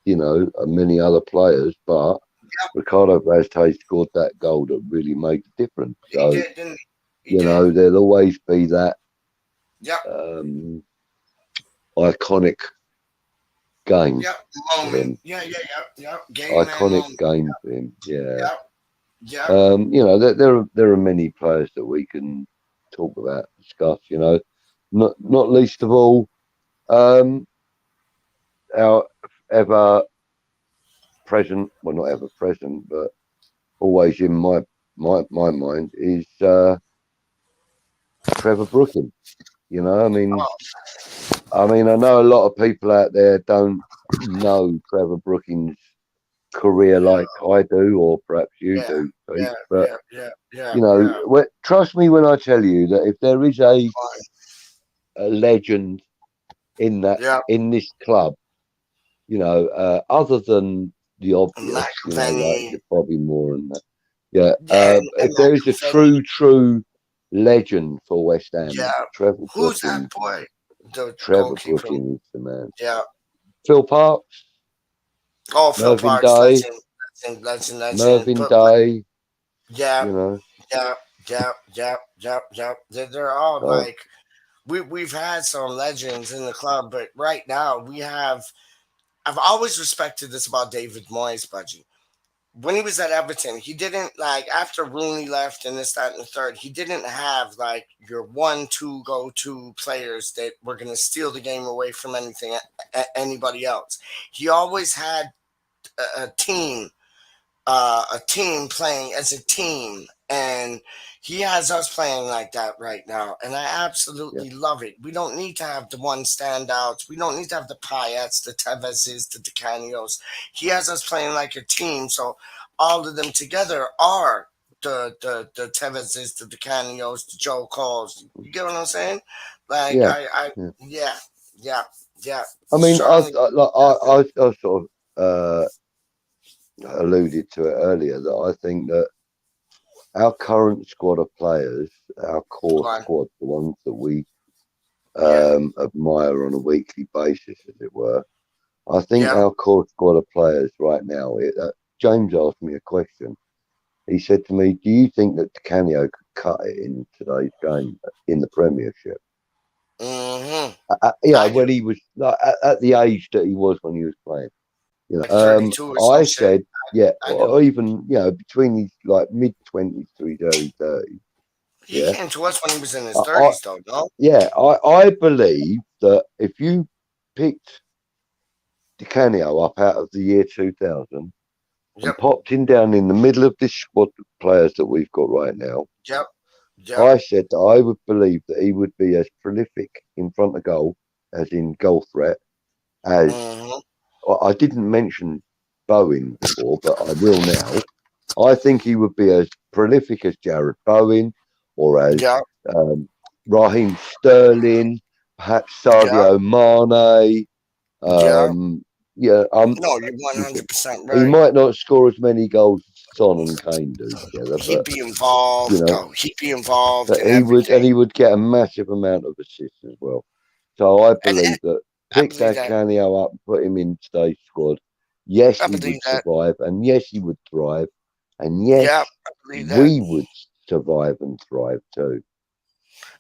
many other players, but Ricardo Vaste scored that goal that really made the difference. So he did, didn't he? There'll always be that iconic game. Moment. Game iconic game for him. Yeah. Yeah. There are many players that we can talk about, discuss. Not least of all, our ever present, well, not ever present, but always in my mind is Trevor Brooking. I know a lot of people out there don't know Trevor Brooking's career like I do, or perhaps you do, Pete. Trust me when I tell you that if there is a legend in this club, other than the obvious, like Bobby Moore and that. If there is a true legend for West Ham, Trevor Who's Brooking. That boy? Trevor Brooking is the man. Yeah. Phil Parks. Oh, Phil Parks, legend. Mervyn Day. Yeah. They're all like we've had some legends in the club, but right now I've always respected this about David Moyes, Budgie. When he was at Everton, he didn't after Rooney left and this, that, and the third, he didn't have your 1-2 go-to players that were going to steal the game away from anybody else. He always had a team playing as a team, and he has us playing like that right now, and I absolutely love it. We don't need to have the one standouts. We don't need to have the Payets, the Tevezes, the DeCanios. He has us playing like a team, so all of them together are the Tevezes, the DeCanios, the Joe Calls. You get what I'm saying? I sort of alluded to it earlier that I think that our current squad of players, our core squad, the ones that we admire on a weekly basis, as it were, I think our core squad of players right now, James asked me a question. He said to me, do you think that Canio could cut it in today's game in the Premiership? When he was at the age that he was when he was playing. I said, or even between these mid-20s to his early 30s. He came to us when he was in his 30s, though. No. Yeah, I believe that if you picked DeCanio up out of the year 2000 and popped him down in the middle of this squad of players that we've got right now, I said that I would believe that he would be as prolific in front of goal, as in goal threat, as I didn't mention Bowen before, but I will now. I think he would be as prolific as Jared Bowen, or as Raheem Sterling, perhaps Sadio Mane. No, you're 100% right. He might not score as many goals as Son and Kane do together, he'd be involved. He'd be involved. But he would get a massive amount of assists as well. So I believe that pick that Canio up and put him in today's squad. Yes, he would survive, and yes, he would thrive, and yes, we would survive and thrive too.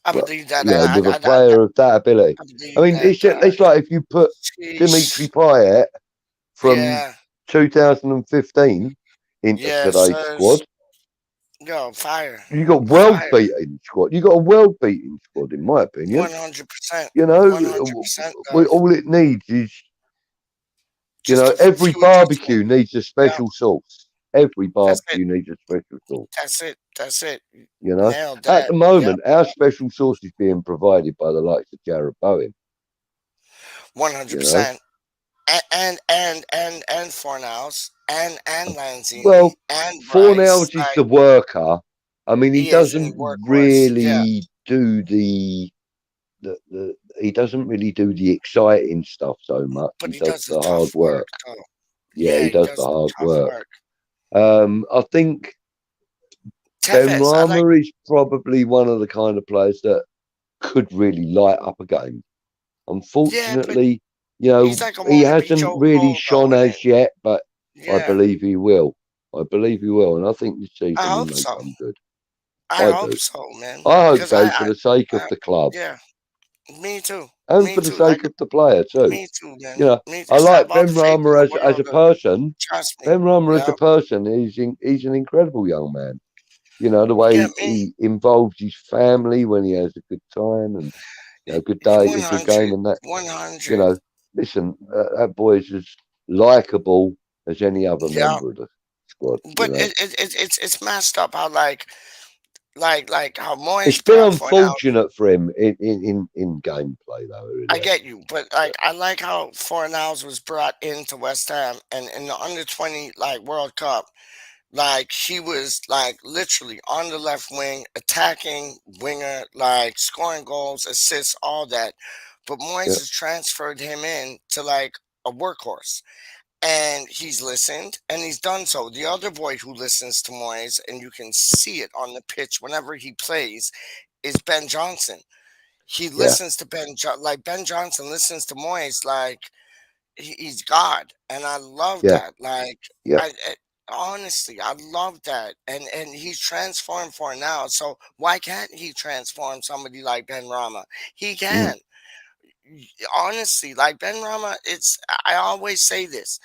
I believe that. With a player of that ability. It's like if you put Dimitri Payet from 2015 into today's squad. Fire. You got world-beating squad. You got a world-beating squad, in my opinion. 100%. 100%. All it needs is, every barbecue needs a special sauce. Every barbecue needs a special sauce. That's it. At the moment, our special sauce is being provided by the likes of Jared Bowen. 100%. And Fornals and Lanzini Well, and Bryce. Fornals is the worker. I mean, he He is in doesn't workhorse. Yeah, really do the he doesn't really do the exciting stuff so much. but He he does does the the hard tough work. work though. Yeah, Yeah, he he does the does the hard tough work. work. I think Ben Tevez, I like. Rama is probably one of the kind of players that could really light up a game. Yeah, but Unfortunately, he's like a he wannabe hasn't Joe really Cole though, shone isn't it? as yet, but I Yeah, believe he will. I believe he will, and I think this I season he hope may so. come good. I I hope do. so, man. I hope Because so for the sake of I the club yeah, me too. and Me for the too. Like sake of the player too. me too, You man. know, Me too. I 'Cause I have like all the Ben faith in Rama the as a world. person. Trust me. Ben Rama as Yeah, a person he's an incredible young man. You know, the you get way me. he involves his family when he has a good time and good day, a good game, 100, and that. You 100. know, listen, that boy is as likable as any other Yeah, member of the squad. You but know, it's messed up how like how it's Moyes been brought Fornals. unfortunate for him in gameplay though. It really I has. get you, but like I like how Fornals was brought into West Ham and in the under 20 like World Cup. Like he was like literally on the left wing, attacking winger, like scoring goals, assists, all that. But Yeah, Moyes has transferred him in to like a workhorse. And he's listened and he's done so. The other boy who listens to Moyes, and you can see it on the pitch whenever he plays, is Ben Johnson. He yeah, listens to like Ben Johnson listens to Moyes like he's God, and I love yeah, that. Like yeah, honestly, I love that, and he's transformed for now. So why can't he transform somebody like Ben Rama? He mm, can. Honestly, like Ben Rama, I always say this.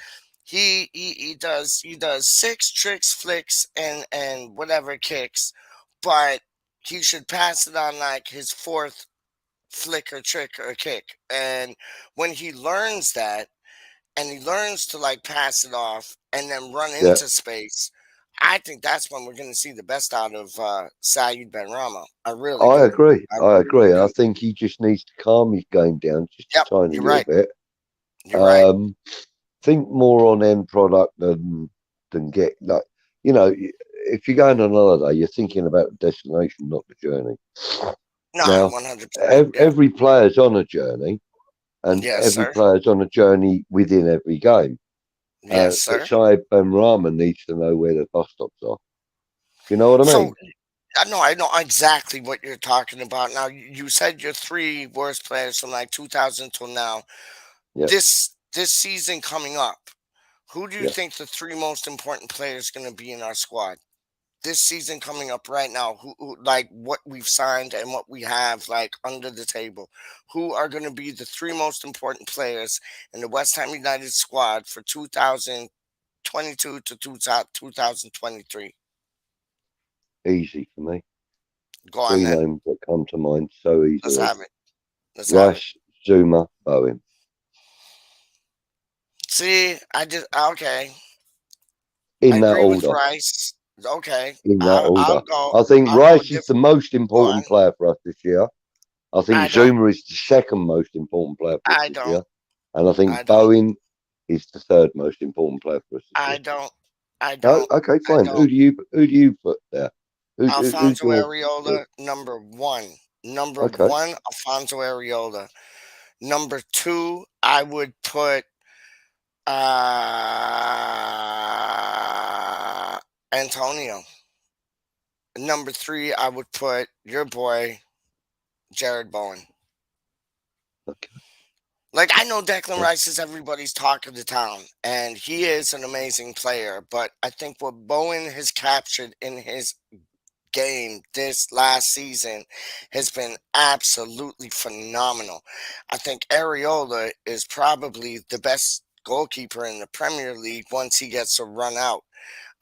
He does six tricks, flicks, and whatever kicks, but he should pass it on like his fourth flick or trick or kick. And when he learns that and he learns to like pass it off and then run yeah. into space, I think that's when we're going to see the best out of Saeed Ben Rama. I really I do. agree. I I really agree. I do. think he just needs to calm his game down just Yep, a tiny you're little right. bit. You're right. Think more on end product than get like if you're going on holiday, you're thinking about the destination, not the journey. No, Now, 100%. Yeah. every player's on a journey, and Yes, every sir. player's on a journey within every game. Yes, But sir. Saeed Ben Rahman needs to know where the bus stops are. You know what I So mean? I know exactly what you're talking about. Now you said your three worst players from like 2000 till now. Yeah, This season coming up, who do you yeah. think the three most important players going to be in our squad? This season coming up right now, who like what we've signed and what we have like under the table, who are going to be the three most important players in the West Ham United squad for 2022 to 2023? Easy for me. Go on Three then. names that come to mind so Let's easily: have it. Let's have it. Rice, Zuma, Bowen. See, okay. I In that agree with order. Rice. Okay, In that I'll order. go. I think I'll go Rice is the different. most Go on. important player for us this year. I think I don't. Zuma is the second most important player for us I this don't. year. And I I think don't. Bowen is the third most important player for us this I year. don't. I No, don't. okay, I fine. don't. Who do you put there? Who's Alfonso your Areola, number one. Number okay? one, Alfonso Areola. Number two, I would put Antonio. Number three, I would put your boy Jared Bowen. Okay. Like I know Declan Rice is everybody's talk of the town, and he is an amazing player. But I think what Bowen has captured in his game this last season has been absolutely phenomenal. I think Areola is probably the best goalkeeper in the Premier League once he gets a run out.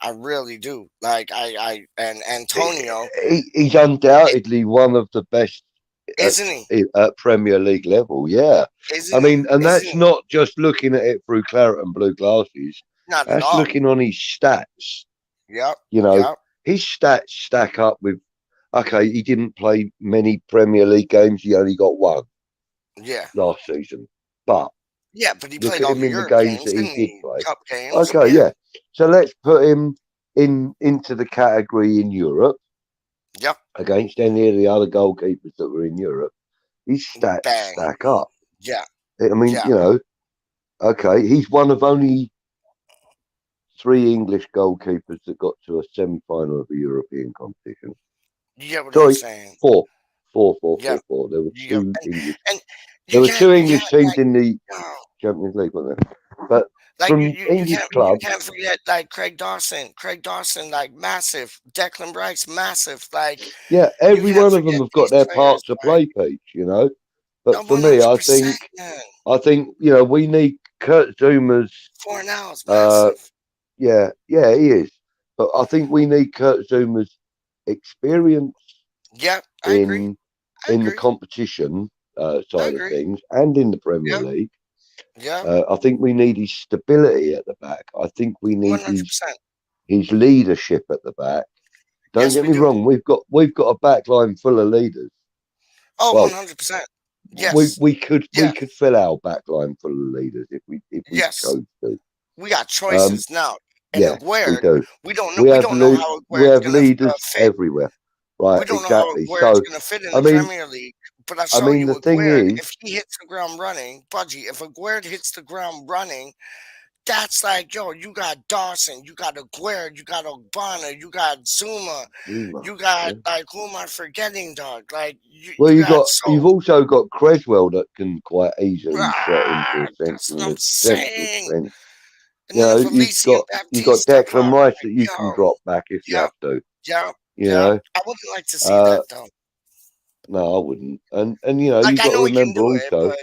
I really do. Like and Antonio, He's undoubtedly one of the best at, isn't he? at Premier League level. Yeah, I Isn't he? mean, and Isn't that's he? not just looking at it through claret and blue glasses. Not at That's all. looking on his stats. Yep. You know, Yep. his stats stack up with. Okay, he didn't play many Premier League games. He only got one Yeah. last season, but Yeah, but he Look played at all him the in the Europe games games, that he didn't did he? play. Cup games. Okay, Yeah. yeah. So let's put him into the category in Europe Yep. against any of the other goalkeepers that were in Europe. His stats Bang. stack up. Yeah. I mean, Yeah. you know, okay, he's one of only 3 English goalkeepers that got to a semi-final of a European competition. You get what I'm Sorry, saying? 4. Yeah. There were You get, 2 English. and There you were 2 can't English teams in the no. Champions League, weren't there? But Like from English you clubs, can't forget like Craig Dawson, like massive. Declan Rice, massive. Like yeah, you every can't one of them forget have got these their players. part to Like play, Peach. You know. But for me, 100%. I think you know we need Kurt Zuma's. 4 Uh, massive. yeah, he is. But I think we need Kurt Zuma's experience Yeah, I agree. in I the agree. competition I side of agree. things and in the Premier Yeah, League. yeah, I think we need his stability at the back. I think we need 100%. his leadership at the back. Don't Yes, get we me do. wrong. We've got a back line full of leaders. Oh, Well, 100%. we Yes, we could yeah, fill our back line full of leaders if we yes. chose to. We got Um, choices now. And yeah, we Aguerd, do. we don't know how We Aguerd's have gonna leaders fit. everywhere. Right, We don't know how exactly. Aguerd's So gonna fit in I the mean, Premier League. But I show you the thing Aguerd, is, if he hits the ground running, Budgie, if Aguerd hits the ground running, that's like, yo, you got Dawson, you got Aguerd, you got Ogbonna, you got Zuma, Zuma, you got yeah. like who am I forgetting, dog? Like Well, you got you've also got Creswell that can quite easily slot into a that's what I'm central saying. defence. And You then know, if Alisi and you've got Baptiste step Declan up, Rice like, that you can yo, drop back if you yeah, have to. yeah, You yeah. know, I wouldn't like to see uh, that though. no, I wouldn't. And you know, Like you've I got to know he can remember do it, also, but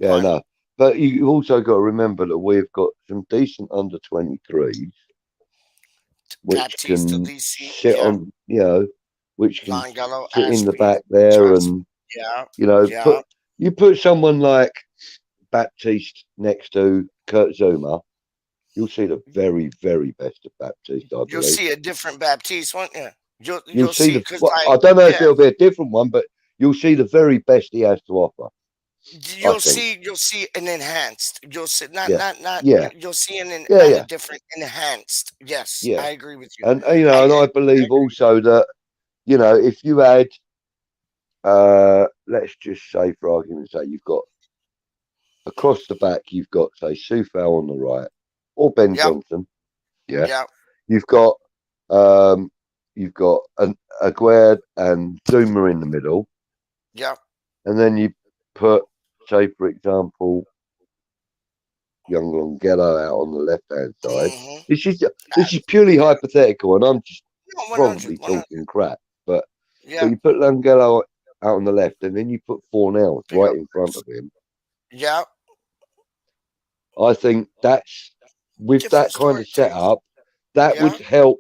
go yeah, on. no, but you've also got to remember that we've got some decent under-23s which Baptiste, can Alisi, sit yeah, on, you know, which can Longfellow, sit in the Ashby, back there Johnson, and, yeah, you know, yeah. put someone like Baptiste next to Kurt Zuma, you'll see the very, very best of Baptiste, I You'll believe. see a different Baptiste, won't you? You'll You'll see see the, because well, like I don't know if yeah, it'll be a different one, but you'll see the very best he has to offer, I think. you'll see an enhanced. You'll see Yeah. Yeah. you'll see Yeah. not a Yeah. different enhanced. Yes, Yeah. I agree with you. And, you I know, and I I believe agree with also that, you know, if you had, let's just say for argument's sake, you've got across the back, you've got, say, Sufal on the right or Ben you. Yep, Johnson. Yeah. yep, You've got um, an Aguerd and Zuma in the middle, yep. and then you put, say, for example, young Longhello out on the left hand side. Mm-hmm. This is purely hypothetical, and I'm just No, 100, probably 100. talking crap. But Yeah, you put Longhello out on the left, and then you put Fornells big right up. in front of him. Yeah, I think that's with that different kind story of too. setup, that Yeah, would help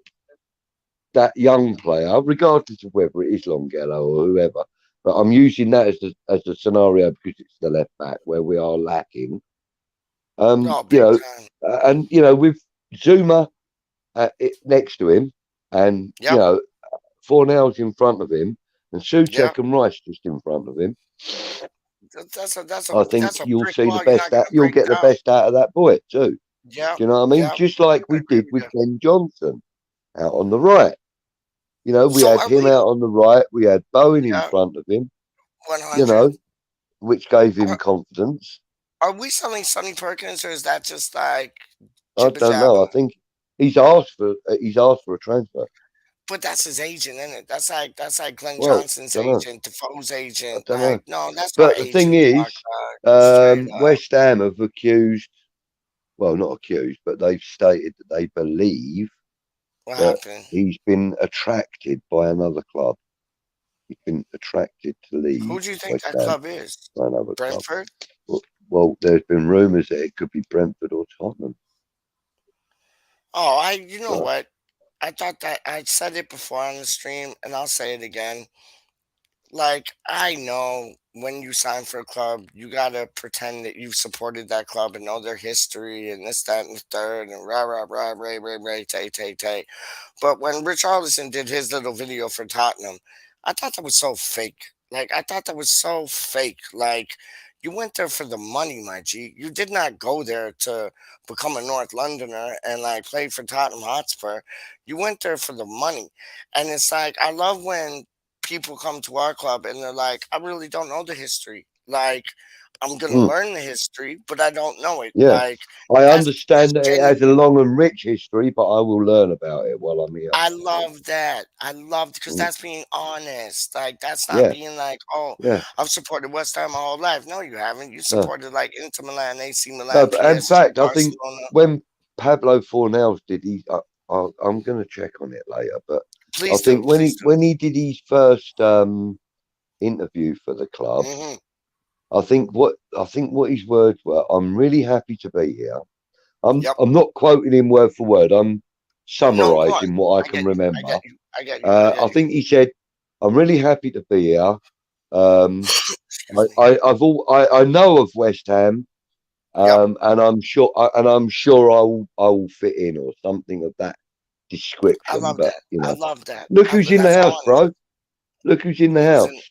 that young player, regardless of whether it is Longhello or whoever. But I'm using that as a scenario because it's the left back where we are lacking. oh, You big know, time. and you know, with Zuma next to him, and you Yep, know, Fornell's in front of him, and yep. Souček and Rice just in front of him. I think That's a you'll brick see the wall. You're not best gonna out. You'll break get the down. best out of that boy too. Yep, Do you know what I mean? yep. Just like I we agree did with with you. Ben Johnson out on the right. You know, we So had are him we out on the right. We had Bowen in yeah, front of him. You 100? know, which gave him confidence. Are we selling Sonny Perkins, or is that just like I jibber don't know. jabber? I think he's asked for a transfer. But that's his agent, isn't it? That's like Glenn Well, Johnson's don't know. agent, Defoe's I agent. don't know. Like, no, that's our But the thing agent, is, straight up. West Ham have accused, well, not accused, but they've stated that they believe What that happened? he's been attracted by another club. He's been attracted to Who leave do you think West that Ham club is? by another club. Brentford? Well, there's been rumours that it could be Brentford or Tottenham. Oh, you know But what? I thought that I said it before on the stream, and I'll say it again. Like, I know when you sign for a club, you gotta pretend that you've supported that club and know their history and this, that, and the third, and rah, rah, rah, ray, tay, tay, tay. But when Rich Arlison did his little video for Tottenham, I thought that was so fake. Like, I thought that was so fake. Like, You went there for the money, my G. You did not go there to become a North Londoner and like play for Tottenham Hotspur. You went there for the money. And it's like I love when people come to our club and they're like, I really don't know the history. Like I'm gonna learn the history, but I don't know it. Yeah, Like I that's understand that it has genuine. a long and rich history, but I will learn about it while I'm here. I love that. I love because Mm, that's being honest. Like that's not yeah, being like, oh, yeah. I've supported West Ham my whole life. No, you haven't. You No, supported like Inter Milan, AC no. Milan, But in PSG, fact, I think Barcelona. when Pablo Fornals did, I'm going to check on it later. But I Please do, think when please he do. when he did his first interview for the club, Hmm. I think what his words were, I'm really happy to be here. I'm Yep. I'm not quoting him word for word. I'm No, go on. summarising what I I can get you. I remember. get you. I get you. I I get you. think he said, "I'm really happy to be here. Um, Excuse me. I know of West Ham, Yep. and I'm sure I will fit in or something of that I description. love But that. you I know, love that. look who's in the That's house, honest. bro. Look who's in the Who's house. in?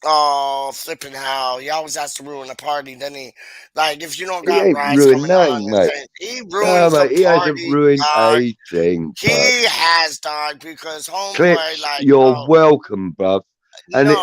Oh, flipping how he always has to ruin the party, doesn't he? Like if you don't He got ain't Rice ruined coming on, nothing, mate. he No, ruins the mate, he hasn't party, ruined dog. a thing, bud. He has, dog, because homeboy, Clips, like, you're yo, welcome, bruv. And no,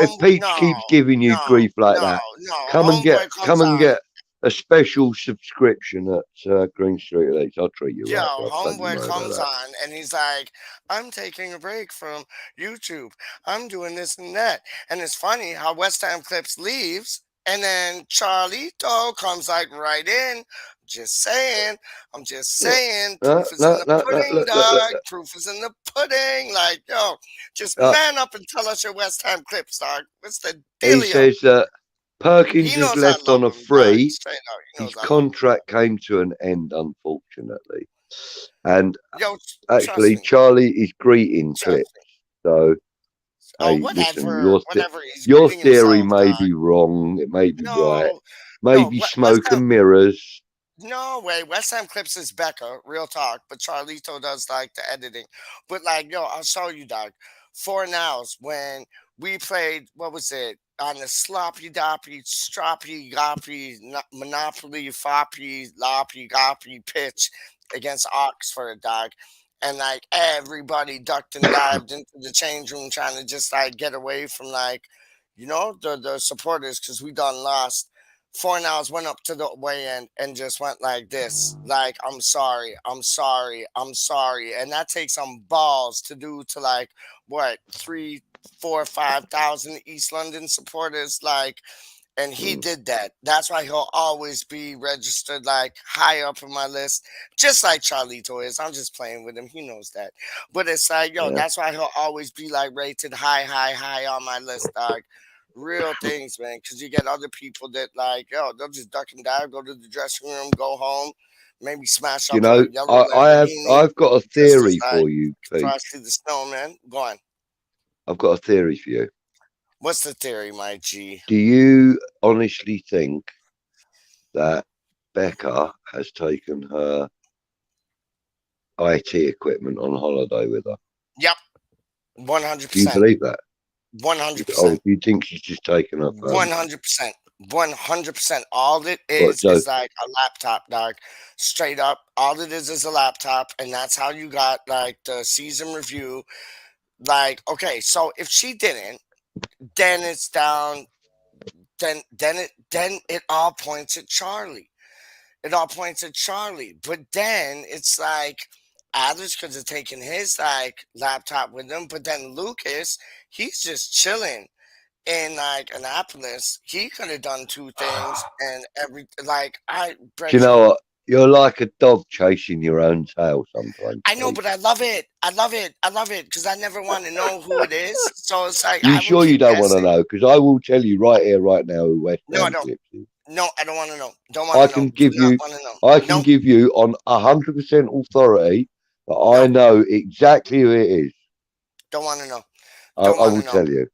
if Peach no, keeps giving you no, grief like no, that, no. come and get Homeboy come comes and on. get a special subscription at Green Street Leeds. I'll treat you Yo, right, bruv. Don't you homeboy worry about comes that. on and he's like, I'm taking a break from YouTube. I'm doing this and that. And it's funny how West Ham Clips leaves and then Charlito comes like right in. Just saying. I'm just No, saying. no, Proof is in no, the no, no, pudding, look, look, look, dog. look. Proof is in the pudding. Like, yo, just Uh, man up and tell us your West Ham Clips, dog. What's the he dealio? says that Perkins He has knows I left love on a him, dog. free. Straight up. He knows His I love him, dog. contract came to an end, unfortunately. And Yo, trust actually, me. Charlie is greeting Trust Clips. me. So, Oh, hey, listen, whatever, whatever. He's your greeting theory himself, may dog. be wrong. It may be right. No, no. Maybe West smoke Ham, and mirrors. no way. West Ham Clips is Becca, real talk. But Charlito does like the editing. But like, yo, I'll show you, dog. 4 nows when we played. What was it on the sloppy doppy, stroppy goppy, monopoly foppy loppy goppy pitch against Oxford, dog. And like everybody ducked and dived into the change room trying to just like get away from like, the supporters because we done lost. 4 nows went up to the weigh in and just went like this, like, I'm sorry, I'm sorry, I'm sorry. And that takes some balls to do to like what, 3, 4, 5,000 East London supporters, like, and he Mm, did that. That's why he'll always be registered like high up in my list, just like Charlito is. I'm just playing with him. He knows that. But it's like, yo, yeah. that's why he'll always be like rated high, high, high on my list, dog. Real things, man. Because you get other people that like, yo, they'll just duck and dive, go to the dressing room, go home, maybe smash You up a know, yellow I have Lamborghini I've got a just as theory like for you, Peach. Frosty the Snowman. Go on. I've got a theory for you. What's the theory, my G? Do you honestly think that Becca has taken her IT equipment on holiday with her? Yep, Do you 100%. believe that? Oh, 100%. do you think she's just taken her phone? 100%. 100%. All it What, so is like a laptop, dog. Straight up. All it is a laptop. And that's how you got like the season review. Like, okay, so if she didn't, then it's down. Then it all points at Charlie. It all points at Charlie. But then it's like Adler's could have taken his like laptop with him, but then Lucas, he's just chilling in like Annapolis. He could have done two things and every like I do you bet know you. what? You're like a dog chasing your own tail sometimes, I know, Pete. but I love it. I love it. I love it because I never want to know who it is. So it's like You I will sure you keep don't want to guessing. know? Because I will tell you right here, right now, who West No, I Ham don't. Clips is. No, I don't want to know. Don't want I to know. can Do give not you, want to know. I can No, give you on 100% authority that I no, know exactly who it is. don't want to know. I, Don't I want will to know. tell you.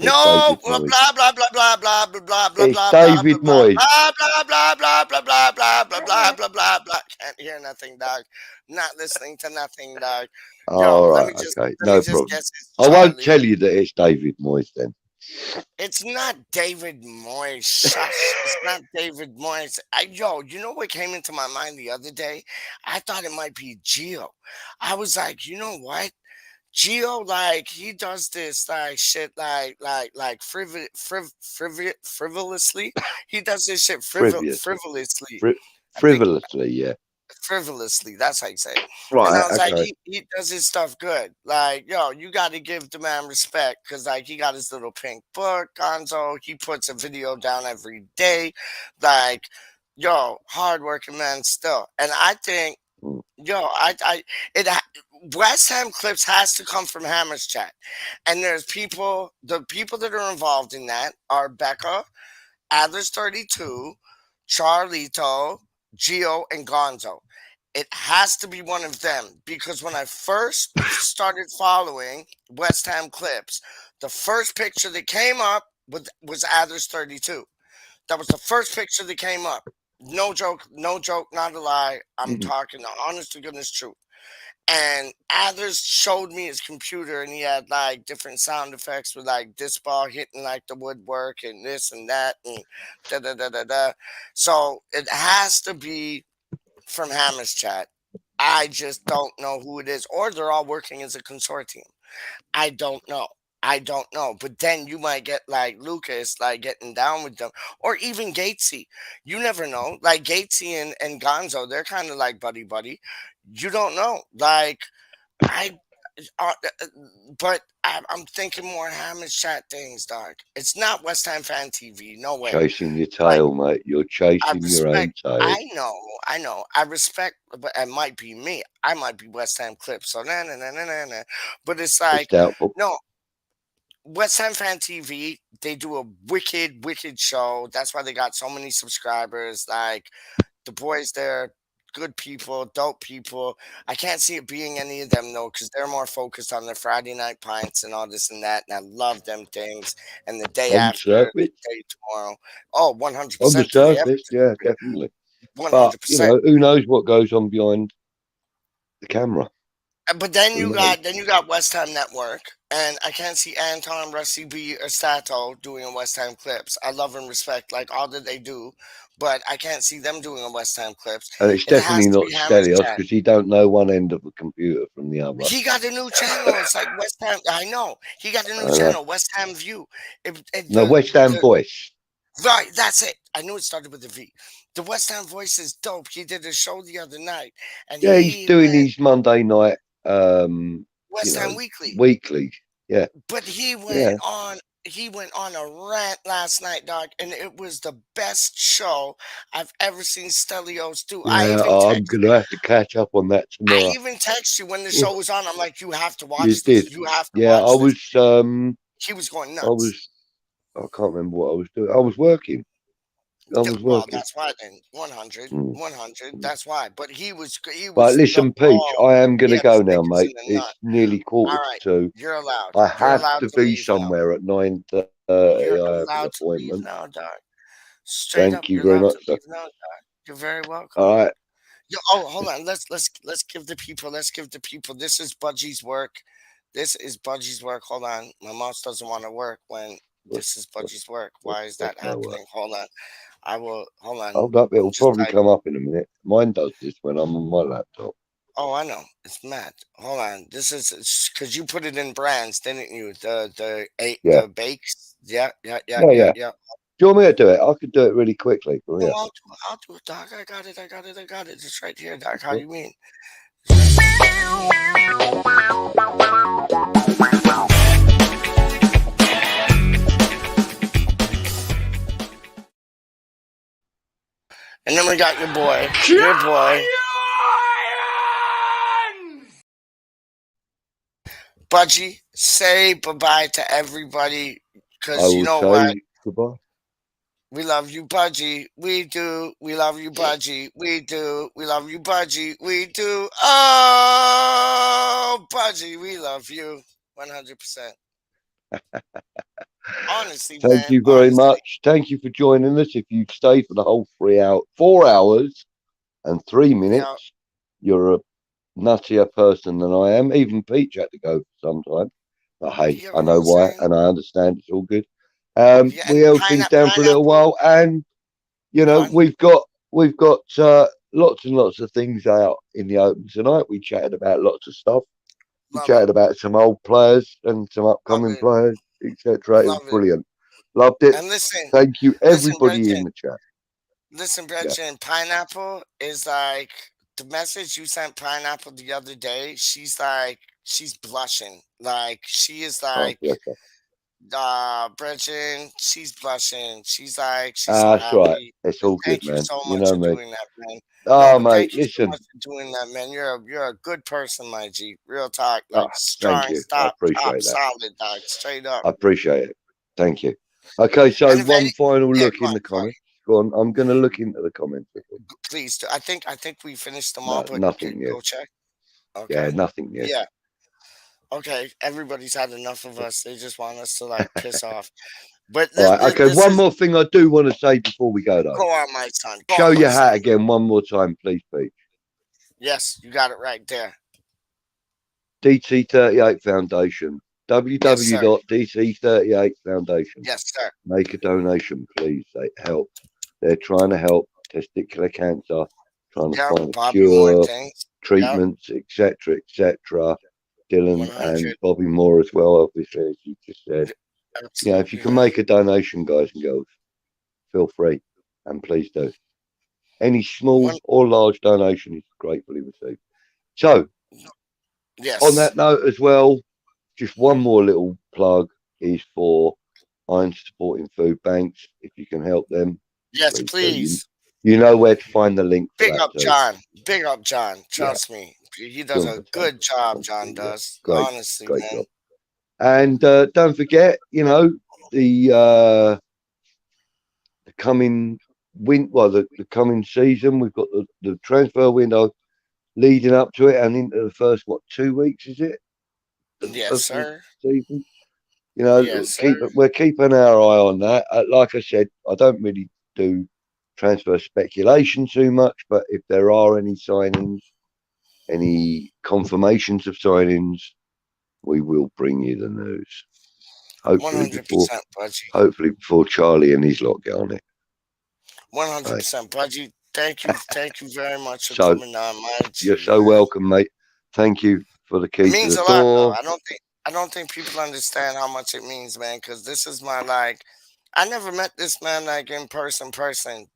It's No, David blah Moyes. blah blah blah blah blah blah blah blah It's blah blah blah David Moyes. blah blah blah blah blah blah blah blah blah blah blah blah. Can't hear nothing, dog. Not listening to nothing, dog. Yo, All right, okay, let me no just problem. guess it's I won't Charlie. tell you that it's David Moyes then. It's not David Moyes. Shush. It's not David Moyes. Yo, you know what came into my mind the other day? I thought it might be Gio. I was like, you know what? Gio, like, he does this like shit like frivolously. He does this shit Frivolously. frivolously. I think Frivolously, yeah. frivolously. That's how you say it. And Right, I was like, okay. he does his stuff good. Like, yo, you got to give the man respect because, like, he got his little pink book, Gonzo. He puts a video down every day. Like, yo, hardworking man still. And I think, Mm. yo, West Ham clips has to come from Hammer's chat. And there's the people that are involved in that are Becca, Adler's 32, Charlito, Gio, and Gonzo. It has to be one of them because when I first started following West Ham clips, the first picture that came up was Adler's 32. That was the first picture that came up. No joke, not a lie. I'm talking the honest to goodness truth. And Adler's showed me his computer, and he had like different sound effects with like disc ball hitting like the woodwork and this and that and da da da da da. So it has to be from Hammer's chat. I just don't know who it is, or they're all working as a consortium. I don't know. I don't know. But then you might get like Lucas, like getting down with them, or even Gatesy. You never know. Like Gatesy and Gonzo, they're kind of like buddy buddy. You don't know. Like I, but I'm thinking more Hammers chat things, dog. It's not West Ham Fan TV. No way. Chasing your Like tail, mate. You're I chasing your own respect. tail. I know. I respect, but it might be me. I might be West Ham clips. So na. But it's It's like doubtful. no. West Ham Fan TV, they do a wicked show. That's why they got so many subscribers. Like the boys there, good people, dope people. I can't see it being any of them though, because they're more focused on their Friday night pints and all this and that. And I love them things. And the day On the after, the surface. day tomorrow. Oh, On the 100% for the surface, yeah, definitely. But, you 100%. know, who knows what goes on behind the camera? But then Who you knows? got West Ham Network, and I can't see Anton, Rusty B, or Stato doing a West Ham clips. I love and respect like all that they do, but I can't see them doing a West Ham clips. And it's It has definitely to not be Hammer's Stelios chat. because he don't know one end of a computer from the other. He got a new channel. It's like West Ham. I know he got a new I know. channel, West Ham View. No, West Ham Voice. Right, that's it. I knew it started with a V. The West Ham Voice is dope. He did a show the other night, and Yeah, he's he doing went his Monday night, West Ham Weekly. weekly. Yeah, But he yeah. went on a rant last night, dog, and it was the best show I've ever seen Stelios do. Yeah, I'm gonna have to catch up on that I tomorrow. even texted you when the show was on. I'm like, you have to You watch did. this. You have to Yeah, watch this. He was going nuts. I can't remember what I was doing. I was working. Well, that's why then. 100. Mm. 100. That's why. But he was But listen, Peach, I am going to go now, mate. It's nearly All 1:45. right. You're allowed. I You're have allowed to to be leave now. somewhere at 9:30. You're I have an allowed to leave appointment. now, dog. Straight up, Thank you you're very allowed much, to leave sir. now, dog. You're very welcome. All right. Yo, hold on. Let's give the people. This is Budgie's work. Hold on. My mouse doesn't want to work when this is Budgie's work. Why is that happening? Hold on. I will hold on. Hold up, it'll probably come up in a minute. Mine does this when I'm on my laptop. Oh, I know. It's mad. Hold on. This is because you put it in brands, didn't you? The bakes. Yeah. Do you want me to do it? I could do it really quickly. No, I'll do it, Doc. I got it. It's right here, Doc. How do you mean? And then we got your boy. Budgie, say bye-bye to everybody. Because you know what? Goodbye. We love you, Budgie. We do. We love you, Budgie. We do. We love you, Budgie. We do. Oh, Budgie, we love you 100%. Honestly, thank you very much. Thank you for joining us. If you stayed for the whole 4 hours and 3 minutes, you're a nuttier person than I am. Even Peach had to go sometime. But hey, I know why, and I understand. It's all good. Yeah, and WeStHaM's down for a little while, and you know Pardon? we've got lots and lots of things out in the open tonight. We chatted about lots of stuff. We Love chatted it. about some old players and some Love upcoming it. players, etc. It was Love it. brilliant. Loved it. And listen, Thank you, everybody Brenton. in the chat. Listen, Yeah. Brenton, Pineapple is like the message you sent Pineapple the other day. She's blushing. Like she is Oh, like, bless her. Brenton, she's blushing. She's like, she's so That's right. happy. It's And all good, thank you man. so You much know for me. doing that, man. Oh, No, mate, thank you so listen. much for doing that, man. You're a good person, my G. Real talk, Oh, like thank strong, you. I top, appreciate that. solid, dog, straight up. I appreciate it. Thank you. Okay, so And if one any, final yeah, look go in on, the sorry. comments. Go on. I'm going to look into the comments. Please do. I think we finished them all, No, but nothing yet. go check. Yeah, Okay. nothing yet. Yeah. Okay. Everybody's had enough of us. They just want us to like piss off. But All right. Okay. One more thing I do want to say before we go, though. Go on, my son. Go Show on, my your hat son. again one more time, please, Pete. Yes, you got it right there. DT38 Foundation. Yes, sir. www.dt38 Foundation. Yes, sir. Make a donation, please. They help. They're trying to help testicular cancer, trying to Yeah, find a Bobby Moore cure, things. treatments, etc., etc. Dylan 100. and Bobby Moore as well, obviously, as you just said. Absolutely, Yeah, if you can man. make a donation, guys and girls, feel free, and please do. Any small or large donation is gratefully received. So, Yes. on that note as well, just one more little plug is for Iron Supporting Food Banks. If you can help them, Yes, do. please. You know where to find the link for Big that up, too. John. Big up, John. Trust me. He does Doing a fantastic. good job, John Yeah. does. Great, Honestly, great man. job. And don't forget, you know, the coming the coming season, we've got the transfer window leading up to it and into the first 2 weeks, is it? Yes, sir. Season. You know, Yes, sir. we're keeping our eye on that. Like I said, I don't really do transfer speculation too much, but if there are any signings, any confirmations of signings, we will bring you the news. Hopefully 100%, Budgie. Hopefully before Charlie and his lot get on it. 100%, Budgie. Thank you very much for So, coming on, my G. you're so welcome, mate. Thank you for the key It to means the a lot, though. door. I don't think people understand how much it means, man. Because this is my like, I never met this man like in person,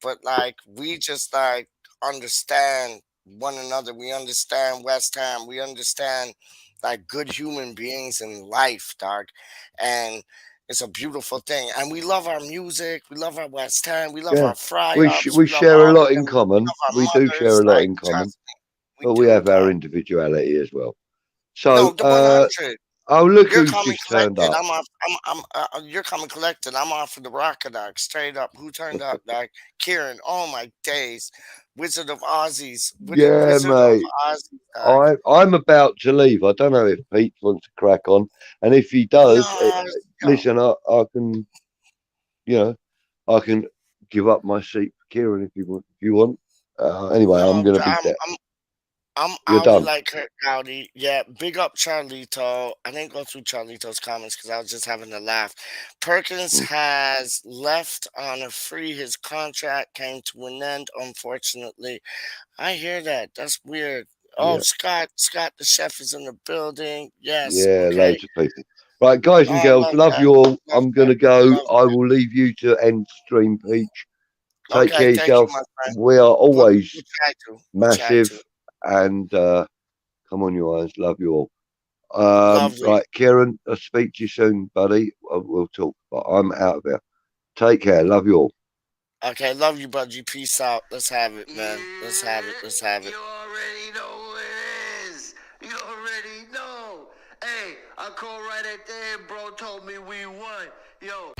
but like we just like understand one another. We understand WeStHaM. We understand like good human beings in life, dog, and it's a beautiful thing. And we love our music. We love our WeStHaM. We love Yeah. our fry We ups. we We love share a all lot of in them. common. We love We our do mothers. share a lot Like, in common, trust me, but we have our individuality as well. No, So, the 100. oh, look You're who's coming just turned collected. up. You're coming collected. I'm off for the Rocket Dog. Straight up. Who turned up, dog? Kieran. Oh my days. Wizard of Aussies. Yeah, Wizard mate. of Aussies, dog. I'm about to leave. I don't know if Pete wants to crack on, and if he does, No, listen, I can, you know, I can give up my seat for Kieran if you want. If you want. Anyway, I'm no, going to be there. I'm You're outie done. like Kurt Gowdy. Yeah, big up Charlito. I didn't go through Charlito's comments because I was just having a laugh. Perkins has left on a free. His contract came to an end, unfortunately. I hear that. That's weird. Oh, Yeah. Scott the chef is in the building. Yes. Yeah, Okay. loads of people. Right, guys and Oh, girls, love that. you all. Love I'm going to that. go. Love I that. will leave you to end stream, Peach. Take Okay, care of thank you, yourself. my friend. We are always We'll try to. We'll try massive to. and come on, you eyes. Love you all. Lovely. Right, Kieran, I'll speak to you soon, buddy. We'll talk, but I'm out of here. Take care. Love you all. Okay, love you, Budgie. Peace out. Let's have it, man. Let's have it. Let's have it. You already know what it is. You already know. Hey, I called right at there, bro. Told me we won. Yo.